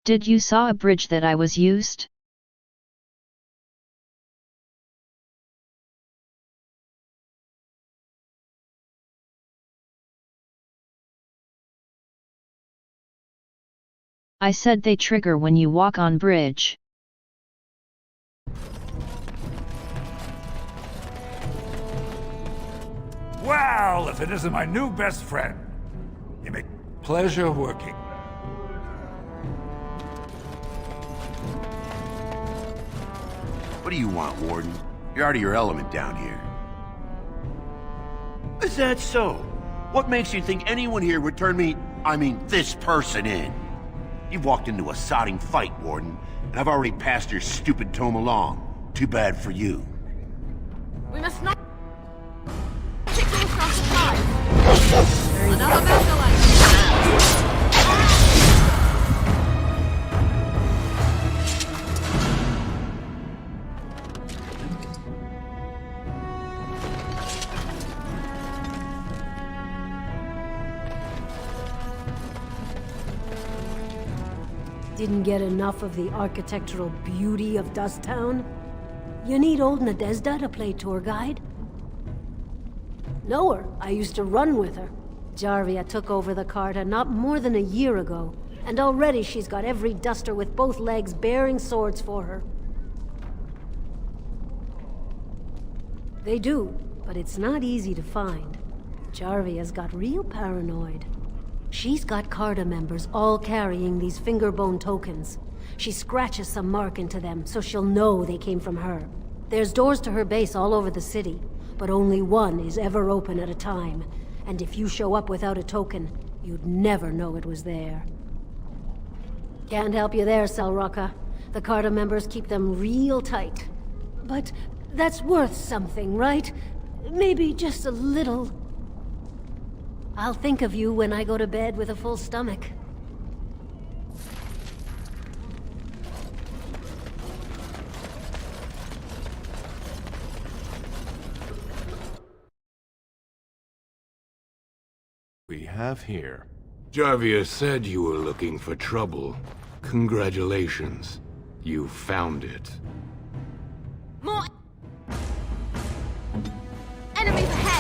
Did you saw a bridge that I was used? I said they trigger when you walk on bridge. Well, if it isn't my new best friend. You make pleasure working. What do you want, Warden? You're out of your element down here. Is that so? What makes you think anyone here would turn me, this person in? You've walked into a sodding fight, Warden, and I've already passed your stupid tome along. Too bad for you. We must not take things from surprise. Another vessel Didn't get enough of the architectural beauty of Dusttown? You need old Nadezhda to play tour guide? Know her. I used to run with her. Jarvia took over the Carta not more than a year ago, and already she's got every duster with both legs bearing swords for her. They do, but it's not easy to find. Jarvia's got real paranoid. She's got Carta members all carrying these fingerbone tokens. She scratches some mark into them so she'll know they came from her. There's doors to her base all over the city. but only one is ever open at a time. And if you show up without a token, you'd never know it was there. Can't help you there, Selrocka. The Carta members keep them real tight. But that's worth something, right? Maybe just a little. I'll think of you when I go to bed with a full stomach. We have here. Jarvia said you were looking for trouble. Congratulations. You found it. More enemies ahead!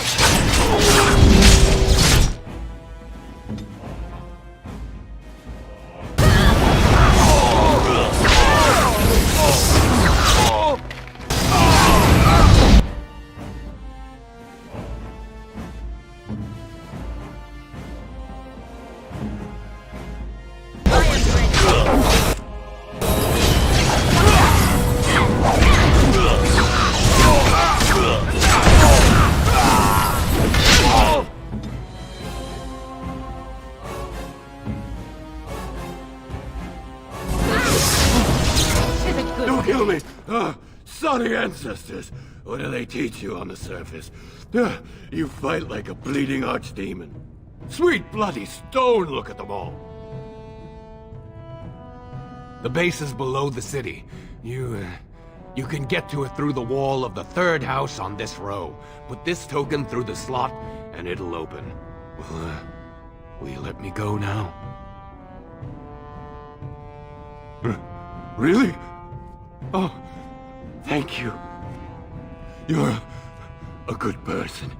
Don't kill me! Sorry ancestors! What do they teach you on the surface? You fight like a bleeding archdemon. Sweet bloody stone, look at them all! The base is below the city. You can get to it through the wall of the third house on this row. Put this token through the slot, and it'll open. Will you let me go now? Really? Oh, thank you. You're a good person.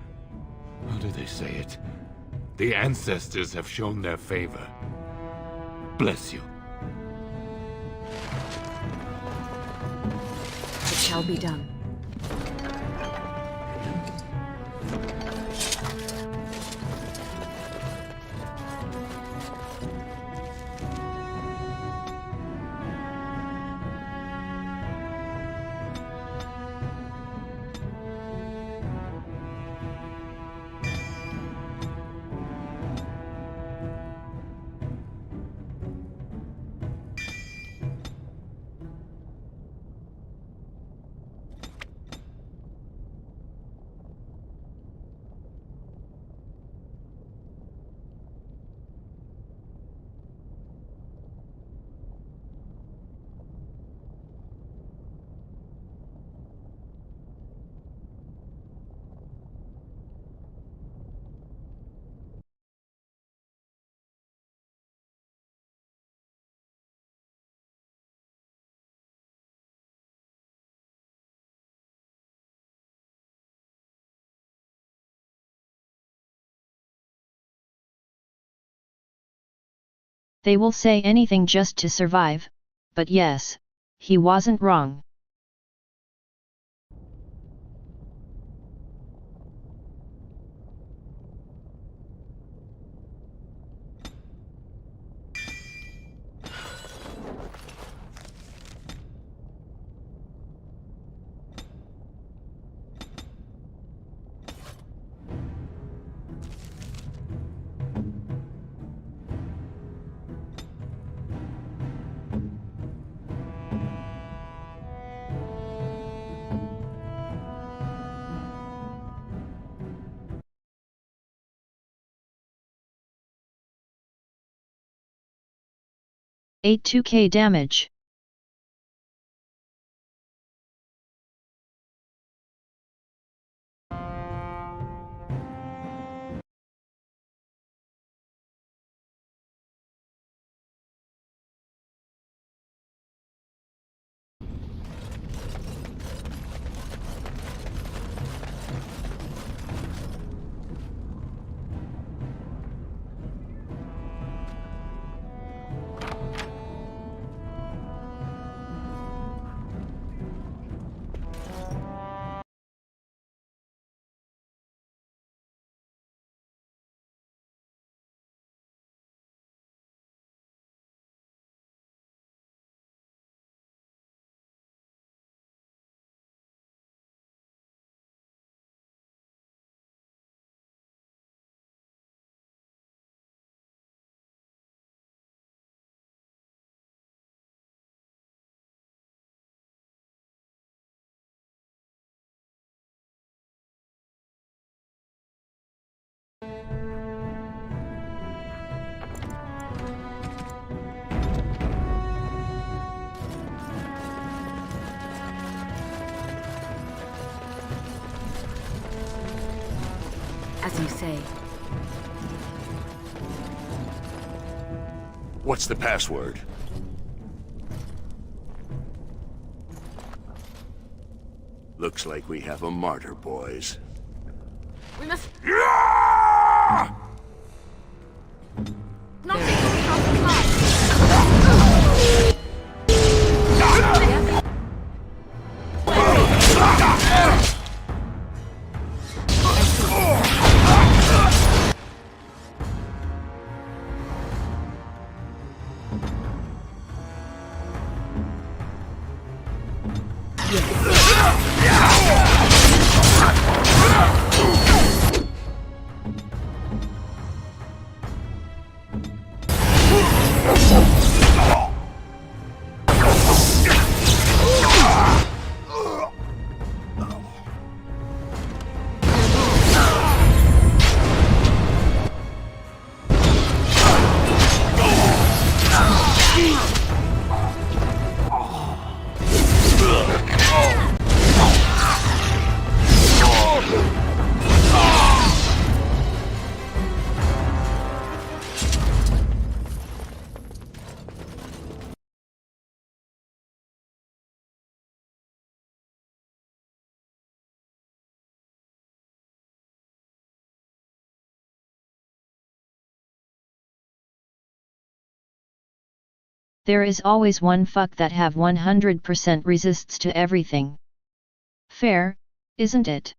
How do they say it? The ancestors have shown their favor. Bless you. It shall be done. They will say anything just to survive, but yes, he wasn't wrong. Ate 2k damage. as you say. What's the password? Looks like we have a martyr, boys. We must... There is always one fuck that have 100% resists to everything. Fair, isn't it?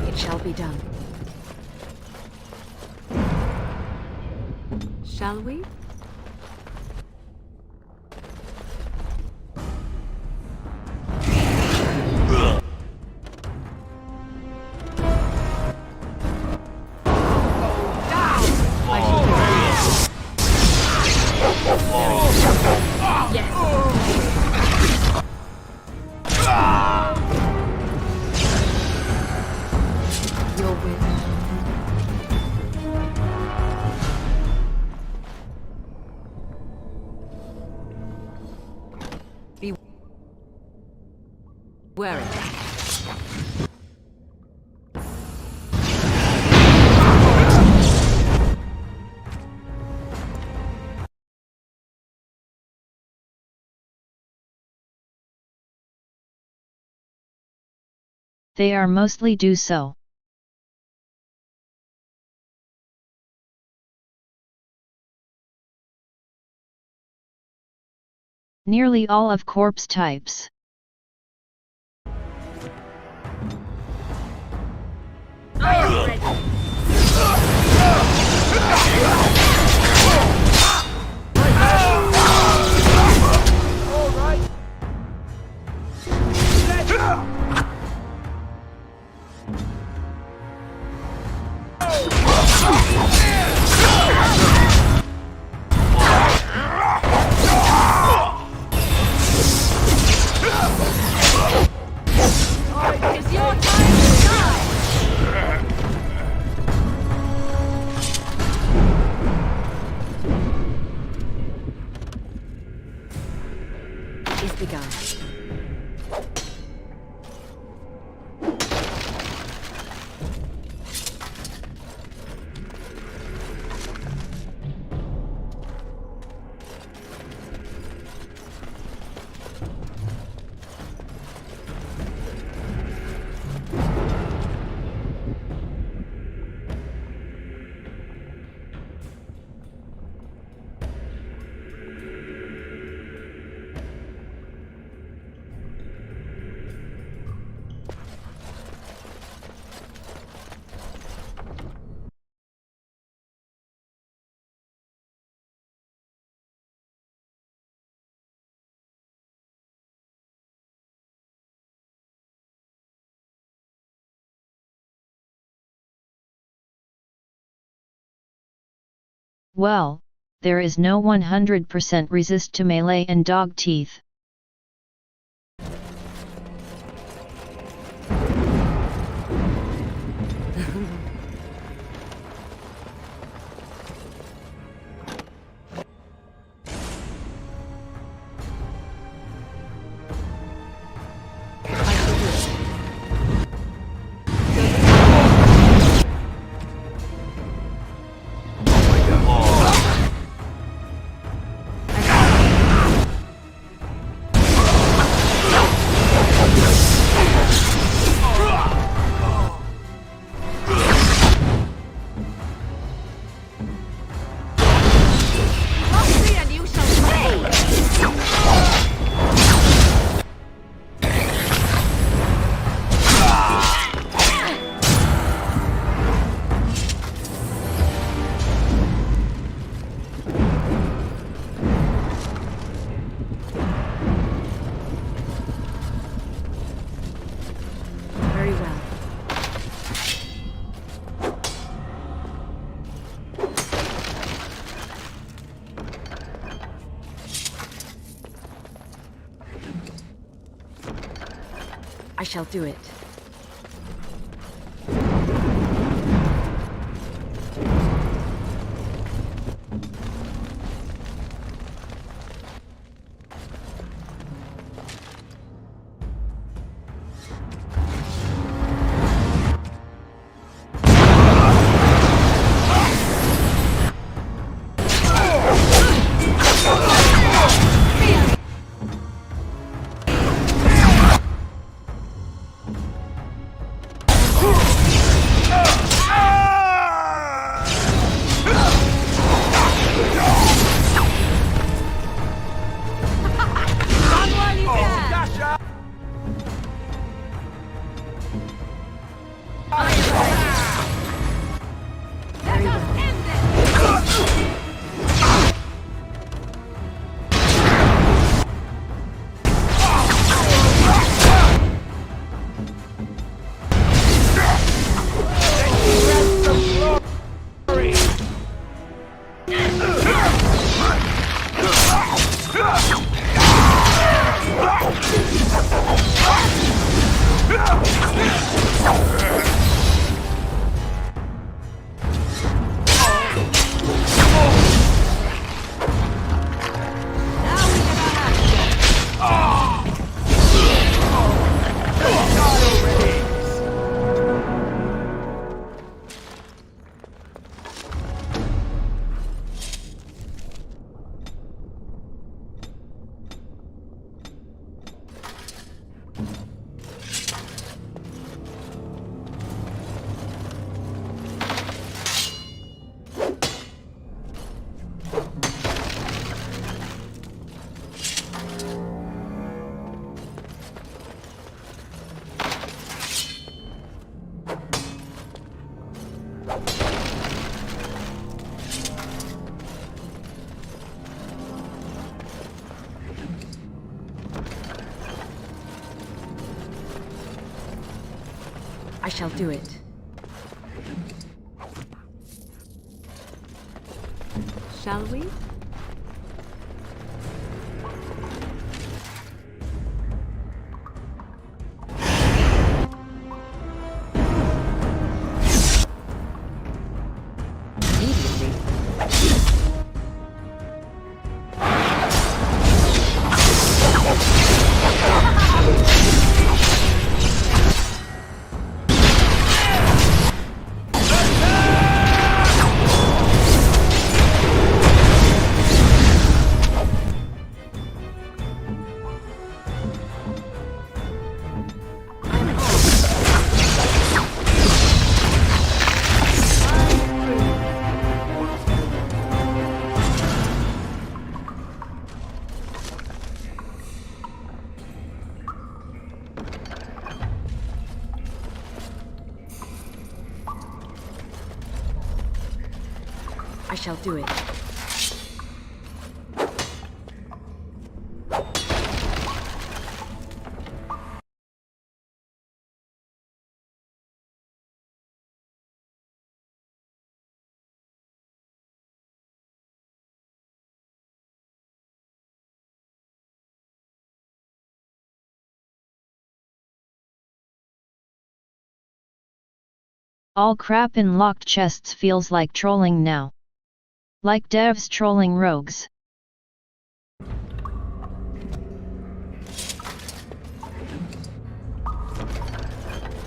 It shall be done. Shall we? Wary. They are mostly do so. Nearly all of corpse types. It's your time to die! Is begun. Well, there is no 100% resist to melee and dog teeth. I shall do it. I shall do it. Shall we? I shall do it. All crap in locked chests feels like trolling now. Like devs trolling rogues.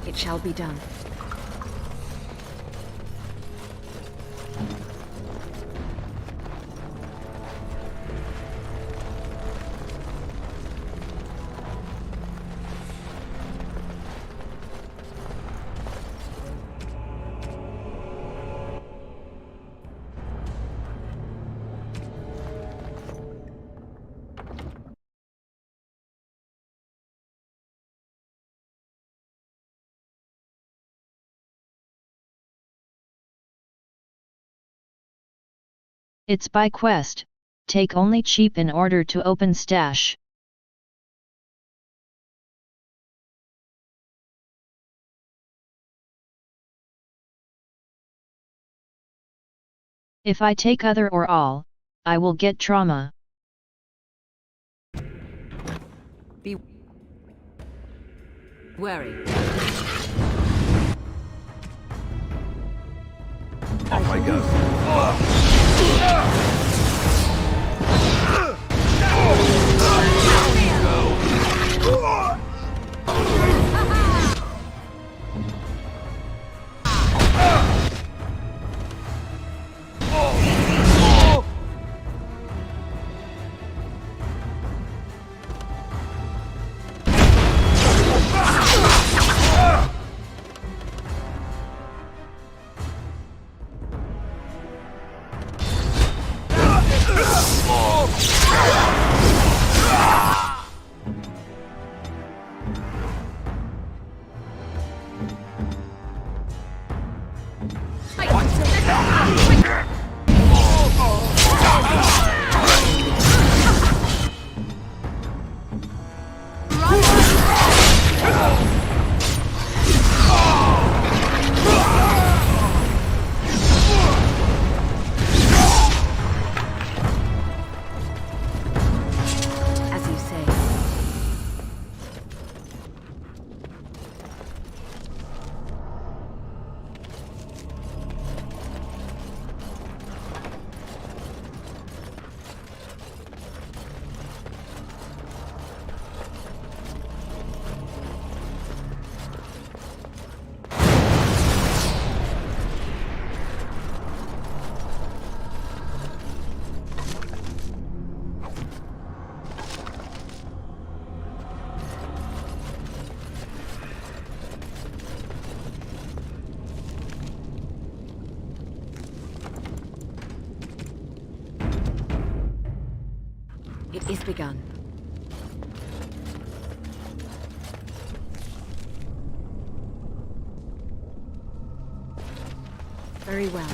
It shall be done. It's by quest, take only cheap in order to open stash. If I take other or all, I will get trauma. Wary. Off I go. It is begun. Very well.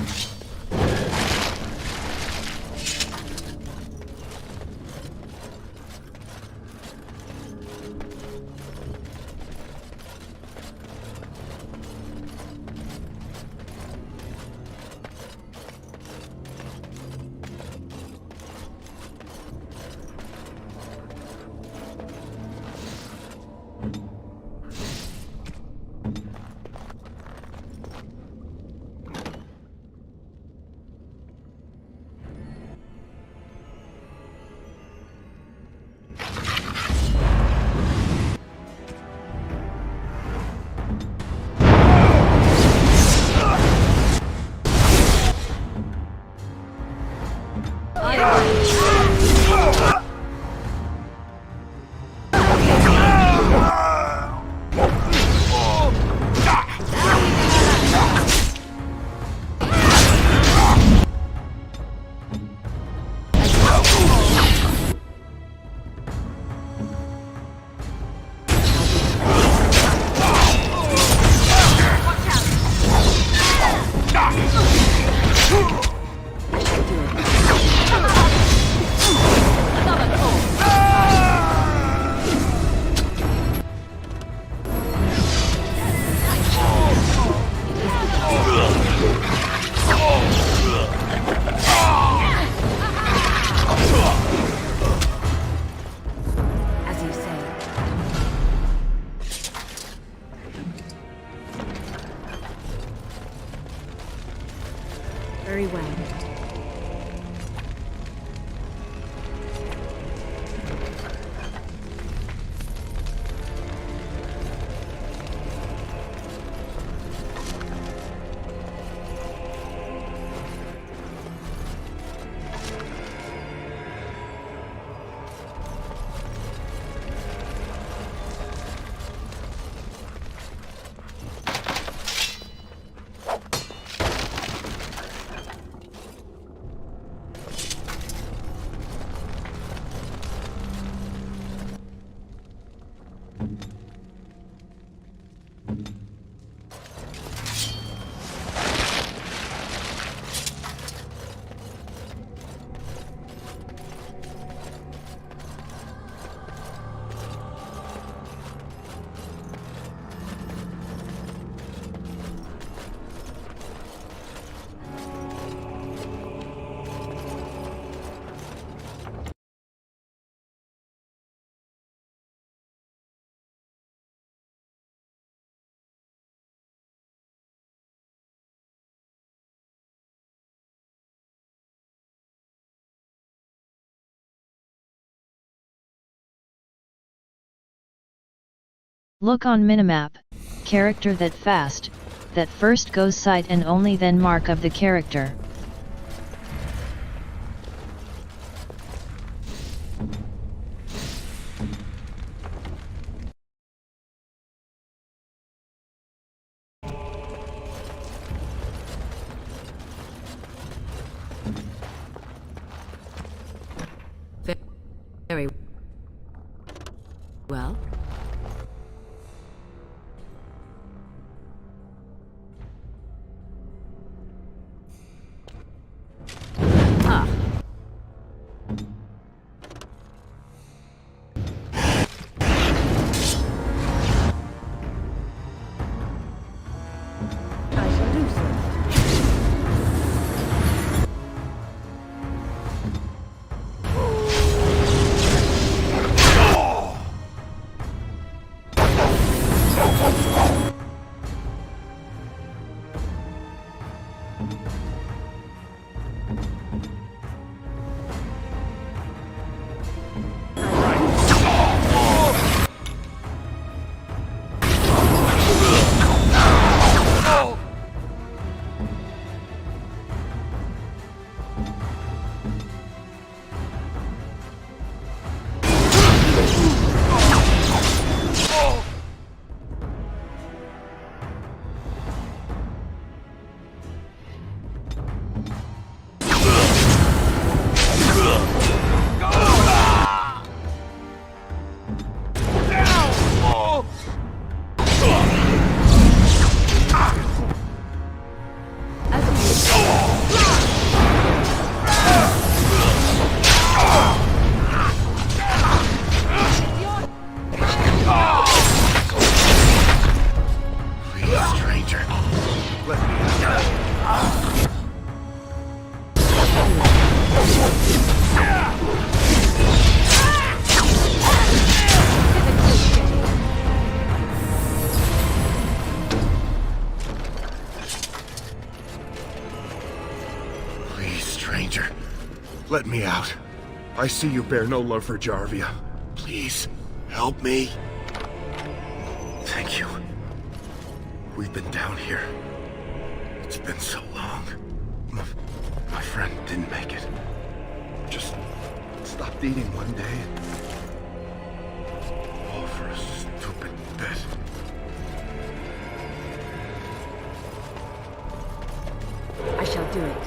Very well. Look on minimap, character that fast, that first goes sight and only then mark of the character. Very well. Ah. I shall do so. Let me out. I see you bear no love for Jarvia. Please, help me. Thank you. We've been down here. It's been so long. My friend didn't make it. Just stopped eating one day. All for a stupid bet. I shall do it.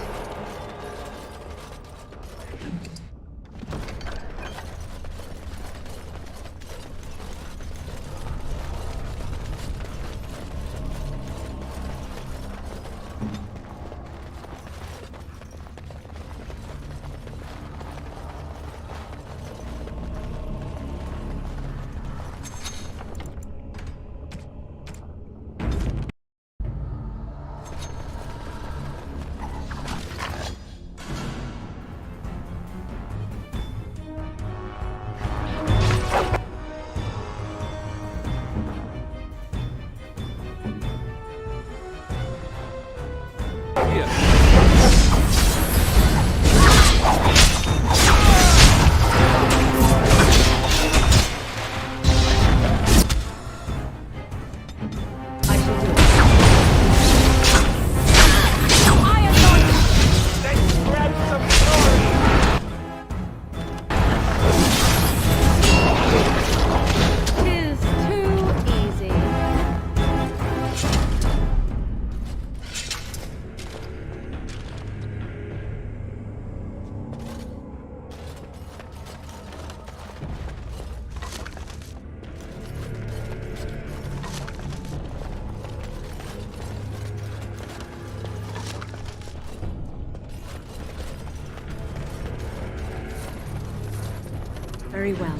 Very well.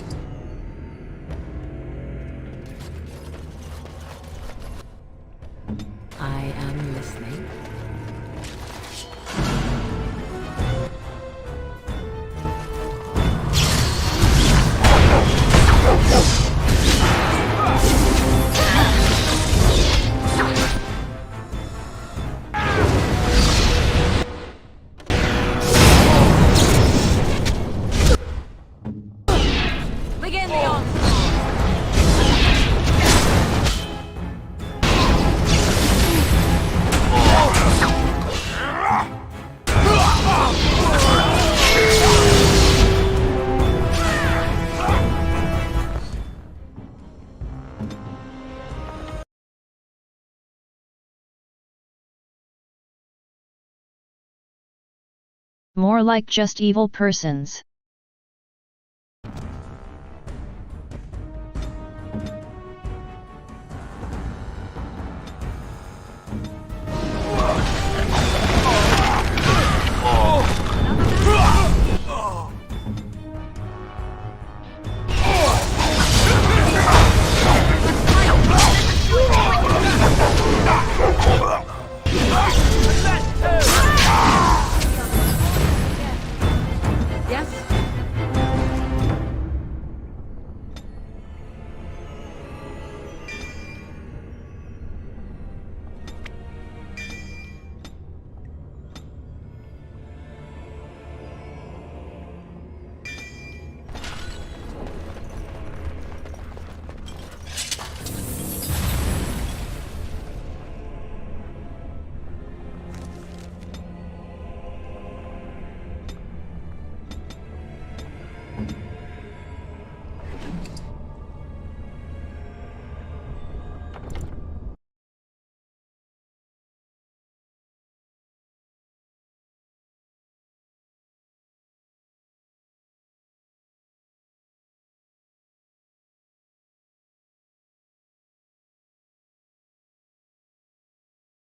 I am listening. Begin the onslaught! More like just evil persons.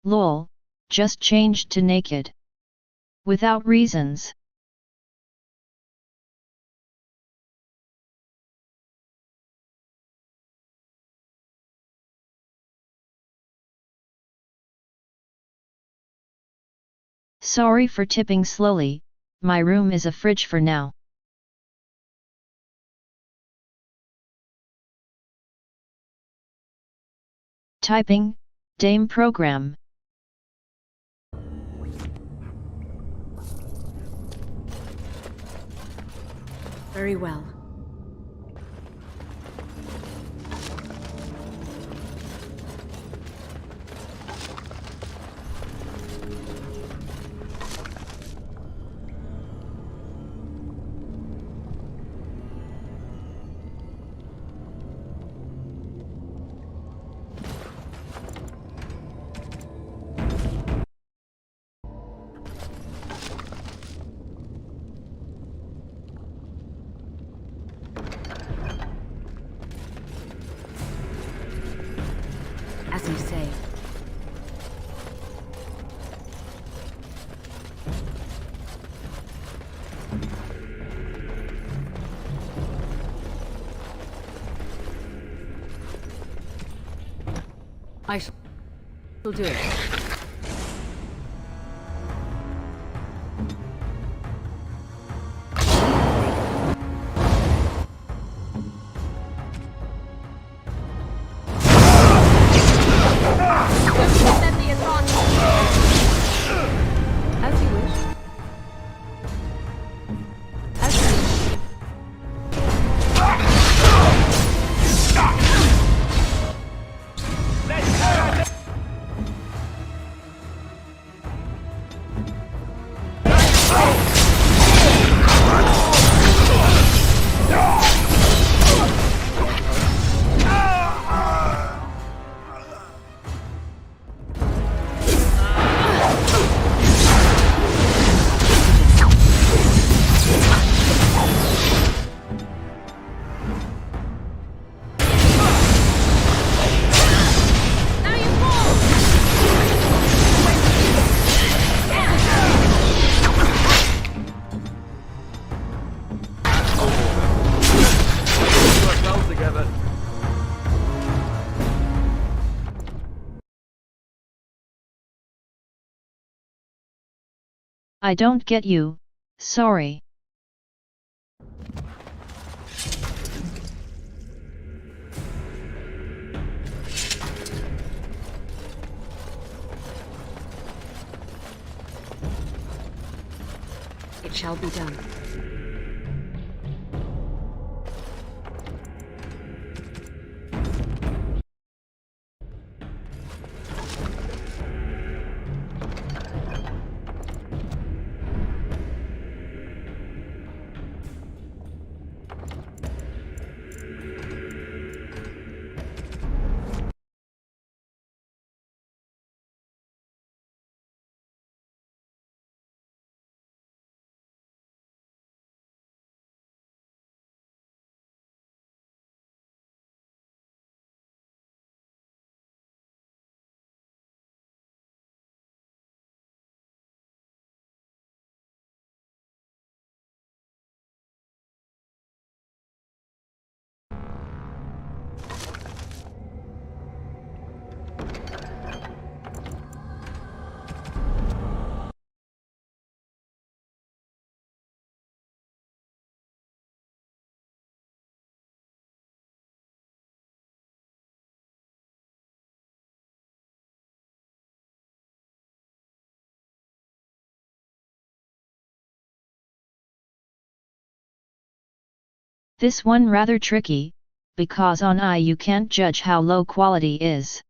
Lol, just changed to naked. Without reasons. Sorry for tipping slowly, my room is a fridge for now. Typing, Dame program. Very well. As you say. I shall do it. I don't get you, sorry. It shall be done. This one rather tricky, because on eye you can't judge how low quality is.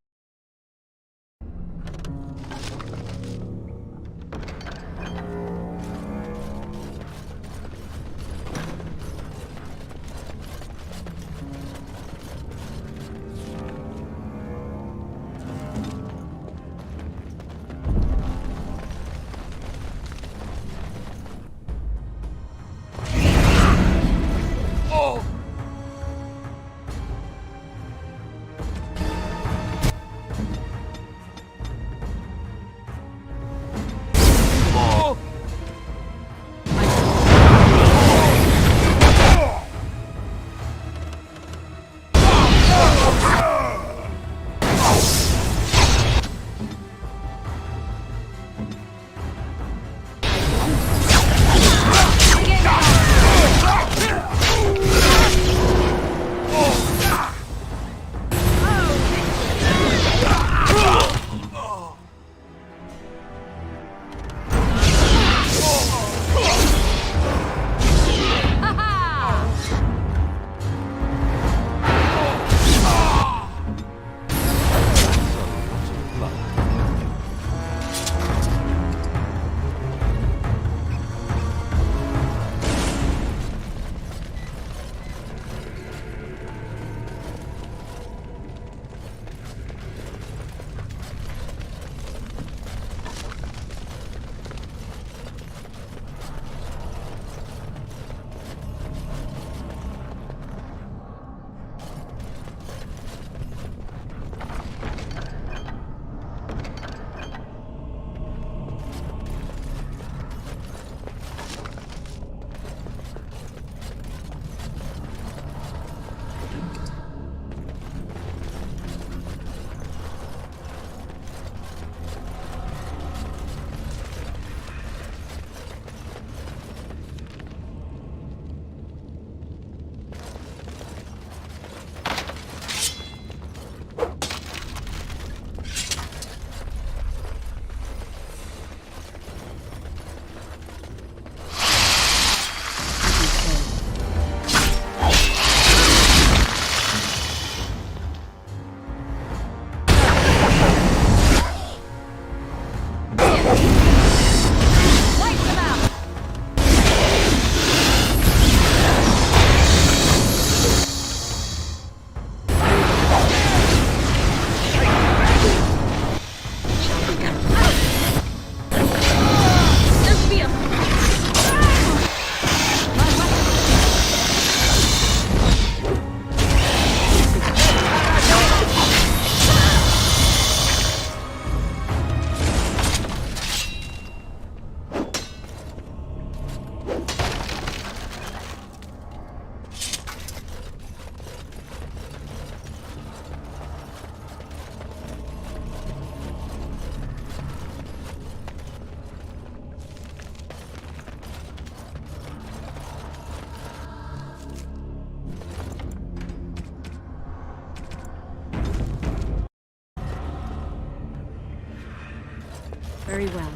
Very well.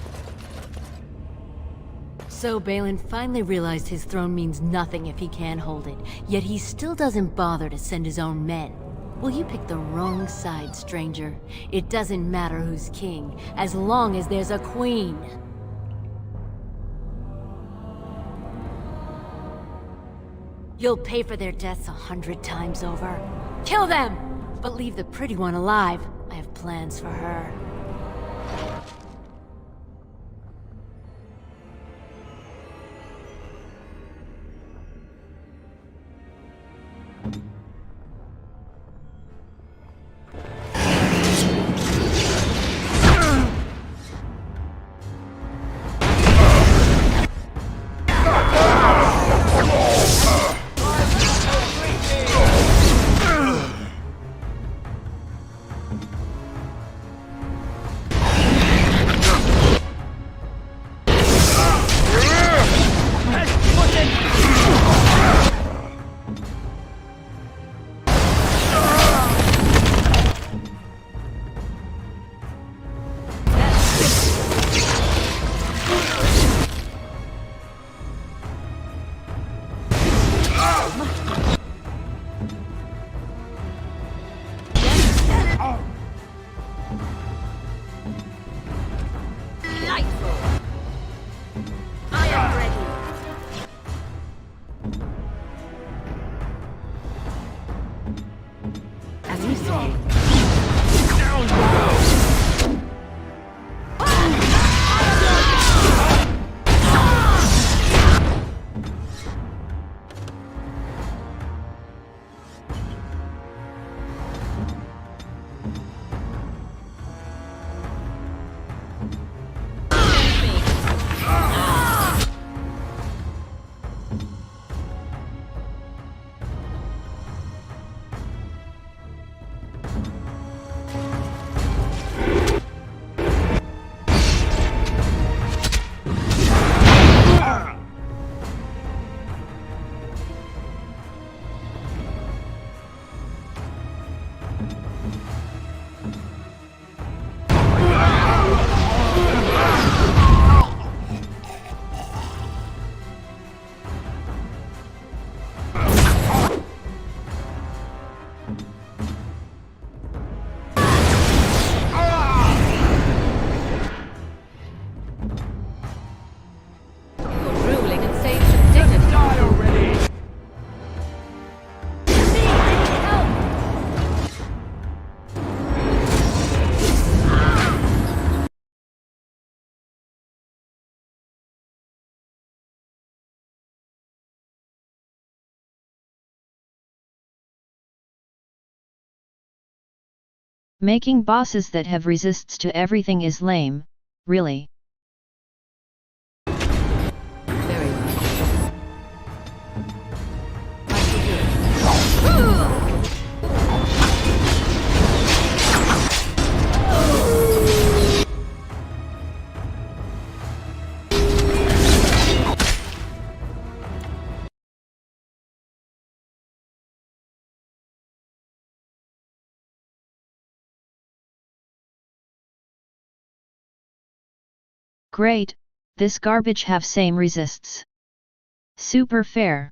So Balin finally realized his throne means nothing if he can't hold it, yet he still doesn't bother to send his own men. Well, you picked the wrong side, stranger. It doesn't matter who's king, as long as there's a queen. You'll pay for their deaths 100 times over. Kill them! But leave the pretty one alive. I have plans for her. Making bosses that have resists to everything is lame, really. Very well. Great, this garbage have same resists. Super fair.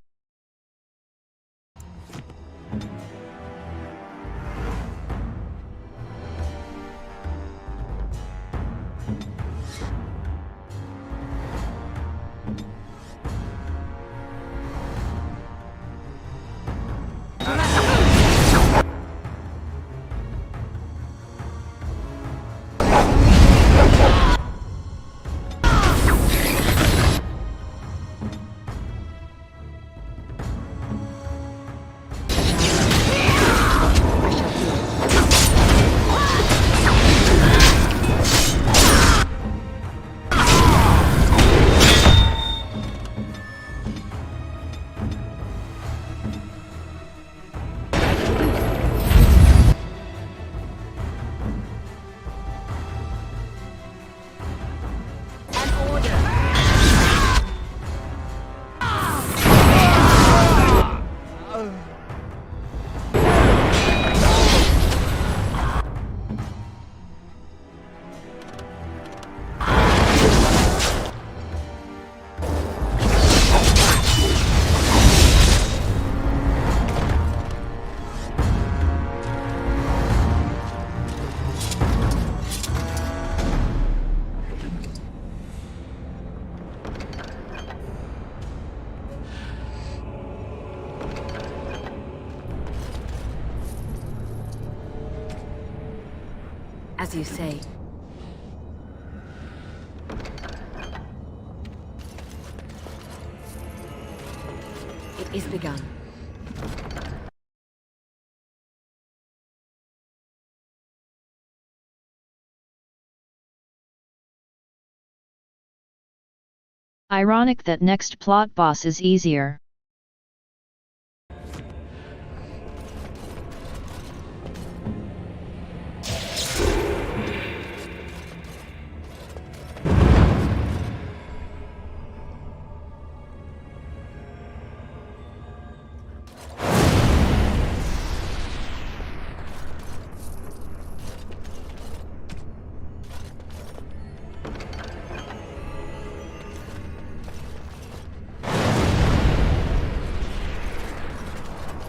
As you say. It is begun. Ironic that next plot boss is easier.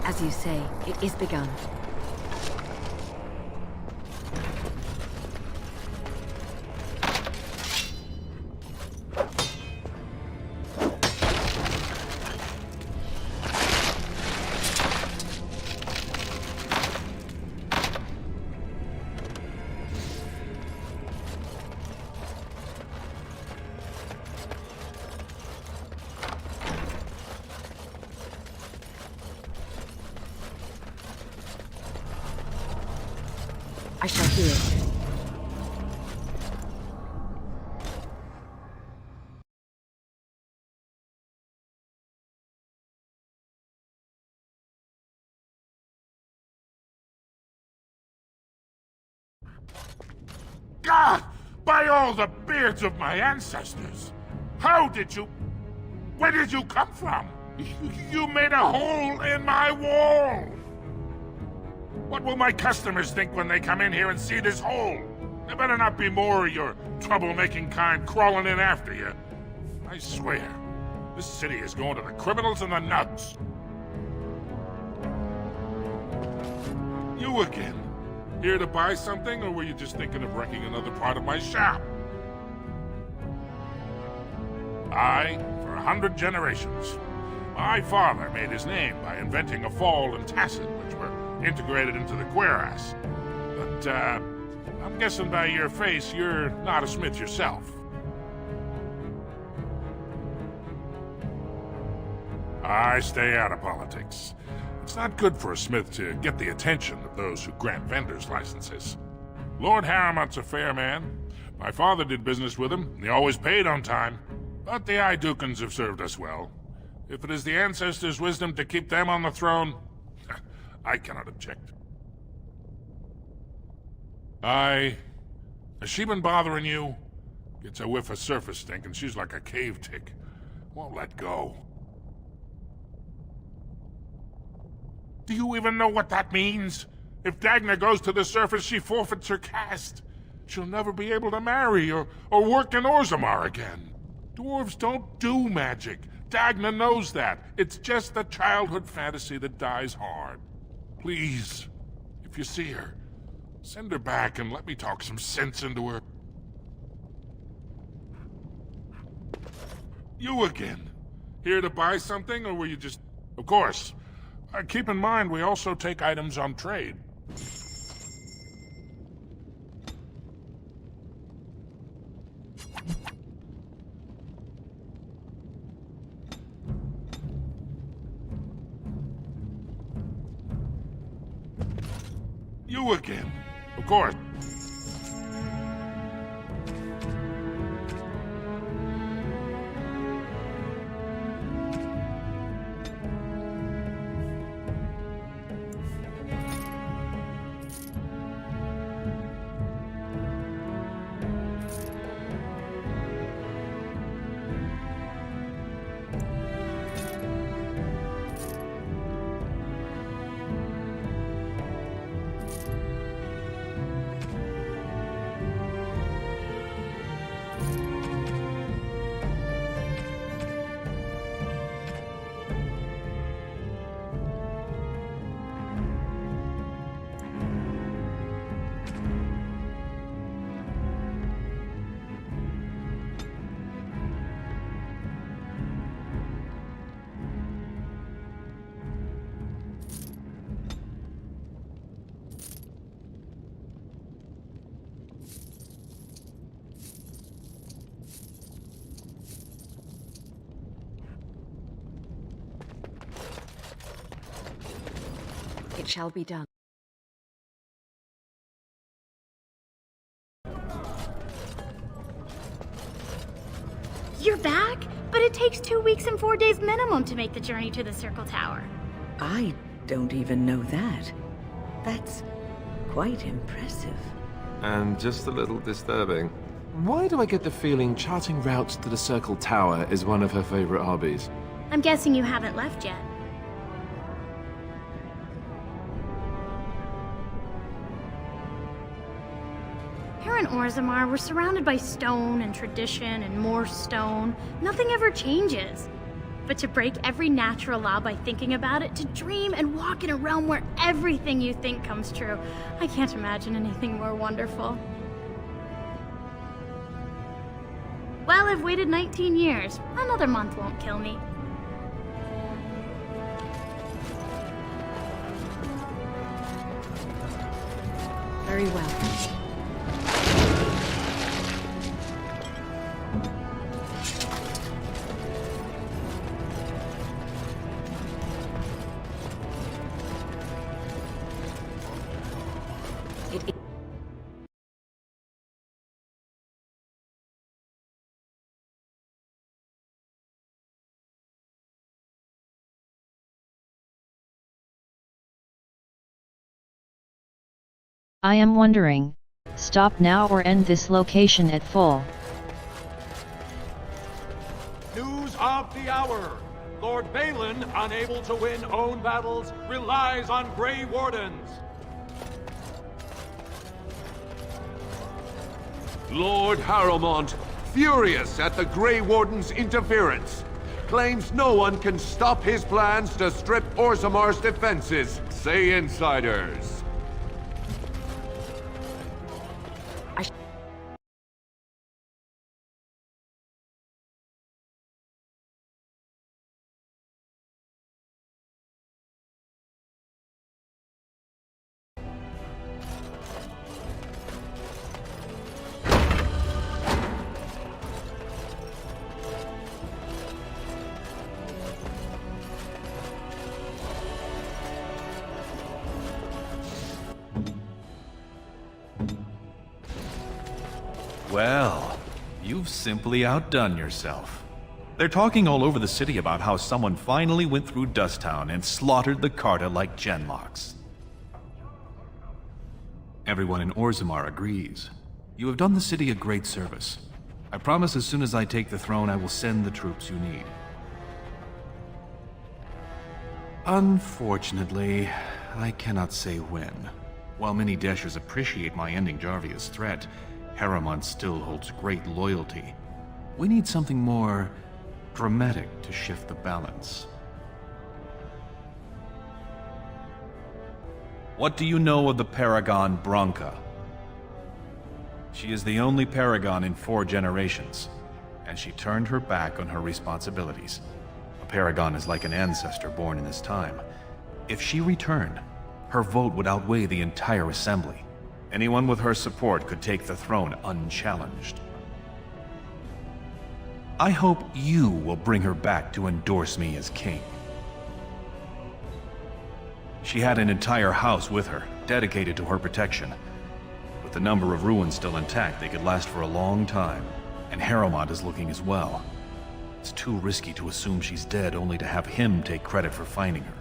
As you say, it is begun. I shall do it. God! By all the beards of my ancestors! How did you... Where did you come from? You made a hole in my wall! What will my customers think when they come in here and see this hole? There better not be more of your troublemaking kind crawling in after you. I swear, this city is going to the criminals and the nuts. You again? Here to buy something, or were you just thinking of wrecking another part of my shop? I, for 100 generations. My father made his name by inventing a fall and tacit, which were integrated into the cuirass. But, I'm guessing by your face, you're not a smith yourself. I stay out of politics. It's not good for a smith to get the attention of those who grant vendors licenses. Lord Harrowmont's a fair man. My father did business with him, and he always paid on time. But the Aeducans have served us well. If it is the ancestors' wisdom to keep them on the throne, I cannot object. Has she been bothering you? Gets a whiff of surface stink, and she's like a cave tick. Won't let go. Do you even know what that means? If Dagna goes to the surface, she forfeits her caste. She'll never be able to marry or work in Orzammar again. Dwarves don't do magic. Dagna knows that. It's just a childhood fantasy that dies hard. Please, if you see her, send her back and let me talk some sense into her. You again. Here to buy something, or were you just... Of course. Keep in mind, we also take items on trade. You again. Of course. It shall be done. You're back? But it takes 2 weeks and 4 days minimum to make the journey to the Circle Tower. I don't even know that. That's quite impressive. And just a little disturbing. Why do I get the feeling charting routes to the Circle Tower is one of her favorite hobbies? I'm guessing you haven't left yet. Here in Orzammar, we're surrounded by stone and tradition and more stone. Nothing ever changes. But to break every natural law by thinking about it, to dream and walk in a realm where everything you think comes true, I can't imagine anything more wonderful. Well, I've waited 19 years. Another month won't kill me. Very well. I am wondering, stop now or end this location at full. News of the hour. Lord Balin, unable to win own battles, relies on Grey Wardens. Lord Harrowmont, furious at the Grey Warden's interference, claims no one can stop his plans to strip Orzammar's defenses, say insiders. Well, you've simply outdone yourself. They're talking all over the city about how someone finally went through Dusttown and slaughtered the Carta like genlocks. Everyone in Orzammar agrees. You have done the city a great service. I promise as soon as I take the throne, I will send the troops you need. Unfortunately, I cannot say when. While many Dashers appreciate my ending Jarvia's threat, Harrowmont still holds great loyalty. We need something more dramatic to shift the balance. What do you know of the Paragon Branca? She is the only Paragon in 4 generations, and she turned her back on her responsibilities. A Paragon is like an ancestor born in this time. If she returned, her vote would outweigh the entire assembly. Anyone with her support could take the throne unchallenged. I hope you will bring her back to endorse me as king. She had an entire house with her, dedicated to her protection. With the number of ruins still intact, they could last for a long time, and Harrowmont is looking as well. It's too risky to assume she's dead only to have him take credit for finding her.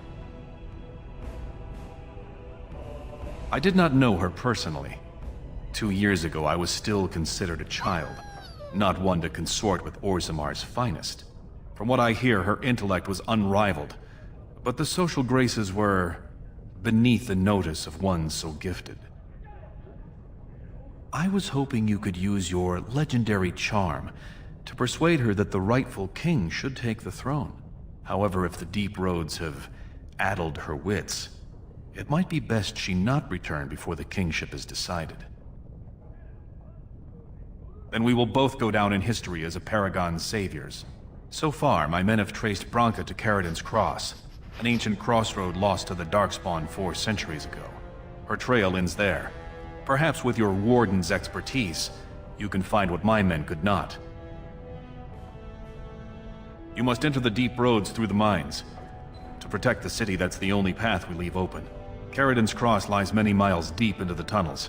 I did not know her personally. 2 years ago, I was still considered a child, not one to consort with Orzammar's finest. From what I hear, her intellect was unrivaled, but the social graces were beneath the notice of one so gifted. I was hoping you could use your legendary charm to persuade her that the rightful king should take the throne. However, if the deep roads have addled her wits, it might be best she not return before the kingship is decided. Then we will both go down in history as a Paragon's saviors. So far, my men have traced Branca to Caridin's Cross, an ancient crossroad lost to the Darkspawn 4 centuries ago. Her trail ends there. Perhaps with your warden's expertise, you can find what my men could not. You must enter the deep roads through the mines. To protect the city, that's the only path we leave open. Caridin's Cross lies many miles deep into the tunnels.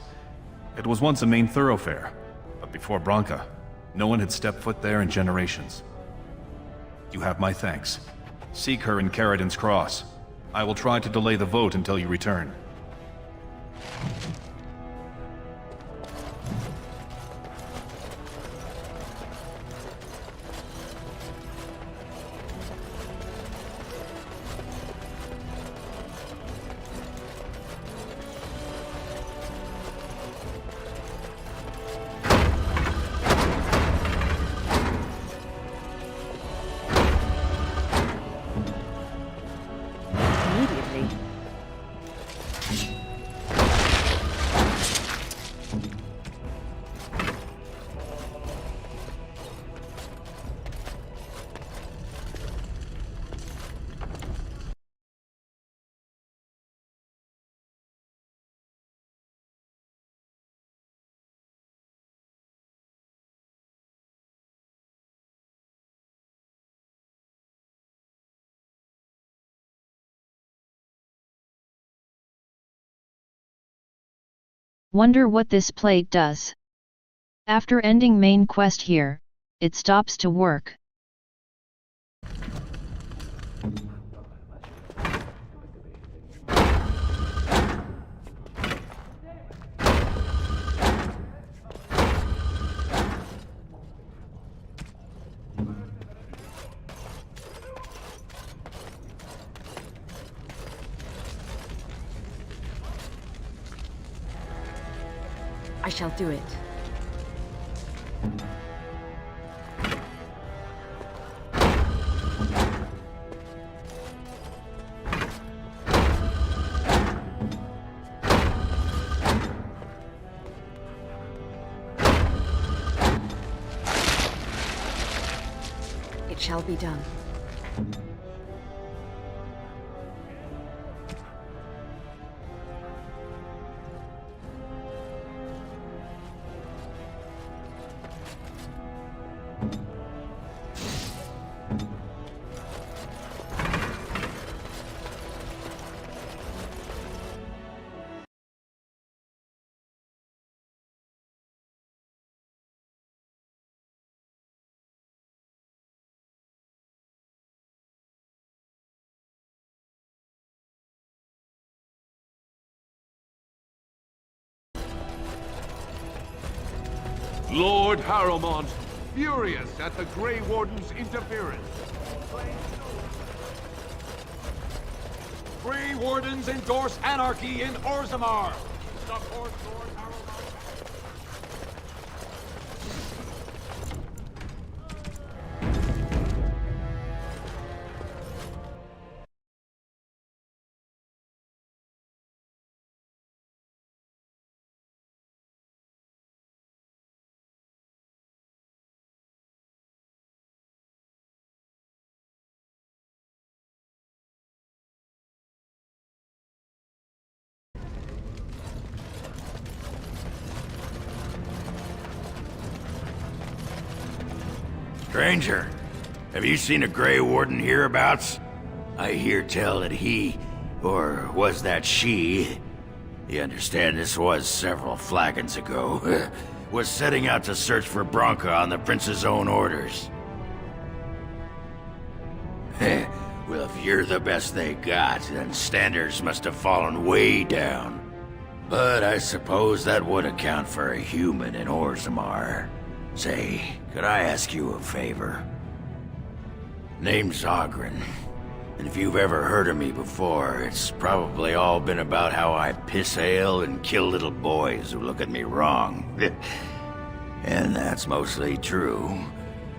It was once a main thoroughfare, but before Branca, no one had stepped foot there in generations. You have my thanks. Seek her in Caridin's Cross. I will try to delay the vote until you return. Wonder what this plate does. After ending main quest here, it stops to work. I shall do it. It shall be done. Lord Harrowmont, furious at the Grey Warden's interference. Grey Wardens endorse anarchy in Orzammar. Support Lord Harrowmont. Stranger, have you seen a Grey Warden hereabouts? I hear tell that he, or was that she, you understand this was several flagons ago, was setting out to search for Branka on the Prince's own orders. Well, if you're the best they got, then standards must have fallen way down. But I suppose that would account for a human in Orzammar. Say, could I ask you a favor? Name's Oghren, and if you've ever heard of me before, it's probably all been about how I piss ale and kill little boys who look at me wrong. And that's mostly true.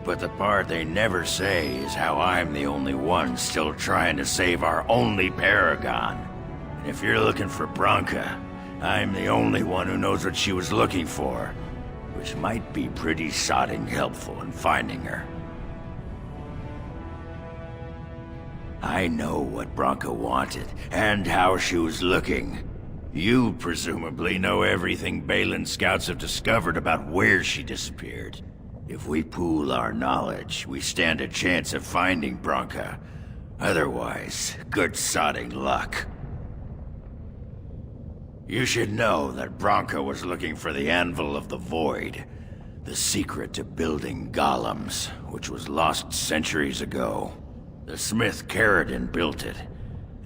But the part they never say is how I'm the only one still trying to save our only paragon. And if you're looking for Branka, I'm the only one who knows what she was looking for, which might be pretty sodding helpful in finding her. I know what Branka wanted, and how she was looking. You presumably know everything Balin scouts have discovered about where she disappeared. If we pool our knowledge, we stand a chance of finding Branka. Otherwise, good sodding luck. You should know that Branka was looking for the Anvil of the Void, the secret to building golems, which was lost centuries ago. The smith Caridin built it,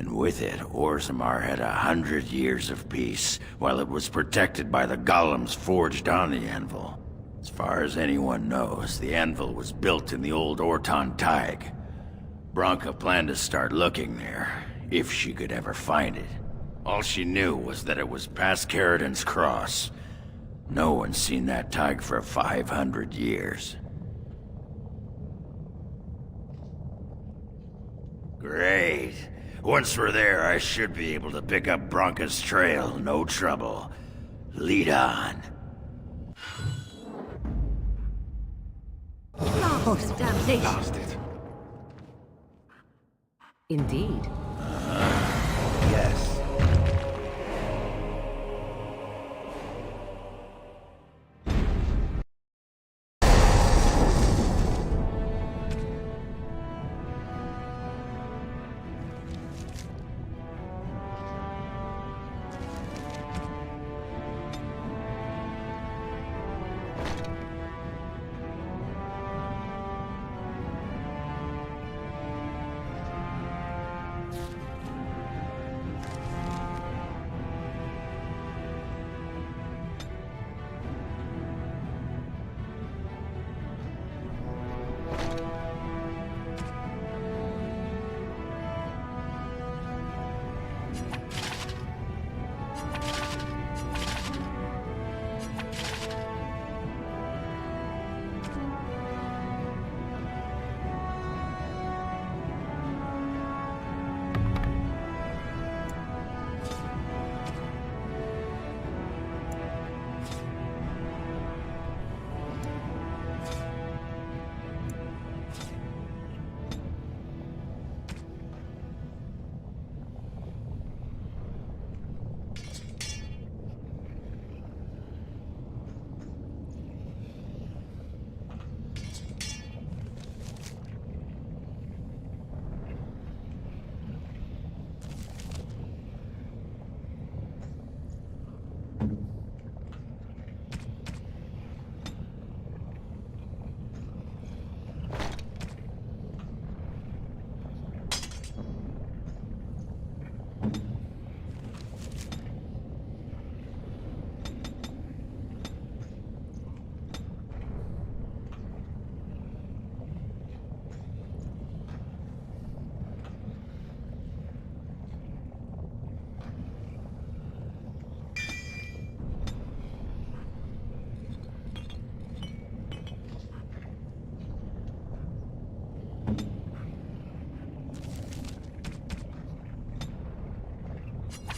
and with it, Orzammar had 100 years of peace, while it was protected by the golems forged on the anvil. As far as anyone knows, the anvil was built in the old Ortan Thaig. Branka planned to start looking there, if she could ever find it. All she knew was that it was past Caridin's cross. No one's seen that Thaig for 500 years. Great. Once we're there, I should be able to pick up Branka's trail, no trouble. Lead on. Oh, damnation. Lost it. Indeed. Yes.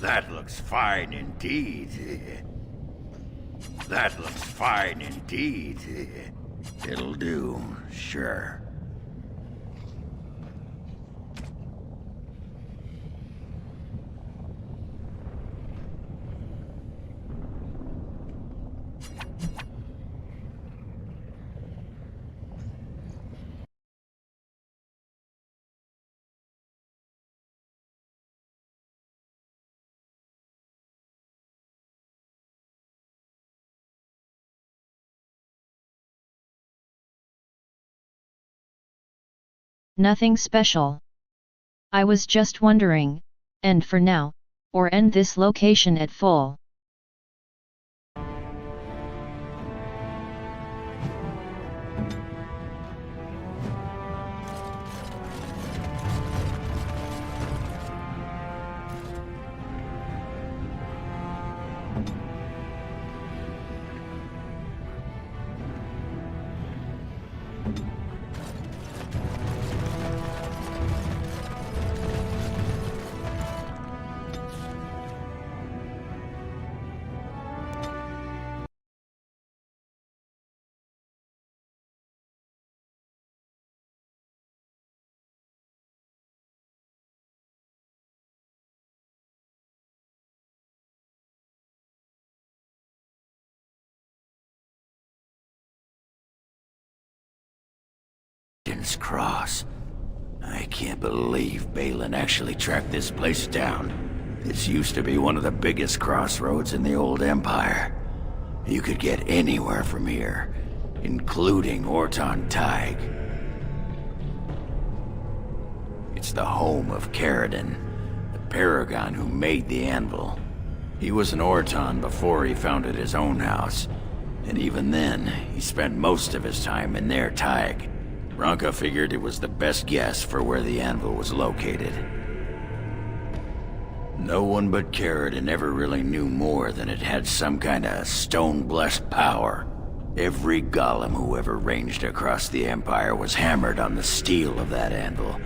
That looks fine indeed. That looks fine indeed. It'll do, sure. Nothing special. I was just wondering, end for now, or end this location at full. Cross. I can't believe Balin actually tracked this place down. This used to be one of the biggest crossroads in the old Empire. You could get anywhere from here, including Ortan Thaig. It's the home of Caridin, the paragon who made the Anvil. He was an Ortan before he founded his own house, and even then, he spent most of his time in their Thaig. Branka figured it was the best guess for where the Anvil was located. No one but Caridin ever really knew more than it had some kind of stone-blessed power. Every golem who ever ranged across the Empire was hammered on the steel of that Anvil,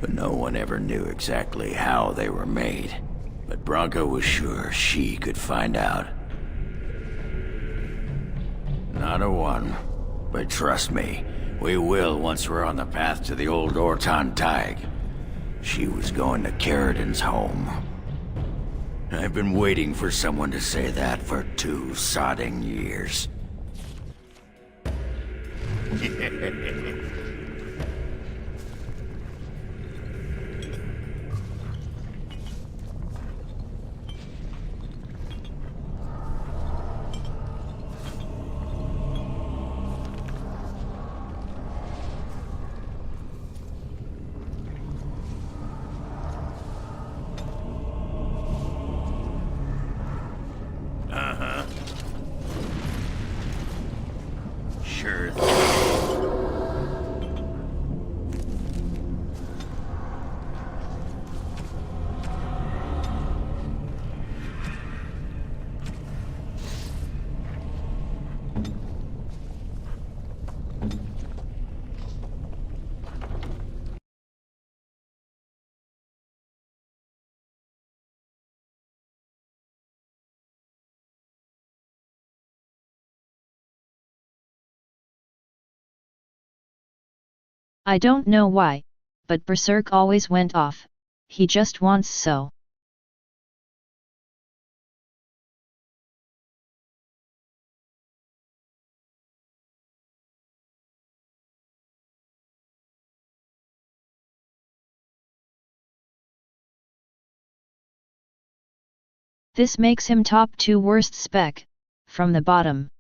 but no one ever knew exactly how they were made. But Branka was sure she could find out. Not a one, but trust me, we will once we're on the path to the old Ortan Thaig. She was going to Caridin's home. I've been waiting for someone to say that for 2 sodding years. Sure. I don't know why, but Berserk always went off. He just wants so. This makes him top 2 worst spec, from the bottom.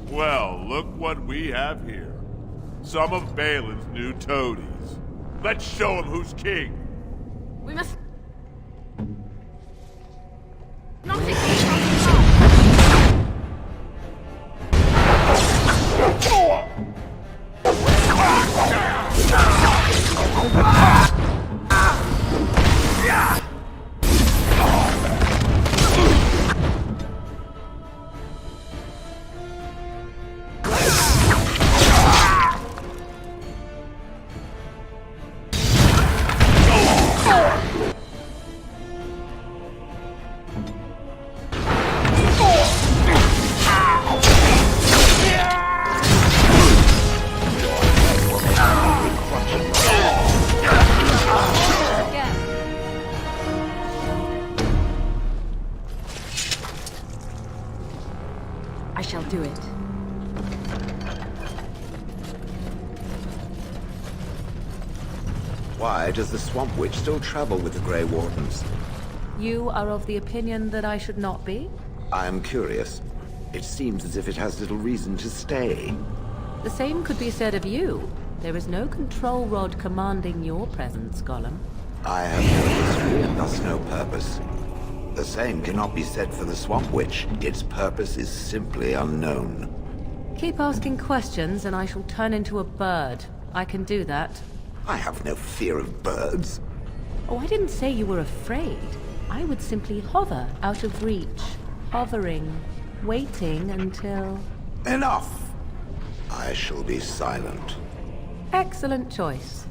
Well, look what we have here. Some of Balin's new toadies. Let's show him who's king. We must... do it. Why does the Swamp Witch still travel with the Grey Wardens? You are of the opinion that I should not be? I am curious. It seems as if it has little reason to stay. The same could be said of you. There is no control rod commanding your presence, Gollum. I have no history and thus no purpose. The same cannot be said for the Swamp Witch. Its purpose is simply unknown. Keep asking questions and I shall turn into a bird. I can do that. I have no fear of birds. Oh, I didn't say you were afraid. I would simply hover out of reach. Hovering. Waiting until... Enough! I shall be silent. Excellent choice.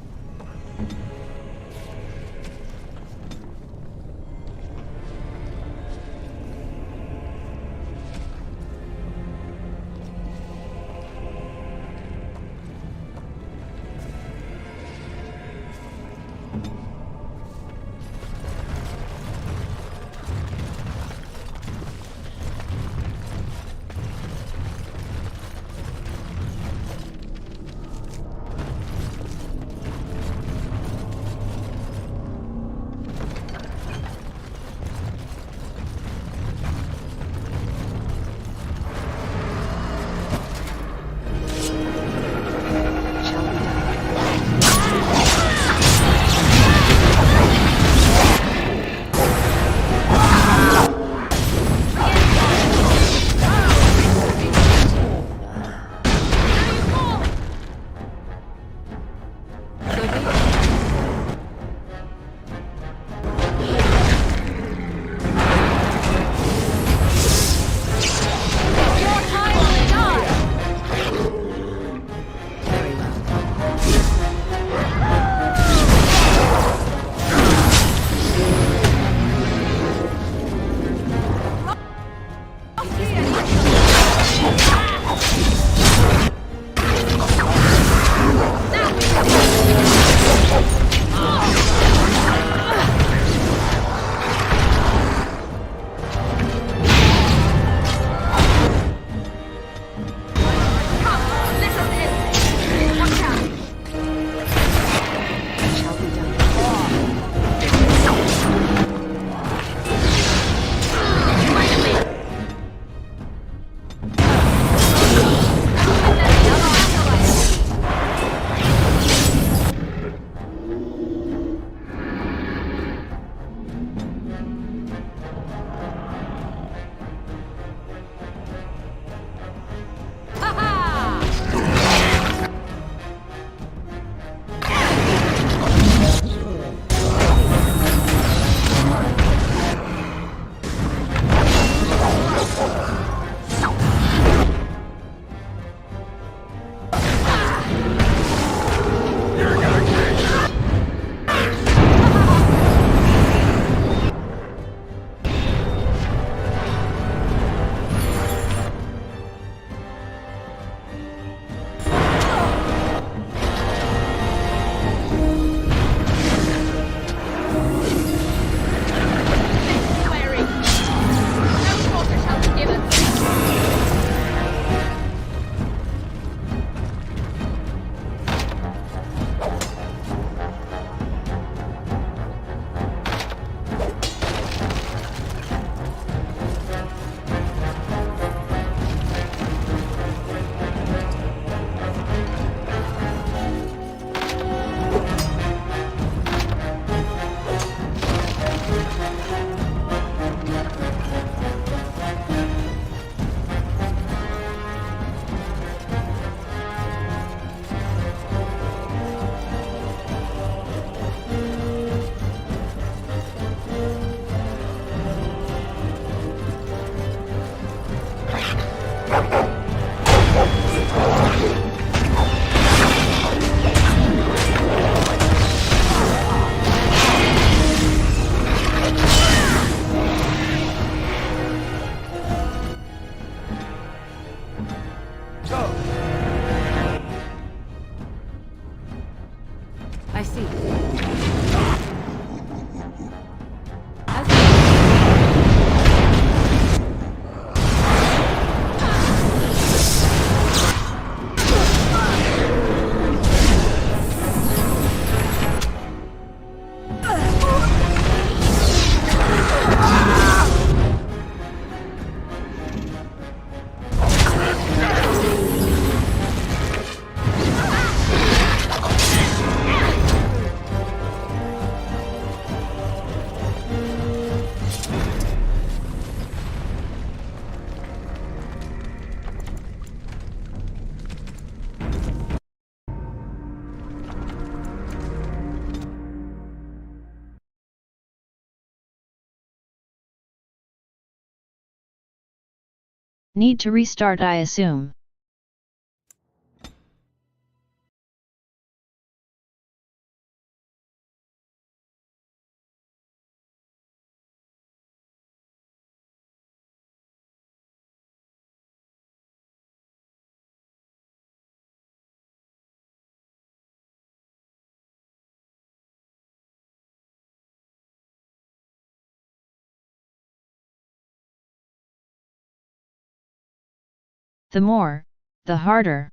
Need to restart, I assume. The more, the harder.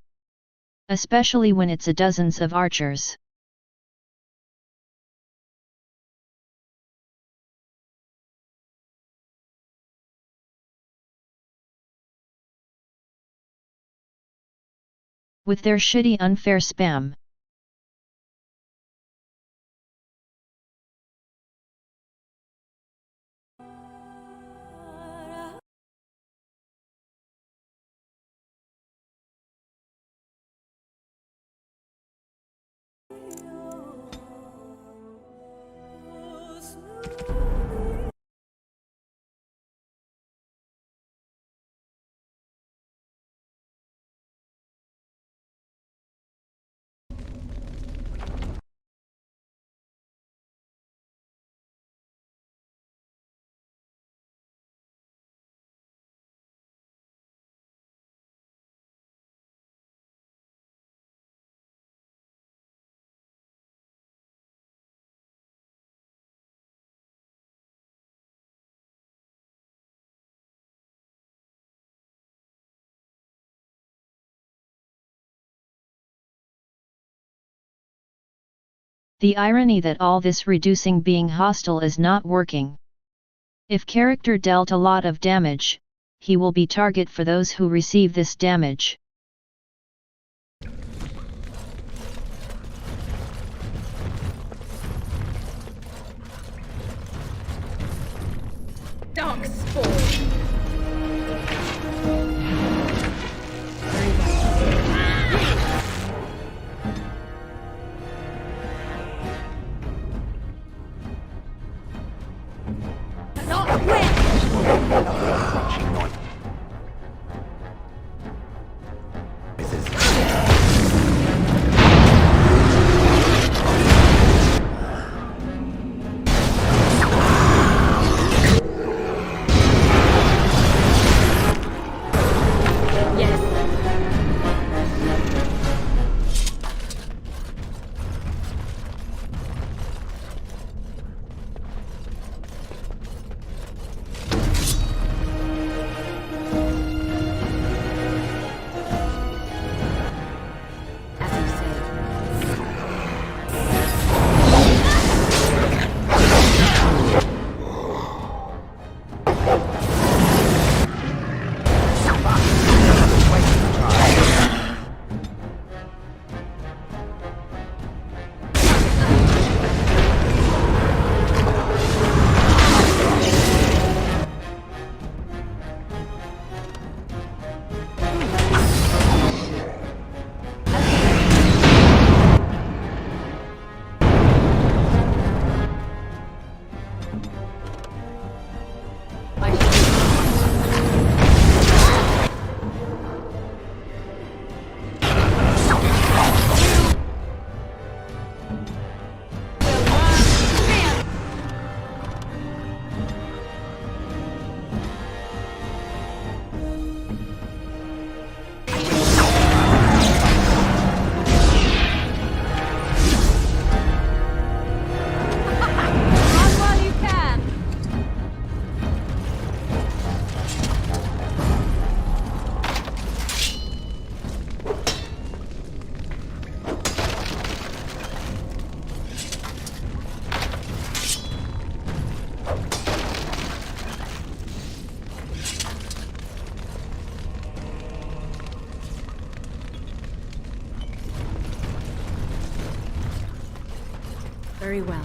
Especially when it's a dozens of archers. With their shitty unfair spam. The irony that all this reducing being hostile is not working. If character dealt a lot of damage, he will be target for those who receive this damage. Dark spore. Very well.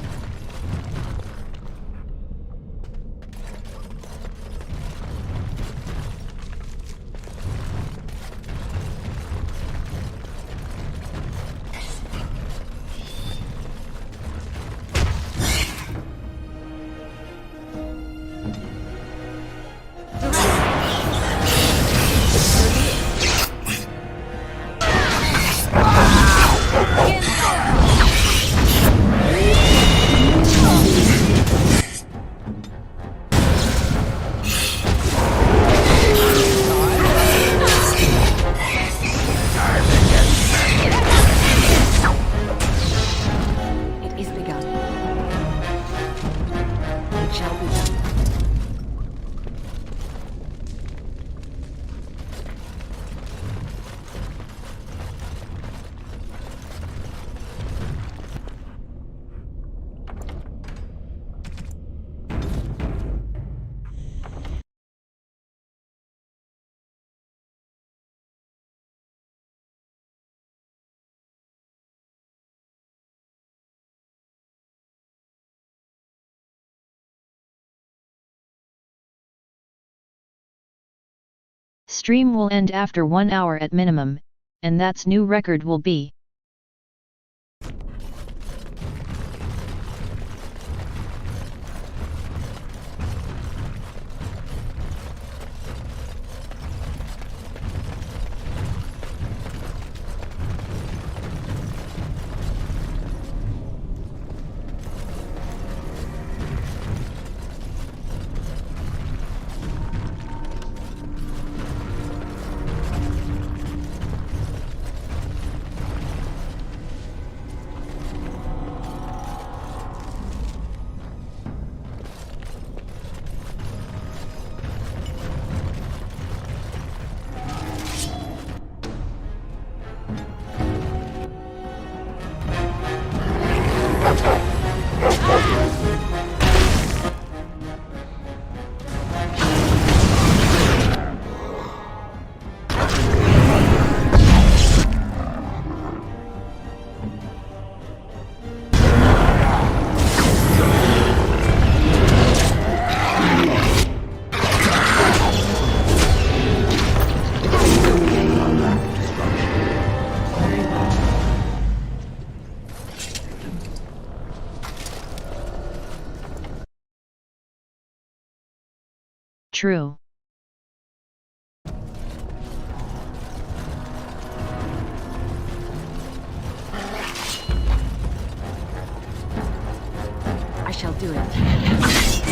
Stream will end after 1 hour at minimum, and that's new record will be. True. I shall do it.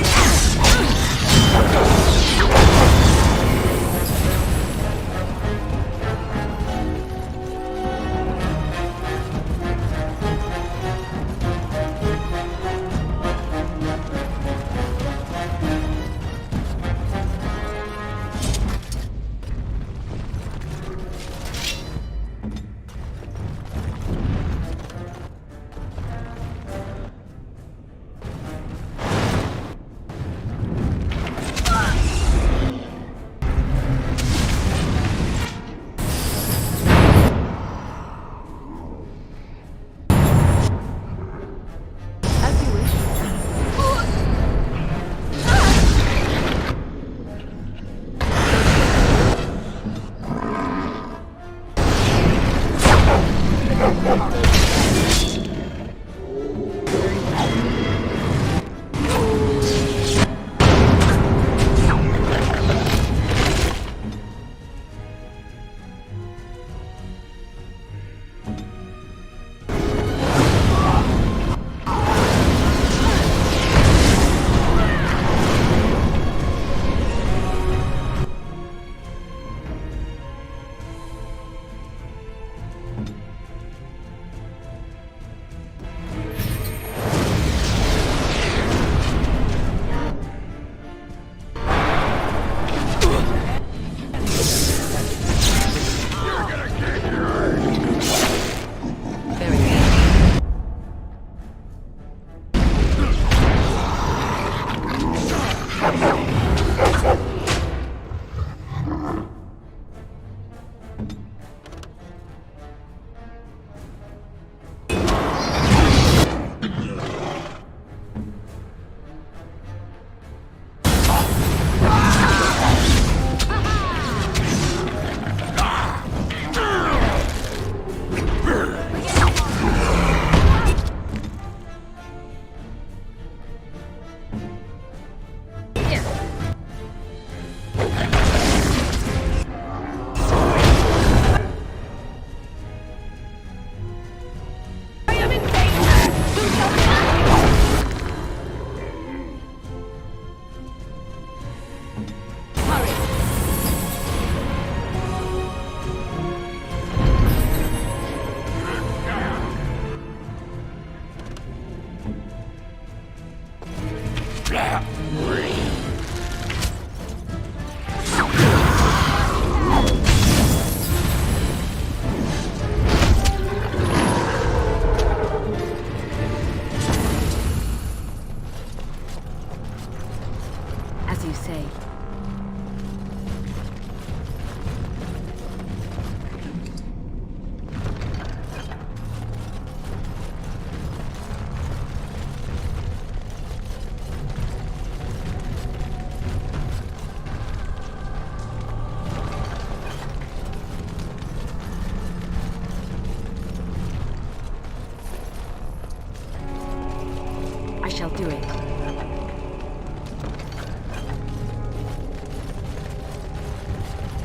I shall do it.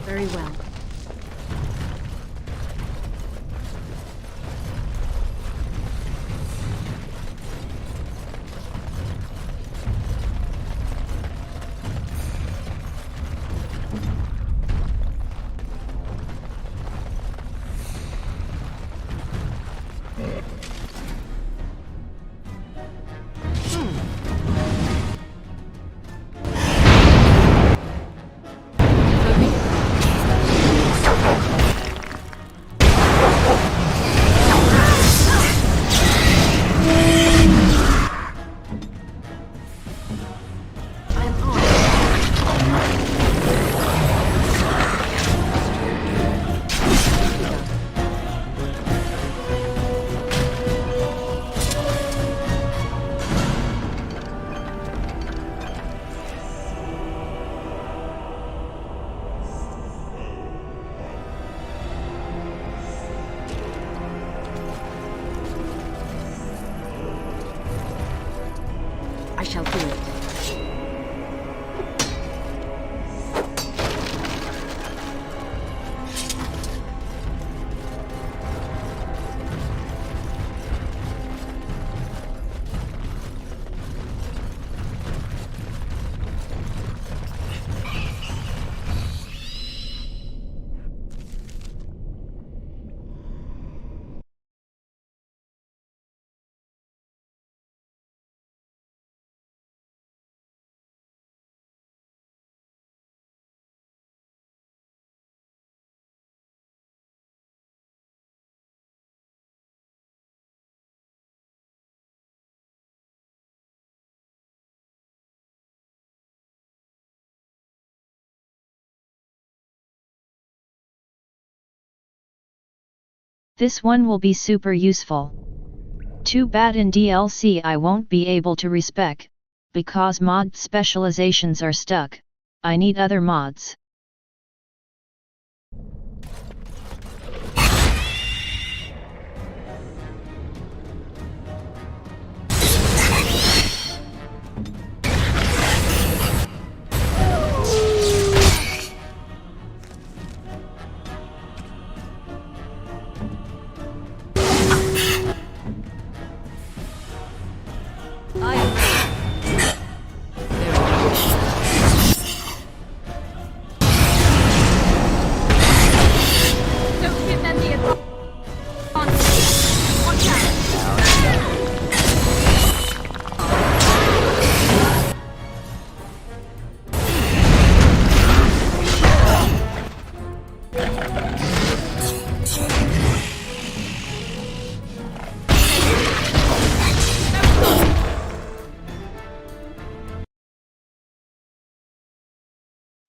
Very well. I shall do it. This one will be super useful. Too bad in DLC I won't be able to respec, because mod specializations are stuck. I need other mods.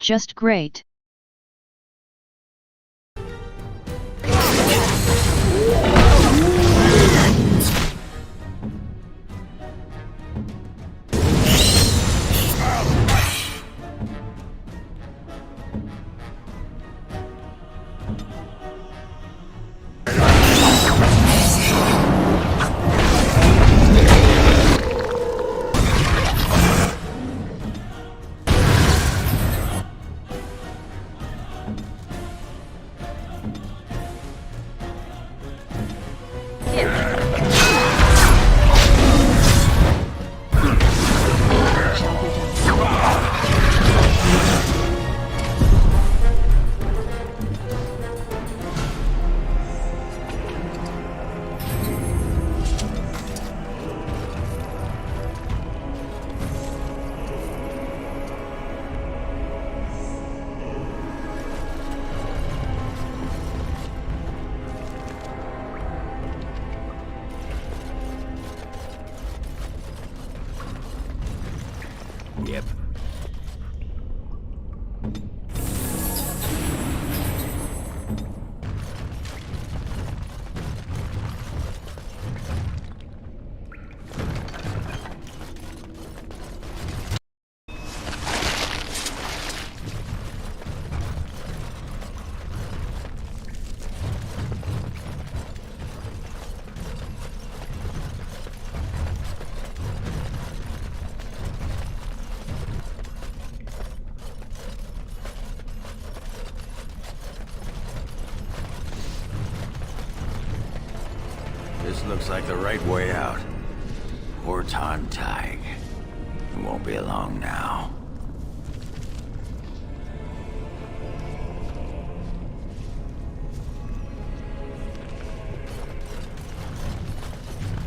Just great. Yep. looks like the right way out. Ortan Thaig. It won't be long now.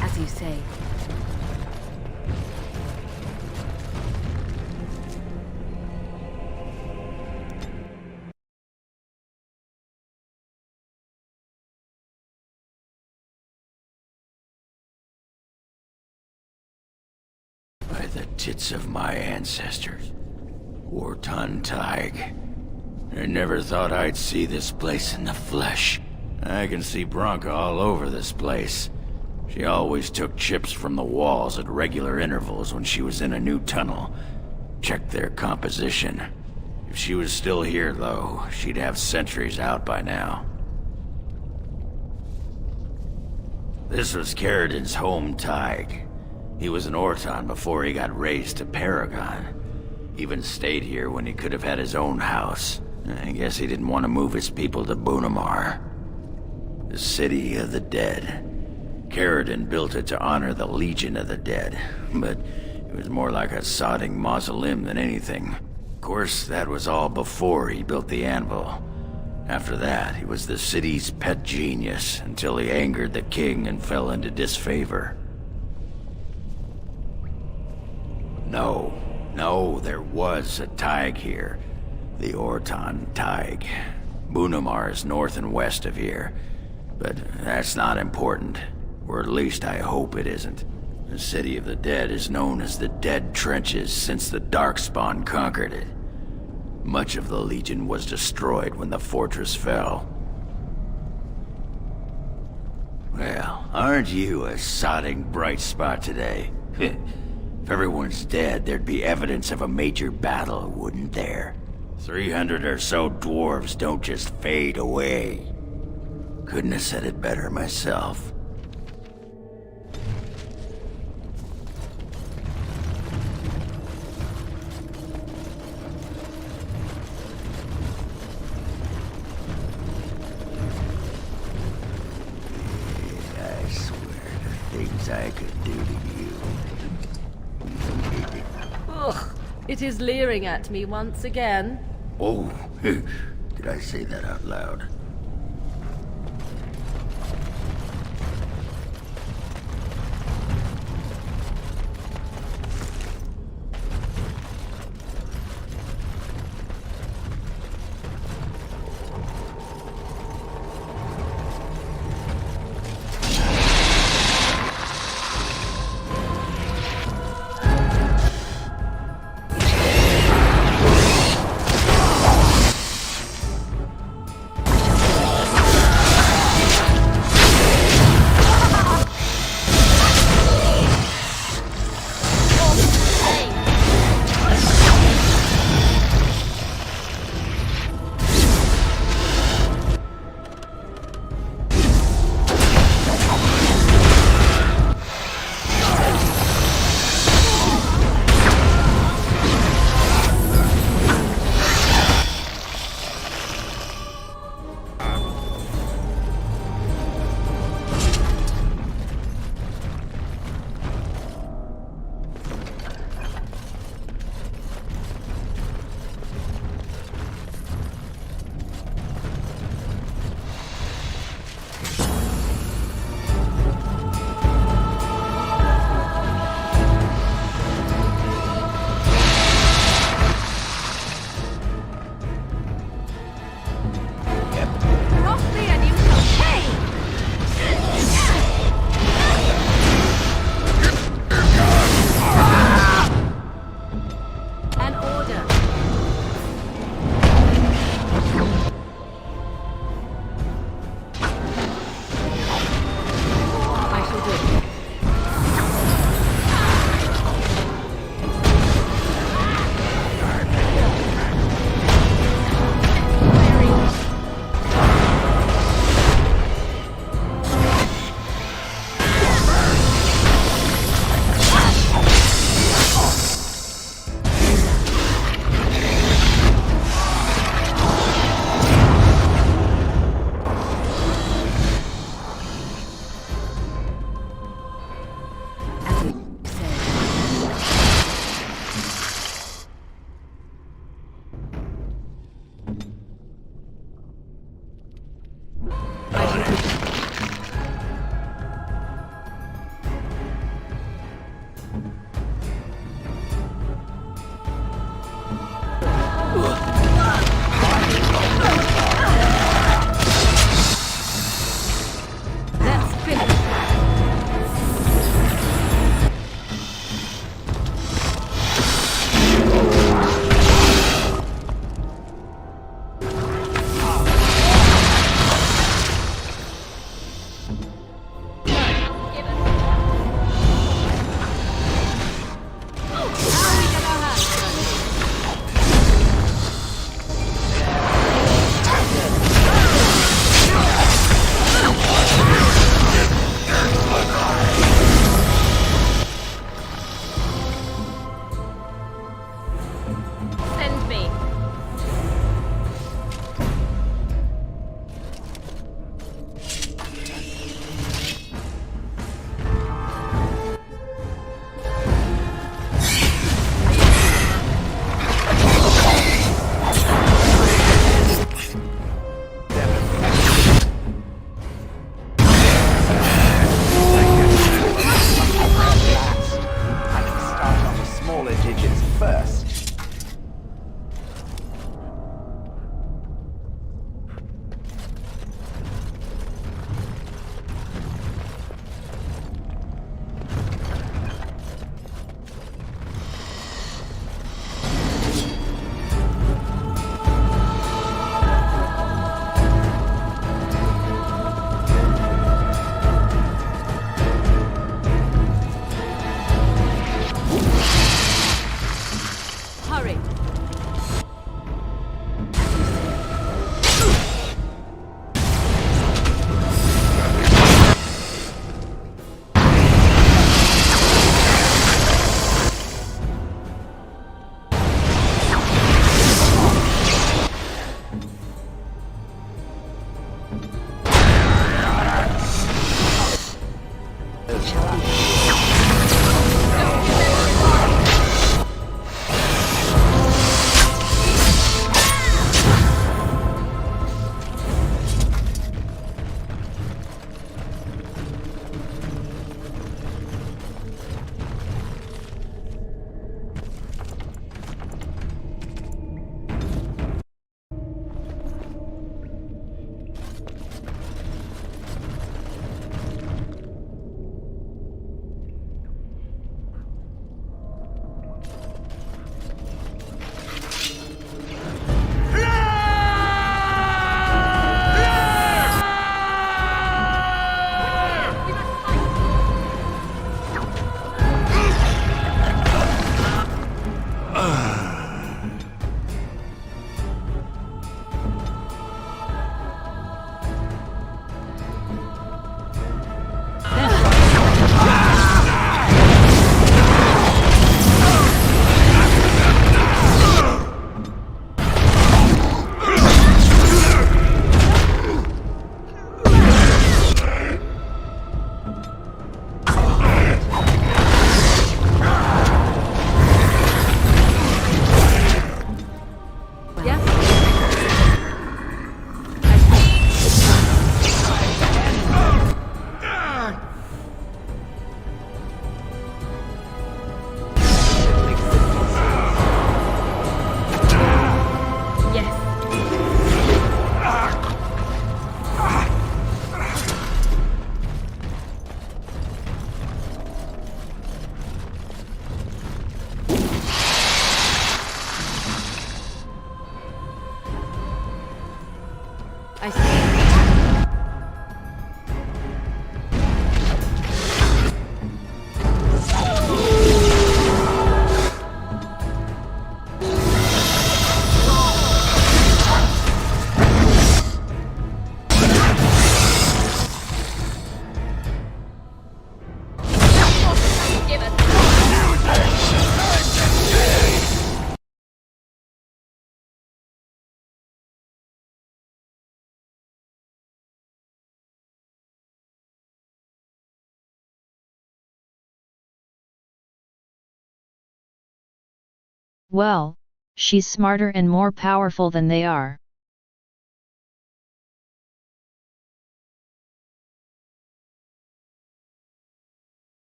As you say. By the tits of my ancestors. Ortan Thaig. I never thought I'd see this place in the flesh. I can see Bronca all over this place. She always took chips from the walls at regular intervals when she was in a new tunnel. Checked their composition. If she was still here, though, she'd have sentries out by now. This was Caridin's home Thaig. He was an Ortan before he got raised to Paragon. Even stayed here when he could have had his own house. I guess he didn't want to move his people to Orzammar. The City of the Dead. Caridin built it to honor the Legion of the Dead, but it was more like a sodding mausoleum than anything. Of course, that was all before he built the Anvil. After that, he was the city's pet genius, until he angered the king and fell into disfavor. No, there was a Thaig here. The Ortan Thaig. Orzammar is north and west of here. But that's not important. Or at least I hope it isn't. The City of the Dead is known as the Dead Trenches since the Darkspawn conquered it. Much of the Legion was destroyed when the fortress fell. Well, aren't you a sodding bright spot today? If everyone's dead, there'd be evidence of a major battle, wouldn't there? 300 or so dwarves don't just fade away. Couldn't have said it better myself. I swear the things I could do to you. Ugh, it is leering at me once again. Oh, did I say that out loud? Well, she's smarter and more powerful than they are.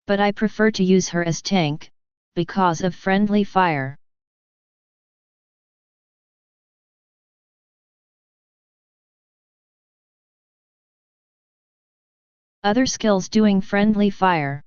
But I prefer to use her as tank, because of friendly fire. Other skills doing friendly fire.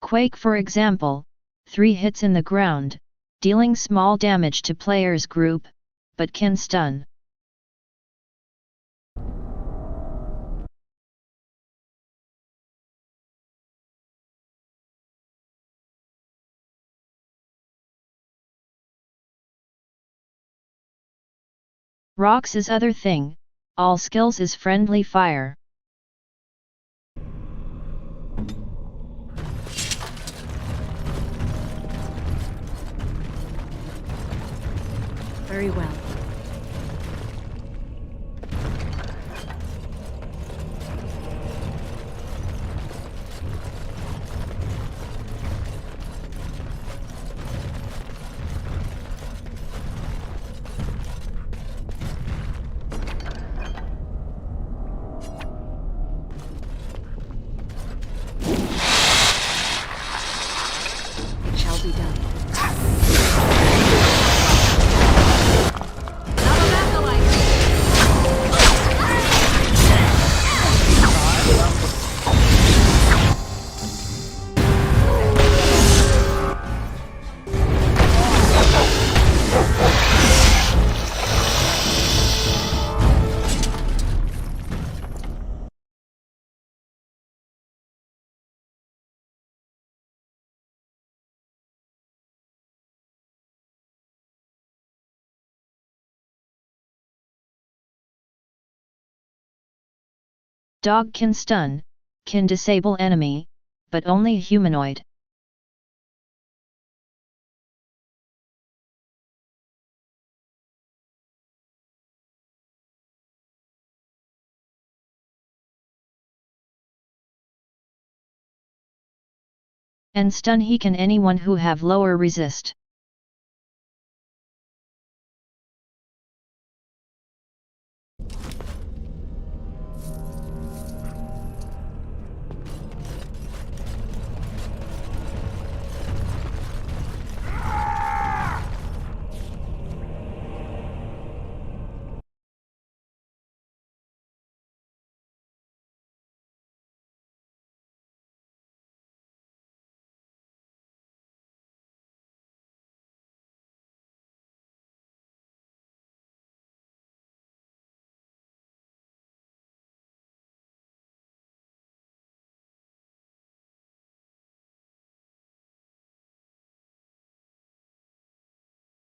Quake, for example, 3 hits in the ground, dealing small damage to player's group, but can stun. Rocks is other thing, all skills is friendly fire. Very well. It shall be done. Dog can stun, can disable enemy, but only humanoid. And stun he can anyone who have lower resist.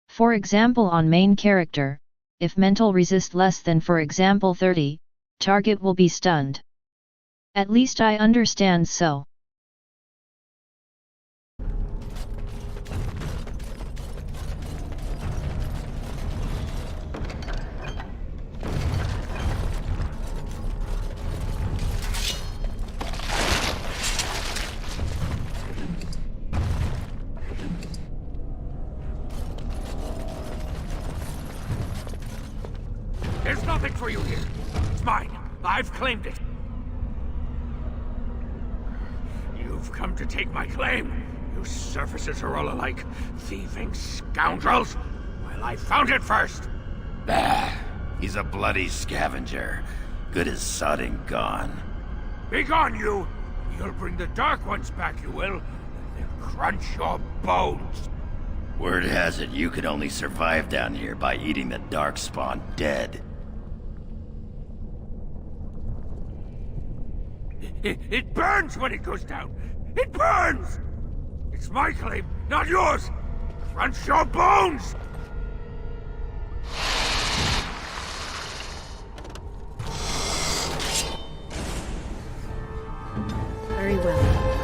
For example, on main character, if mental resist less than for example 30, target will be stunned. At least I understand so. for you here. It's mine. I've claimed it. You've come to take my claim. You surfaces are all alike. Thieving scoundrels. Well, I found it first. Bah! He's a bloody scavenger. Good as sodding gone. Be gone, you! You'll bring the Dark Ones back, you will. They'll crunch your bones. Word has it you could only survive down here by eating the Darkspawn dead. It burns when it goes down. It burns! It's my claim, not yours! Crunch your bones! Very well.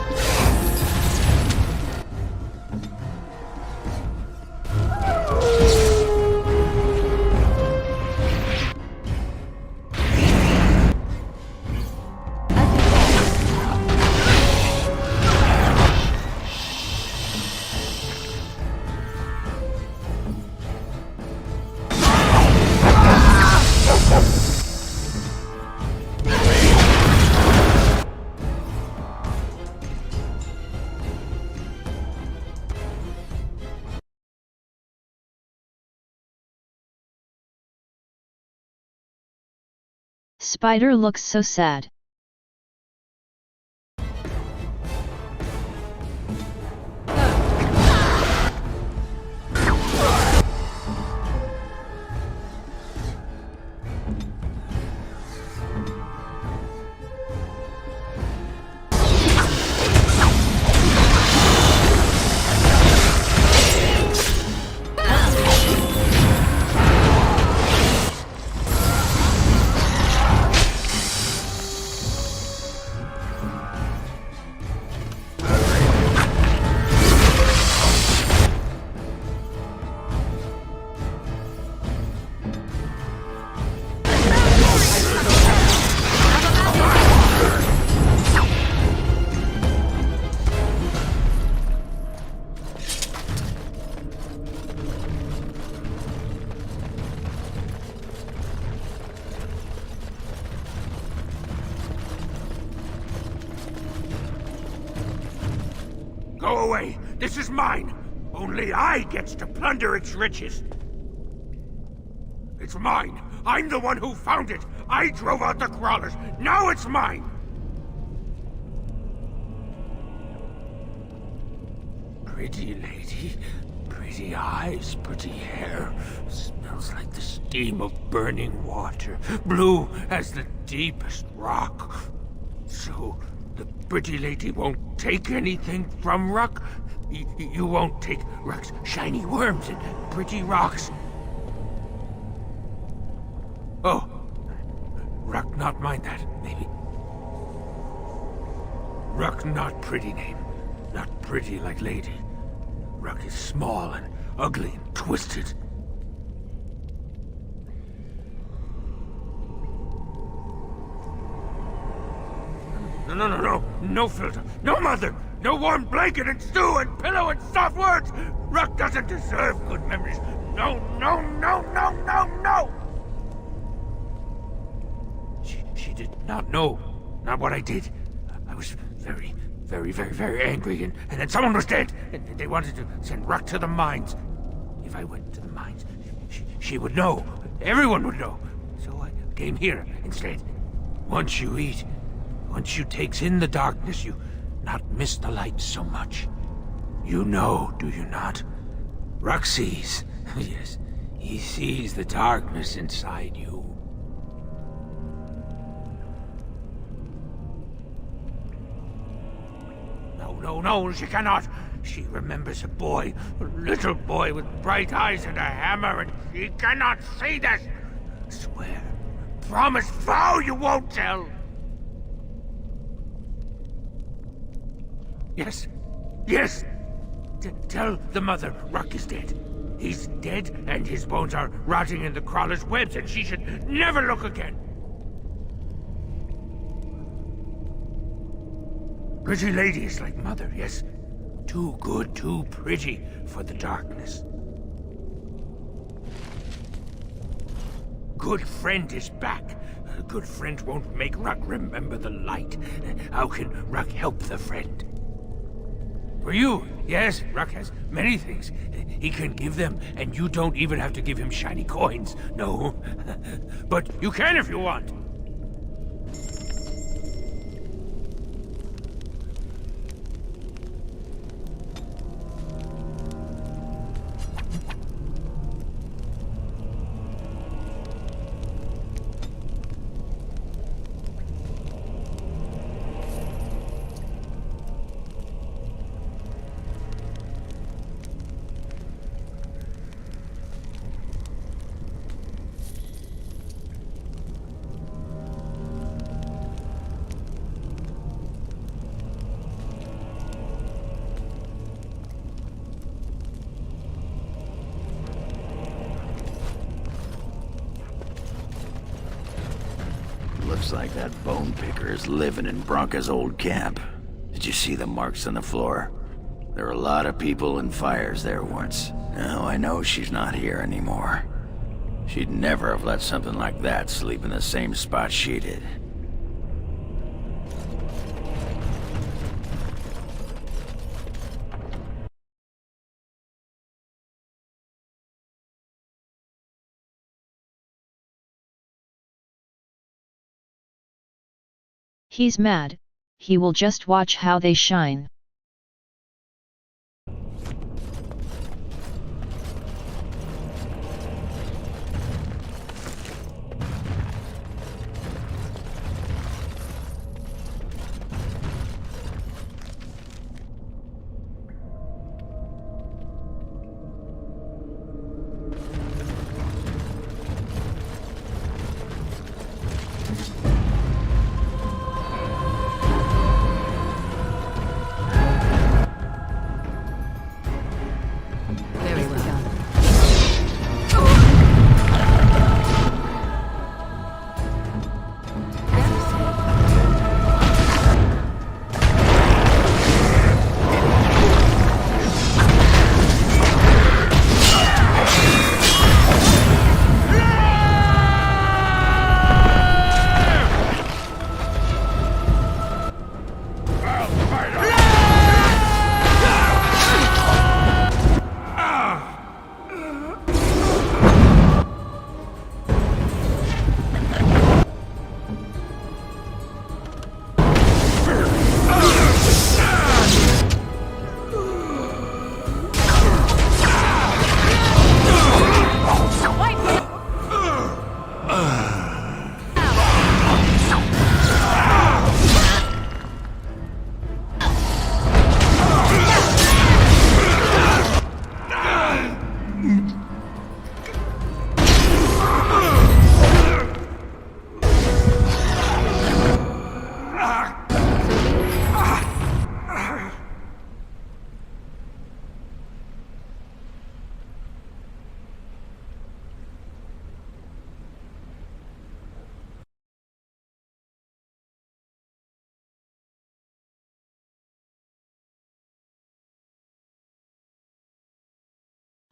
Spider looks so sad. Go away! This is mine! Only I gets to plunder its riches! It's mine! I'm the one who found it! I drove out the crawlers! Now it's mine! Pretty lady, pretty eyes, pretty hair. Smells like the steam of burning water. Blue as the deepest rock. So, the pretty lady won't take anything from Ruck? You won't take Ruck's shiny worms and pretty rocks? Oh, Ruck not mind that, maybe. Ruck not pretty name. Not pretty like lady. Ruck is small and ugly and twisted. No filter, no mother, no warm blanket and stew and pillow and soft words! Ruck doesn't deserve good memories. No! She did not know, not what I did. I was very angry, and then someone was dead, and they wanted to send Ruck to the mines. If I went to the mines, she would know. Everyone would know. So I came here instead. Once you eat, once you takes in the darkness, you not miss the light so much. You know, do you not? Ruck sees. Yes, he sees the darkness inside you. No, she cannot. She remembers a boy, a little boy with bright eyes and a hammer, and she cannot see this. Swear, promise, vow you won't tell. Yes. Tell the mother Ruck is dead. He's dead, and his bones are rotting in the crawler's webs, and she should never look again. Pretty lady is like mother, yes. Too good, too pretty for the darkness. good friend is back. A good friend won't make Ruck remember the light. How can Ruck help the friend? For you, yes, Ruck has many things. He can give them, and you don't even have to give him shiny coins. No. But you can if you want. Looks like that bone picker is living in Bronca's old camp. Did you see the marks on the floor? There were a lot of people and fires there once. Now I know she's not here anymore. She'd never have let something like that sleep in the same spot she did. He's mad, he will just watch how they shine.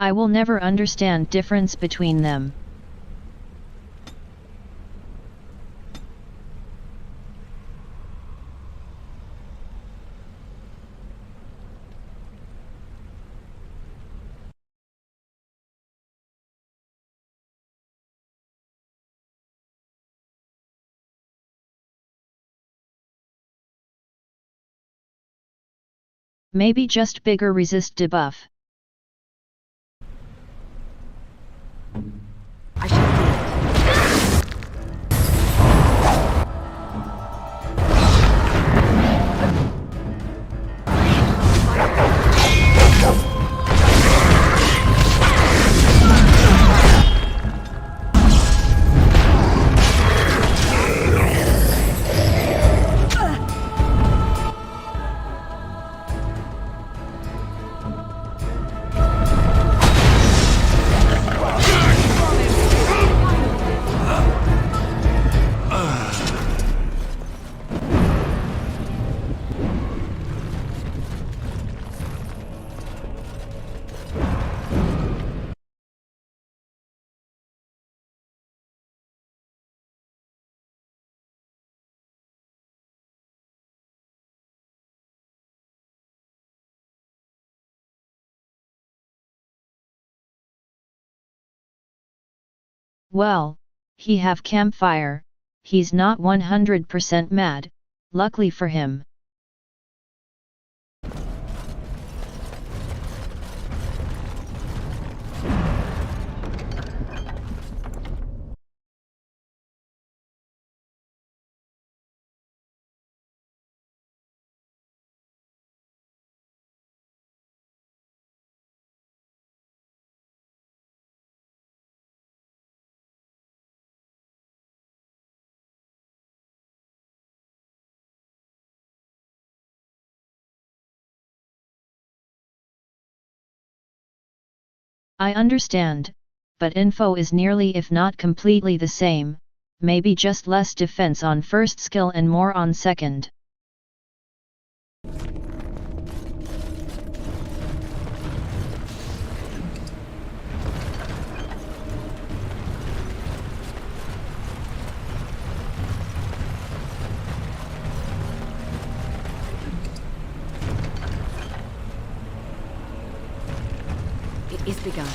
I will never understand difference between them. Maybe just bigger resist debuff. I shall do it. Well, he have campfire, he's not 100% mad, luckily for him. I understand, but info is nearly if not completely the same, maybe just less defense on first skill and more on second. It is begun.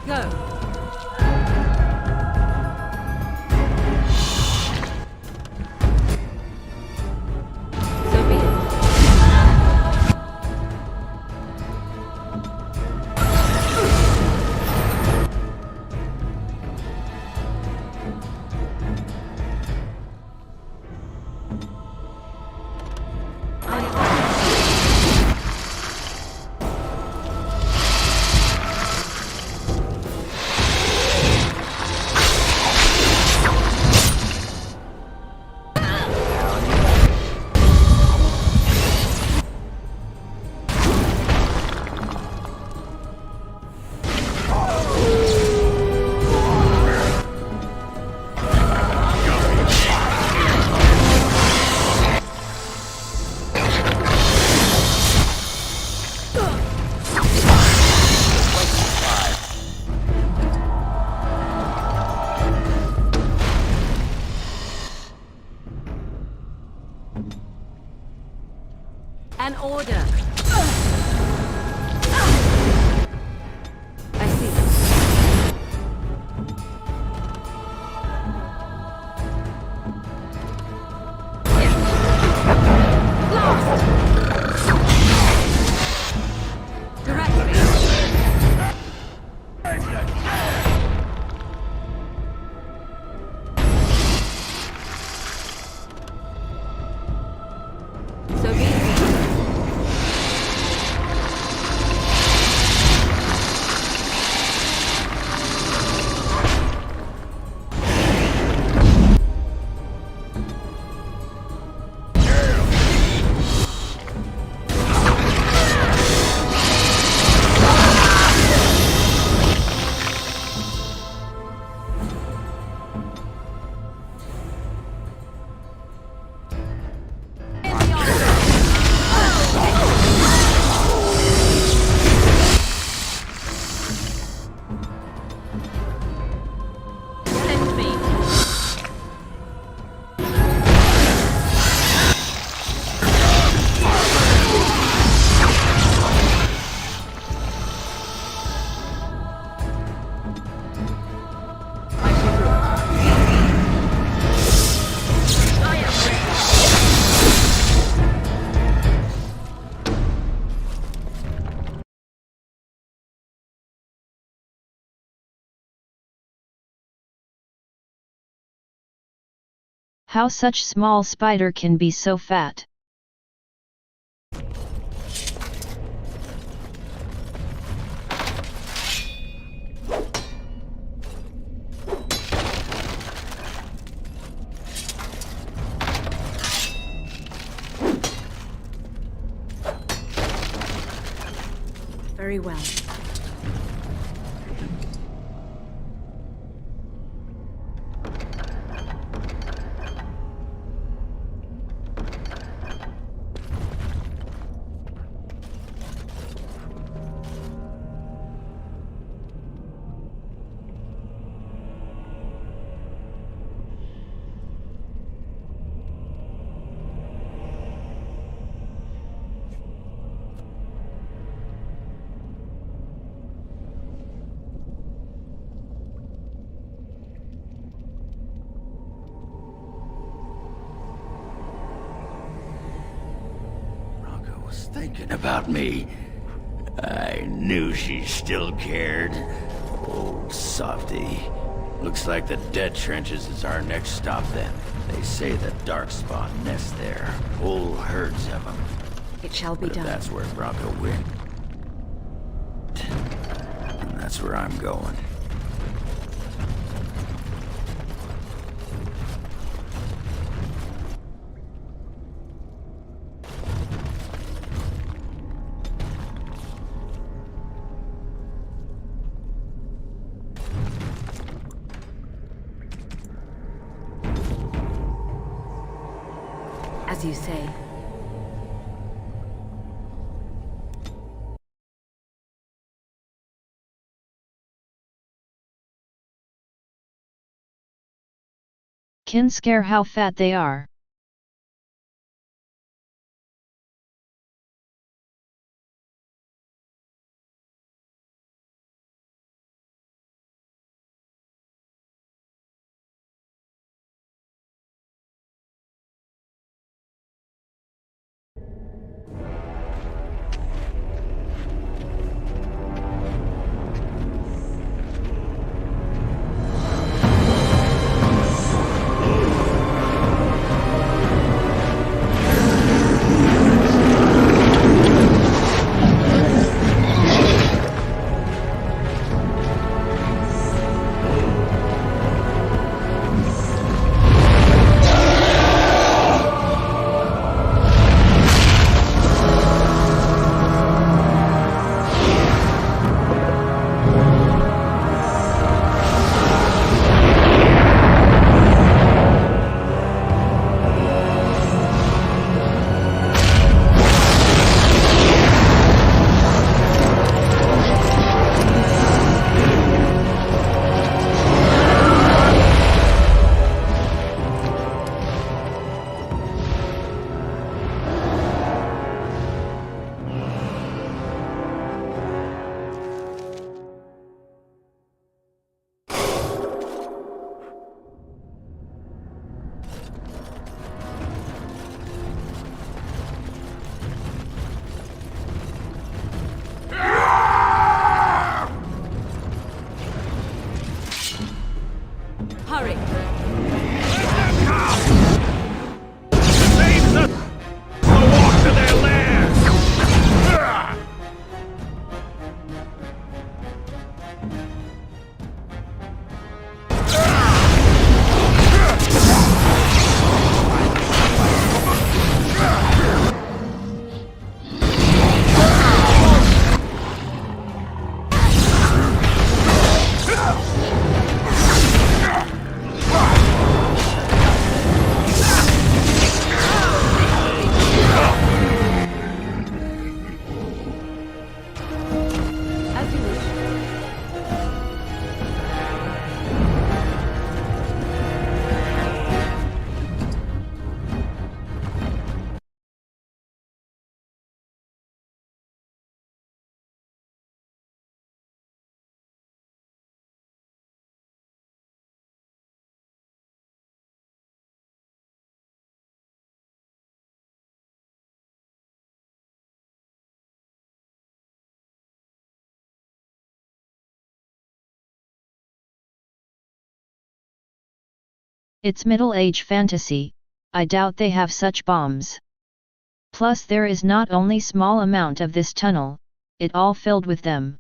Go. An order. I see. Blast! Directly. So be it. How such small spider can be so fat? Very well. Thinking about me. I knew she still cared. Old softy. Looks like the dead trenches is our next stop then. They say the Darkspawn nest there. Whole herds of them. It shall be But done. that's where Bronco went. And that's where I'm going. As you say. Can scare how fat they are. It's middle-age fantasy, I doubt they have such bombs. Plus there is not only small amount of this tunnel, it all filled with them.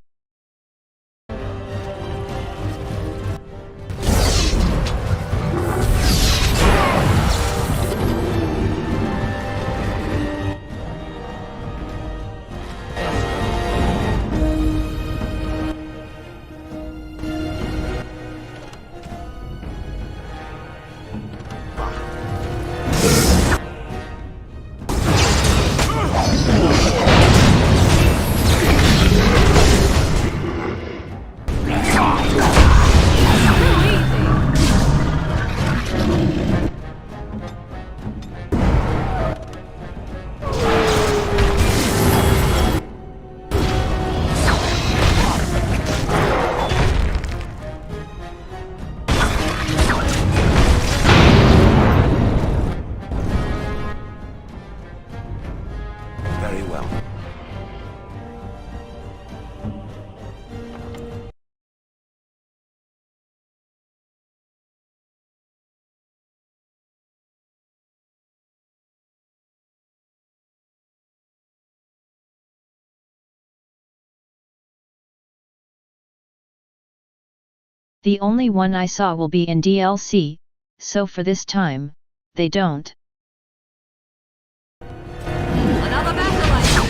The only one I saw will be in DLC, so for this time, they don't. Another battle like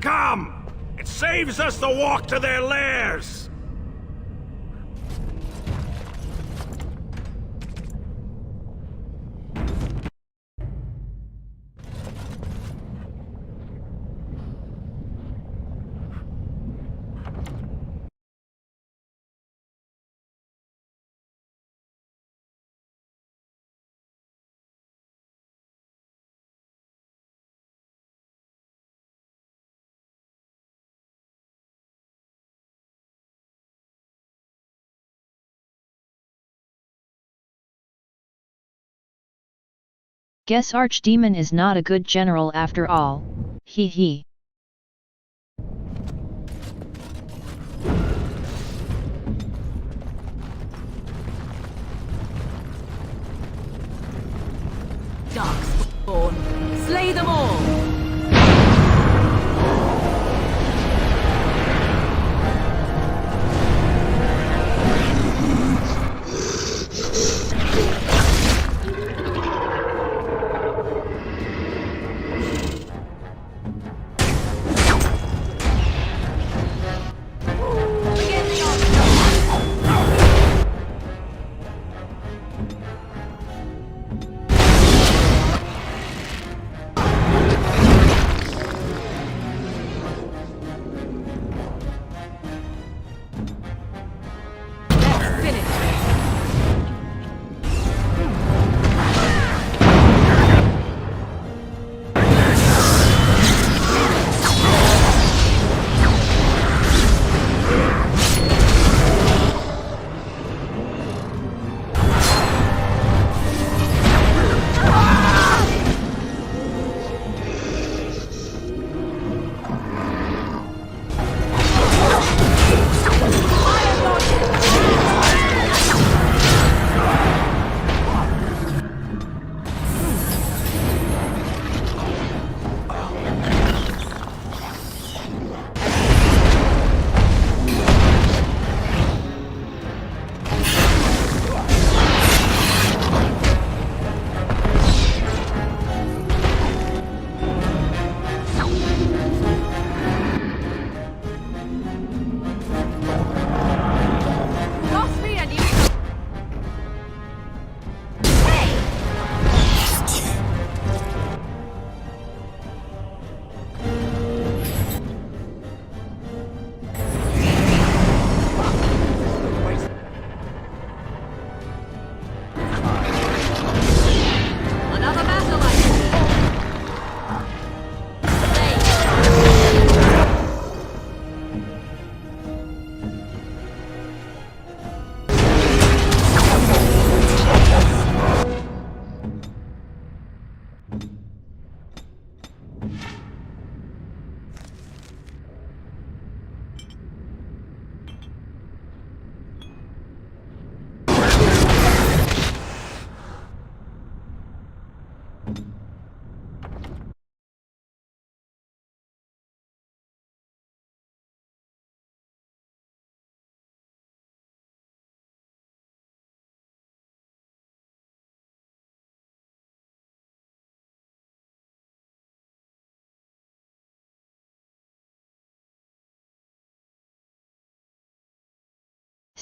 come! It saves us the walk to their lairs! Guess Archdemon is not a good general after all, hee hee. Darkspawn, slay them all!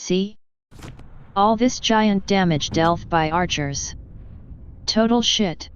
See? All this giant damage dealt by archers. Total shit.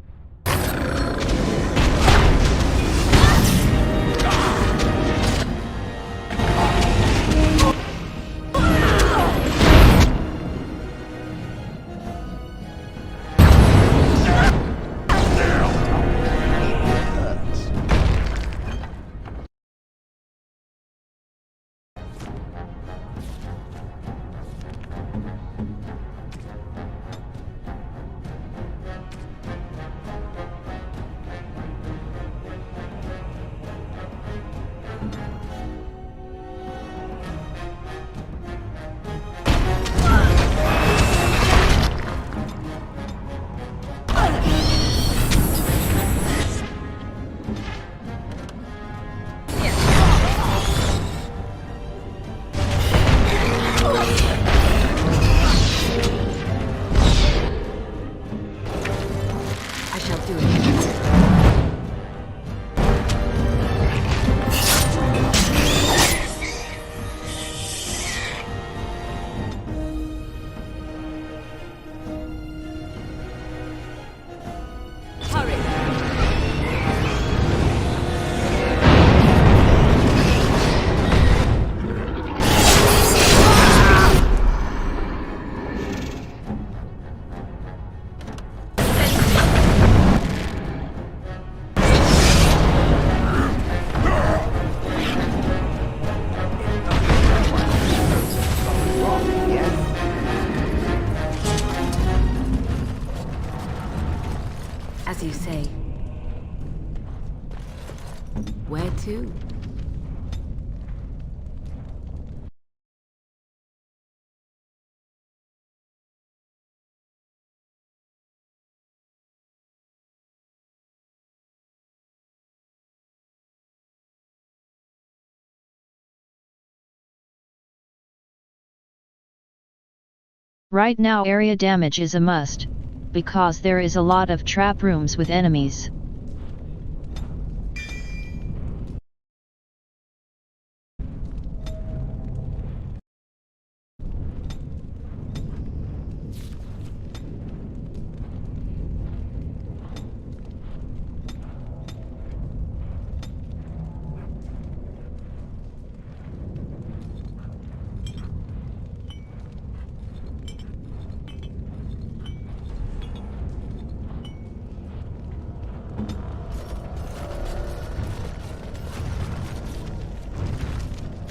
As you say. Where to? Right now area damage is a must, because there is a lot of trap rooms with enemies.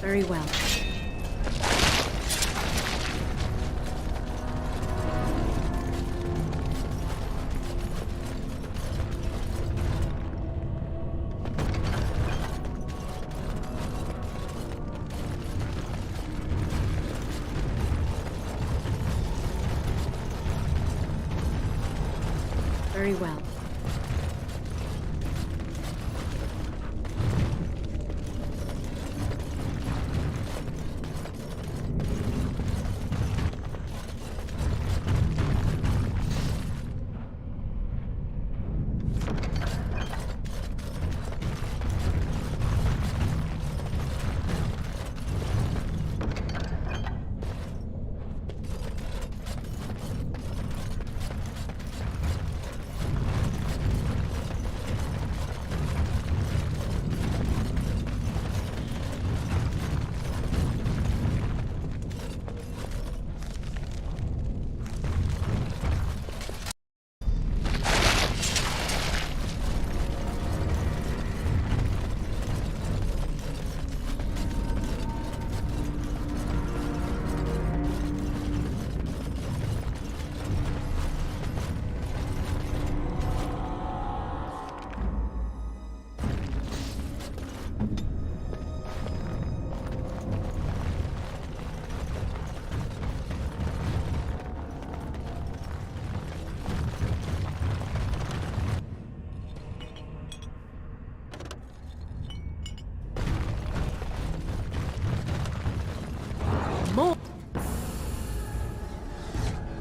Very well. Very well.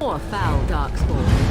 More foul darkspawn.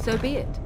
So be it.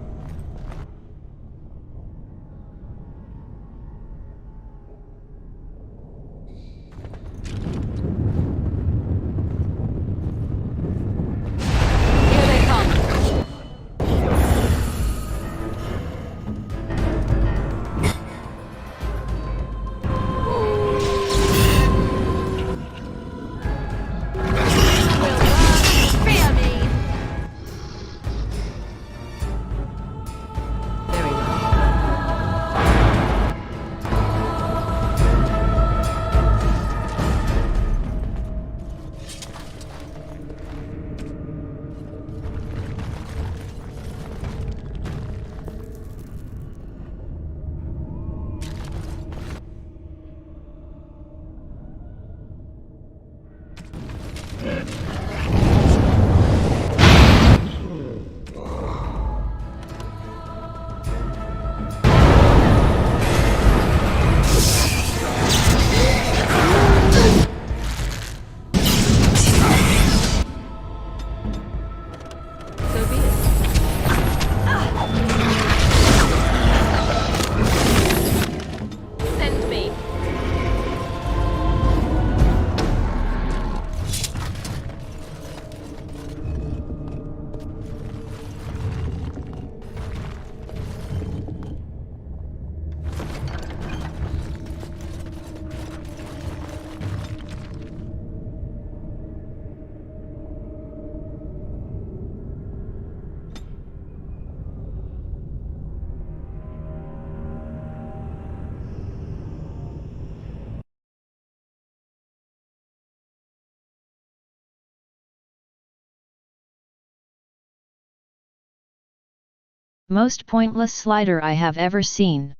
Most pointless slider I have ever seen.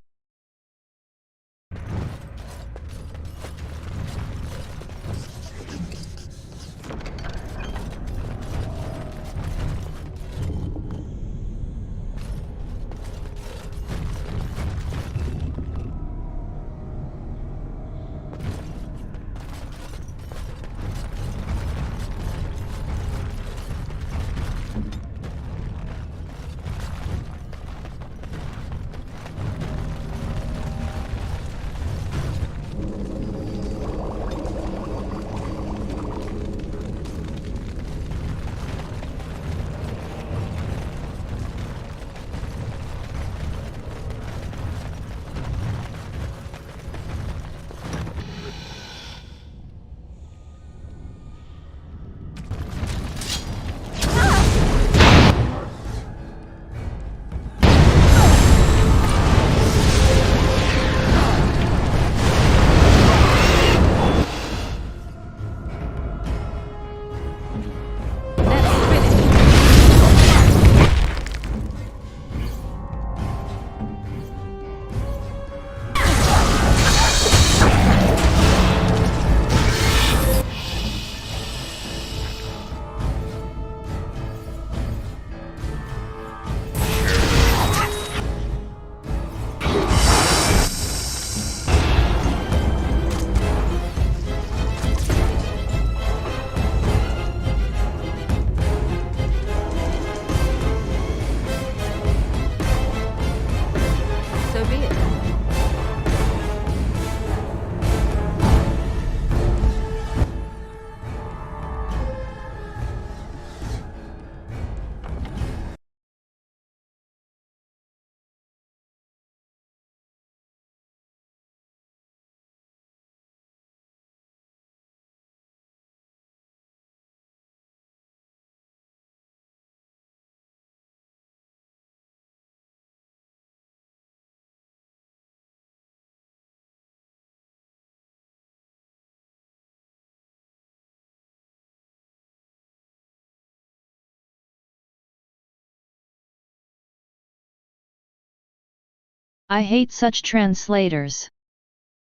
I hate such translators.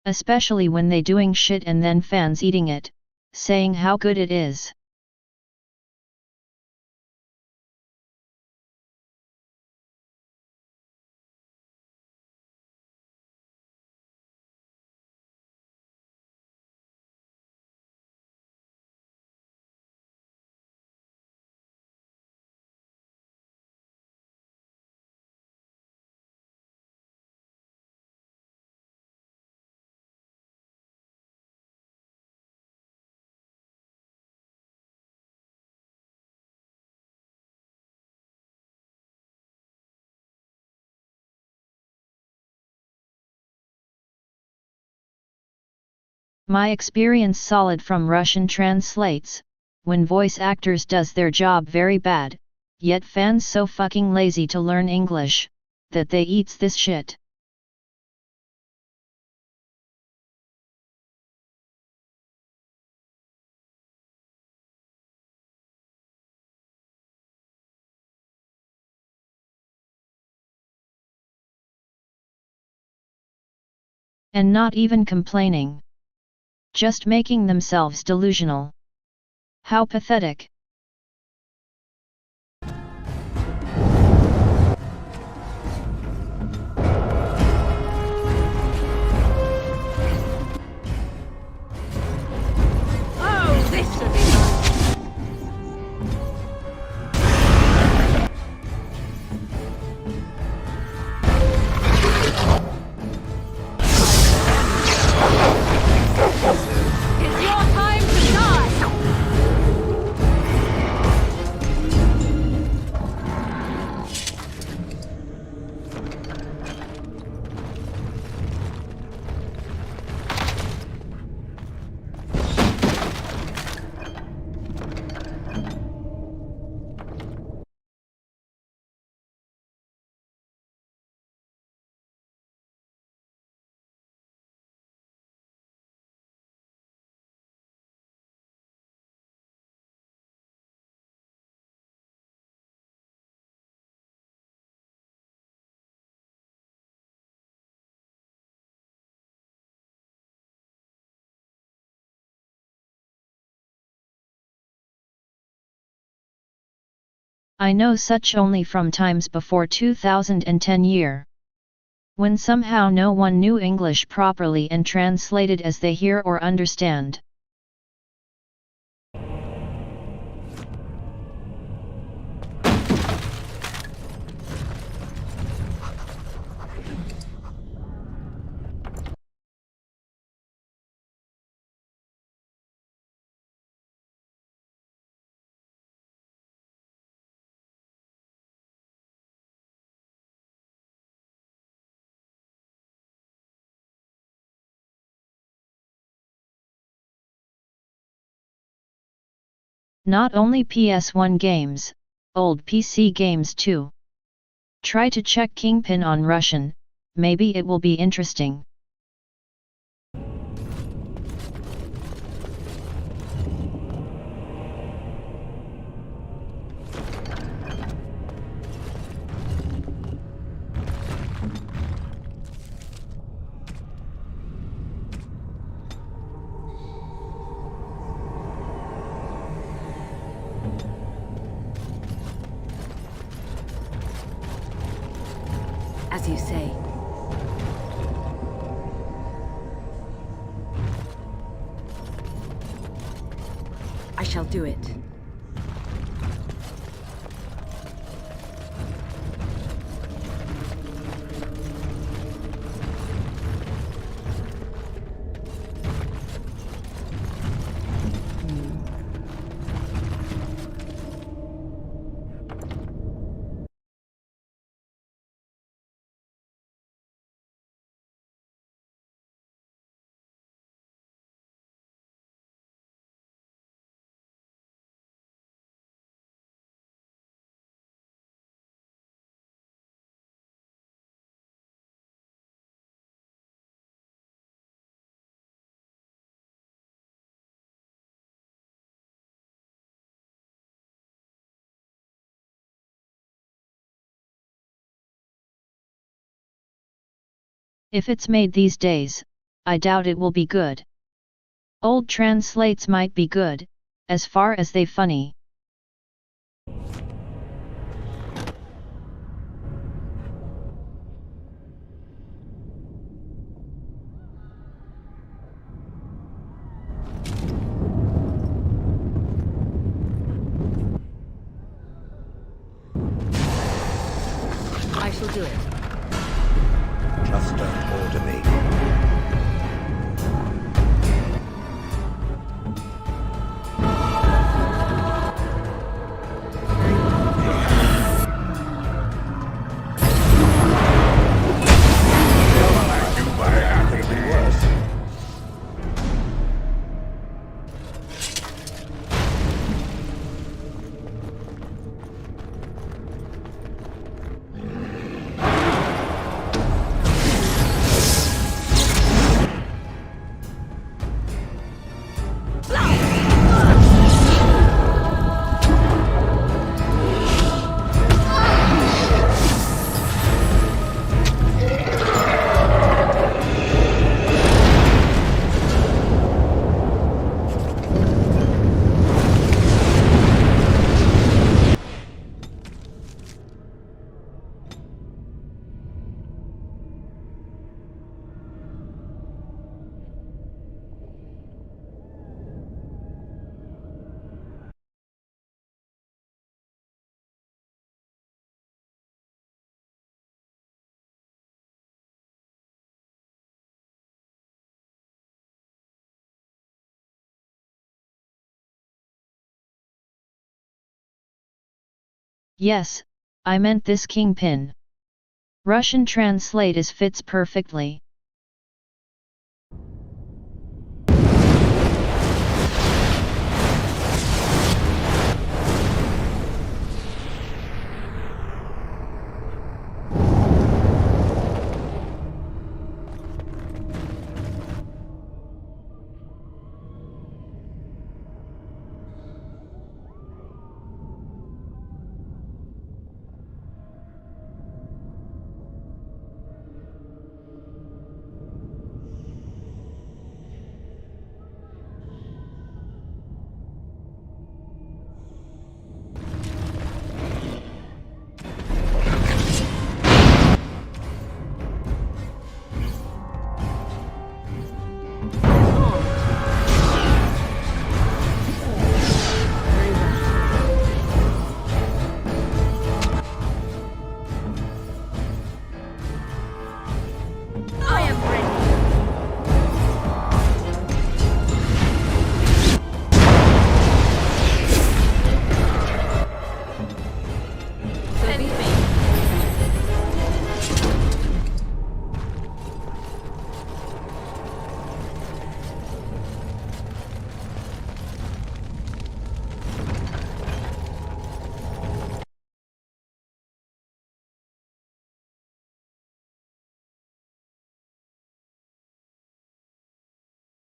Especially when they doing shit and then fans eating it, saying how good it is. My experience solid from Russian translates, when voice actors does their job very bad, yet fans so fucking lazy to learn English, that they eats this shit. And not even complaining. Just making themselves delusional. How pathetic. Oh, this should be fun. It's your time to die! I know such only from times before 2010 year. When somehow no one knew English properly and translated as they hear or understand. Not only PS1 games, old PC games too. Try to check Kingpin on Russian, maybe it will be interesting. As you say. I shall do it. If it's made these days, I doubt it will be good. Old translates might be good, as far as they funny. I shall do it. Just don't order me. Yes, I meant this kingpin. Russian translate is fits perfectly.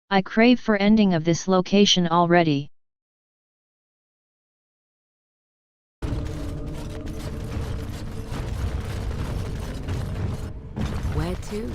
I crave for ending of this location already. Where to?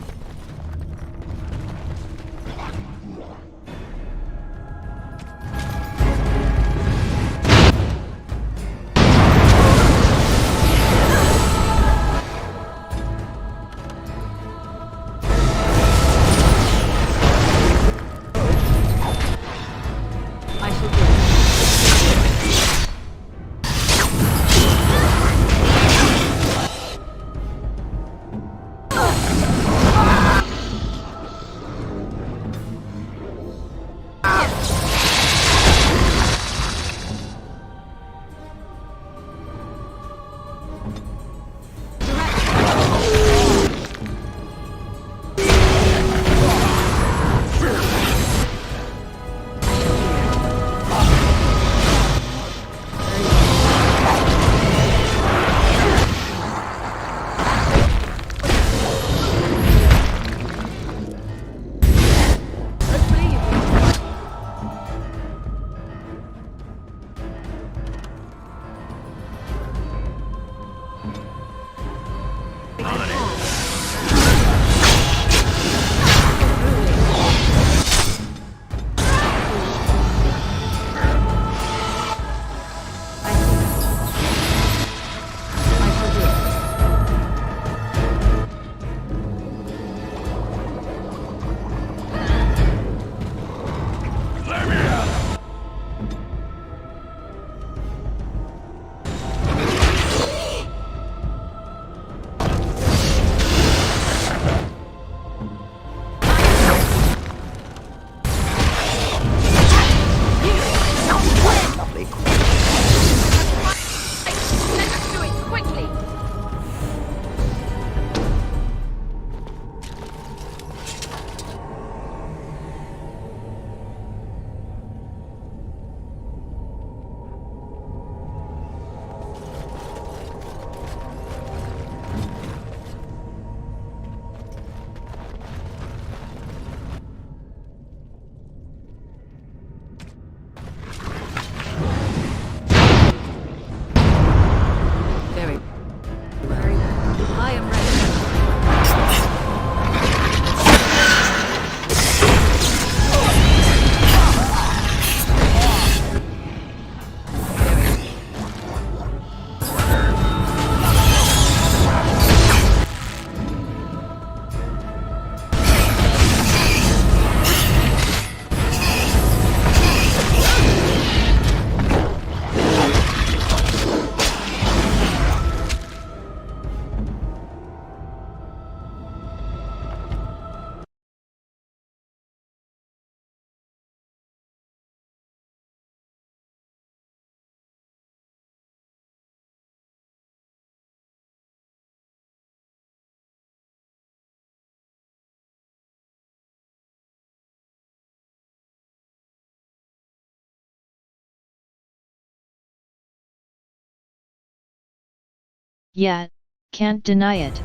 Yeah, can't deny it.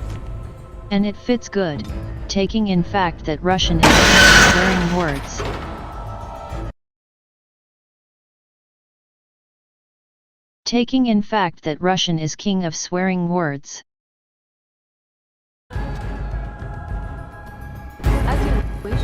And it fits good, taking in fact that Russian is swearing words. Taking in fact that Russian is king of swearing words. As you wish.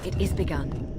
It is begun.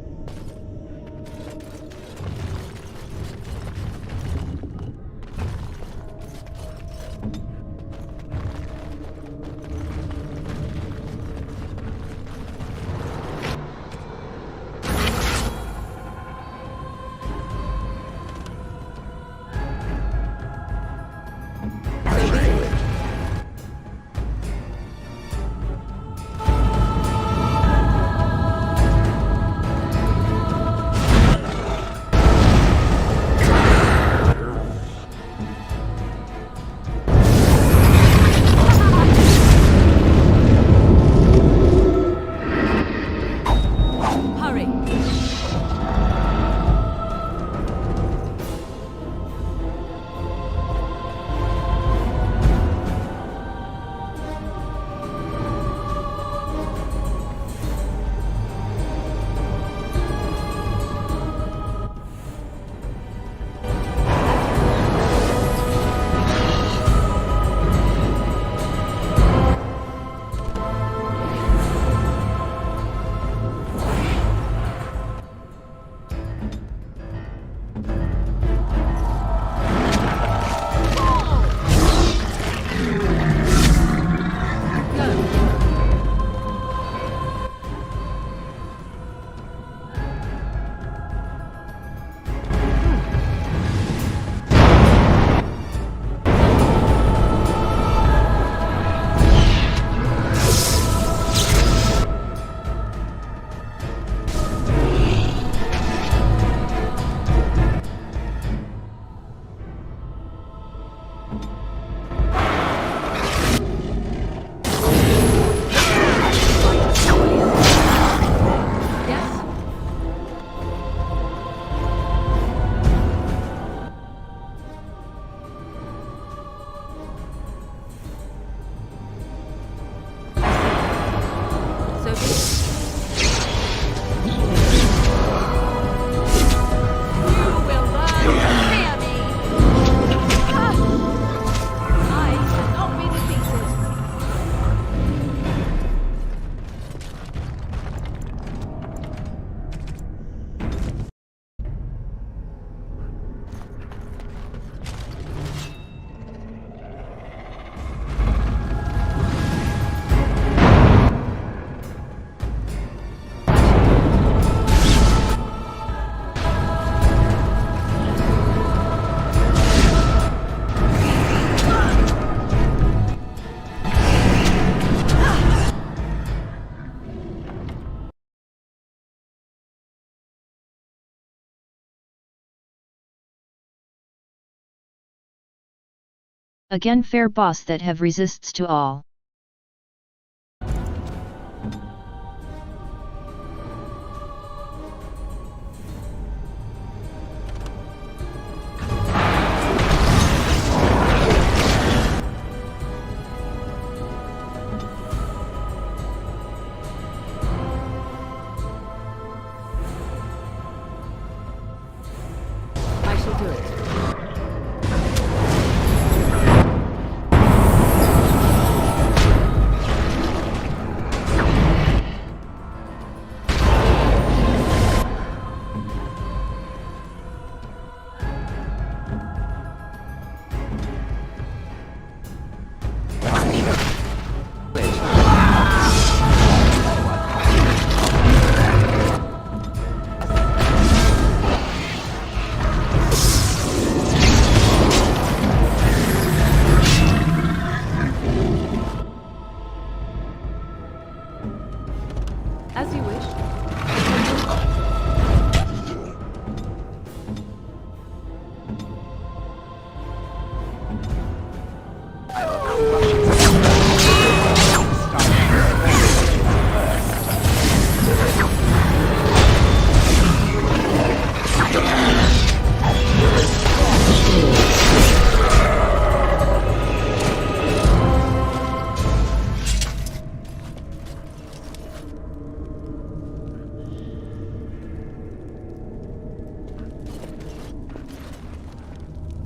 Again fair boss that have resists to all.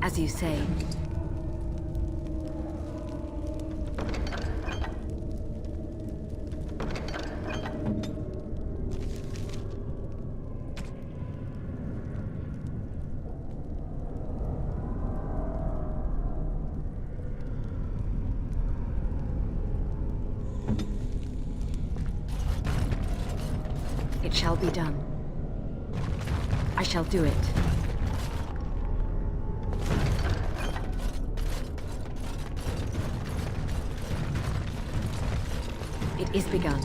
As you say. It shall be done. I shall do it. It is begun.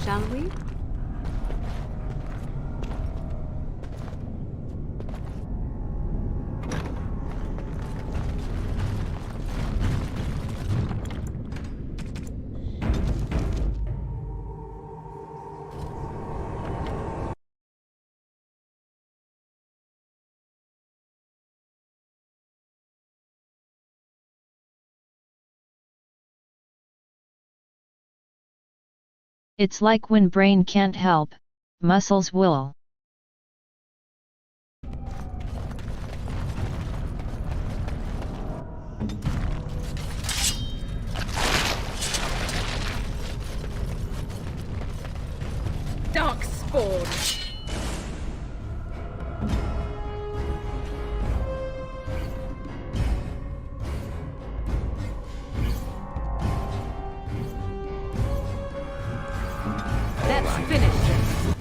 Shall we? It's like when brain can't help, muscles will. Darkspawn! Let's finish this.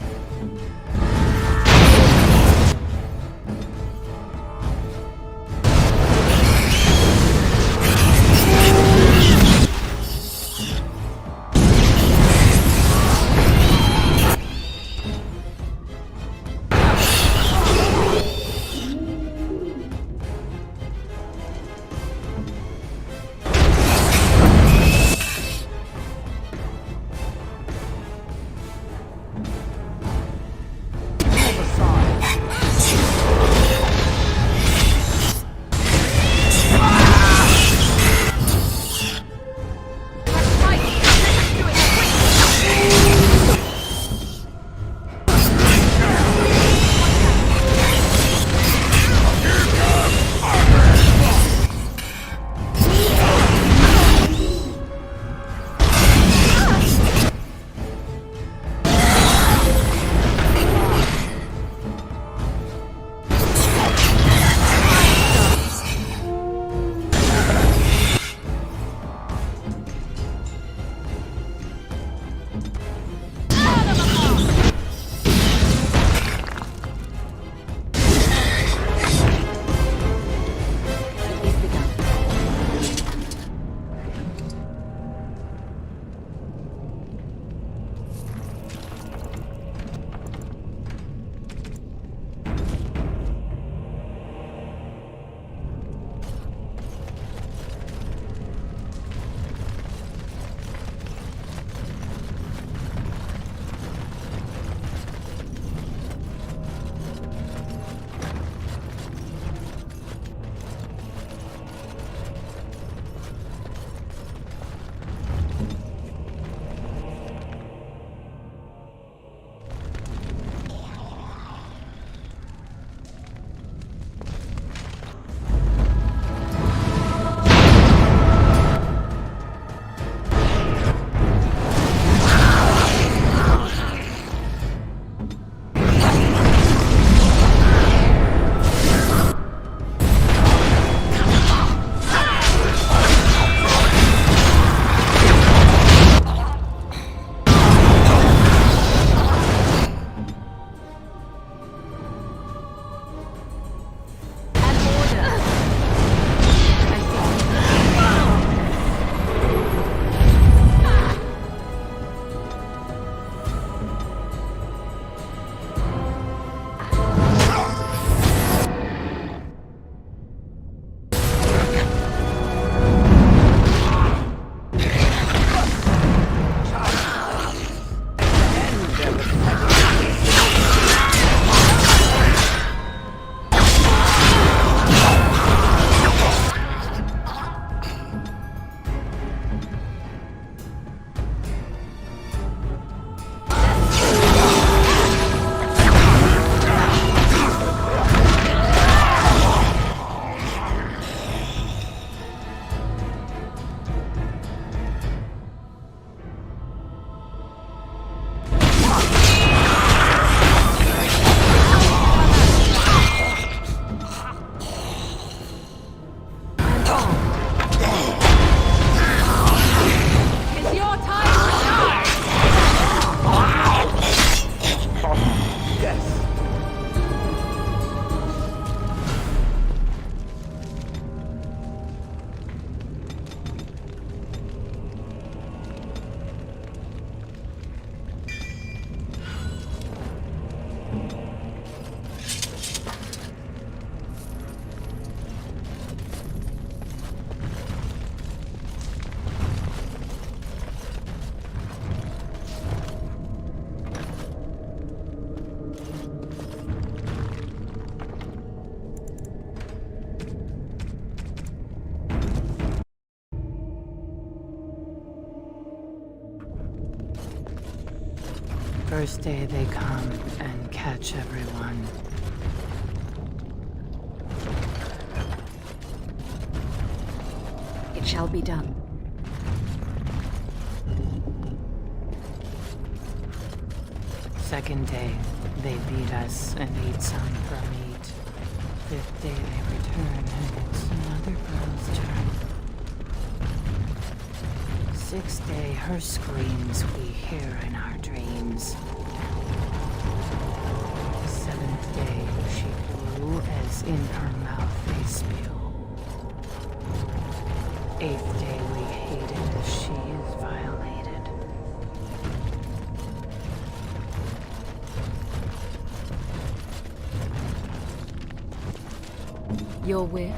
First day they come and catch everyone. It shall be done. Second day, they beat us and eat some from meat. Fifth day they return and it's another girl's turn. Sixth day, her screams we hear in our dreams. Seventh day, she blew as in her mouth they spew. Eighth day, we hated as she is violated. Your wish?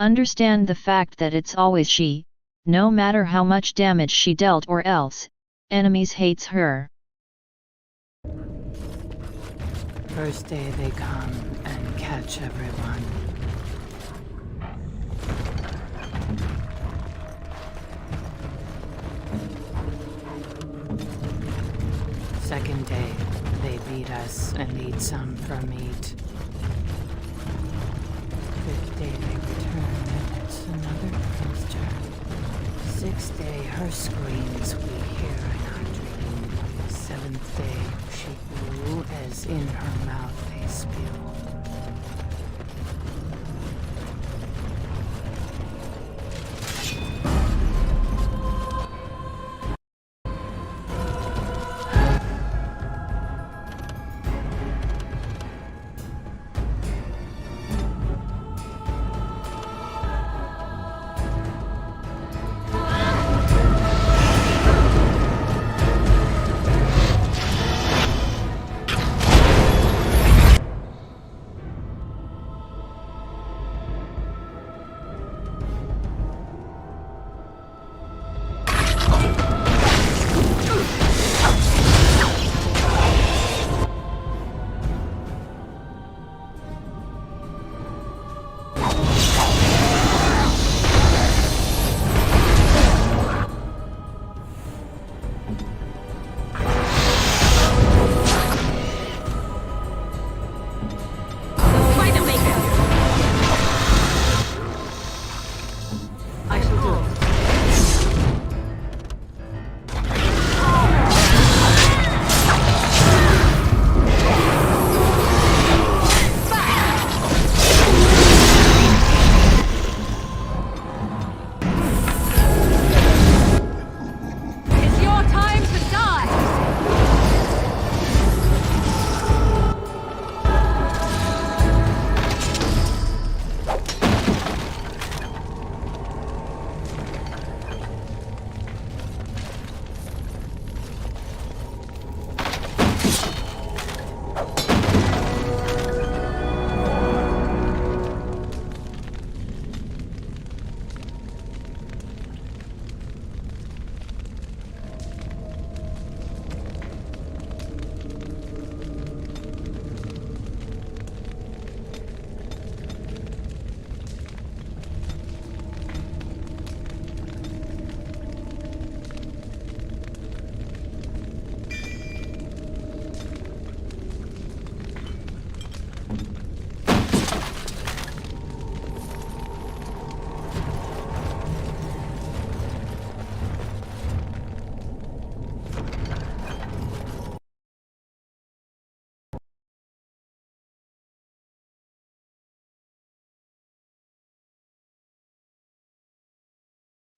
Understand the fact that it's always she, no matter how much damage she dealt or else, enemies hates her. First day they come and catch everyone. Second day, they beat us and eat some from meat. Fifth day they return and it's another girl's turn. Sixth day, her screams we hear in our dream. Seventh day, she blew as in her mouth they spew.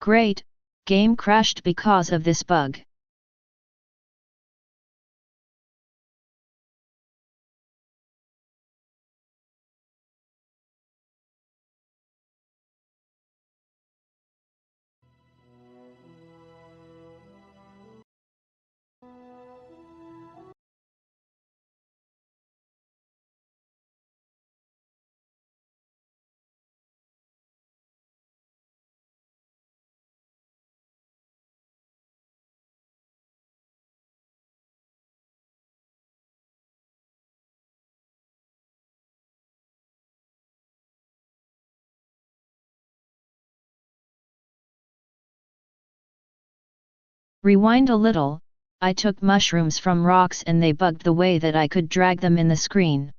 Great, game crashed because of this bug. Rewind a little, I took mushrooms from rocks and they bugged the way that I could drag them in the screen.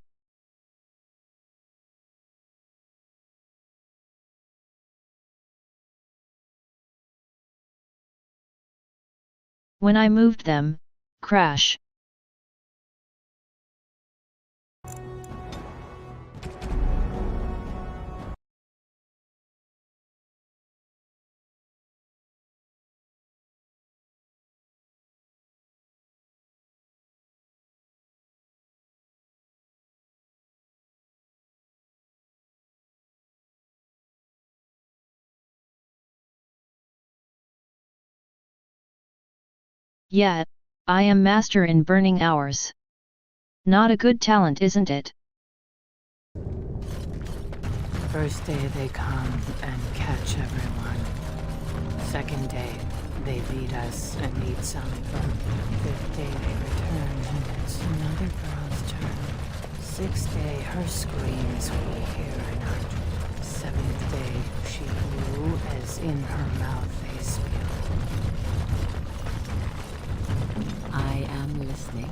When I moved them, crash. Yeah, I am master in burning hours. Not a good talent, isn't it? First day they come and catch everyone. Second day, they lead us and eat some. Fifth day they return and it's another girl's turn. Sixth day her screams we hear in our dreams. Seventh day she blew as in her mouth they spew. I am listening.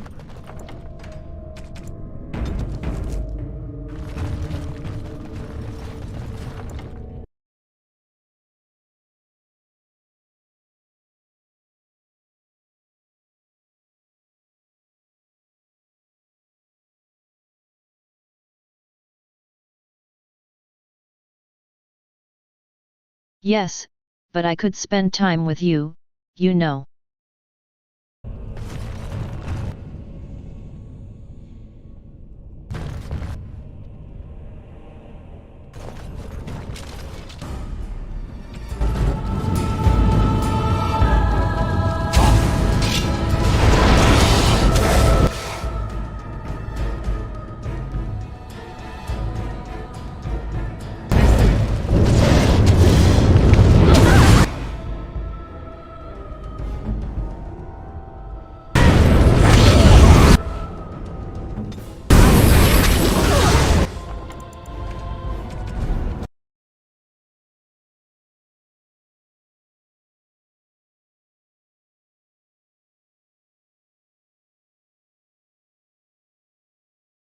Yes, but I could spend time with you, you know.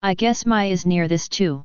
I guess Mai is near this too.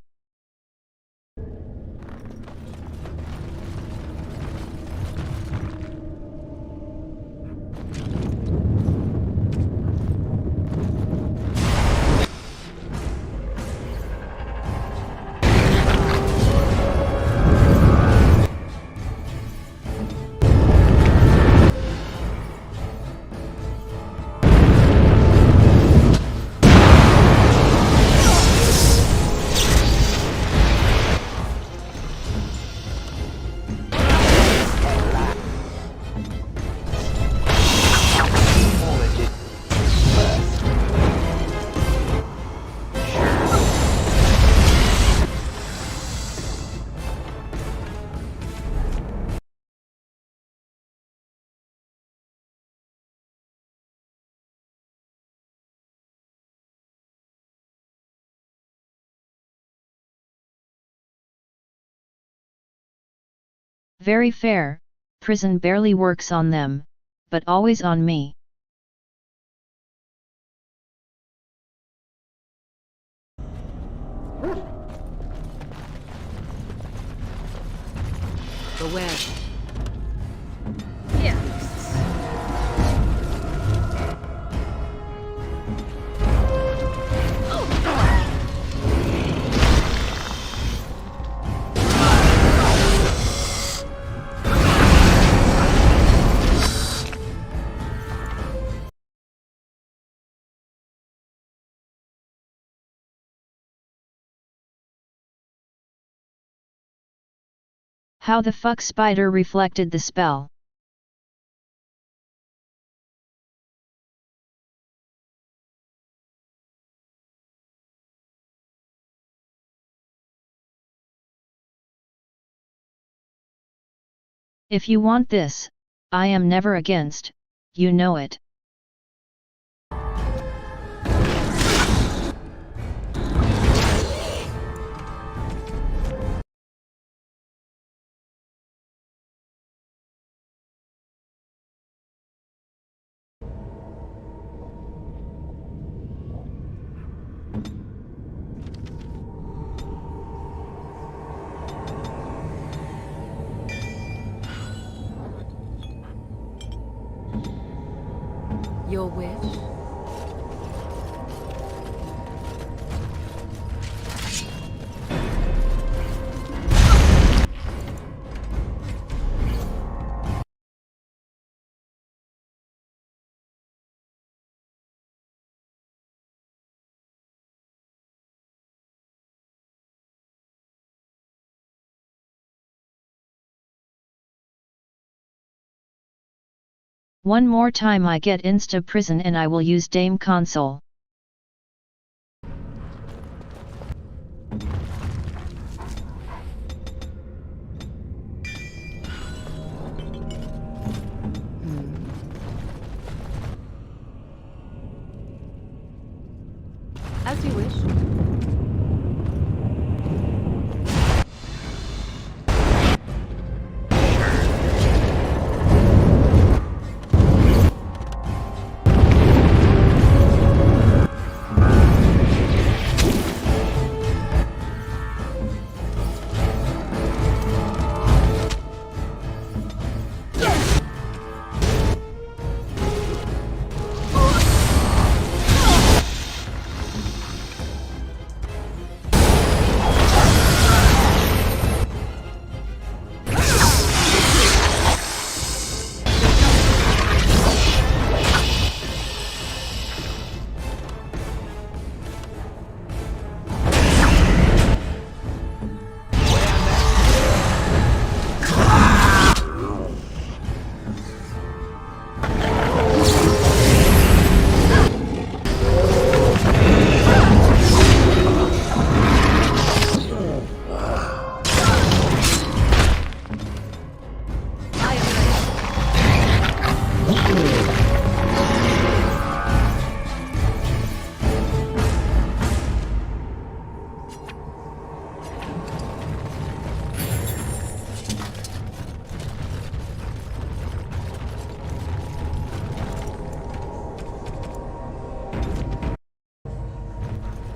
Very fair, prison barely works on them, but always on me. The web. How the fuck spider reflected the spell? If you want this, I am never against, you know it. Your wish? One more time I get insta prison and I will use Dame Console. As you wish.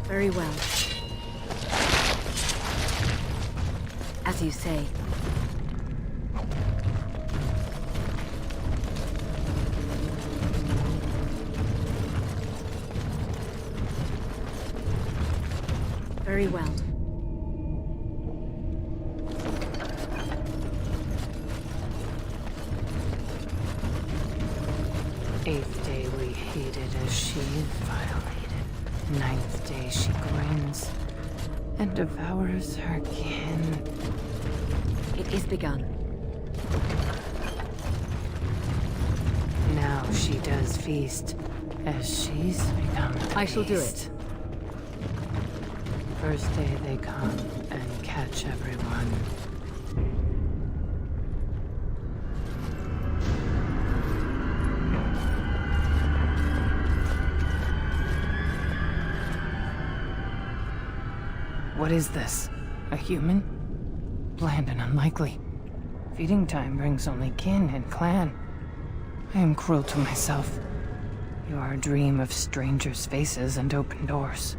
Very well. As you say. Very well. Eighth day we hated as she violated. Ninth day she grins and devours her kin. It is begun. Now she does feast as she's become the I shall do beast. it. First day they come and catch everyone. What is this? A human? Bland and unlikely. Feeding time brings only kin and clan. I am cruel to myself. You are a dream of strangers' faces and open doors.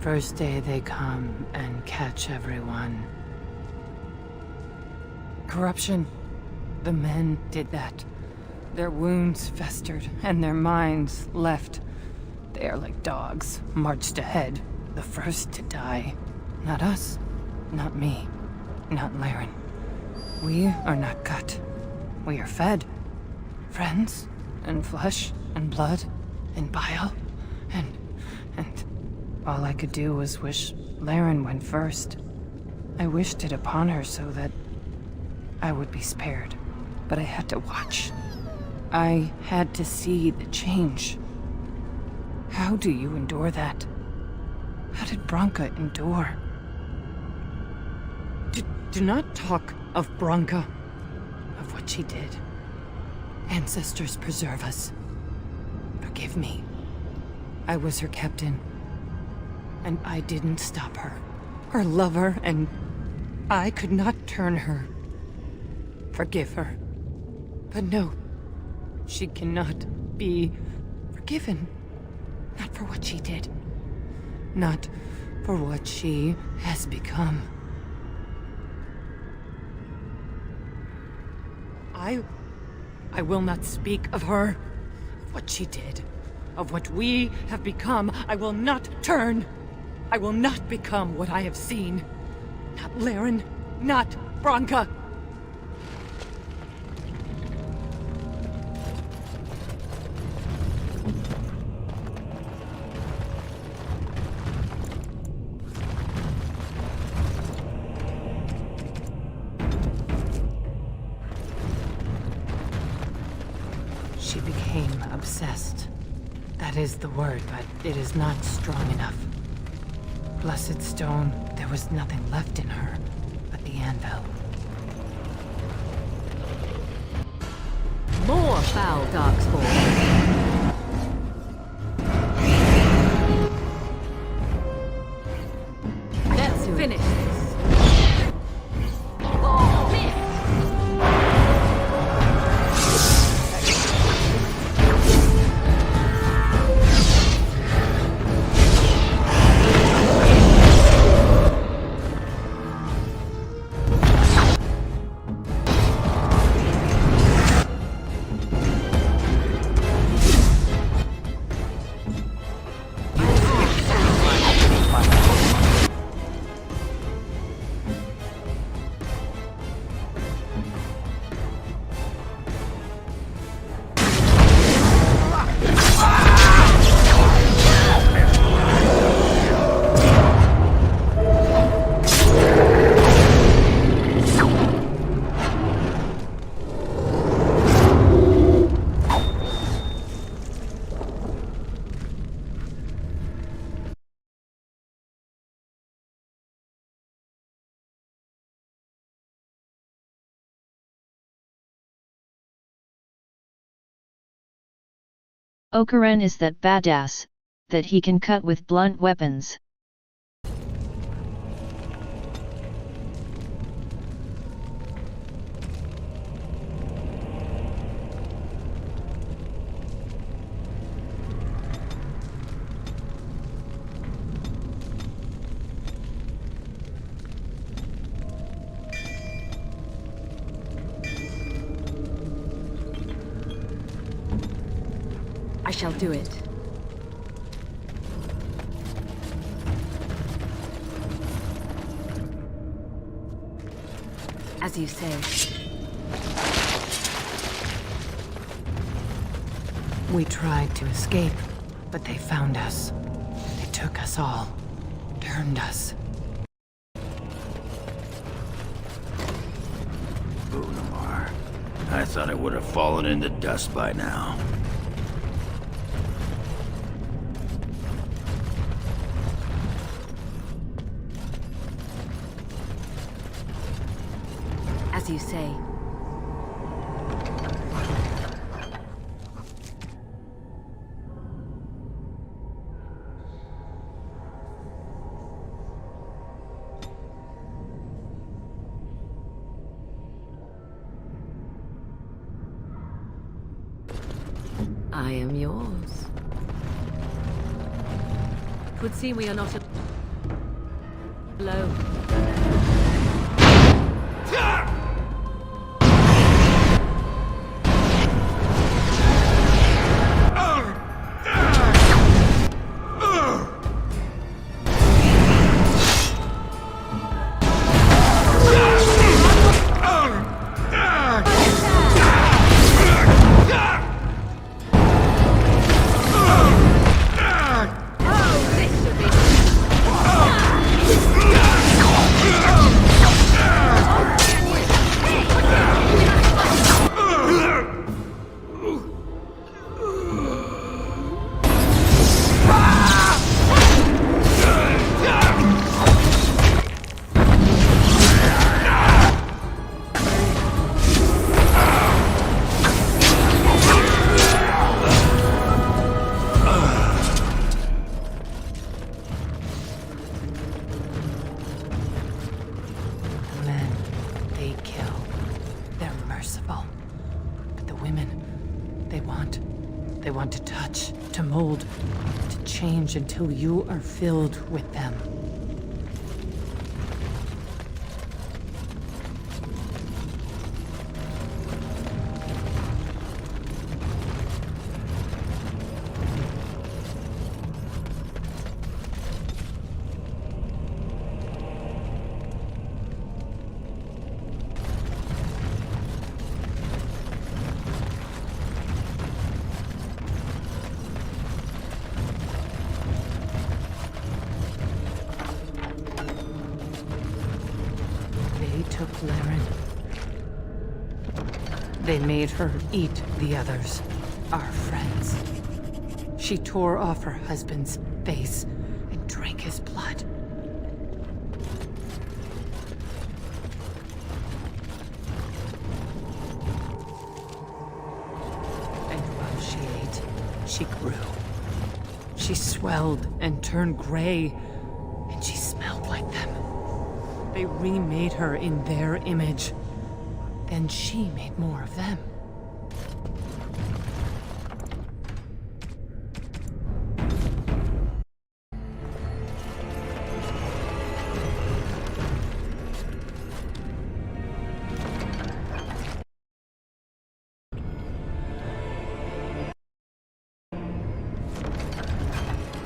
First day they come and catch everyone. Corruption. The men did that. Their wounds festered, and their minds left. They are like dogs, marched ahead, the first to die. Not us, not me, not Laren. We are not cut. We are fed. Friends, and flesh, and blood, and bile, and All I could do was wish Laren went first. I wished it upon her so that I would be spared. But I had to watch. I had to see the change. How do you endure that? How did Branka endure? Do not talk of Branka, of what she did. Ancestors preserve us. Forgive me. I was her captain, and I didn't stop her. Her lover, and I could not turn her. Forgive her. But no, she cannot be forgiven. Not for what she did. Not for what she has become. I will not speak of her, of what she did, of what we have become. I will not turn. I will not become what I have seen. Not Laren, not Branka. She became obsessed. That is the word, but it is not strong enough. Blessed stone, there was nothing left in her but the anvil. More foul darkspawn. Let's finish this. Oghren is that badass, that he can cut with blunt weapons. I shall do it. As you say. We tried to escape, but they found us. They took us all. Turned us. Urzammar. I thought it would have fallen into dust by now. As you say. I am yours. Would seem we are not alone. Oh, this should be want. They want to touch, to mold, to change until you are filled with them. They made her eat the others, our friends. She tore off her husband's face and drank his blood. And while she ate, she grew. She swelled and turned gray, and she smelled like them. They remade her in their image. Then she made more of them.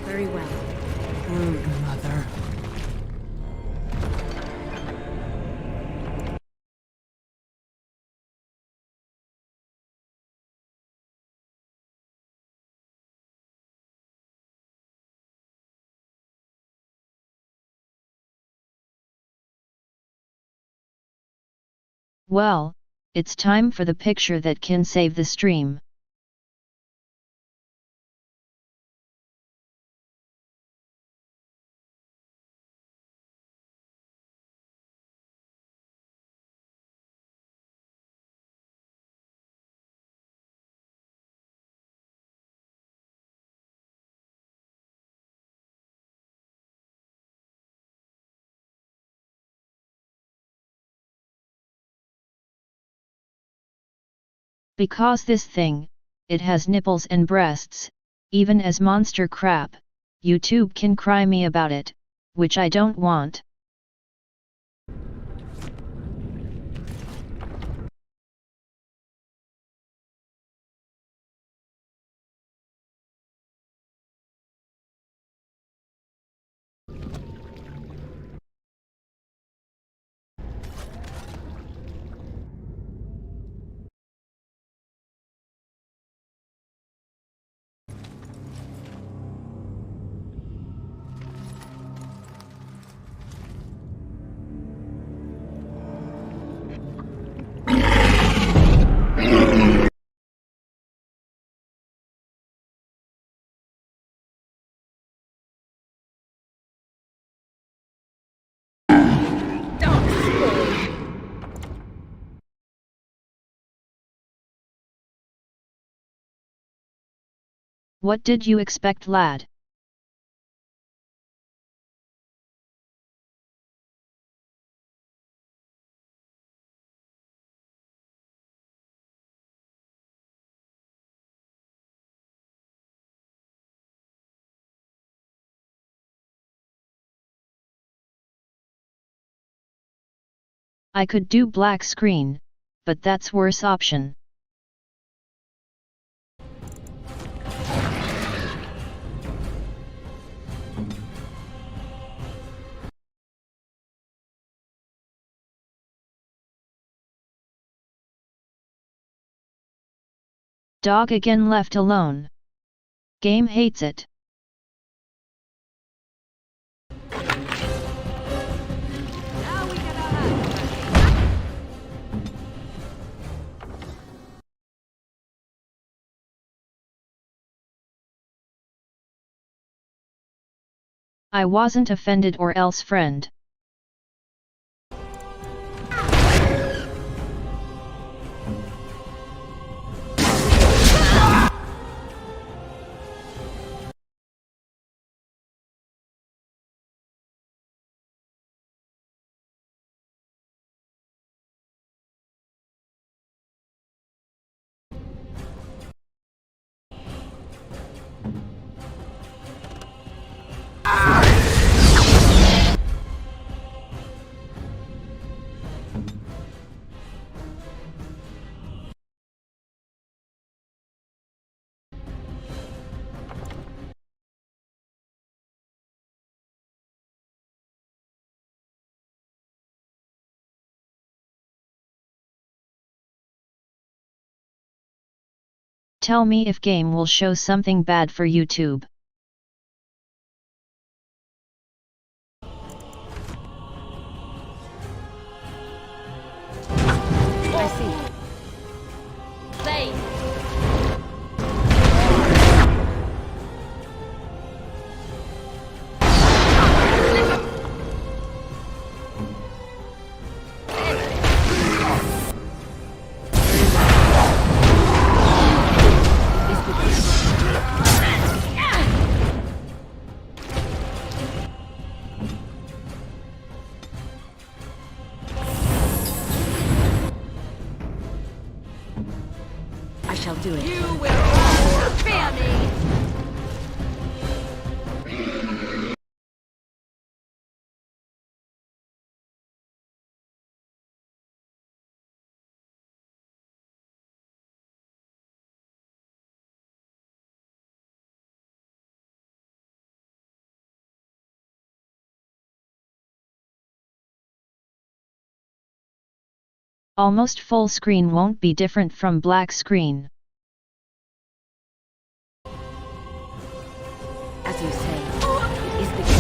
Very well. Broodmother. Well, it's time for the picture that can save the stream. Because this thing, it has nipples and breasts, even as monster crap, YouTube can cry me about it, which I don't want. What did you expect, lad? I could do black screen, but that's worse option. Dog again left alone. Game hates it. I wasn't offended or else, friend. Tell me if game will show something bad for YouTube. I see. Play. I shall do it. You will all fear me. Almost full screen won't be different from black screen. As you say, it is the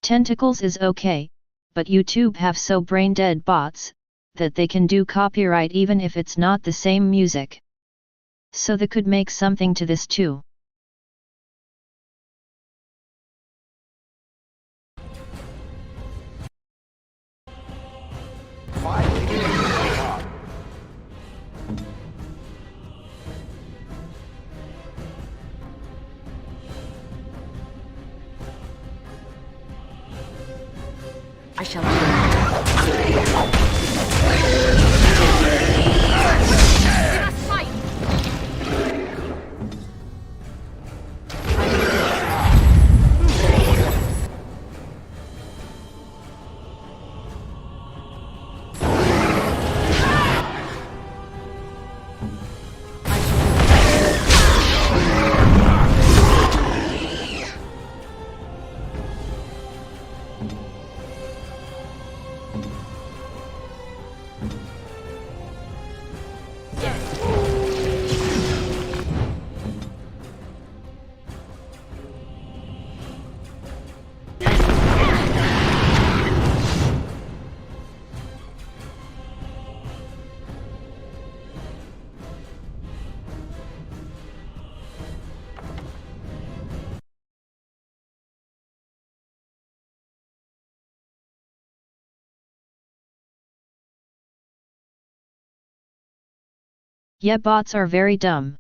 Tentacles is okay, but YouTube have so brain-dead bots, that they can do copyright even if it's not the same music. So they could make something to this too. I shall do it. Yeah, bots are very dumb.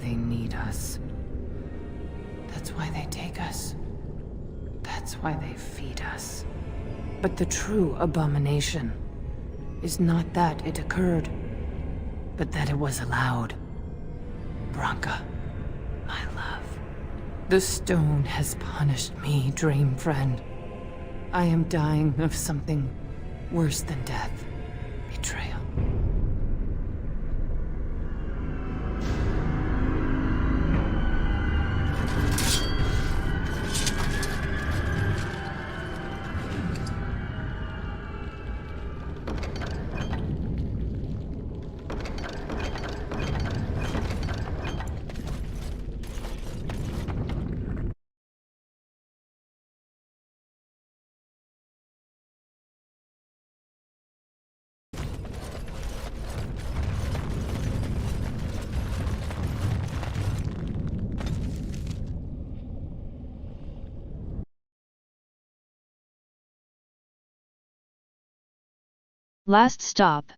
they need us. That's why they take us. That's why they feed us. But the true abomination is not that it occurred, but that it was allowed. Branka, my love. The stone has punished me, dream friend. I am dying of something worse than death. Betrayal. Last stop.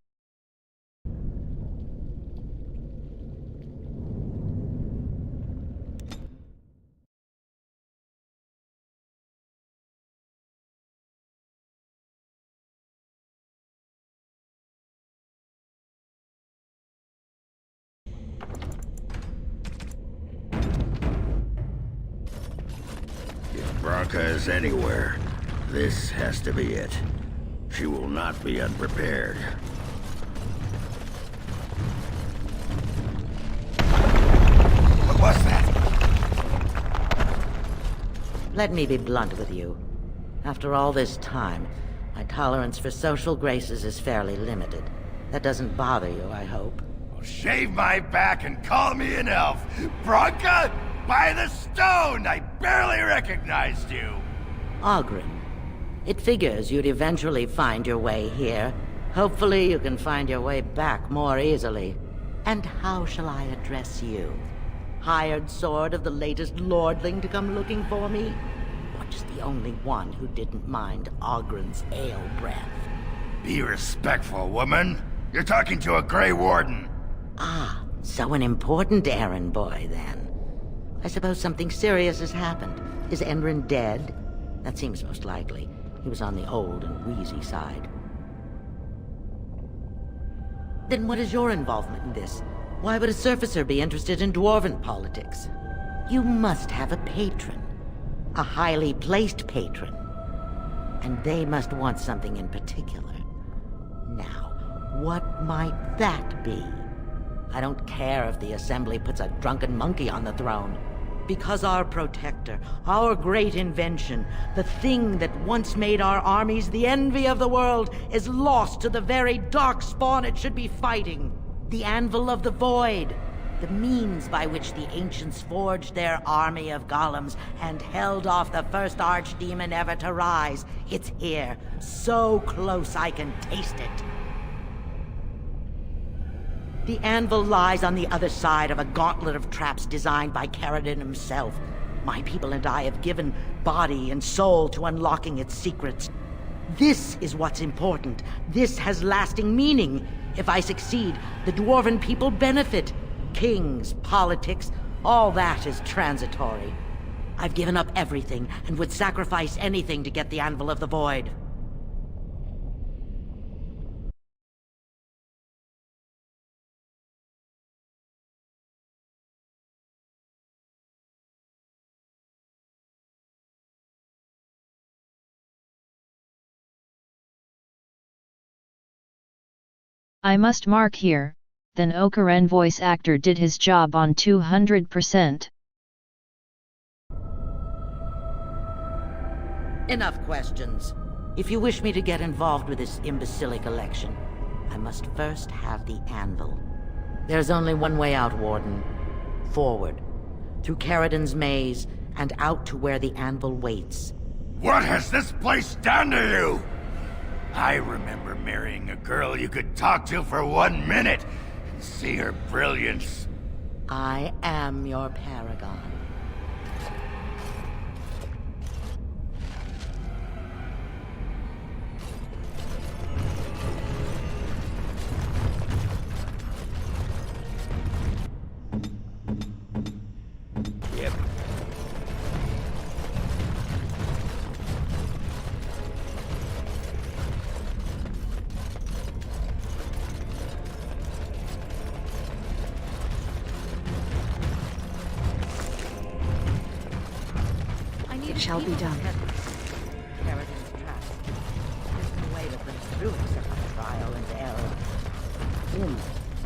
If Branka is anywhere, this has to be it. She will not be unprepared. What was that? Let me be blunt with you. After all this time, my tolerance for social graces is fairly limited. That doesn't bother you, I hope. Shave my back and call me an elf. Branka, by the stone! I barely recognized you. Oghren. It figures you'd eventually find your way here. Hopefully you can find your way back more easily. And how shall I address you? Hired sword of the latest lordling to come looking for me? Or just the only one who didn't mind Oghren's ale breath? Be respectful, woman. You're talking to a Grey Warden. Ah, so an important errand boy, then. I suppose something serious has happened. Is Enrin dead? That seems most likely. He was on the old and wheezy side. Then what is your involvement in this? Why would a surfacer be interested in dwarven politics? You must have a patron. A highly placed patron. And they must want something in particular. Now, what might that be? I don't care if the Assembly puts a drunken monkey on the throne. Because our protector, our great invention, the thing that once made our armies the envy of the world, is lost to the very dark spawn it should be fighting. The Anvil of the Void. The means by which the ancients forged their army of golems and held off the first archdemon ever to rise. It's here, so close I can taste it. The anvil lies on the other side of a gauntlet of traps designed by Caridin himself. My people and I have given body and soul to unlocking its secrets. This is what's important. This has lasting meaning. If I succeed, the dwarven people benefit. Kings, politics, all that is transitory. I've given up everything and would sacrifice anything to get the Anvil of the Void. I must mark here, then Oghren voice actor did his job on 200%. Enough questions. If you wish me to get involved with this imbecilic election, I must first have the anvil. There's only one way out, Warden. Forward. Through Caridin's maze, and out to where the anvil waits. What has this place done to you? I remember marrying a girl you could talk to for 1 minute and see her brilliance. I am your paragon. It shall be done. Caridin's trap. There's no way to bring through except by trial and error.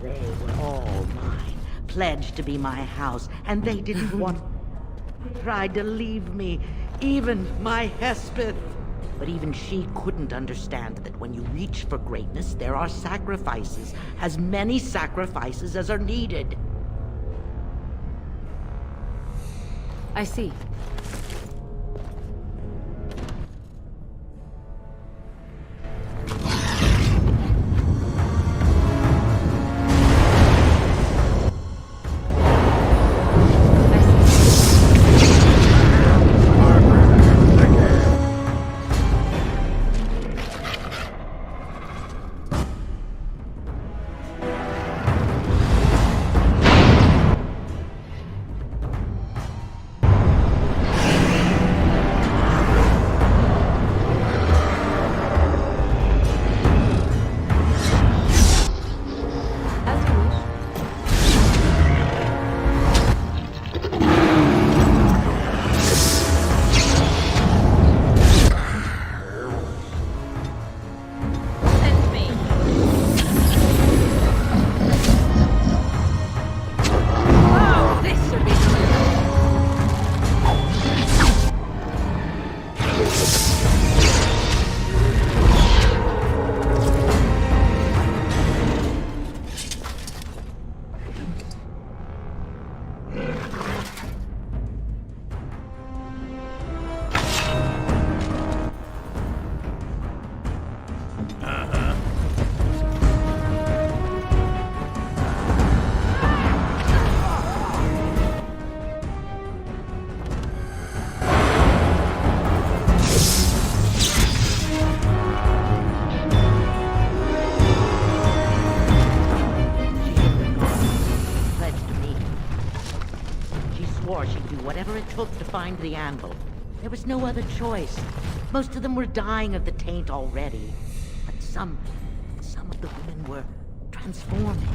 They were all mine, pledged to be my house, and they didn't want... tried to leave me, even my Hespeth. But even she couldn't understand that when you reach for greatness, there are sacrifices, as many sacrifices as are needed. I see. Took to find the Anvil. There was no other choice. Most of them were dying of the taint already. But some of the women were transforming.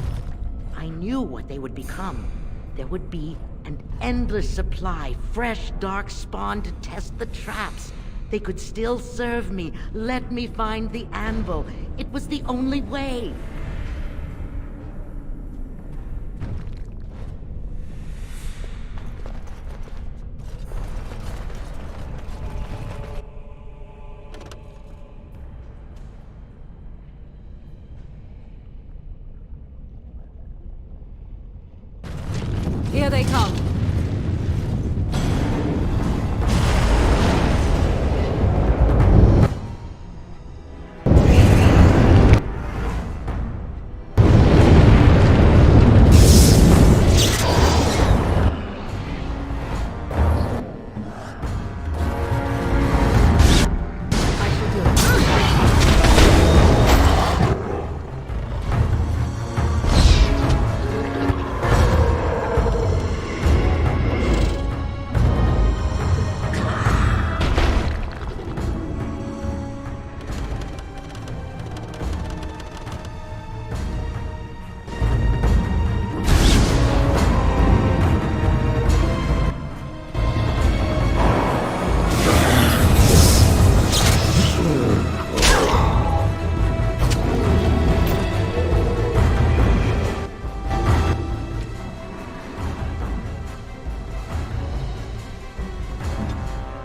I knew what they would become. There would be an endless supply, fresh, dark spawn to test the traps. They could still serve me. Let me find the Anvil. It was the only way. Here they come.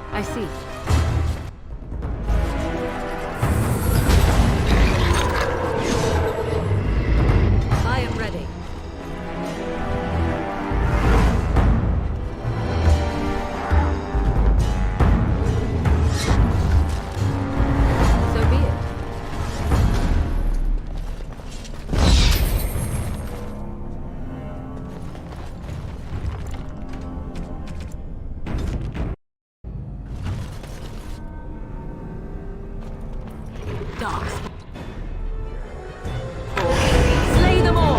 I see. I am ready. So be it. Dogs. Slay them all!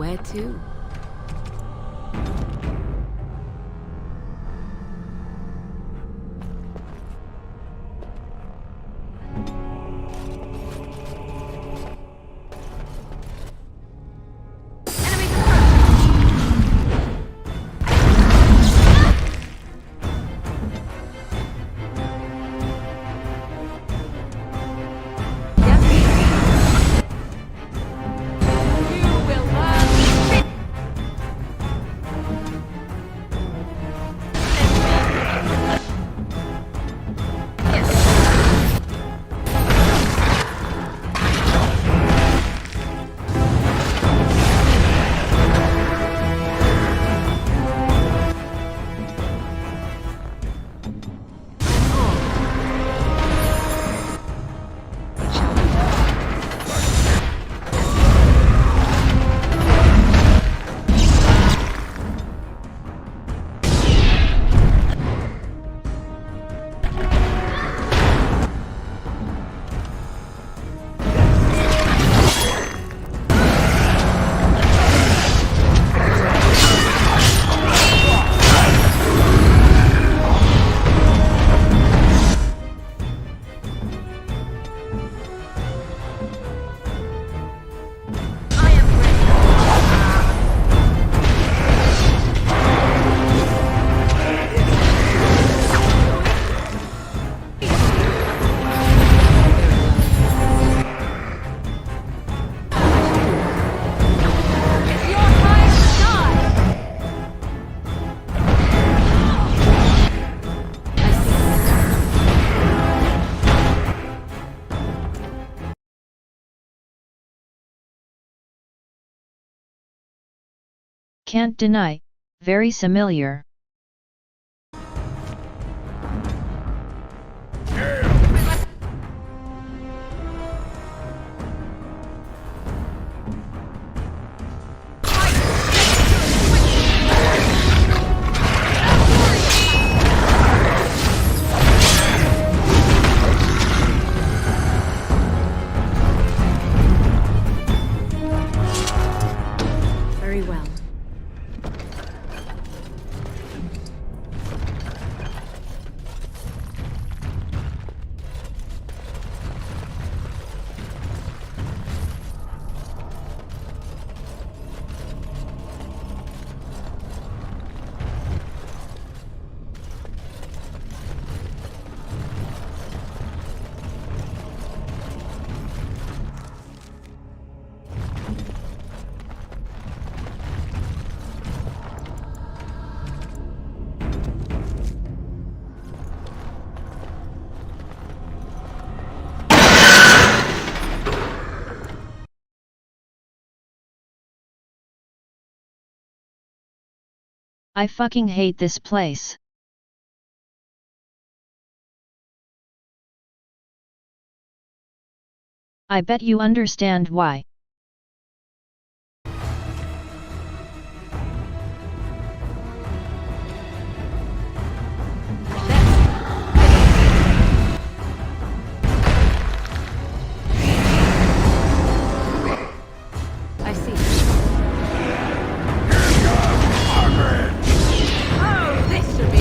Where to? Can't deny, very familiar. Very well. I fucking hate this place. I bet you understand why. I see. Oh, this should be.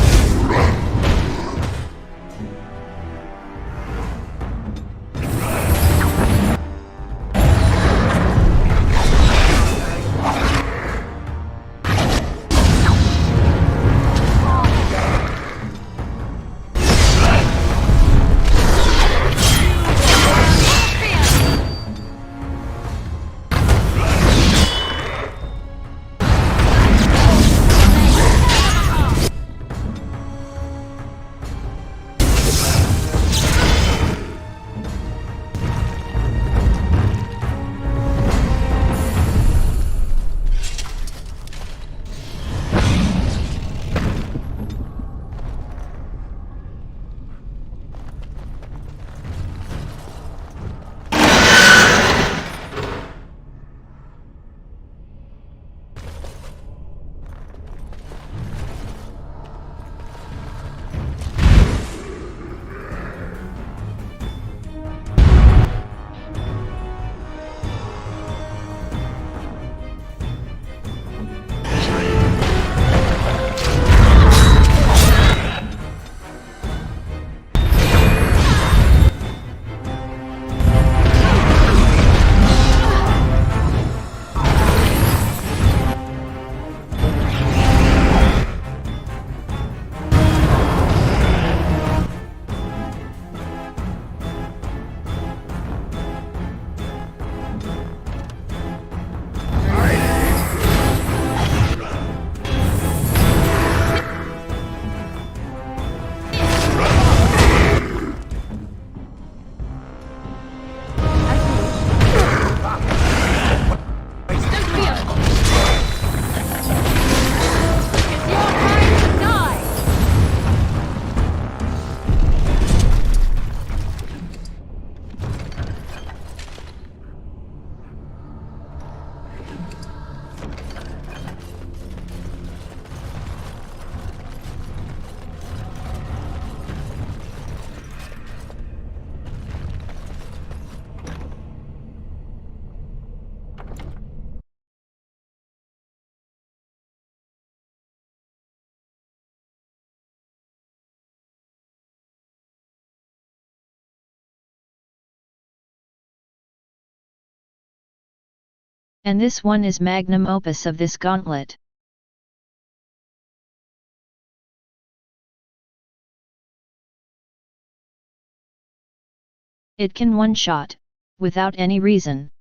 And this one is magnum opus of this gauntlet. It can one-shot, without any reason.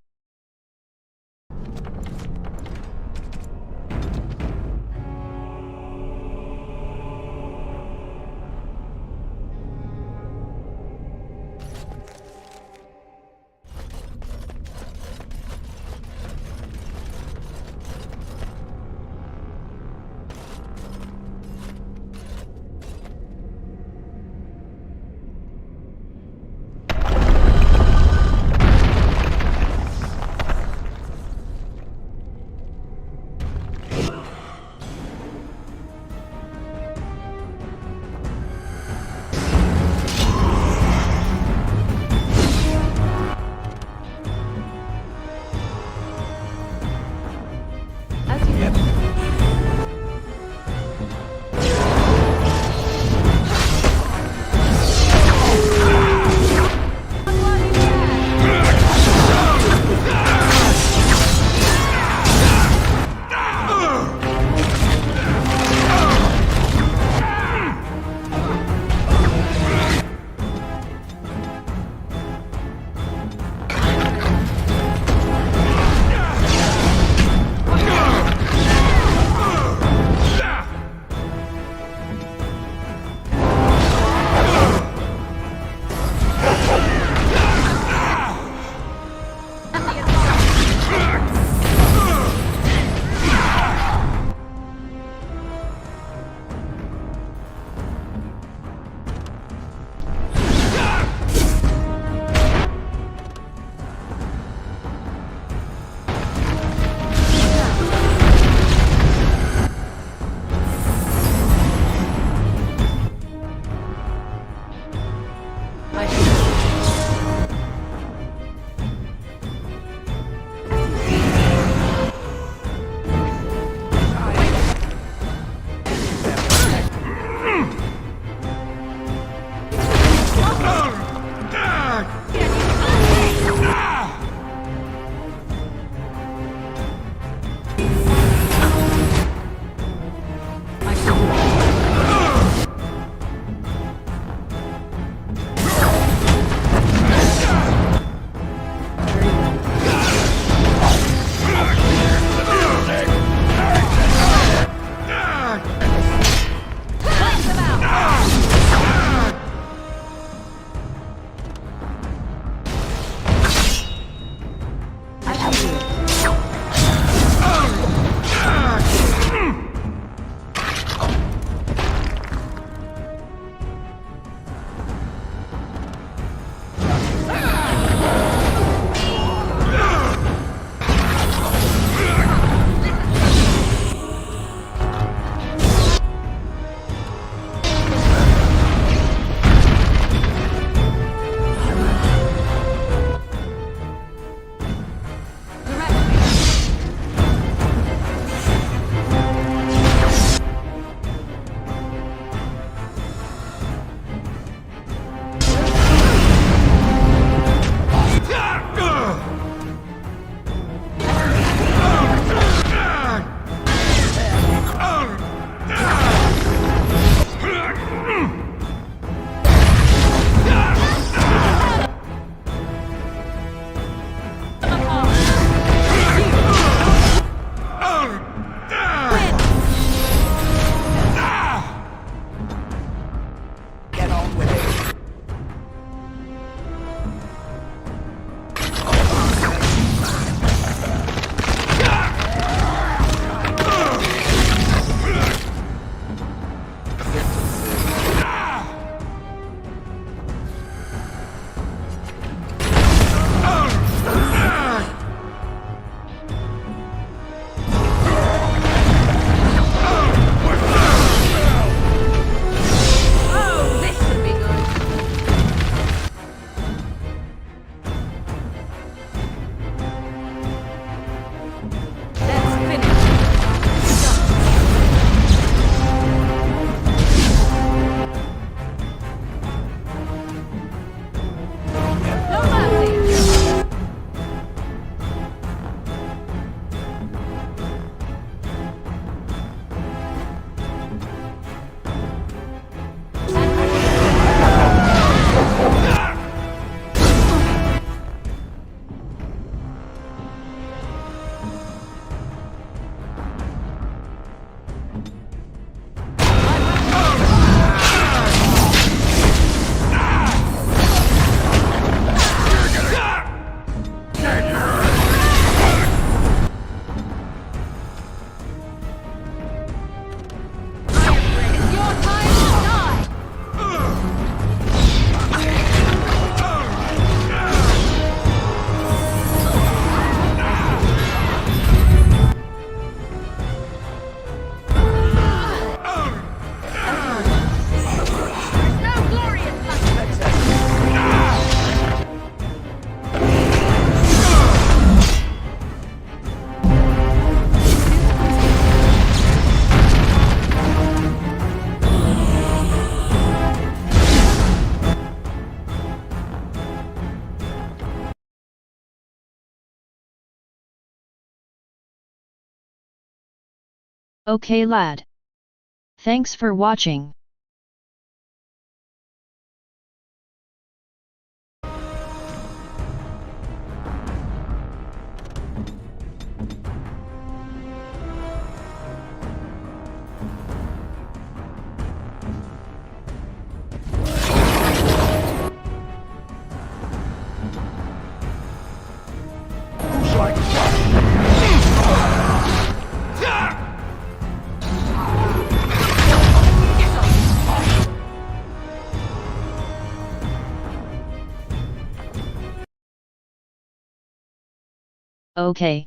Okay lad. Thanks for watching. Okay.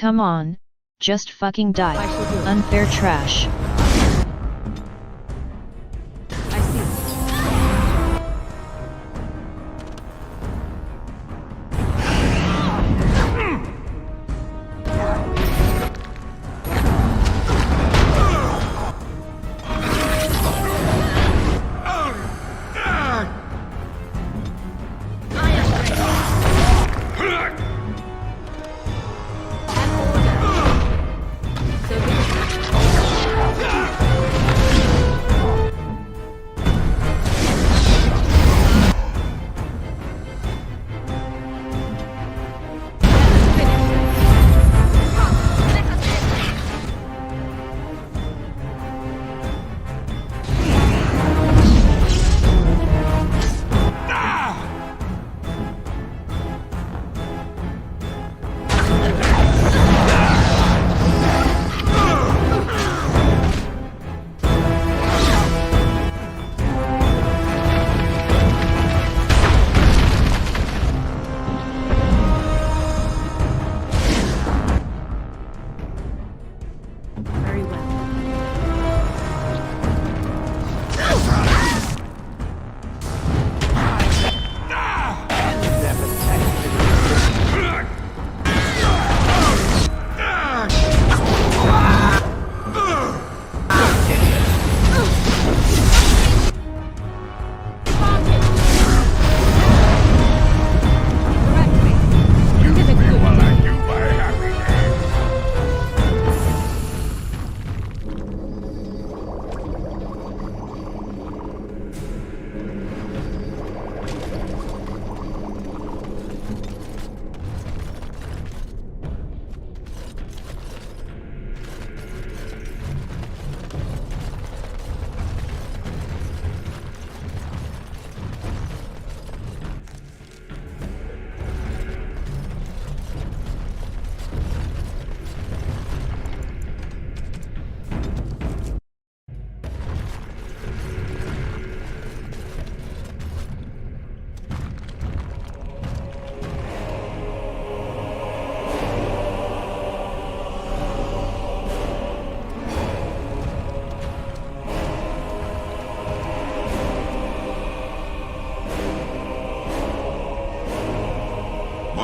Come on, just fucking die. Unfair trash.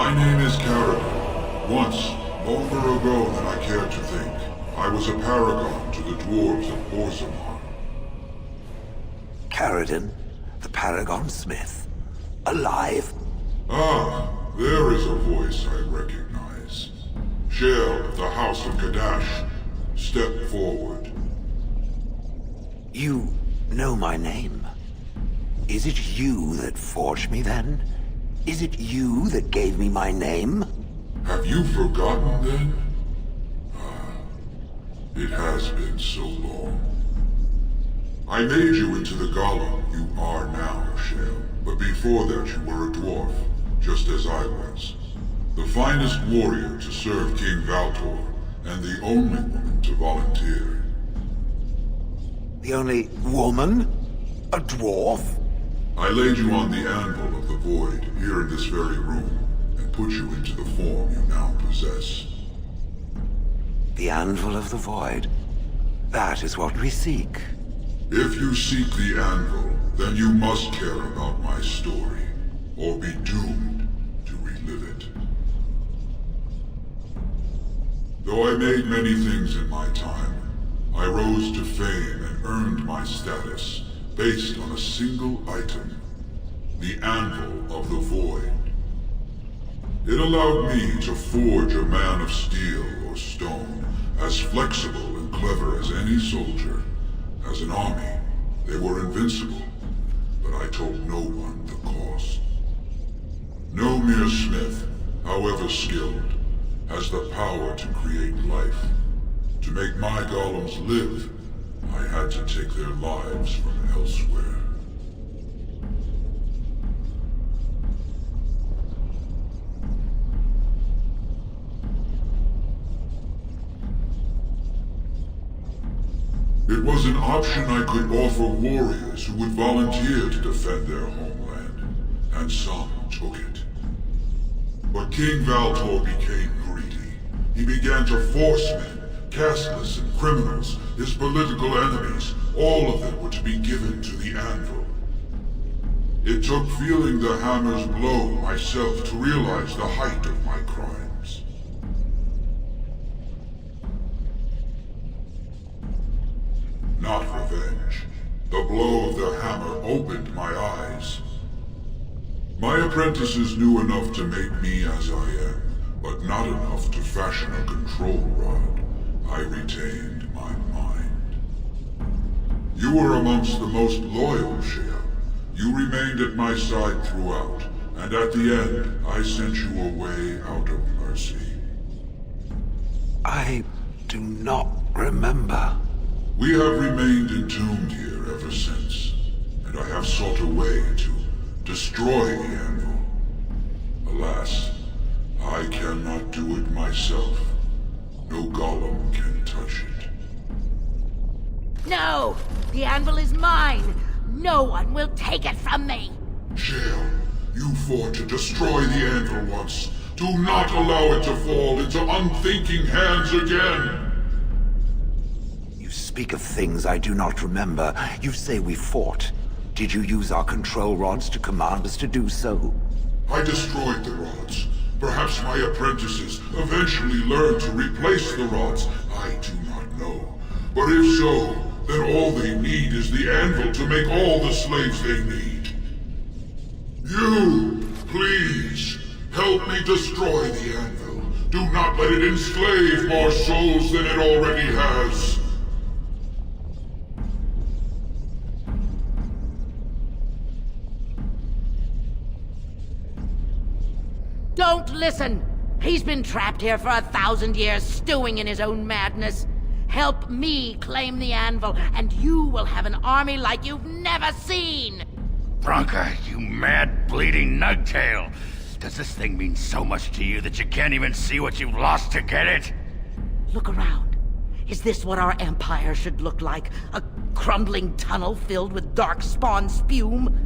My name is Caridin. Once, longer ago than I care to think, I was a paragon to the dwarves of Orzammar. Caridin, the Paragon Smith. Alive? Ah, there is a voice I recognize. Shale of the House of Kadash. Step forward. You know my name. Is it you that forged me then? Is it you that gave me my name? Have you forgotten then? It has been so long. I made you into the golem you are now, Shale. But before that you were a dwarf, just as I was. The finest warrior to serve King Valtor, and the only woman to volunteer. The only woman? A dwarf? I laid you on the Anvil of the Void, here in this very room, and put you into the form you now possess. The Anvil of the Void. That is what we seek. If you seek the Anvil, then you must care about my story, or be doomed to relive it. Though I made many things in my time, I rose to fame and earned my status based on a single item, the Anvil of the Void. It allowed me to forge a man of steel or stone, as flexible and clever as any soldier. As an army, they were invincible, but I told no one the cost. No mere smith, however skilled, has the power to create life. To make my golems live, I had to take their lives from elsewhere. It was an option I could offer warriors who would volunteer to defend their homeland, and some took it. But King Valtor became greedy. He began to force men, casteless and criminals, his political enemies, all of them were to be given to the Anvil. It took feeling the hammer's blow myself to realize the height of my crimes. Not revenge. The blow of the hammer opened my eyes. My apprentices knew enough to make me as I am, but not enough to fashion a control rod. I retained my mind. You were amongst the most loyal, Shale. You remained at my side throughout, and at the end, I sent you away out of mercy. I do not remember. We have remained entombed here ever since, and I have sought a way to destroy the Anvil. Alas, I cannot do it myself. No golem can touch it. No! The Anvil is mine! No one will take it from me! Shale, you fought to destroy the Anvil once. Do not allow it to fall into unthinking hands again! You speak of things I do not remember. You say we fought. Did you use our control rods to command us to do so? I destroyed the rods. Perhaps my apprentices eventually learned to replace the rods. I do not know. But if so, then all they need is the Anvil to make all the slaves they need. You, please, help me destroy the Anvil. Do not let it enslave more souls than it already has. Don't listen! He's been trapped here for 1,000 years, stewing in his own madness. Help me claim the Anvil, and you will have an army like you've never seen! Bronca, you mad, bleeding nugtail! Does this thing mean so much to you that you can't even see what you've lost to get it? Look around. Is this what our empire should look like? A crumbling tunnel filled with dark spawn spume?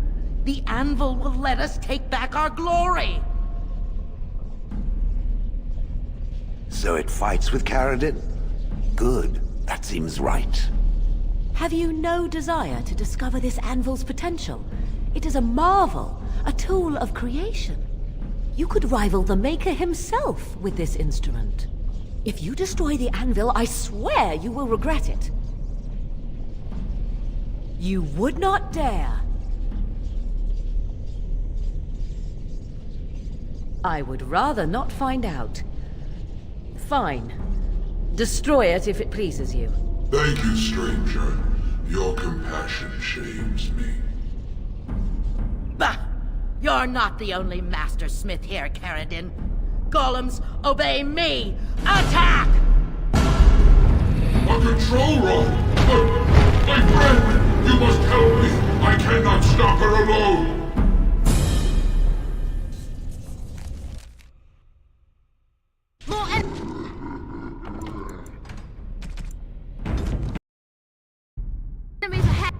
The Anvil will let us take back our glory! So it fights with Caridin? Good. That seems right. Have you no desire to discover this anvil's potential? It is a marvel, a tool of creation. You could rival the Maker himself with this instrument. If you destroy the anvil, I swear you will regret it. You would not dare. I would rather not find out. Fine. Destroy it if it pleases you. Thank you, stranger. Your compassion shames me. Bah! You're not the only master smith here, Caridin. Golems, obey me! Attack! A control rod! My friend! You must help me! I cannot stop her alone! Enemies ahead!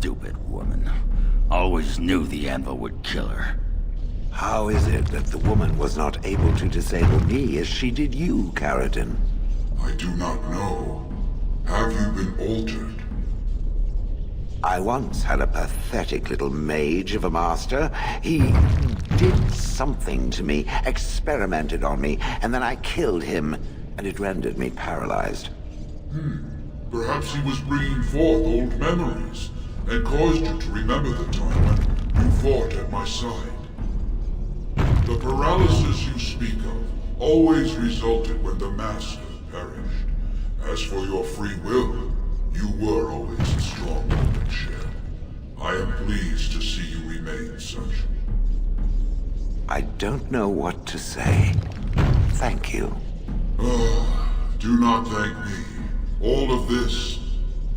Stupid woman. Always knew the anvil would kill her. How is it that the woman was not able to disable me as she did you, Caridin? I do not know. Have you been altered? I once had a pathetic little mage of a master. He did something to me, experimented on me, and then I killed him, and it rendered me paralyzed. Perhaps he was bringing forth old memories, and caused you to remember the time when you fought at my side. The paralysis you speak of always resulted when the Master perished. As for your free will, you were always a strong woman, Cher. I am pleased to see you remain such. I don't know what to say. Thank you. Do not thank me. All of this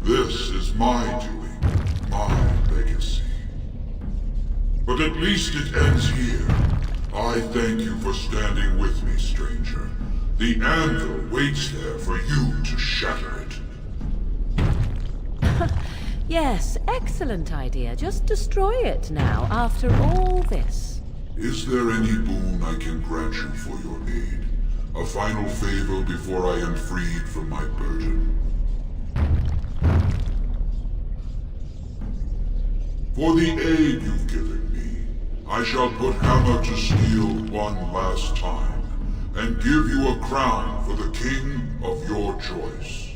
is my doing, my legacy. But at least it ends here. I thank you for standing with me, stranger. The anvil waits there for you to shatter it. Yes, excellent idea. Just destroy it now, after all this. Is there any boon I can grant you for your aid? A final favor before I am freed from my burden? For the aid you've given me, I shall put hammer to steel one last time, and give you a crown for the king of your choice.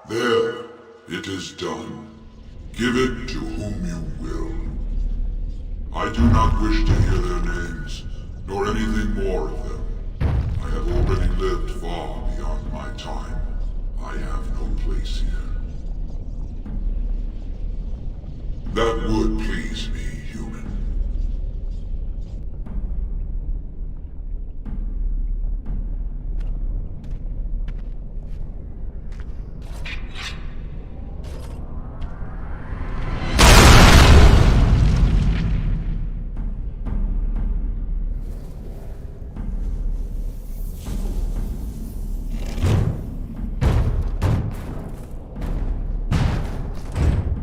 There, it is done. Give it to whom you will. I do not wish to hear their names, nor anything more of them. I have already lived far beyond my time. I have no place here. That would please me, human.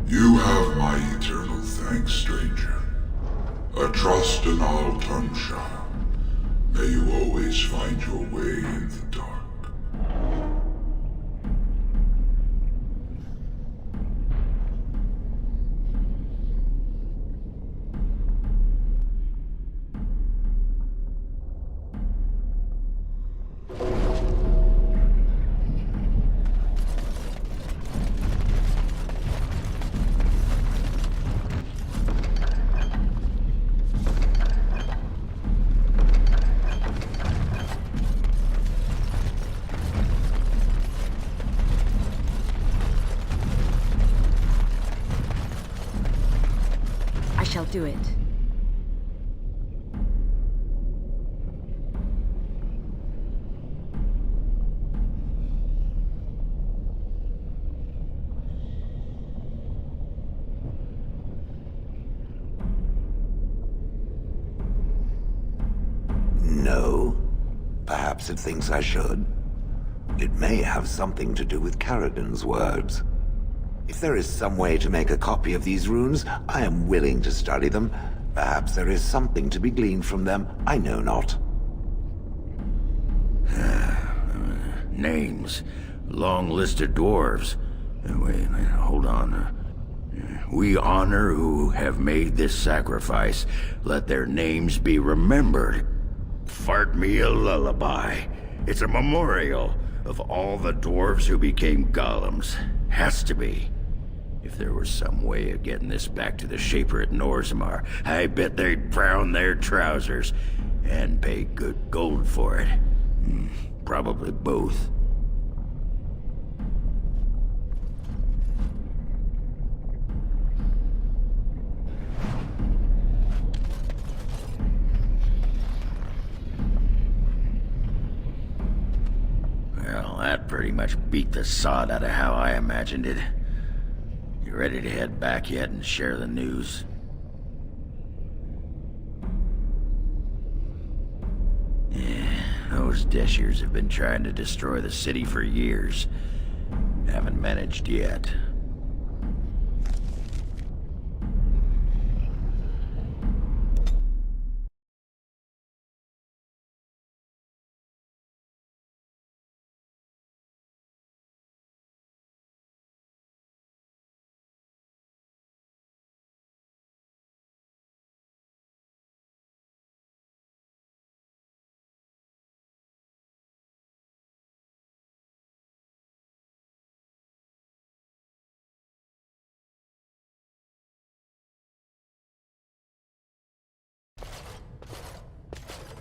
You have my eternal thanks, stranger. A trust in all Tumshire. May you always find your way in the dark. Shall do it. No. Perhaps it thinks I should. It may have something to do with Caridin's words. If there is some way to make a copy of these runes, I am willing to study them. Perhaps there is something to be gleaned from them, I know not. Names. Long list of dwarves. Wait, hold on. We honor who have made this sacrifice. Let their names be remembered. Fart me a lullaby. It's a memorial of all the dwarves who became golems. Has to be. If there was some way of getting this back to the Shaper at Orzammar, I bet they'd brown their trousers and pay good gold for it. Probably both. Well, that pretty much beat the sod out of how I imagined it. You ready to head back yet and share the news? Yeah, those Deshirs have been trying to destroy the city for years. Haven't managed yet.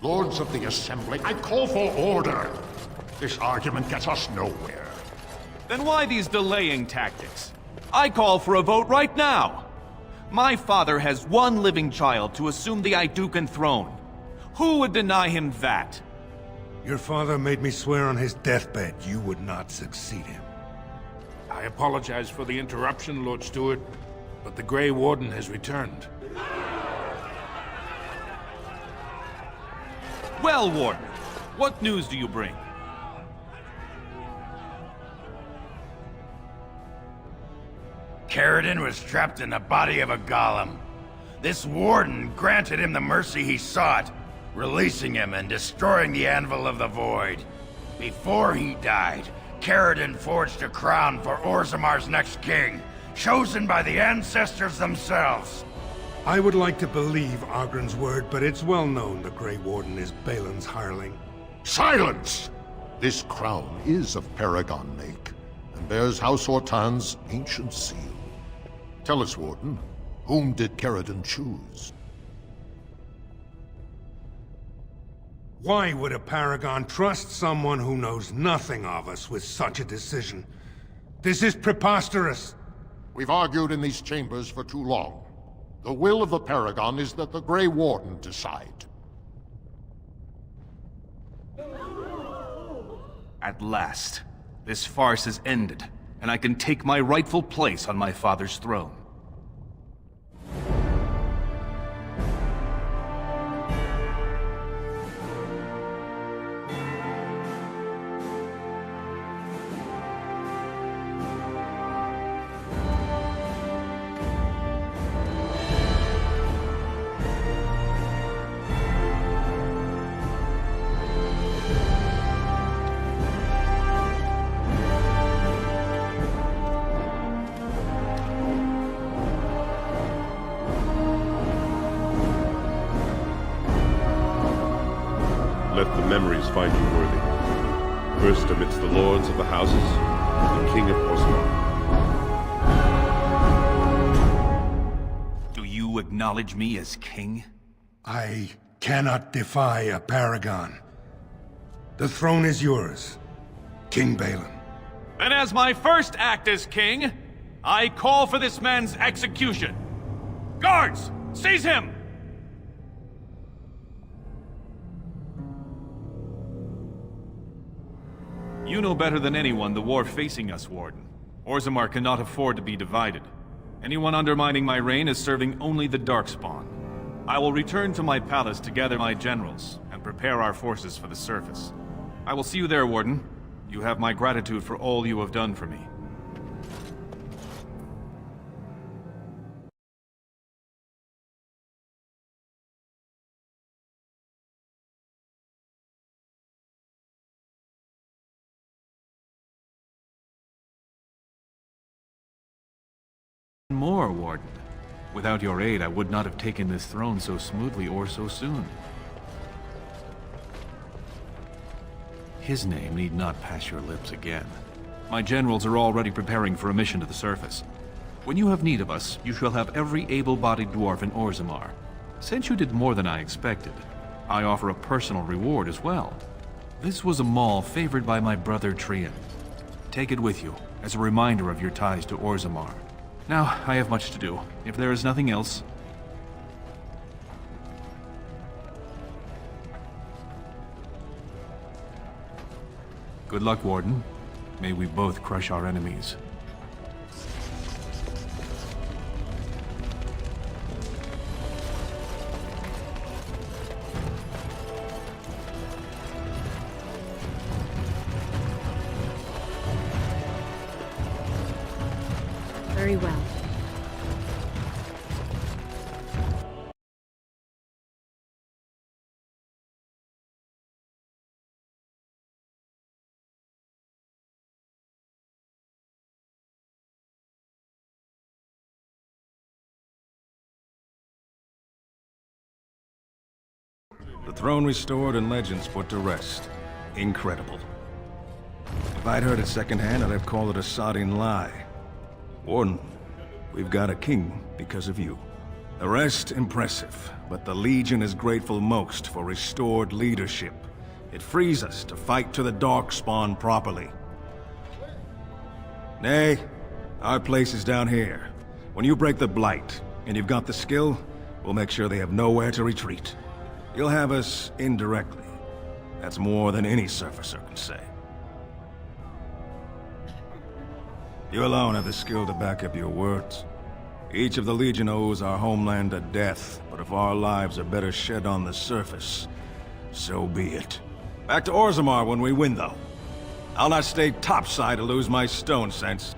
Lords of the Assembly, I call for order. This argument gets us nowhere. Then why these delaying tactics? I call for a vote right now. My father has one living child to assume the Aeducan throne. Who would deny him that? Your father made me swear on his deathbed you would not succeed him. I apologize for the interruption, Lord Steward, but the Grey Warden has returned. Well, Warden, what news do you bring? Caridin was trapped in the body of a golem. This Warden granted him the mercy he sought, releasing him and destroying the Anvil of the Void. Before he died, Caridin forged a crown for Orzammar's next king, chosen by the ancestors themselves. I would like to believe Oghren's word, but it's well known the Grey Warden is Balin's hireling. Silence! This crown is of Paragon make, and bears House Ortan's ancient seal. Tell us, Warden, whom did Caridin choose? Why would a Paragon trust someone who knows nothing of us with such a decision? This is preposterous! We've argued in these chambers for too long. The will of the Paragon is that the Grey Warden decide. At last, this farce is ended, and I can take my rightful place on my father's throne. Let the memories find you worthy. First amidst the lords of the houses, the King of Orzammar. Do you acknowledge me as king? I cannot defy a Paragon. The throne is yours, King Balin. Then as my first act as king, I call for this man's execution. Guards, seize him! You know better than anyone the war facing us, Warden. Orzammar cannot afford to be divided. Anyone undermining my reign is serving only the Darkspawn. I will return to my palace to gather my generals and prepare our forces for the surface. I will see you there, Warden. You have my gratitude for all you have done for me. More, Warden. Without your aid, I would not have taken this throne so smoothly or so soon. His name need not pass your lips again. My generals are already preparing for a mission to the surface. When you have need of us, you shall have every able-bodied dwarf in Orzammar. Since you did more than I expected, I offer a personal reward as well. This was a maul favored by my brother Trian. Take it with you, as a reminder of your ties to Orzammar. Now, I have much to do. If there is nothing else... Good luck, Warden. May we both crush our enemies. Very well. The throne restored and legends put to rest. Incredible. If I'd heard it secondhand, I'd have called it a sodding lie. Warden, we've got a king because of you. The rest, impressive, but the Legion is grateful most for restored leadership. It frees us to fight to the Darkspawn properly. Nay, our place is down here. When you break the Blight, and you've got the skill, we'll make sure they have nowhere to retreat. You'll have us indirectly. That's more than any surfacer can say. You alone have the skill to back up your words. Each of the Legion owes our homeland a death, but if our lives are better shed on the surface, so be it. Back to Orzammar when we win, though. I'll not stay topside to lose my stone sense.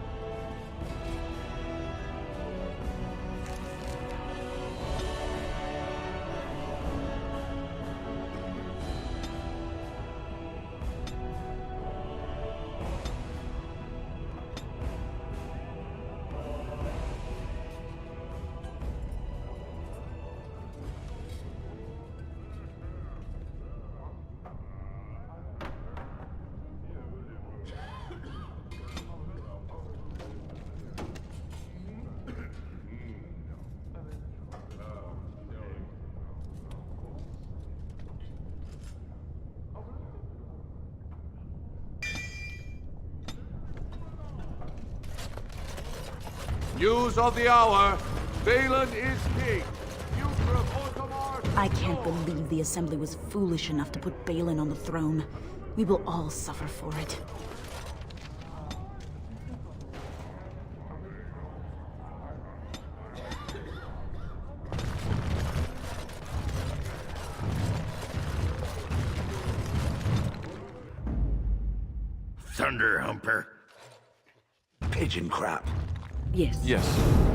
News of the hour. Balin is king. Future of Orzammar. I can't believe the Assembly was foolish enough to put Balin on the throne. We will all suffer for it. Thunder Humper. Pigeon crap. Yes. Yes.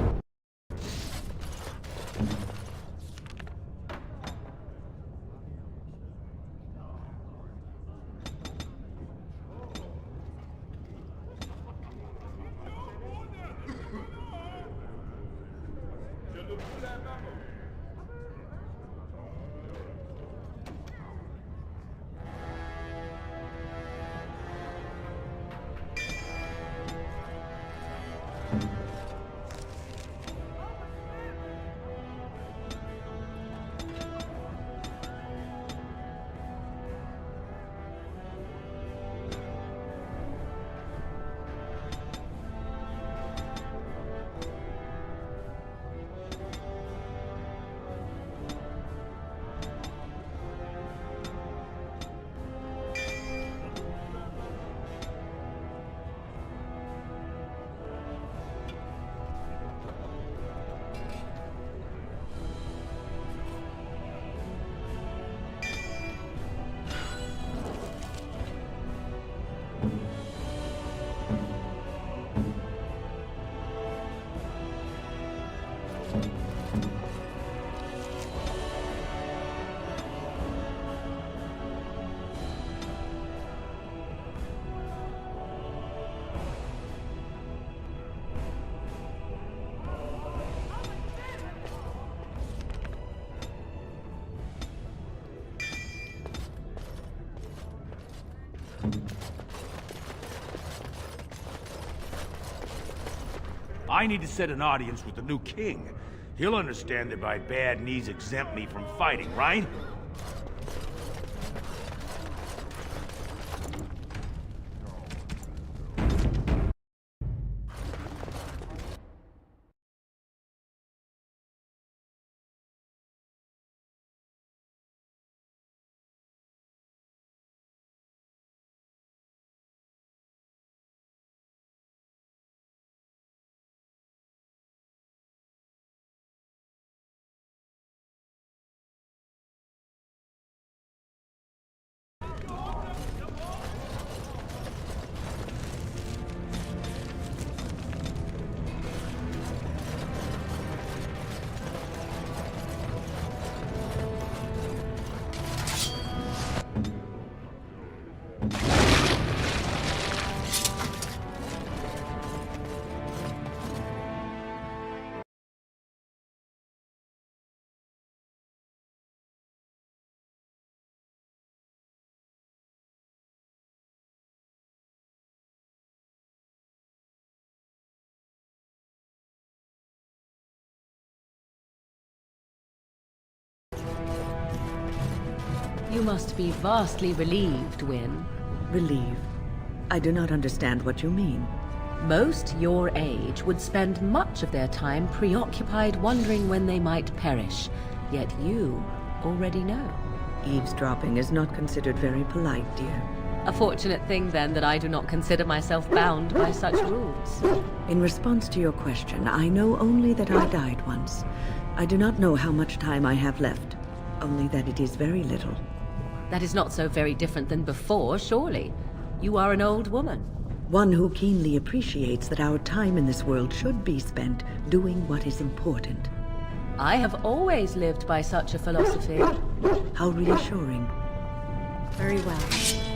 I need to set an audience with the new king. He'll understand that my bad knees exempt me from fighting, right? You must be vastly relieved, Wynne. Relieved? I do not understand what you mean. Most your age would spend much of their time preoccupied wondering when they might perish. Yet you already know. Eavesdropping is not considered very polite, dear. A fortunate thing, then, that I do not consider myself bound by such rules. In response to your question, I know only that I died once. I do not know how much time I have left, only that it is very little. That is not so very different than before, surely. You are an old woman. One who keenly appreciates that our time in this world should be spent doing what is important. I have always lived by such a philosophy. How reassuring. Very well.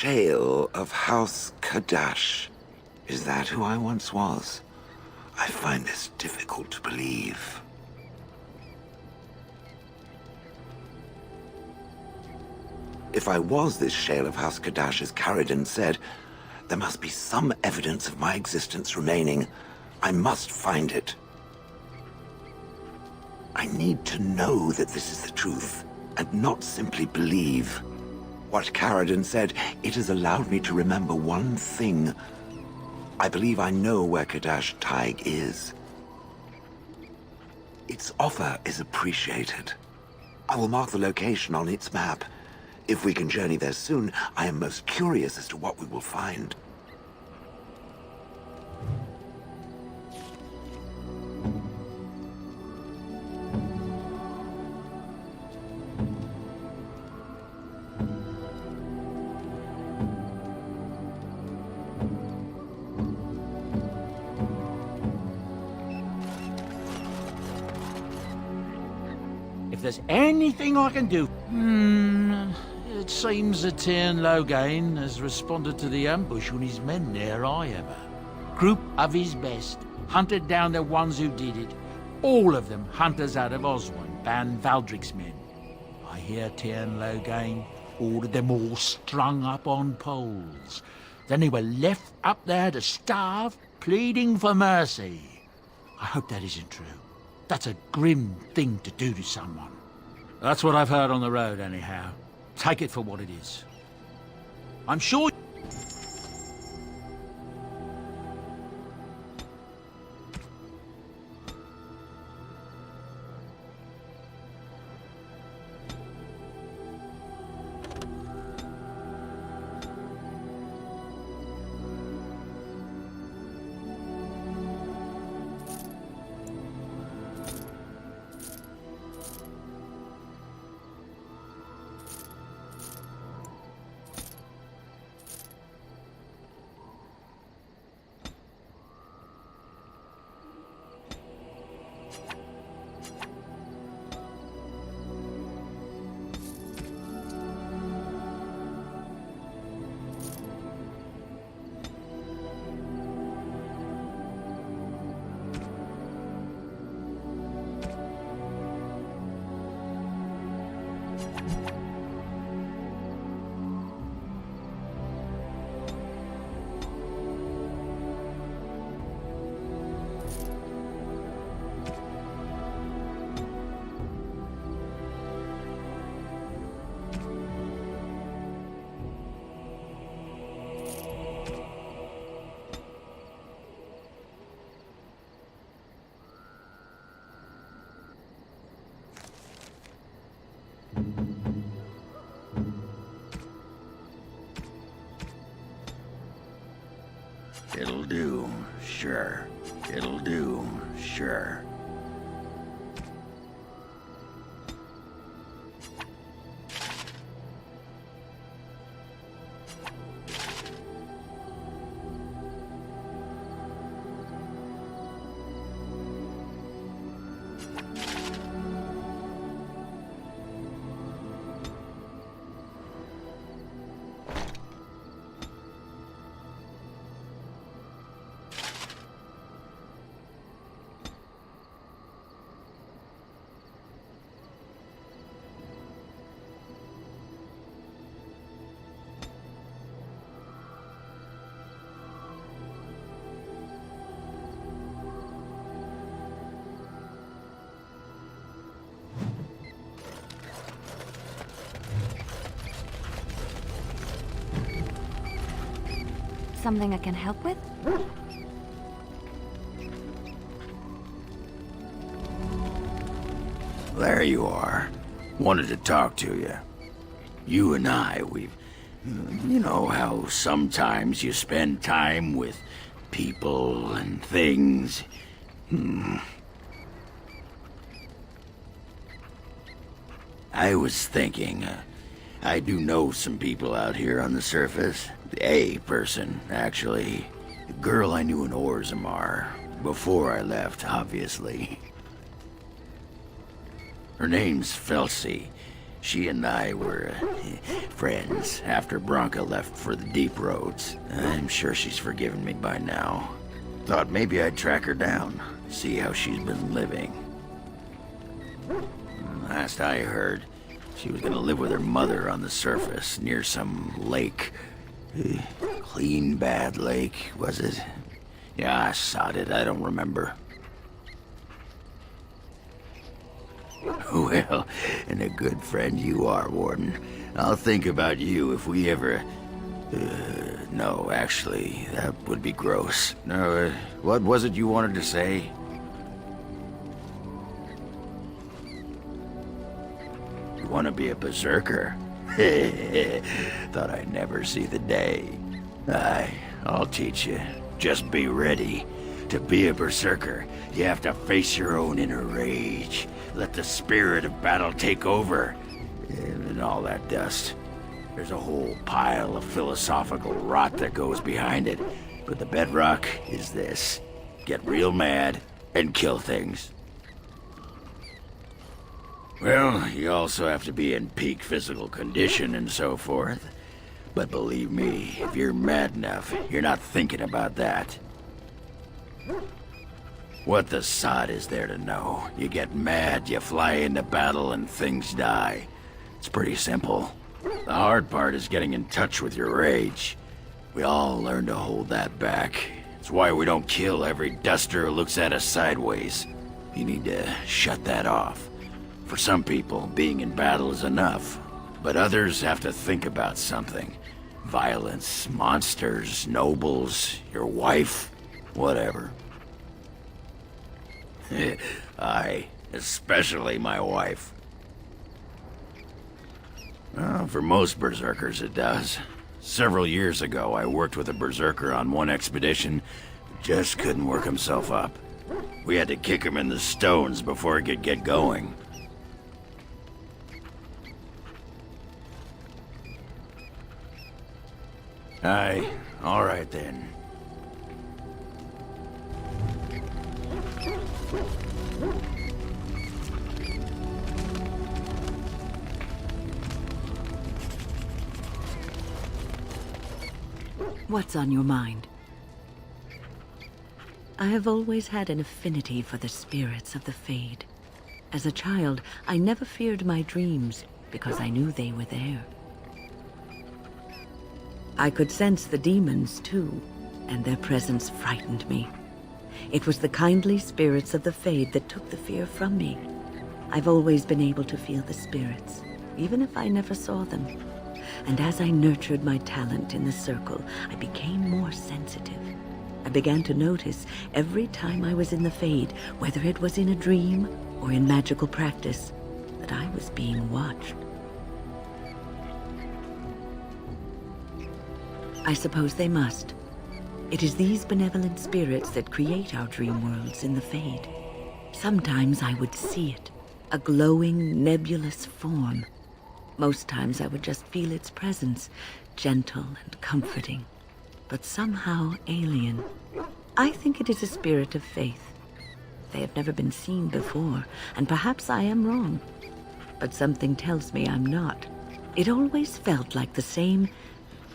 Shale of House Kadash. Is that who I once was? I find this difficult to believe. If I was this Shale of House Kadash, as Caridin said, there must be some evidence of my existence remaining. I must find it. I need to know that this is the truth, and not simply believe. What Caridin said, it has allowed me to remember one thing. I believe I know where Kadash Thaig is. Its offer is appreciated. I will mark the location on its map. If we can journey there soon, I am most curious as to what we will find. If there's anything I can do... It seems that Tern Loghain has responded to the ambush on his men near Iammer. Group of his best, hunted down the ones who did it. All of them hunters out of Oswin, Ban Valdric's men. I hear Tern Loghain ordered them all strung up on poles. Then they were left up there to starve, pleading for mercy. I hope that isn't true. That's a grim thing to do to someone. That's what I've heard on the road, anyhow. Take it for what it is. I'm sure... It'll do, sure. It'll do, sure. Something I can help with? There you are. Wanted to talk to you. You and I, we've... You know how sometimes you spend time with people and things. I was thinking, I do know some people out here on the surface. A person, actually. A girl I knew in Orzammar. Before I left, obviously. Her name's Felsi. She and I were friends after Bronca left for the deep roads. I'm sure she's forgiven me by now. Thought maybe I'd track her down, see how she's been living. Last I heard, she was gonna live with her mother on the surface near some lake. Clean Bad Lake, was it? Yeah, I sod it, I don't remember. Well, and a good friend you are, Warden. I'll think about you if we ever... no, actually, that would be gross. No, what was it you wanted to say? You want to be a berserker? Thought I'd never see the day. I'll teach you. Just be ready. To be a berserker, you have to face your own inner rage. Let the spirit of battle take over. And all that dust. There's a whole pile of philosophical rot that goes behind it. But the bedrock is this. Get real mad and kill things. Well, you also have to be in peak physical condition and so forth. But believe me, if you're mad enough, you're not thinking about that. What the sod is there to know? You get mad, you fly into battle, and things die. It's pretty simple. The hard part is getting in touch with your rage. We all learn to hold that back. It's why we don't kill every duster who looks at us sideways. You need to shut that off. For some people, being in battle is enough. But others have to think about something. Violence, monsters, nobles, your wife, whatever. Aye, especially my wife. Well, for most berserkers it does. Several years ago, I worked with a berserker on one expedition, just couldn't work himself up. We had to kick him in the stones before he could get going. Aye, all right then. What's on your mind? I have always had an affinity for the spirits of the Fade. As a child, I never feared my dreams because I knew they were there. I could sense the demons, too, and their presence frightened me. It was the kindly spirits of the Fade that took the fear from me. I've always been able to feel the spirits, even if I never saw them. And as I nurtured my talent in the circle, I became more sensitive. I began to notice every time I was in the Fade, whether it was in a dream or in magical practice, that I was being watched. I suppose they must. It is these benevolent spirits that create our dream worlds in the Fade. Sometimes I would see it, a glowing, nebulous form. Most times I would just feel its presence, gentle and comforting, but somehow alien. I think it is a spirit of faith. They have never been seen before, and perhaps I am wrong. But something tells me I'm not. It always felt like the same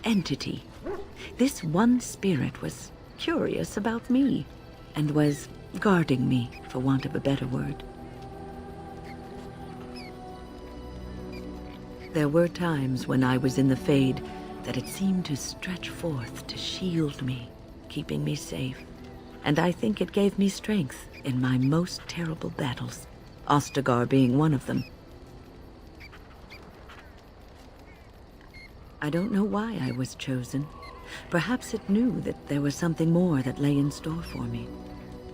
entity. This one spirit was curious about me, and was guarding me, for want of a better word. There were times when I was in the Fade that it seemed to stretch forth to shield me, keeping me safe. And I think it gave me strength in my most terrible battles, Ostagar being one of them. I don't know why I was chosen. Perhaps it knew that there was something more that lay in store for me.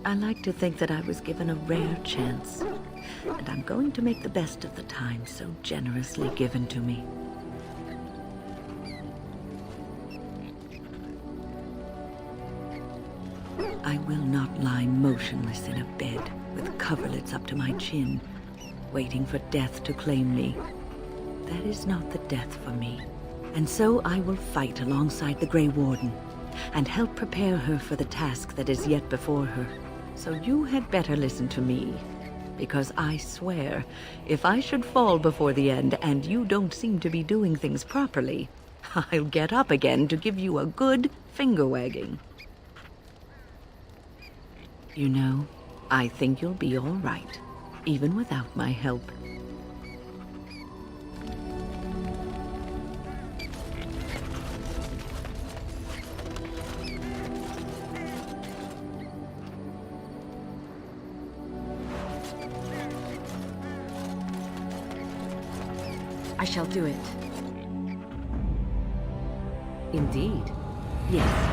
I like to think that I was given a rare chance, and I'm going to make the best of the time so generously given to me. I will not lie motionless in a bed with coverlets up to my chin, waiting for death to claim me. That is not the death for me. And so I will fight alongside the Grey Warden, and help prepare her for the task that is yet before her. So you had better listen to me. Because I swear, if I should fall before the end and you don't seem to be doing things properly, I'll get up again to give you a good finger-wagging. You know, I think you'll be all right, even without my help. I shall do it. Indeed. Yes.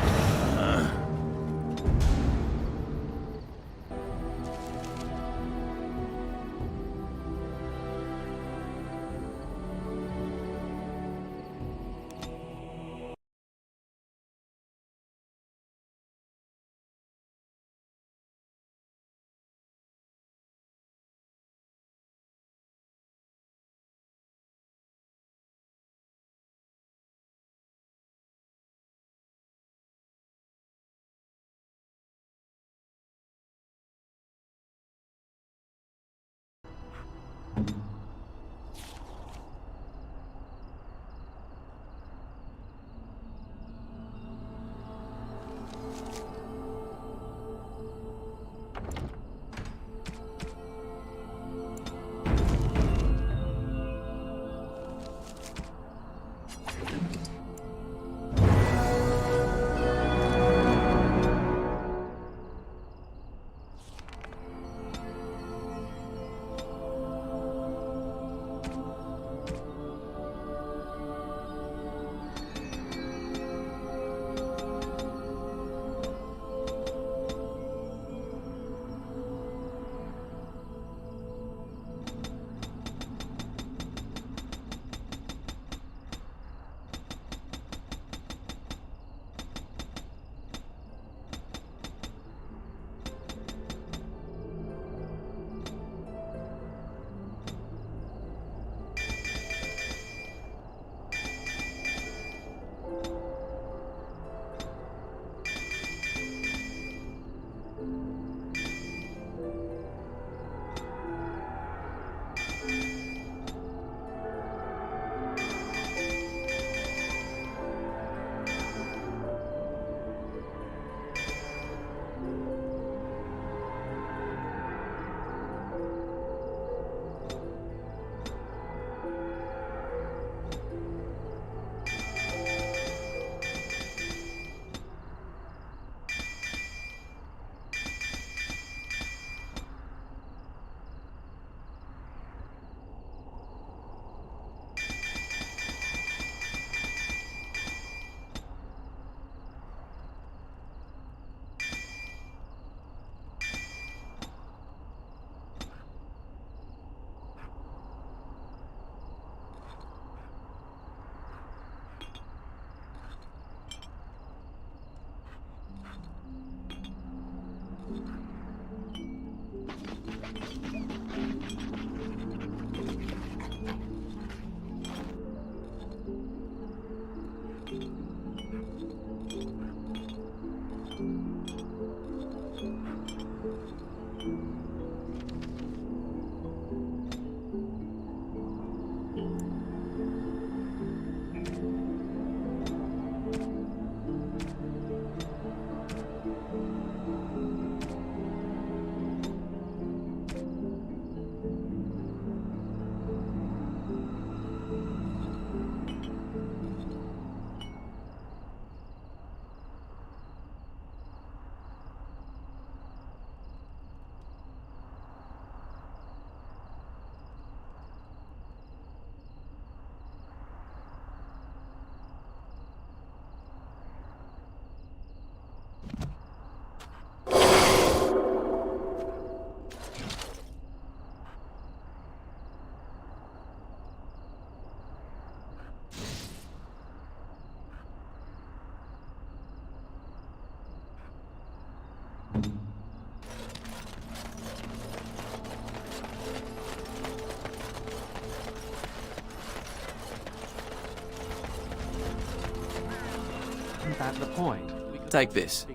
Isn't that the point? Take this.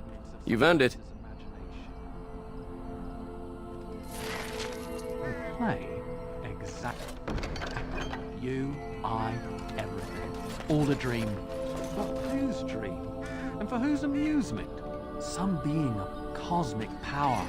You've earned it. you, I, everything. All a dream. But whose dream? And for whose amusement? Some being of cosmic power.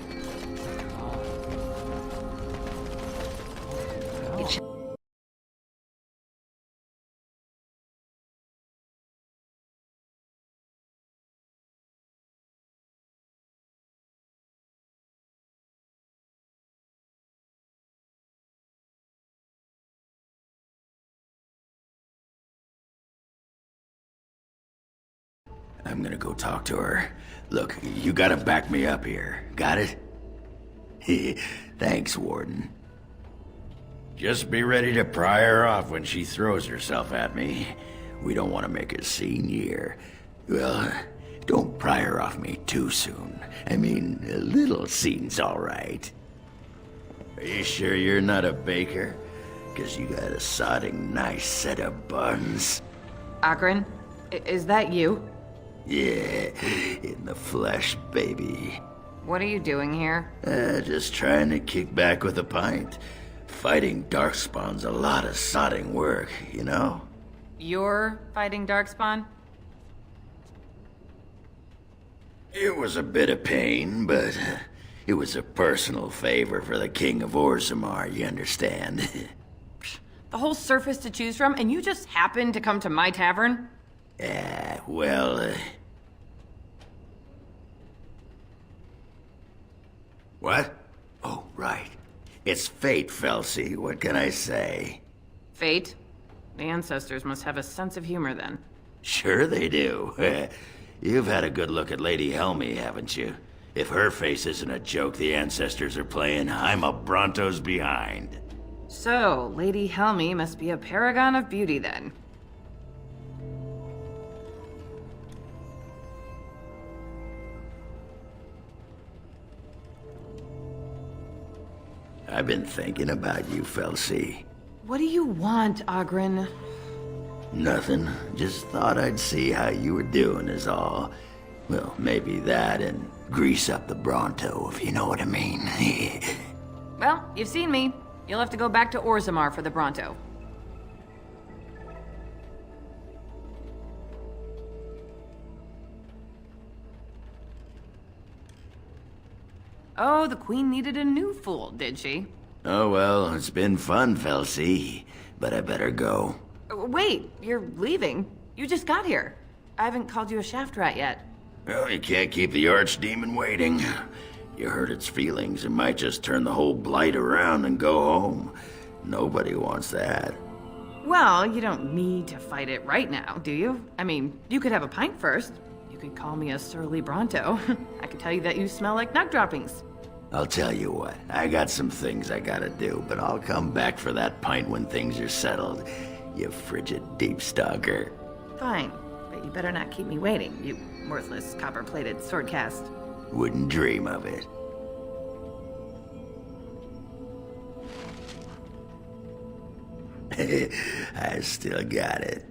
I'm gonna go talk to her. Look, you gotta back me up here. Got it? Thanks, Warden. Just be ready to pry her off when she throws herself at me. We don't want to make a scene here. Well, don't pry her off me too soon. I mean, a little scene's alright. Are you sure you're not a baker? 'Cause you got a sodding nice set of buns. Oghren, is that you? Yeah, in the flesh, baby. What are you doing here? Just trying to kick back with a pint. Fighting darkspawn's a lot of sodding work, you know? You're fighting Darkspawn? It was a bit of pain, but it was a personal favor for the King of Orzammar, you understand? The whole surface to choose from, and you just happened to come to my tavern? Well, What? Oh, right. It's fate, Felsi. What can I say? Fate? The ancestors must have a sense of humor then. Sure they do. You've had a good look at Lady Helmy, haven't you? If her face isn't a joke the ancestors are playing, I'm a Bronto's behind. So, Lady Helmy must be a paragon of beauty then. I've been thinking about you, Felsi. What do you want, Oghren? Nothing. Just thought I'd see how you were doing is all. Well, maybe that and grease up the Bronto, if you know what I mean. Well, you've seen me. You'll have to go back to Orzammar for the Bronto. Oh, the Queen needed a new fool, did she? Oh well, it's been fun, Felsi. But I better go. Wait, you're leaving? You just got here. I haven't called you a shaft rat yet. Well, you can't keep the archdemon waiting. You hurt its feelings, it might just turn the whole blight around and go home. Nobody wants that. Well, you don't need to fight it right now, do you? I mean, you could have a pint first. You could call me a surly Bronto. I could tell you that you smell like nug droppings. I'll tell you what, I got some things I gotta do, but I'll come back for that pint when things are settled, you frigid deep stalker. Fine, but you better not keep me waiting, you worthless copper-plated swordcast. Wouldn't dream of it. I still got it.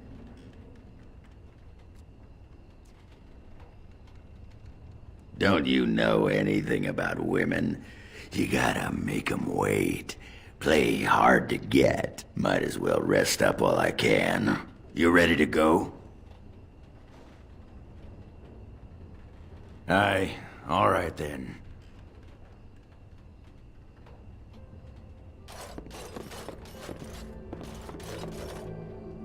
Don't you know anything about women? You gotta make 'em wait. Play hard to get. Might as well rest up while I can. You ready to go? Aye, all right then.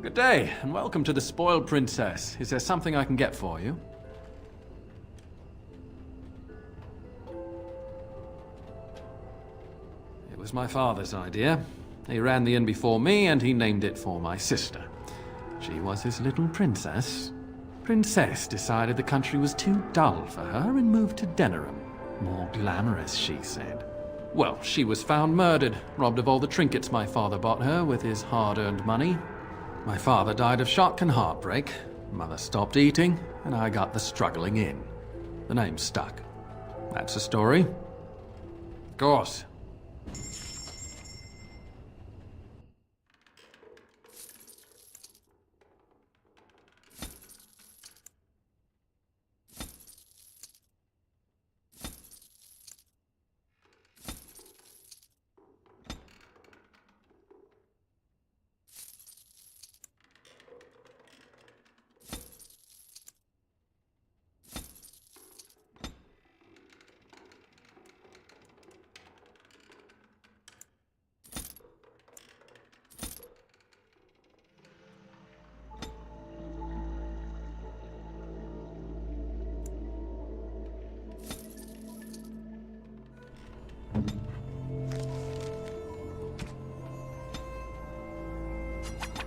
Good day, and welcome to the Spoiled Princess. Is there something I can get for you? It was my father's idea. He ran the inn before me, and he named it for my sister. She was his little princess. Princess decided the country was too dull for her and moved to Denerim. More glamorous, she said. Well, she was found murdered, robbed of all the trinkets my father bought her with his hard-earned money. My father died of shock and heartbreak. Mother stopped eating, and I got the struggling inn. The name stuck. That's the story. Of course.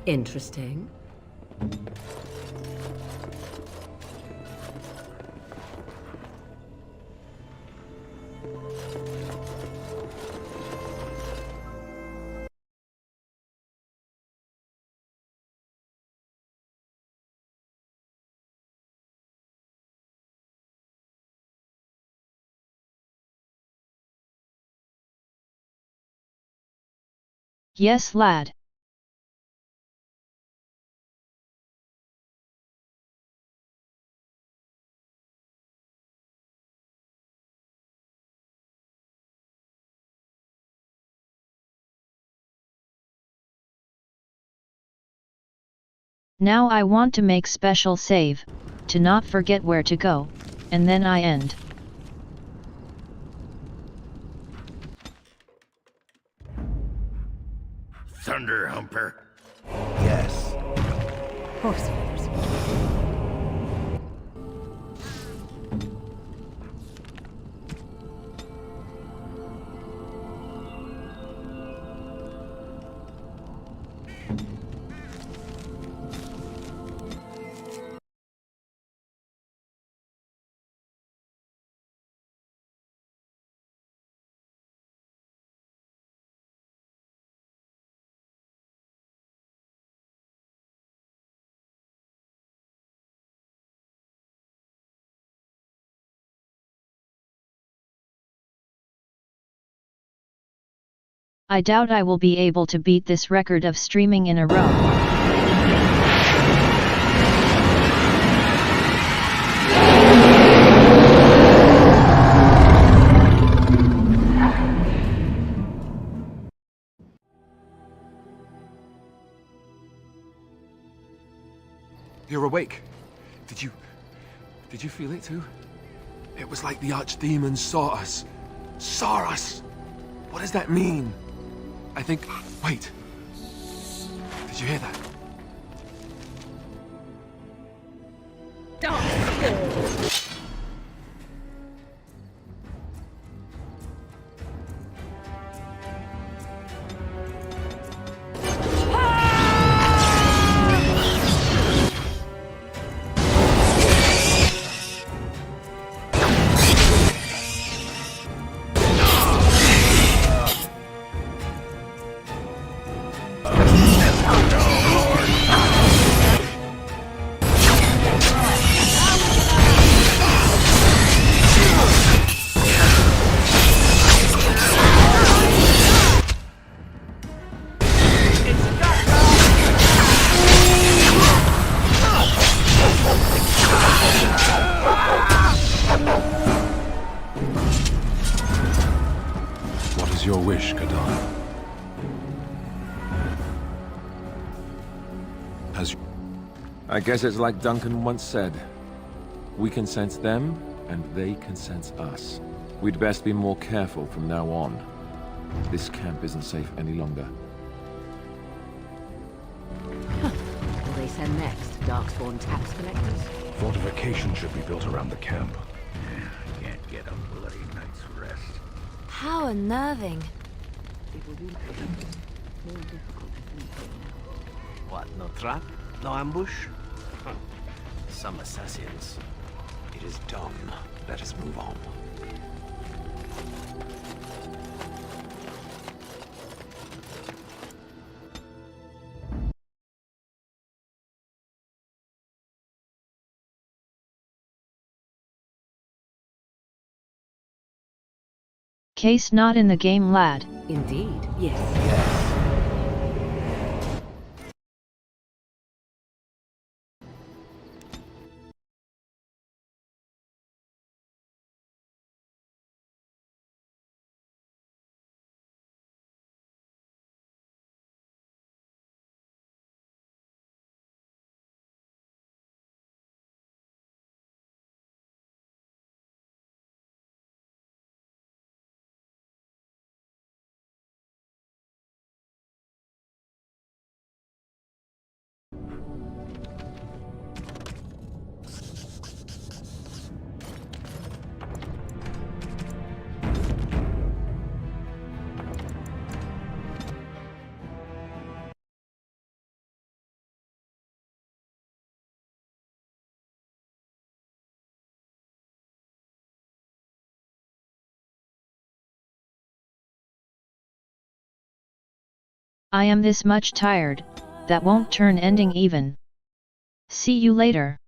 Interesting. Yes, lad. Now I want to make special save, to not forget where to go, and then I end. Thunder Humper. Yes. Horse feathers. I doubt I will be able to beat this record of streaming in a row. You're awake. Did you feel it too? It was like the archdemons saw us. Saw us! What does that mean? I think... Wait. Did you hear that? Your wish, Caridin. I guess it's like Duncan once said. We can sense them, and they can sense us. We'd best be more careful from now on. This camp isn't safe any longer. What will they send next? Darkspawn tax collectors? Fortification should be built around the camp. Can't get a bloody night's rest. How unnerving. What, no trap? No ambush? Some assassins. It is done. Let us move on. Case not in the game, lad. Indeed, yes. I am this much tired, that won't turn ending even. See you later.